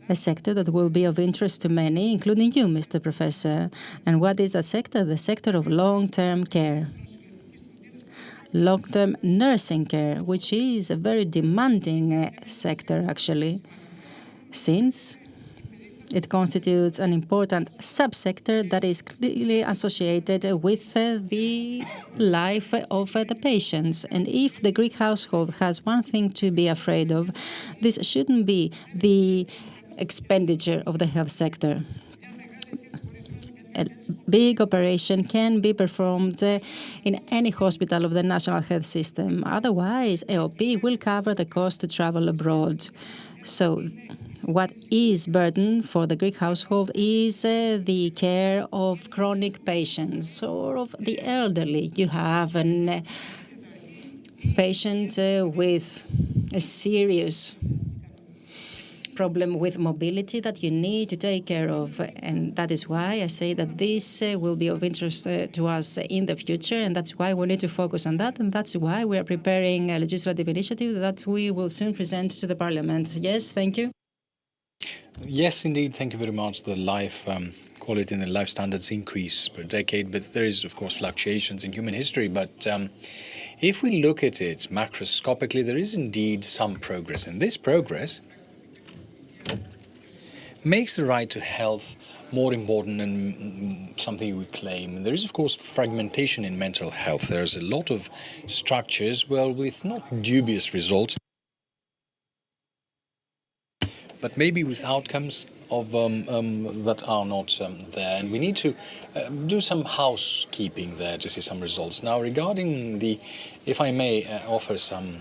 A: a sector that will be of interest to many, including you, Mr. Professor. And what is that sector? The sector of long-term care. Long-term nursing care, which is a very demanding sector, actually, since it constitutes an important subsector that is clearly associated with the life of the patients. And if the Greek household has one thing to be afraid of, this shouldn't be the expenditure of the health sector. A big operation can be performed in any hospital of the national health system. Otherwise, AOP will cover the cost to travel abroad. So what is burden for the Greek household is the care of chronic patients or of the elderly. You have a patient with a serious problem with mobility that you need to take care of. And that is why I say that this will be of interest to us in the future, and that's why we need to focus on that, and that's why we are preparing a legislative initiative that we will soon present to the Parliament. Yes, thank you.
B: Yes, indeed. Thank you very much. The life quality and the life standards increase per decade, but there is, of course, fluctuations in human history. But if we look at it macroscopically, there is indeed some progress. And this progress makes the right to health more important and something we claim. There is, of course, fragmentation in mental health. There's a lot of structures, well, with not dubious results, but maybe with outcomes of that are not there. And we need to do some housekeeping there to see some results. Now, regarding the, if I may offer some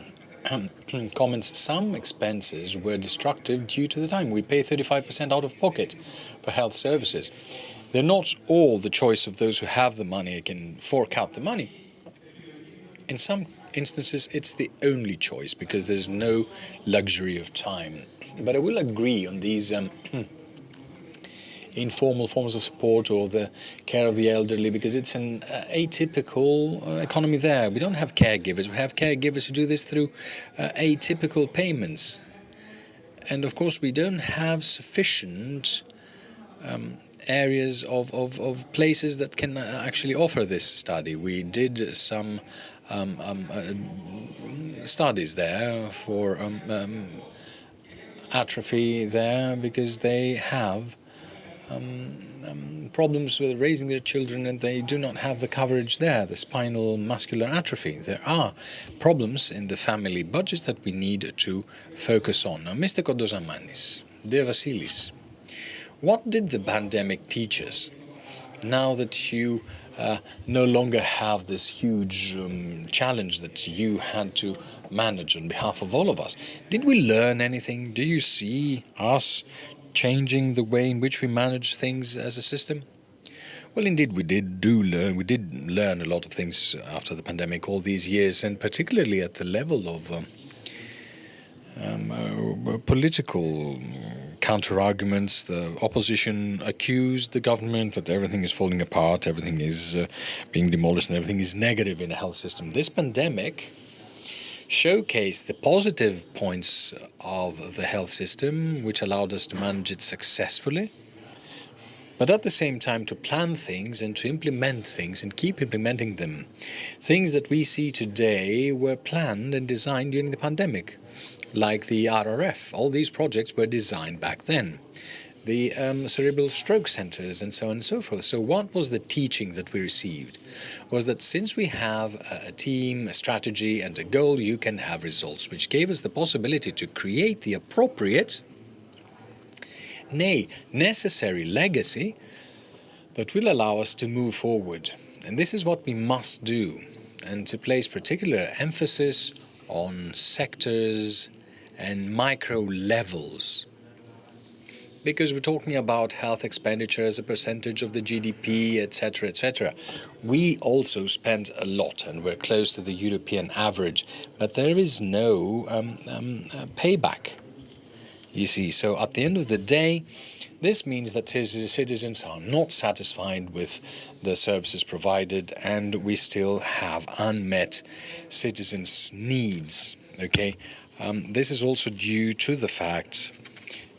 B: comments, some expenses were destructive due to the time. We pay 35% out of pocket for health services. They're not all the choice of those who have the money can fork out the money. In some instances, it's the only choice because there's no luxury of time. But I will agree on these informal forms of support or the care of the elderly, because it's an atypical economy there. We don't have caregivers. We have caregivers who do this through atypical payments. And of course, we don't have sufficient areas of places that can actually offer this study. We did some studies there for atrophy there because they have problems with raising their children and they do not have the coverage there, the spinal muscular atrophy. There are problems in the family budgets that we need to focus on. Now, Mr. Kondozamanis, dear Vasilis, what did the pandemic teach us now that you no longer have this huge challenge that you had to manage on behalf of all of us? Did we learn anything? Do you see us changing the way in which we manage things as a system? Well, indeed, we did learn a lot of things after the pandemic all these years, and particularly at the level of political counter-arguments. The opposition accused the government that everything is falling apart, everything is being demolished, and everything is negative in a health system. This pandemic showcased the positive points of the health system, which allowed us to manage it successfully, but at the same time to plan things and to implement things and keep implementing them. Things that we see today were planned and designed during the pandemic, like the RRF. All these projects were designed back then. The cerebral stroke centers and so on and so forth. So what was the teaching that we received? was that since we have a team, a strategy and a goal, you can have results, which gave us the possibility to create the appropriate, nay, necessary legacy that will allow us to move forward. And this is what we must do, and to place particular emphasis on sectors and micro levels. Because we're talking about health expenditure as a percentage of the GDP, etc., etc. We also spend a lot, and we're close to the European average, but there is no payback, you see. So at the end of the day, this means that citizens are not satisfied with the services provided, and we still have unmet citizens' needs. Okay, this is also due to the fact,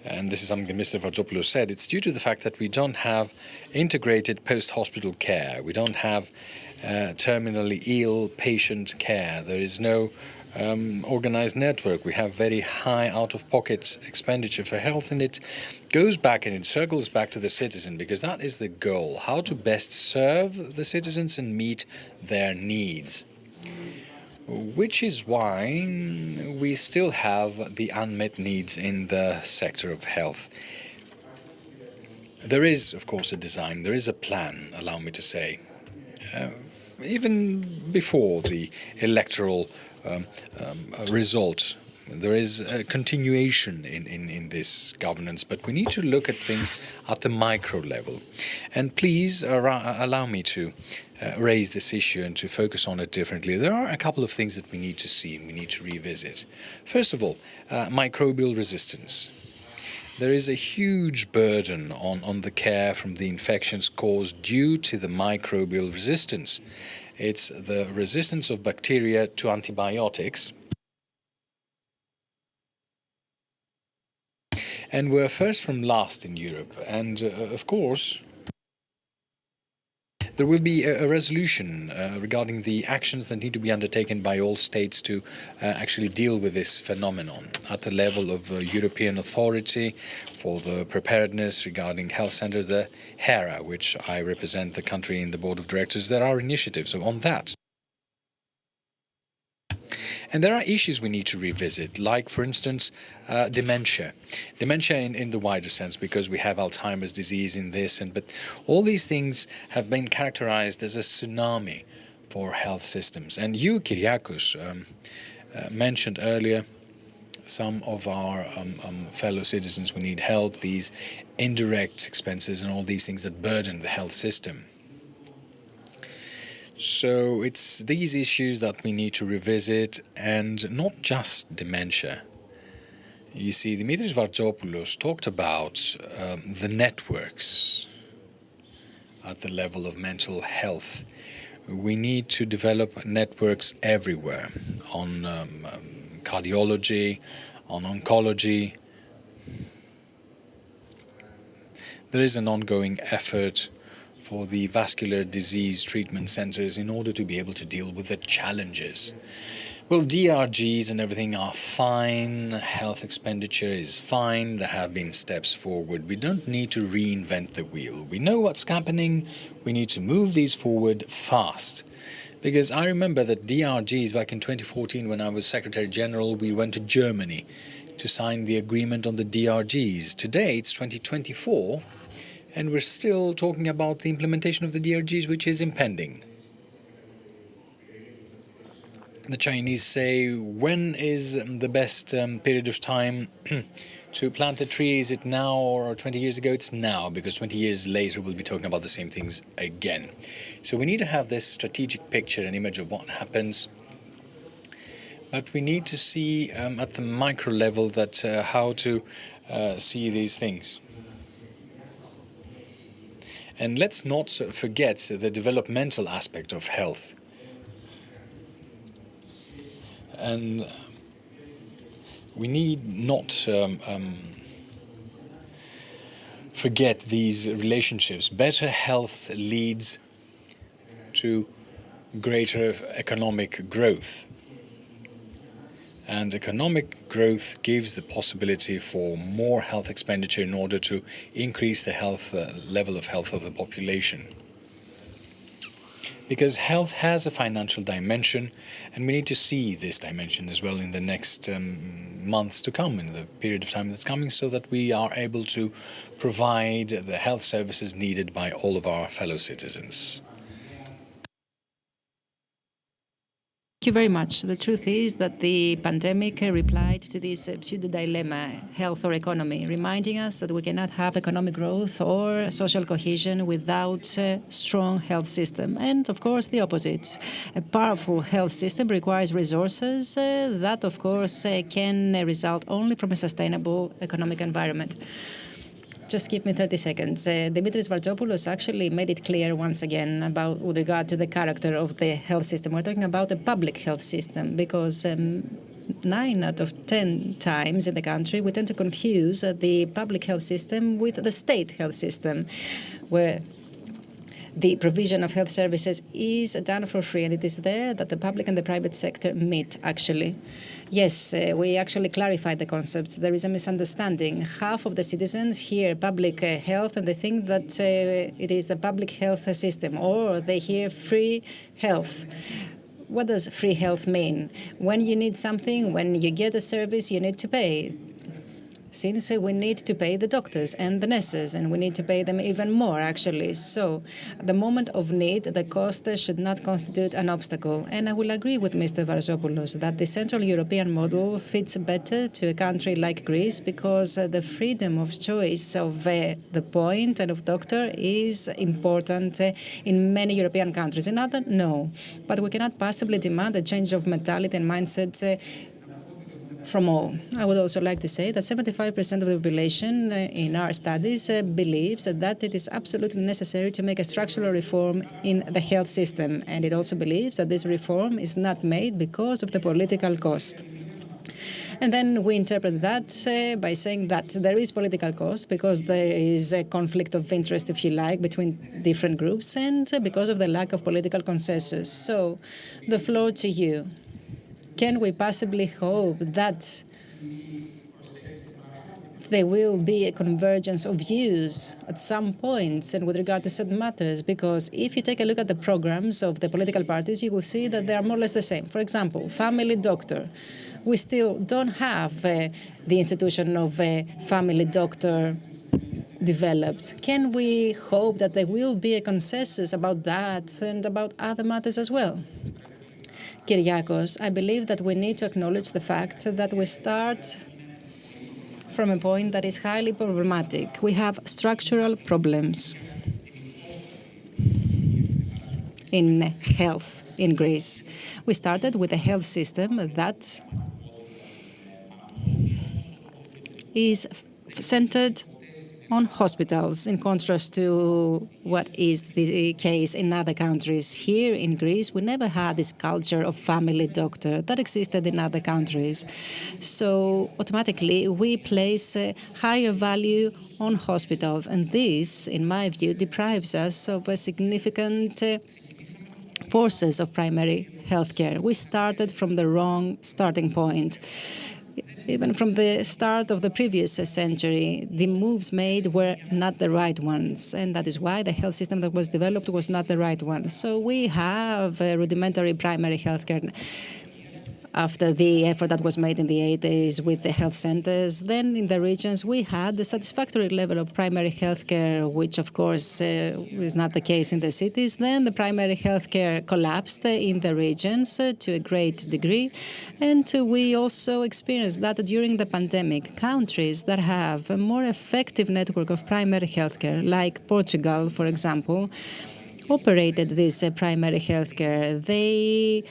B: and this is something that Mr. Vartopoulos said, it's due to the fact that we don't have integrated post-hospital care. We don't have terminally ill patient care. There is no organized network. We have very high out-of-pocket expenditure for health, and it goes back and it circles back to the citizen, because that is the goal, how to best serve the citizens and meet their needs. Which is why we still have the unmet needs in the sector of health. There is, of course, a design, there is a plan, allow me to say, even before the electoral result. There is a continuation in this governance, but we need to look at things at the micro level. And please allow me to raise this issue and to focus on it differently. There are a couple of things that we need to see and we need to revisit. First of all, microbial resistance. There is a huge burden on the care from the infections caused due to the microbial resistance. It's the resistance of bacteria to antibiotics. And we're first from last in Europe. And of course, there will be a resolution regarding the actions that need to be undertaken by all states to actually deal with this phenomenon at the level of European Authority for the Preparedness regarding health centers, the HERA, which I represent the country in the board of directors. There are initiatives on that. And there are issues we need to revisit, like, for instance, dementia. Dementia in the wider sense, because we have Alzheimer's disease in this, but all these things have been characterized as a tsunami for health systems. And you, Kyriakos, mentioned earlier some of our fellow citizens who need help, these indirect expenses and all these things that burden the health system. So it's these issues that we need to revisit, and not just dementia. You see, Dimitris Vartopoulos talked about the networks at the level of mental health. We need to develop networks everywhere, on cardiology, on oncology. There is an ongoing effort for the vascular disease treatment centers in order to be able to deal with the challenges. Well, DRGs and everything are fine, health expenditure is fine, there have been steps forward. We don't need to reinvent the wheel. We know what's happening, we need to move these forward fast. Because I remember that DRGs back in 2014, when I was Secretary General, we went to Germany to sign the agreement on the DRGs. Today it's 2024, and we're still talking about the implementation of the DRGs, which is impending. The Chinese say, when is the best period of time to plant a tree? Is it now or 20 years ago? It's now, because 20 years later we'll be talking about the same things again. So we need to have this strategic picture and image of what happens. But we need to see at the micro level that how to see these things. And let's not forget the developmental aspect of health. And we need not forget these relationships. Better health leads to greater economic growth. And economic growth gives the possibility for more health expenditure in order to increase the health level of health of the population. because health has a financial dimension, and we need to see this dimension as well in the next months to come, in the period of time that's coming, so that we are able to provide the health services needed by all of our fellow citizens.
A: Thank you very much. The truth is that the pandemic replied to this pseudo-dilemma, health or economy, reminding us that we cannot have economic growth or social cohesion without a strong health system. And, of course, the opposite. A powerful health system requires resources that, of course, can result only from a sustainable economic environment. Just give me 30 seconds. Dimitris Vartopoulos actually made it clear once again with regard to the character of the health system. We're talking about a public health system because 9 out of 10 times in the country we tend to confuse the public health system with the state health system, where the provision of health services is done for free, and it is there that the public and the private sector meet, actually. Yes, we actually clarified the concepts. There is a misunderstanding. Half of the citizens hear public health and they think that it is the public health system, or they hear free health. What does free health mean? When you need something, when you get a service, you need to pay. Since we need to pay the doctors and the nurses, and we need to pay them even more, actually. So, at the moment of need, the cost should not constitute an obstacle. And I will agree with Mr. Varzopoulos that the Central European model fits better to a country like Greece because the freedom of choice of the point and of doctor is important in many European countries. In others, no. But we cannot possibly demand a change of mentality and mindset from all. I would also like to say that 75% of the population in our studies believes that it is absolutely necessary to make a structural reform in the health system. And it also believes that this reform is not made because of the political cost. And then we interpret that by saying that there is political cost because there is a conflict of interest, if you like, between different groups and because of the lack of political consensus. So the floor to you. Can we possibly hope that there will be a convergence of views at some points and with regard to certain matters? Because if you take a look at the programs of the political parties, you will see that they are more or less the same. For example, family doctor. We still don't have the institution of a family doctor developed. Can we hope that there will be a consensus about that and about other matters as well? Kyriakos, I believe that we need to acknowledge the fact that we start from a point that is highly problematic. We have structural problems in health in Greece. We started with a health system that is centered on hospitals, in contrast to what is the case in other countries. Here in Greece, we never had this culture of family doctor that existed in other countries. So automatically, we place a higher value on hospitals. And this, in my view, deprives us of a significant forces of primary healthcare. We started from the wrong starting point. Even from the start of the previous century, the moves made were not the right ones. And that is why the health system that was developed was not the right one. So we have a rudimentary primary healthcare. After the effort that was made in the 80s with the health centers, then in the regions we had the satisfactory level of primary health care, which of course is not the case in the cities. Then the primary health care collapsed in the regions to a great degree. And we also experienced that during the pandemic. Countries that have a more effective network of primary health care, like Portugal, for example, operated this primary health care. They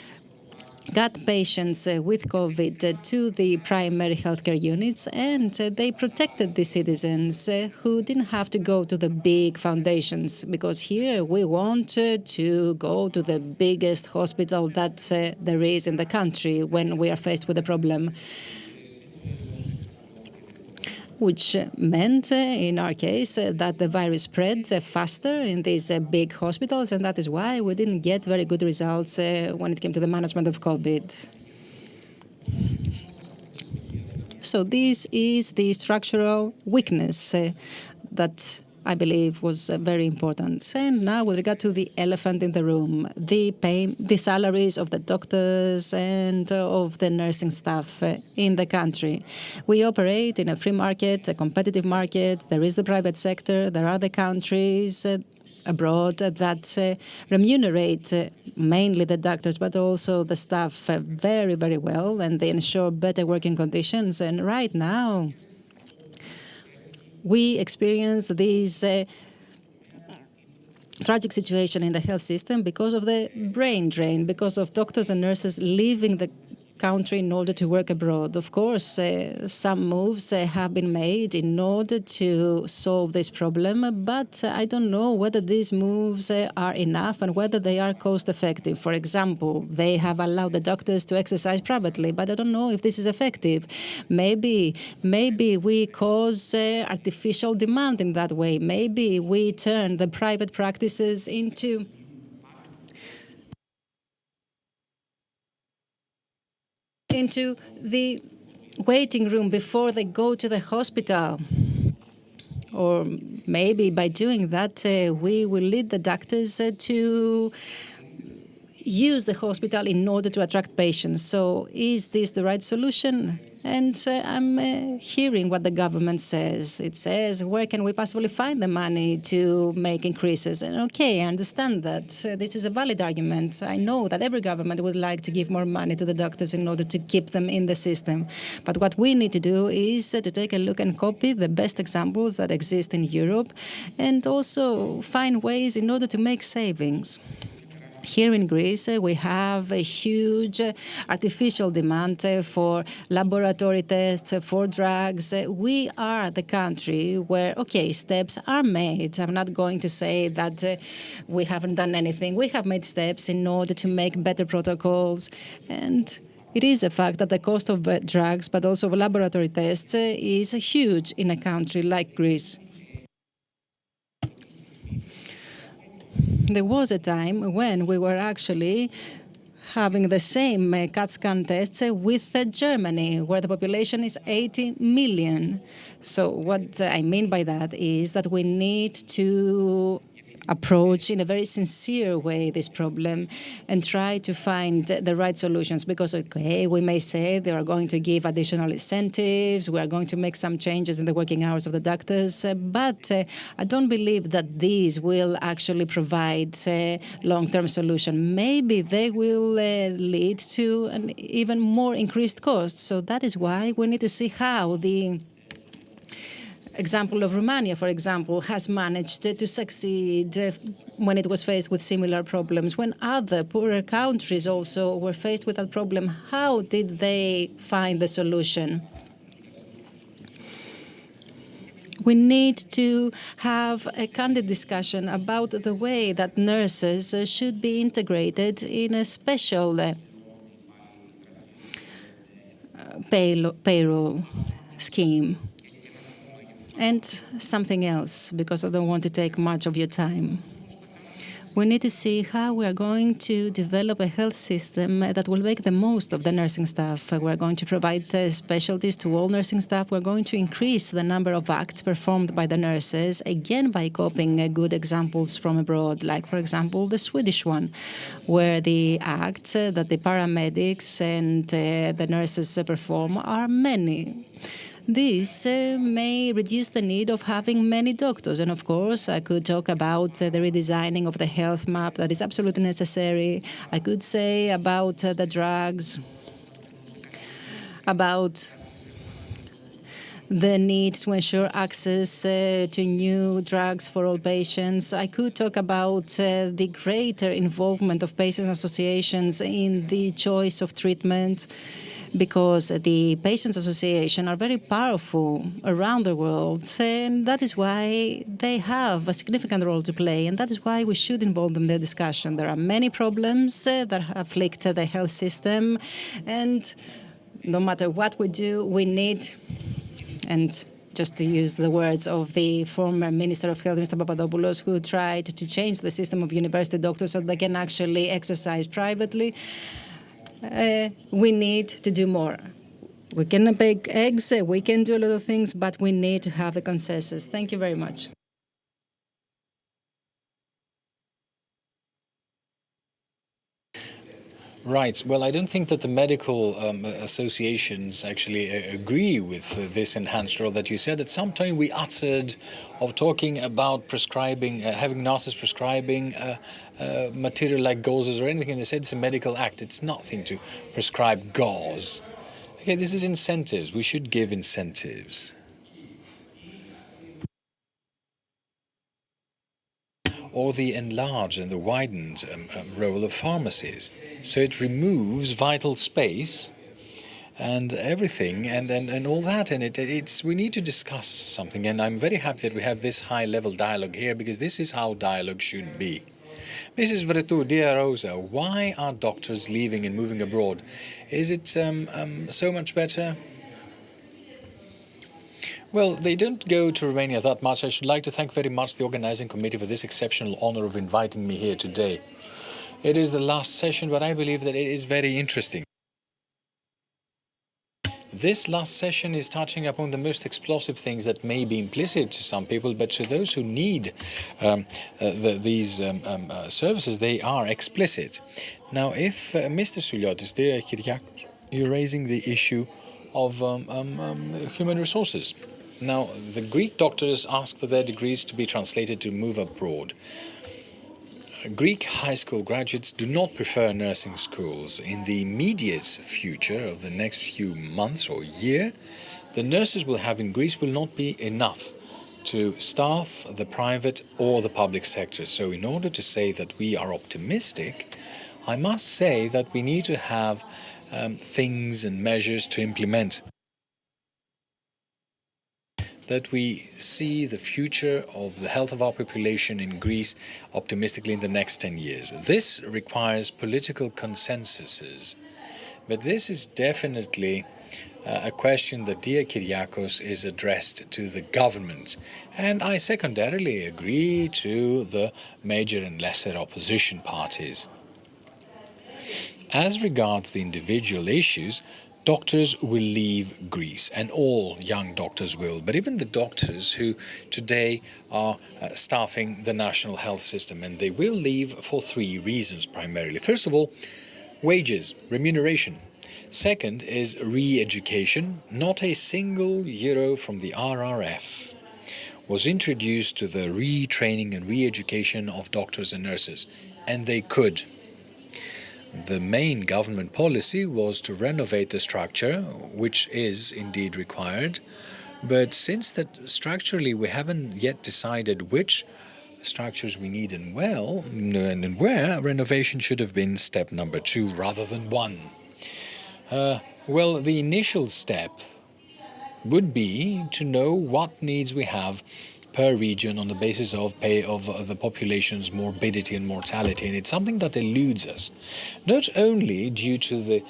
A: got patients with COVID to the primary healthcare units, and they protected the citizens who didn't have to go to the big foundations, because here we want to go to the biggest hospital that there is in the country when we are faced with a problem. Which meant, in our case, that the virus spread faster in these big hospitals, and that is why we didn't get very good results when it came to the management of COVID. So this is the structural weakness that I believe, was very important. And now, with regard to the elephant in the room, the salaries of the doctors and of the nursing staff in the country. We operate in a free market, a competitive market. There is the private sector. There are the countries abroad that remunerate mainly the doctors, but also the staff very, very well, and they ensure better working conditions. And right now, we experience this tragic situation in the health system because of the brain drain, because of doctors and nurses leaving the country in order to work abroad. Of course, some moves have been made in order to solve this problem, but I don't know whether these moves are enough and whether they are cost-effective. For example, they have allowed the doctors to exercise privately, but I don't know if this is effective. Maybe we cause artificial demand in that way. Maybe we turn the private practices into the waiting room before they go to the hospital. Or maybe by doing that, we will lead the doctors to use the hospital in order to attract patients. So is this the right solution? And I'm hearing what the government says. It says, where can we possibly find the money to make increases? And okay, I understand that. This is a valid argument. I know that every government would like to give more money to the doctors in order to keep them in the system. But what we need to do is to take a look and copy the best examples that exist in Europe and also find ways in order to make savings. Here in Greece, we have a huge artificial demand for laboratory tests, for drugs. We are the country where, okay, steps are made. I'm not going to say that we haven't done anything. We have made steps in order to make better protocols. And it is a fact that the cost of drugs, but also of laboratory tests, is huge in a country like Greece. There was a time when we were actually having the same CAT scan tests with Germany, where the population is 80 million. So what I mean by that is that we need to approach in a very sincere way this problem and try to find the right solutions. Because, okay, we may say they are going to give additional incentives, we are going to make some changes in the working hours of the doctors, but I don't believe that these will actually provide a long-term solution. Maybe they will lead to an even more increased cost. So that is why we need to see how the example of Romania, for example, has managed to succeed when it was faced with similar problems. When other poorer countries also were faced with that problem, how did they find the solution? We need to have a candid discussion about the way that nurses should be integrated in a special payroll scheme. And something else, because I don't want to take much of your time. We need to see how we are going to develop a health system that will make the most of the nursing staff. We're going to provide specialties to all nursing staff. We're going to increase the number of acts performed by the nurses, again by copying good examples from abroad, like, for example, the Swedish one, where the acts that the paramedics and the nurses perform are many. This may reduce the need of having many doctors. And of course, I could talk about the redesigning of the health map that is absolutely necessary. I could say about the drugs, about the need to ensure access to new drugs for all patients. I could talk about the greater involvement of patients' associations in the choice of treatment, because the Patients Association are very powerful around the world, and that is why they have a significant role to play, and that is why we should involve them in the discussion. There are many problems that afflict the health system, and no matter what we do, we need, and just to use the words of the former Minister of Health, Mr. Papadopoulos, who tried to change the system of university doctors so they can actually exercise privately, we need to do more. We can bake eggs, we can do a lot of things, but we need to have a consensus. Thank you very much.
B: Right. Well, I don't think that the medical associations actually agree with this enhanced role that you said. At some time we uttered of talking about prescribing, having nurses prescribing material like gauzes or anything, and they said it's a medical act. It's nothing to prescribe gauze. Okay, this is incentives. We should give incentives. Or the enlarged and the widened role of pharmacies. So it removes vital space and everything and all that, and it's we need to discuss something, and I'm very happy that we have this high-level dialogue here, because this is how dialogue should be. Mrs. Vretu, dear Rosa, why are doctors leaving and moving abroad? Is it so much better? Well, they don't go to Romania that much. I should like to thank very much the organizing committee for this exceptional honor of inviting me here today. It is the last session, but I believe that it is very interesting. This last session is touching upon the most explosive things that may be implicit to some people, but to those who need these services, they are explicit. Now, if Mr. Souliotis, dear Kyriakos, you're raising the issue of human resources. Now, the Greek doctors ask for their degrees to be translated to move abroad. Greek high school graduates do not prefer nursing schools. In the immediate future of the next few months or year, the nurses we'll have in Greece will not be enough to staff the private or the public sector. So in order to say that we are optimistic, I must say that we need to have things and measures to implement, that we see the future of the health of our population in Greece optimistically in the next 10 years. This requires political consensuses, but this is definitely a question that, dear Kyriakos, is addressed to the government, and I secondarily agree to the major and lesser opposition parties. As regards the individual issues, doctors will leave Greece, and all young doctors will, but even the doctors who today are staffing the national health system, and they will leave for three reasons primarily. First of all, wages, remuneration. Second is re-education. Not a single euro from the RRF was introduced to the retraining and re-education of doctors and nurses, and they could. The main government policy was to renovate the structure, which is indeed required, but since that structurally we haven't yet decided which structures we need and where, renovation should have been step number 2 rather than 1. Well, the initial step would be to know what needs we have per region on the basis of the population's morbidity and mortality, and it's something that eludes us, not only due to the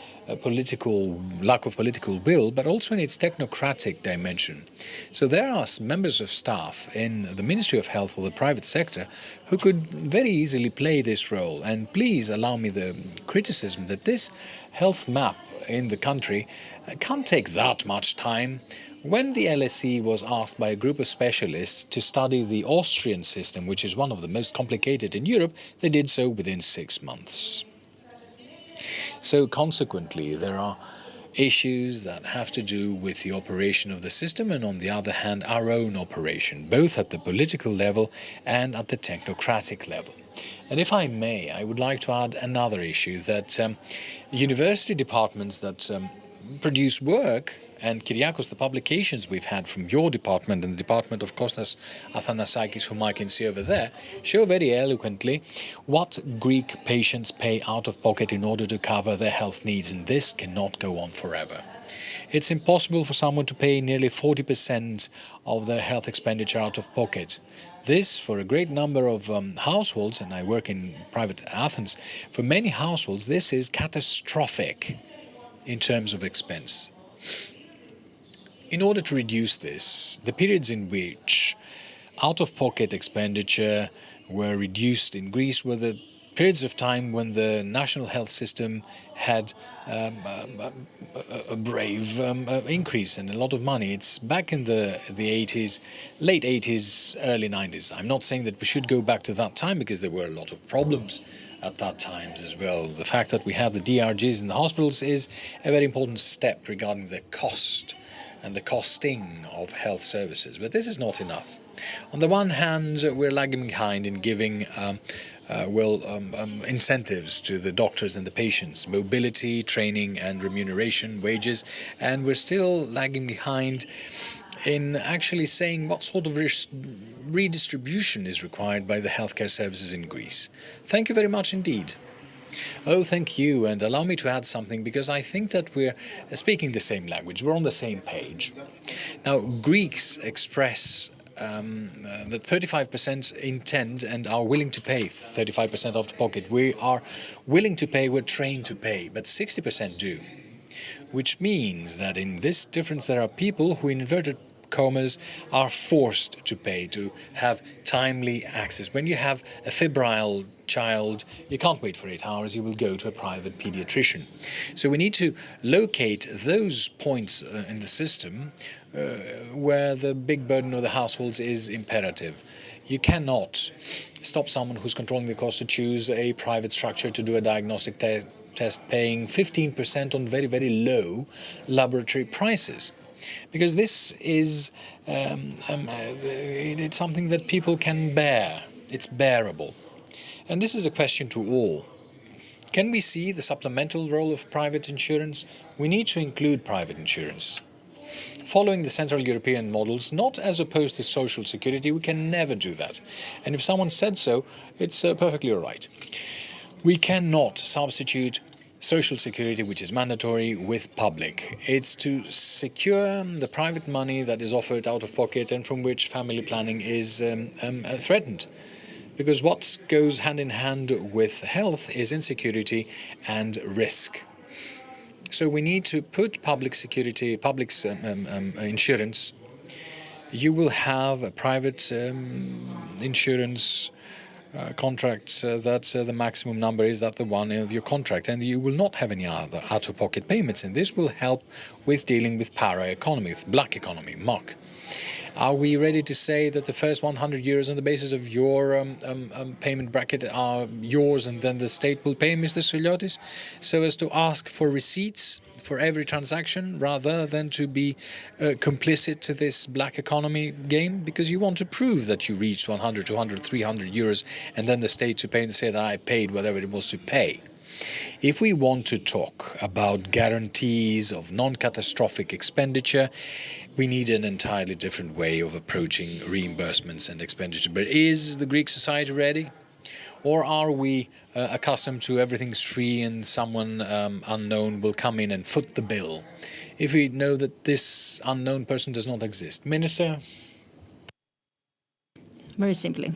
B: lack of political will, but also in its technocratic dimension. So there are members of staff in the Ministry of Health or the private sector who could very easily play this role, and please allow me the criticism that this health map in the country can't take that much time. When the LSE was asked by a group of specialists to study the Austrian system, which is one of the most complicated in Europe, they did so within 6 months. So consequently, there are issues that have to do with the operation of the system and, on the other hand, our own operation, both at the political level and at the technocratic level. And if I may, I would like to add another issue, that university departments that produce work, and Kyriakos, the publications we've had from your department and the department of Kostas Athanasakis, whom I can see over there, show very eloquently what Greek patients pay out of pocket in order to cover their health needs, and this cannot go on forever. It's impossible for someone to pay nearly 40% of their health expenditure out of pocket. This, for a great number of households, and I work in private Athens, for many households this is catastrophic in terms of expense. In order to reduce this, the periods in which out-of-pocket expenditure were reduced in Greece were the periods of time when the national health system had a brave increase and a lot of money. It's back in the 80s, late 80s, early 90s. I'm not saying that we should go back to that time because there were a lot of problems at that times as well. The fact that we have the DRGs in the hospitals is a very important step regarding the cost and the costing of health services. But this is not enough. On the one hand, we're lagging behind in giving incentives to the doctors and the patients, mobility, training and remuneration, wages, and we're still lagging behind in actually saying what sort of redistribution is required by the healthcare services in Greece. Thank you very much indeed. Oh, thank you, and allow me to add something, because I think that we're speaking the same language, we're on the same page. Now, Greeks express that 35% intend and are willing to pay 35% out of pocket. We are willing to pay, we're trained to pay, but 60% do. Which means that in this difference there are people who, in inverted commas, are forced to pay, to have timely access. When you have a febrile child, you can't wait for 8 hours, you will go to a private pediatrician. So we need to locate those points in the system where the big burden of the households is imperative. You cannot stop someone who's controlling the cost to choose a private structure to do a diagnostic test paying 15% on very, very low laboratory prices. Because this is it's something that people can bear. It's bearable. And this is a question to all. Can we see the supplemental role of private insurance? We need to include private insurance. Following the Central European models, not as opposed to social security, we can never do that. And if someone said so, it's perfectly all right. We cannot substitute social security, which is mandatory, with public. It's to secure the private money that is offered out of pocket and from which family planning is threatened. Because what goes hand in hand with health is insecurity and risk. So we need to put public security, public insurance. You will have a private insurance contracts that the maximum number is that the one of your contract, and you will not have any other out-of-pocket payments, and this will help with dealing with para-economy, with black economy. Mark, are we ready to say that the first 100 euros on the basis of your payment bracket are yours and then the state will pay, Mr. Souliotis, so as to ask for receipts for every transaction rather than to be complicit to this black economy game? Because you want to prove that you reached 100, 200, 300 euros and then the state to pay and say that I paid whatever it was to pay. If we want to talk about guarantees of non-catastrophic expenditure, we need an entirely different way of approaching reimbursements and expenditure. But is the Greek society ready? Or are we accustomed to everything's free and someone unknown will come in and foot the bill if we know that this unknown person does not exist? Minister?
A: Very simply,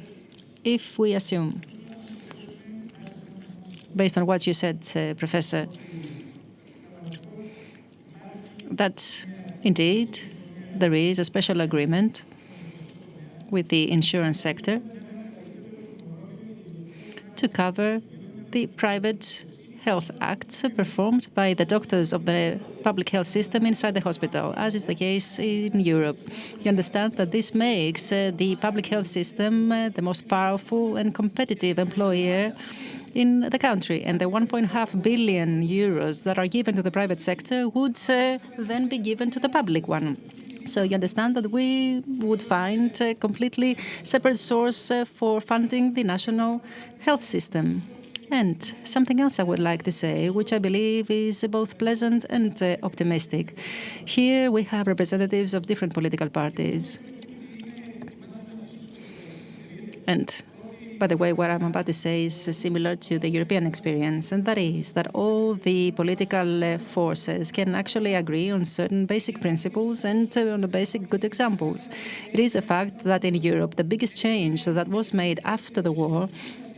A: if we assume, based on what you said, Professor, that indeed there is a special agreement with the insurance sector to cover the private health acts performed by the doctors of the public health system inside the hospital, as is the case in Europe. You understand that this makes the public health system the most powerful and competitive employer in the country, and the 1.5 billion euros that are given to the private sector would then be given to the public one. So you understand that we would find a completely separate source for funding the national health system. And something else I would like to say, which I believe is both pleasant and optimistic. Here we have representatives of different political parties. And by the way, what I'm about to say is similar to the European experience, and that is that all the political forces can actually agree on certain basic principles and on the basic good examples. It is a fact that in Europe, the biggest change that was made after the war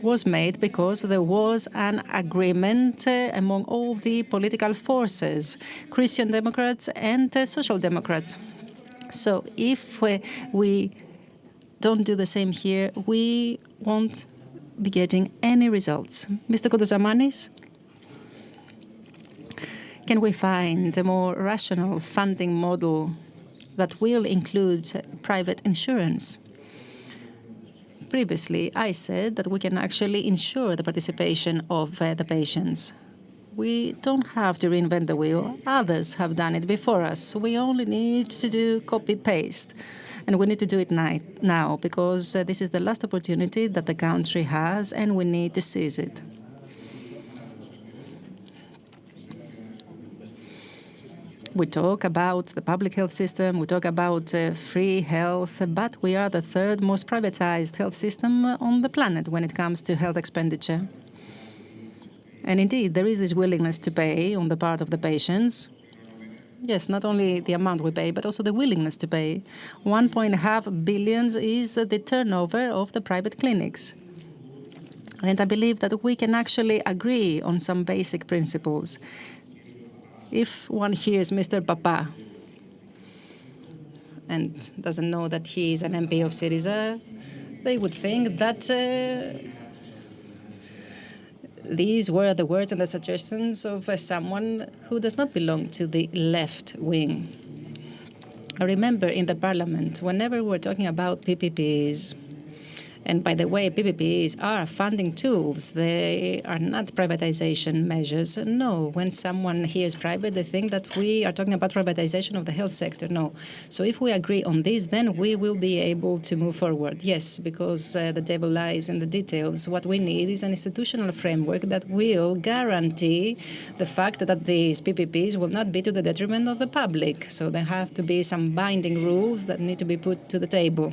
A: was made because there was an agreement among all the political forces, Christian Democrats and Social Democrats. So if we don't do the same here, we won't be getting any results. Mr. Kotozamanis, can we find a more rational funding model that will include private insurance? Previously, I said that we can actually ensure the participation of the patients. We don't have to reinvent the wheel. Others have done it before us. We only need to do copy-paste. And we need to do it now because this is the last opportunity that the country has, and we need to seize it. We talk about the public health system, we talk about free health, but we are the third most privatized health system on the planet when it comes to health expenditure. And indeed, there is this willingness to pay on the part of the patients. Yes, not only the amount we pay, but also the willingness to pay. 1.5 billion is the turnover of the private clinics. And I believe that we can actually agree on some basic principles. If one hears Mr. Papa and doesn't know that he is an MP of Syriza, they would think that these were the words and the suggestions of someone who does not belong to the left wing. I remember in the parliament, whenever we were talking about PPPs, and by the way, PPPs are funding tools. They are not privatization measures. No, when someone hears private, they think that we are talking about privatization of the health sector. No. So if we agree on this, then we will be able to move forward. Yes, because the devil lies in the details. What we need is an institutional framework that will guarantee the fact that these PPPs will not be to the detriment of the public. So there have to be some binding rules that need to be put to the table.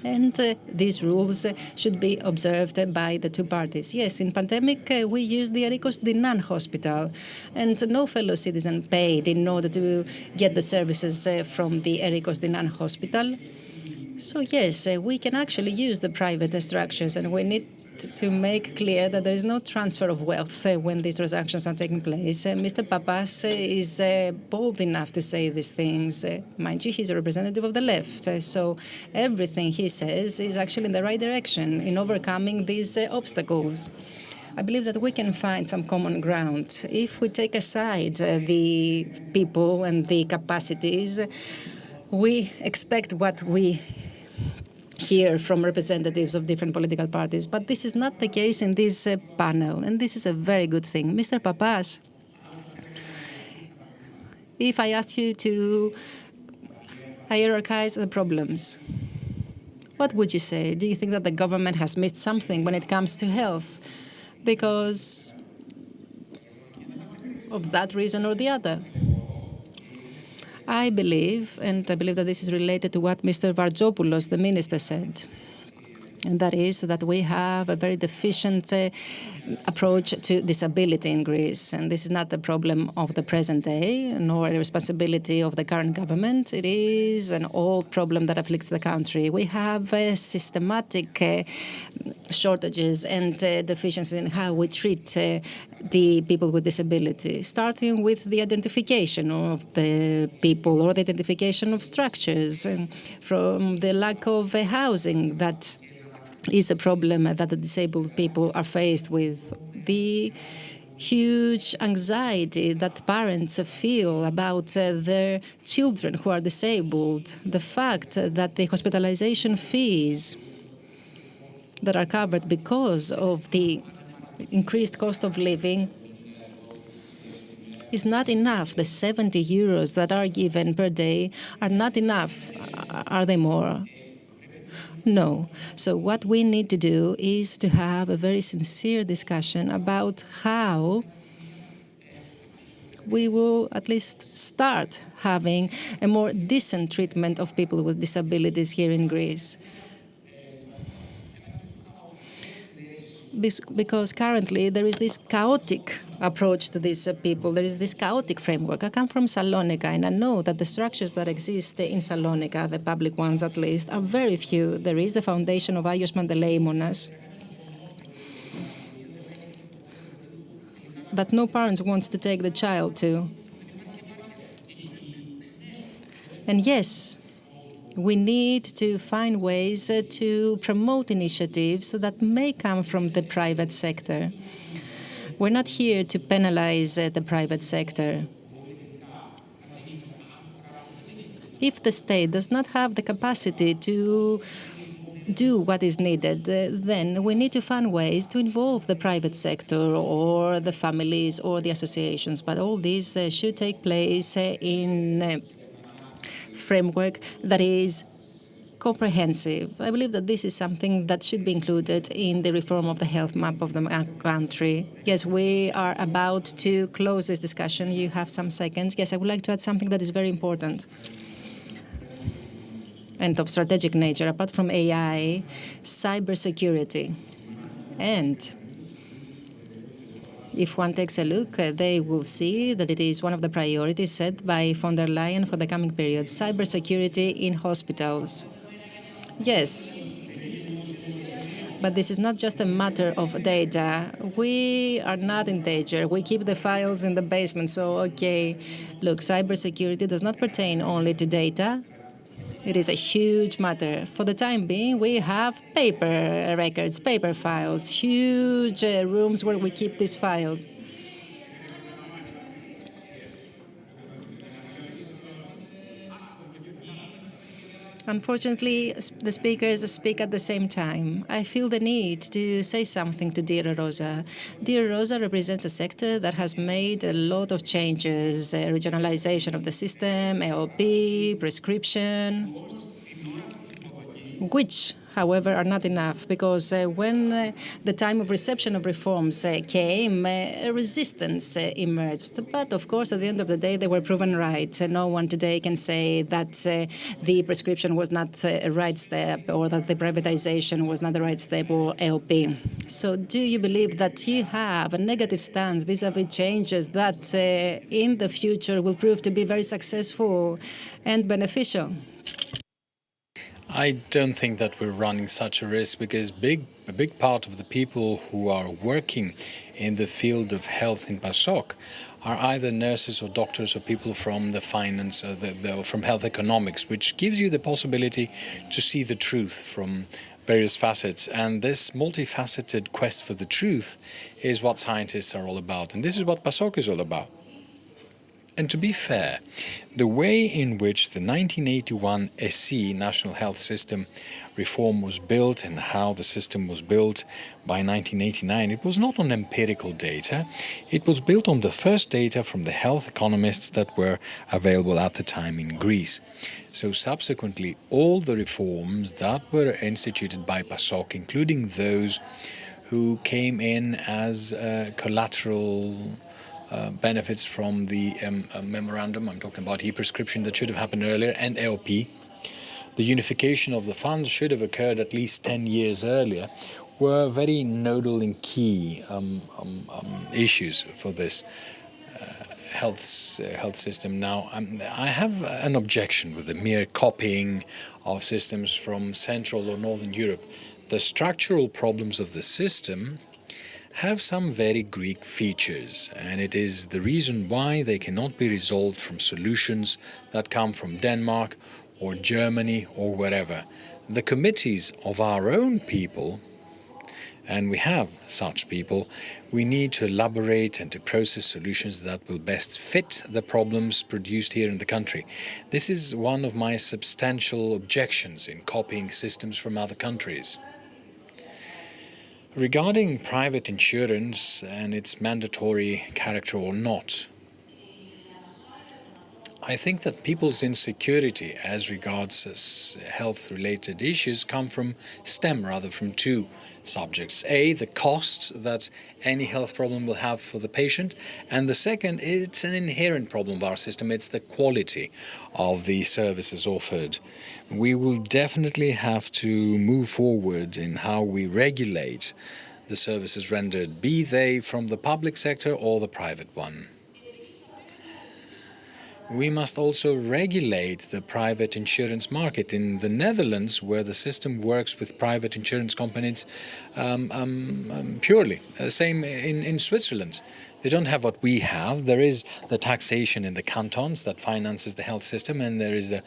A: And these rules should be observed by the two parties. Yes, in pandemic, we used the Erikos Dinan hospital, and no fellow citizen paid in order to get the services from the Erikos Dinan hospital. So yes, we can actually use the private structures, and we need to make clear that there is no transfer of wealth when these transactions are taking place. Mr. Papas is bold enough to say these things. Mind you, he's a representative of the left. So everything he says is actually in the right direction in overcoming these obstacles. I believe that we can find some common ground. If we take aside the people and the capacities, we expect what we hear from representatives of different political parties. But this is not the case in this panel, and this is a very good thing. Mr. Papas, if I ask you to hierarchize the problems, what would you say? Do you think that the government has missed something when it comes to health because of that reason or the other? I believe, and I believe that this is related to what Mr. Vartzopoulos, the minister, said, and that is that we have a very deficient approach to disability in Greece. And this is not the problem of the present day, nor a responsibility of the current government. It is an old problem that afflicts the country. We have systematic shortages and deficiencies in how we treat the people with disability, starting with the identification of the people or the identification of structures, from the lack of housing that is a problem that the disabled people are faced with, the huge anxiety that parents feel about their children who are disabled, the fact that the hospitalization fees that are covered because of the increased cost of living is not enough. The 70 euros that are given per day are not enough. Are they more? No. So what we need to do is to have a very sincere discussion about how we will at least start having a more decent treatment of people with disabilities here in Greece. Because currently there is this chaotic approach to these people. There is this chaotic framework. I come from Salonika, and I know that the structures that exist in Salonika, the public ones at least, are very few. There is the foundation of Agios Panteleimonas that no parent wants to take the child to. And yes, we need to find ways to promote initiatives that may come from the private sector. We're not here to penalize the private sector. If the state does not have the capacity to do what is needed, then we need to find ways to involve the private sector or the families or the associations. But all this should take place in a framework that is comprehensive. I believe that this is something that should be included in the reform of the health map of the country. Yes, we are about to close this discussion. You have some seconds. Yes, I would like to add something that is very important and of strategic nature, apart from AI, cybersecurity. And if one takes a look, they will see that it is one of the priorities set by von der Leyen for the coming period, cybersecurity in hospitals. Yes, but this is not just a matter of data. We are not in danger. We keep the files in the basement. So, okay, look, cybersecurity does not pertain only to data. It is a huge matter. For the time being, we have paper records, paper files, huge rooms where we keep these files. Unfortunately, the speakers speak at the same time. I feel the need to say something to Dear Rosa. Dear Rosa represents a sector that has made a lot of changes, regionalization of the system, AOP, prescription, which, however, are not enough, because when the time of reception of reforms came, a resistance emerged. But, of course, at the end of the day, they were proven right. No one today can say that the prescription was not a right step or that the privatization was not the right step or AOP. So do you believe that you have a negative stance vis-à-vis changes that in the future will prove to be very successful and beneficial?
B: I don't think that we're running such a risk, because a big part of the people who are working in the field of health in PASOK are either nurses or doctors or people from the finance, from health economics, which gives you the possibility to see the truth from various facets. And this multifaceted quest for the truth is what scientists are all about. And this is what PASOK is all about. And to be fair, the way in which the 1981 SC, National Health System reform, was built and how the system was built by 1989, it was not on empirical data. It was built on the first data from the health economists that were available at the time in Greece. So subsequently, all the reforms that were instituted by PASOK, including those who came in as collateral benefits from the memorandum, I'm talking about e-prescription that should have happened earlier, and AOP. The unification of the funds should have occurred at least 10 years earlier, were very nodal and key issues for this health system. Now, I have an objection with the mere copying of systems from Central or Northern Europe. The structural problems of the system have some very Greek features, and it is the reason why they cannot be resolved from solutions that come from Denmark or Germany or wherever. The committees of our own people, and we have such people, we need to elaborate and to process solutions that will best fit the problems produced here in the country. This is one of my substantial objections in copying systems from other countries. Regarding private insurance and its mandatory character or not, I think that people's insecurity as regards health-related issues come from from two subjects. A, the cost that any health problem will have for the patient, and the second, it's an inherent problem of our system, it's the quality of the services offered. We will definitely have to move forward in how we regulate the services rendered, be they from the public sector or the private one. We must also regulate the private insurance market. In the Netherlands, where the system works with private insurance companies purely, same in Switzerland. They don't have what we have. There is the taxation in the cantons that finances the health system, and there is a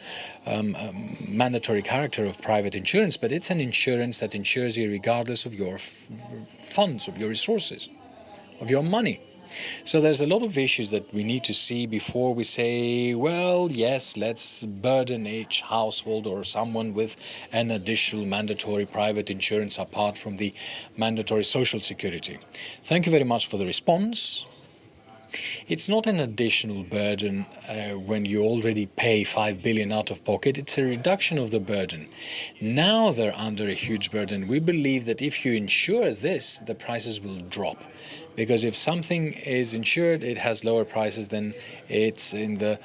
B: mandatory character of private insurance, but it's an insurance that insures you regardless of your funds, of your resources, of your money. So there's a lot of issues that we need to see before we say, well, yes, let's burden each household or someone with an additional mandatory private insurance apart from the mandatory social security. Thank you very much for the response. It's not an additional burden when you already pay 5 billion out of pocket. It's a reduction of the burden. Now they're under a huge burden. We believe that if you insure this, the prices will drop. Because if something is insured, it has lower prices than it's in the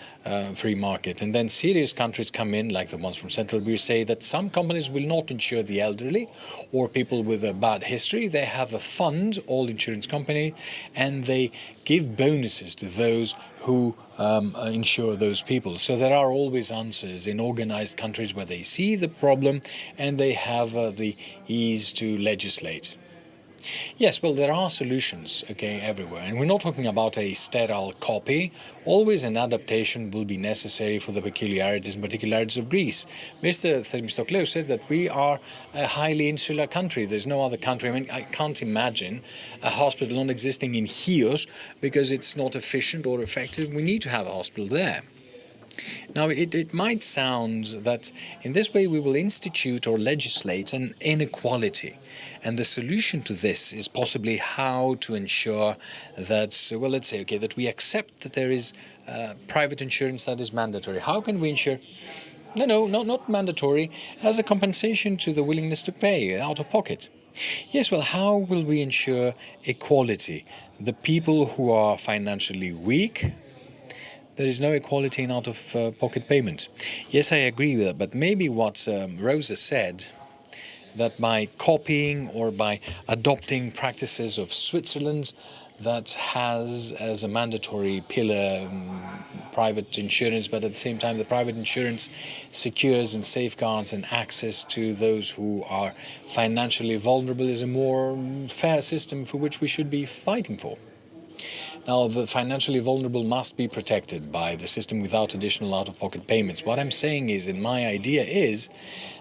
B: free market. And then serious countries come in, like the ones from Central Europe, say that some companies will not insure the elderly or people with a bad history. They have a fund, all insurance companies, and they give bonuses to those who insure those people. So there are always answers in organized countries where they see the problem and they have the ease to legislate. Yes, well, there are solutions, okay, everywhere. And we're not talking about a sterile copy. Always an adaptation will be necessary for the peculiarities and particularities of Greece. Mr. Themistokleou said that we are a highly insular country. There's no other country. I mean, I can't imagine a hospital not existing in Chios because it's not efficient or effective. We need to have a hospital there. Now, it might sound that in this way we will institute or legislate an inequality. And the solution to this is possibly how to ensure that, well, let's say, okay, that we accept that there is private insurance that is mandatory. How can we ensure? No, not mandatory, as a compensation to the willingness to pay out of pocket. Yes, well, how will we ensure equality? The people who are financially weak, there is no equality in out-of-pocket payment. Yes, I agree with that, but maybe what Rosa said, that by copying or by adopting practices of Switzerland that has as a mandatory pillar private insurance, but at the same time the private insurance secures and safeguards and access to those who are financially vulnerable is a more fair system for which we should be fighting for. Now, the financially vulnerable must be protected by the system without additional out-of-pocket payments. What I'm saying is, and my idea is,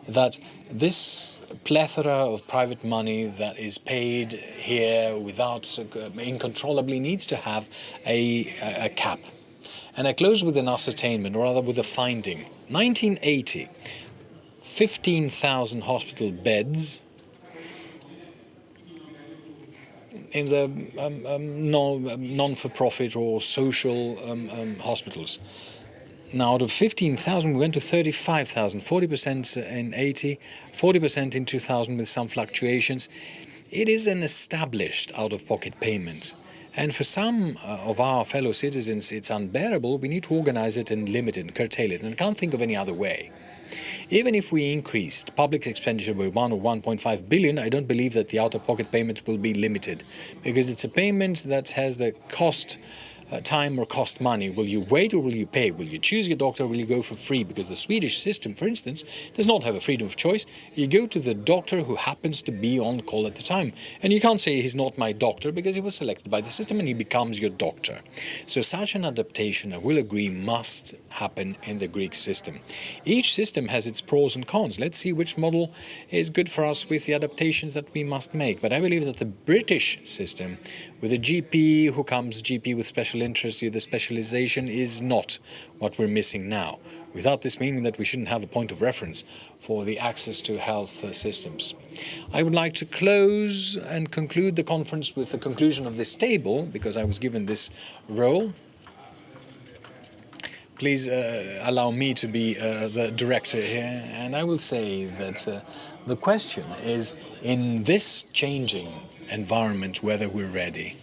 B: that this plethora of private money that is paid here without incontrollably needs to have a cap. And I close with an ascertainment, or rather with a finding. 1980, 15,000 hospital beds in the non-for-profit or social hospitals. Now, out of 15,000, we went to 35,000, 40% in 80, 40% in 2000 with some fluctuations. It is an established out-of-pocket payment. And for some of our fellow citizens, it's unbearable. We need to organize it and limit it and curtail it. And I can't think of any other way. Even if we increased public expenditure by 1 or 1.5 billion, I don't believe that the out-of-pocket payments will be limited, because it's a payment that has the cost time or cost money. Will you wait or will you pay? Will you choose your doctor or will you go for free? Because the Swedish system, for instance, does not have a freedom of choice. You go to the doctor who happens to be on call at the time. And you can't say he's not my doctor because he was selected by the system and he becomes your doctor. So such an adaptation, I will agree, must happen in the Greek system. Each system has its pros and cons. Let's see which model is good for us with the adaptations that we must make. But I believe that the British system, with a GP who comes, GP with special interest, the specialization is not what we're missing now. Without this meaning that we shouldn't have a point of reference for the access to health systems. I would like to close and conclude the conference with the conclusion of this table, because I was given this role. Please allow me to be the director here, and I will say that the question is, in this changing environment, whether we're ready.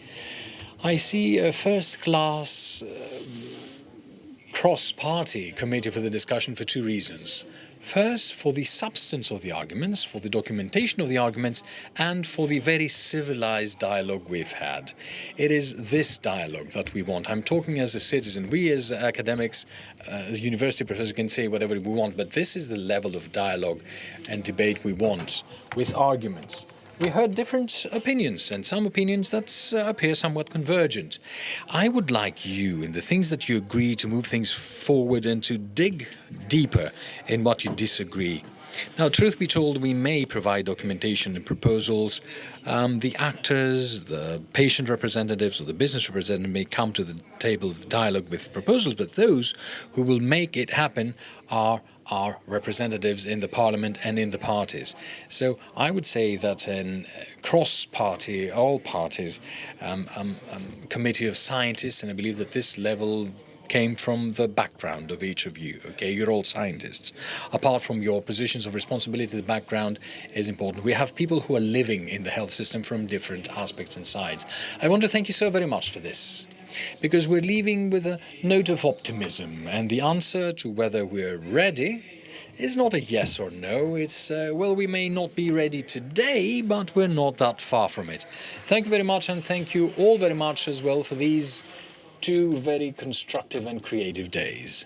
B: I see a first-class cross-party committee for the discussion for two reasons. First, for the substance of the arguments, for the documentation of the arguments, and for the very civilized dialogue we've had. It is this dialogue that we want. I'm talking as a citizen. We as academics, as university professors, can say whatever we want, but this is the level of dialogue and debate we want, with arguments. we heard different opinions, and some opinions that appear somewhat convergent. I would like you, in the things that you agree, to move things forward and to dig deeper in what you disagree. Now, truth be told, we may provide documentation and proposals. The actors, the patient representatives, or the business representative may come to the table of dialogue with proposals, but those who will make it happen are our representatives in the parliament and in the parties. So I would say that a cross-party, all parties, committee of scientists, and I believe that this level came from the background of each of you. Okay, you're all scientists. Apart from your positions of responsibility, the background is important. We have people who are living in the health system from different aspects and sides. I want to thank you so very much for this, because we're leaving with a note of optimism, and the answer to whether we're ready is not a yes or no. It's, well, we may not be ready today, but we're not that far from it. Thank you very much, and thank you all very much as well for these 2 very constructive and creative days.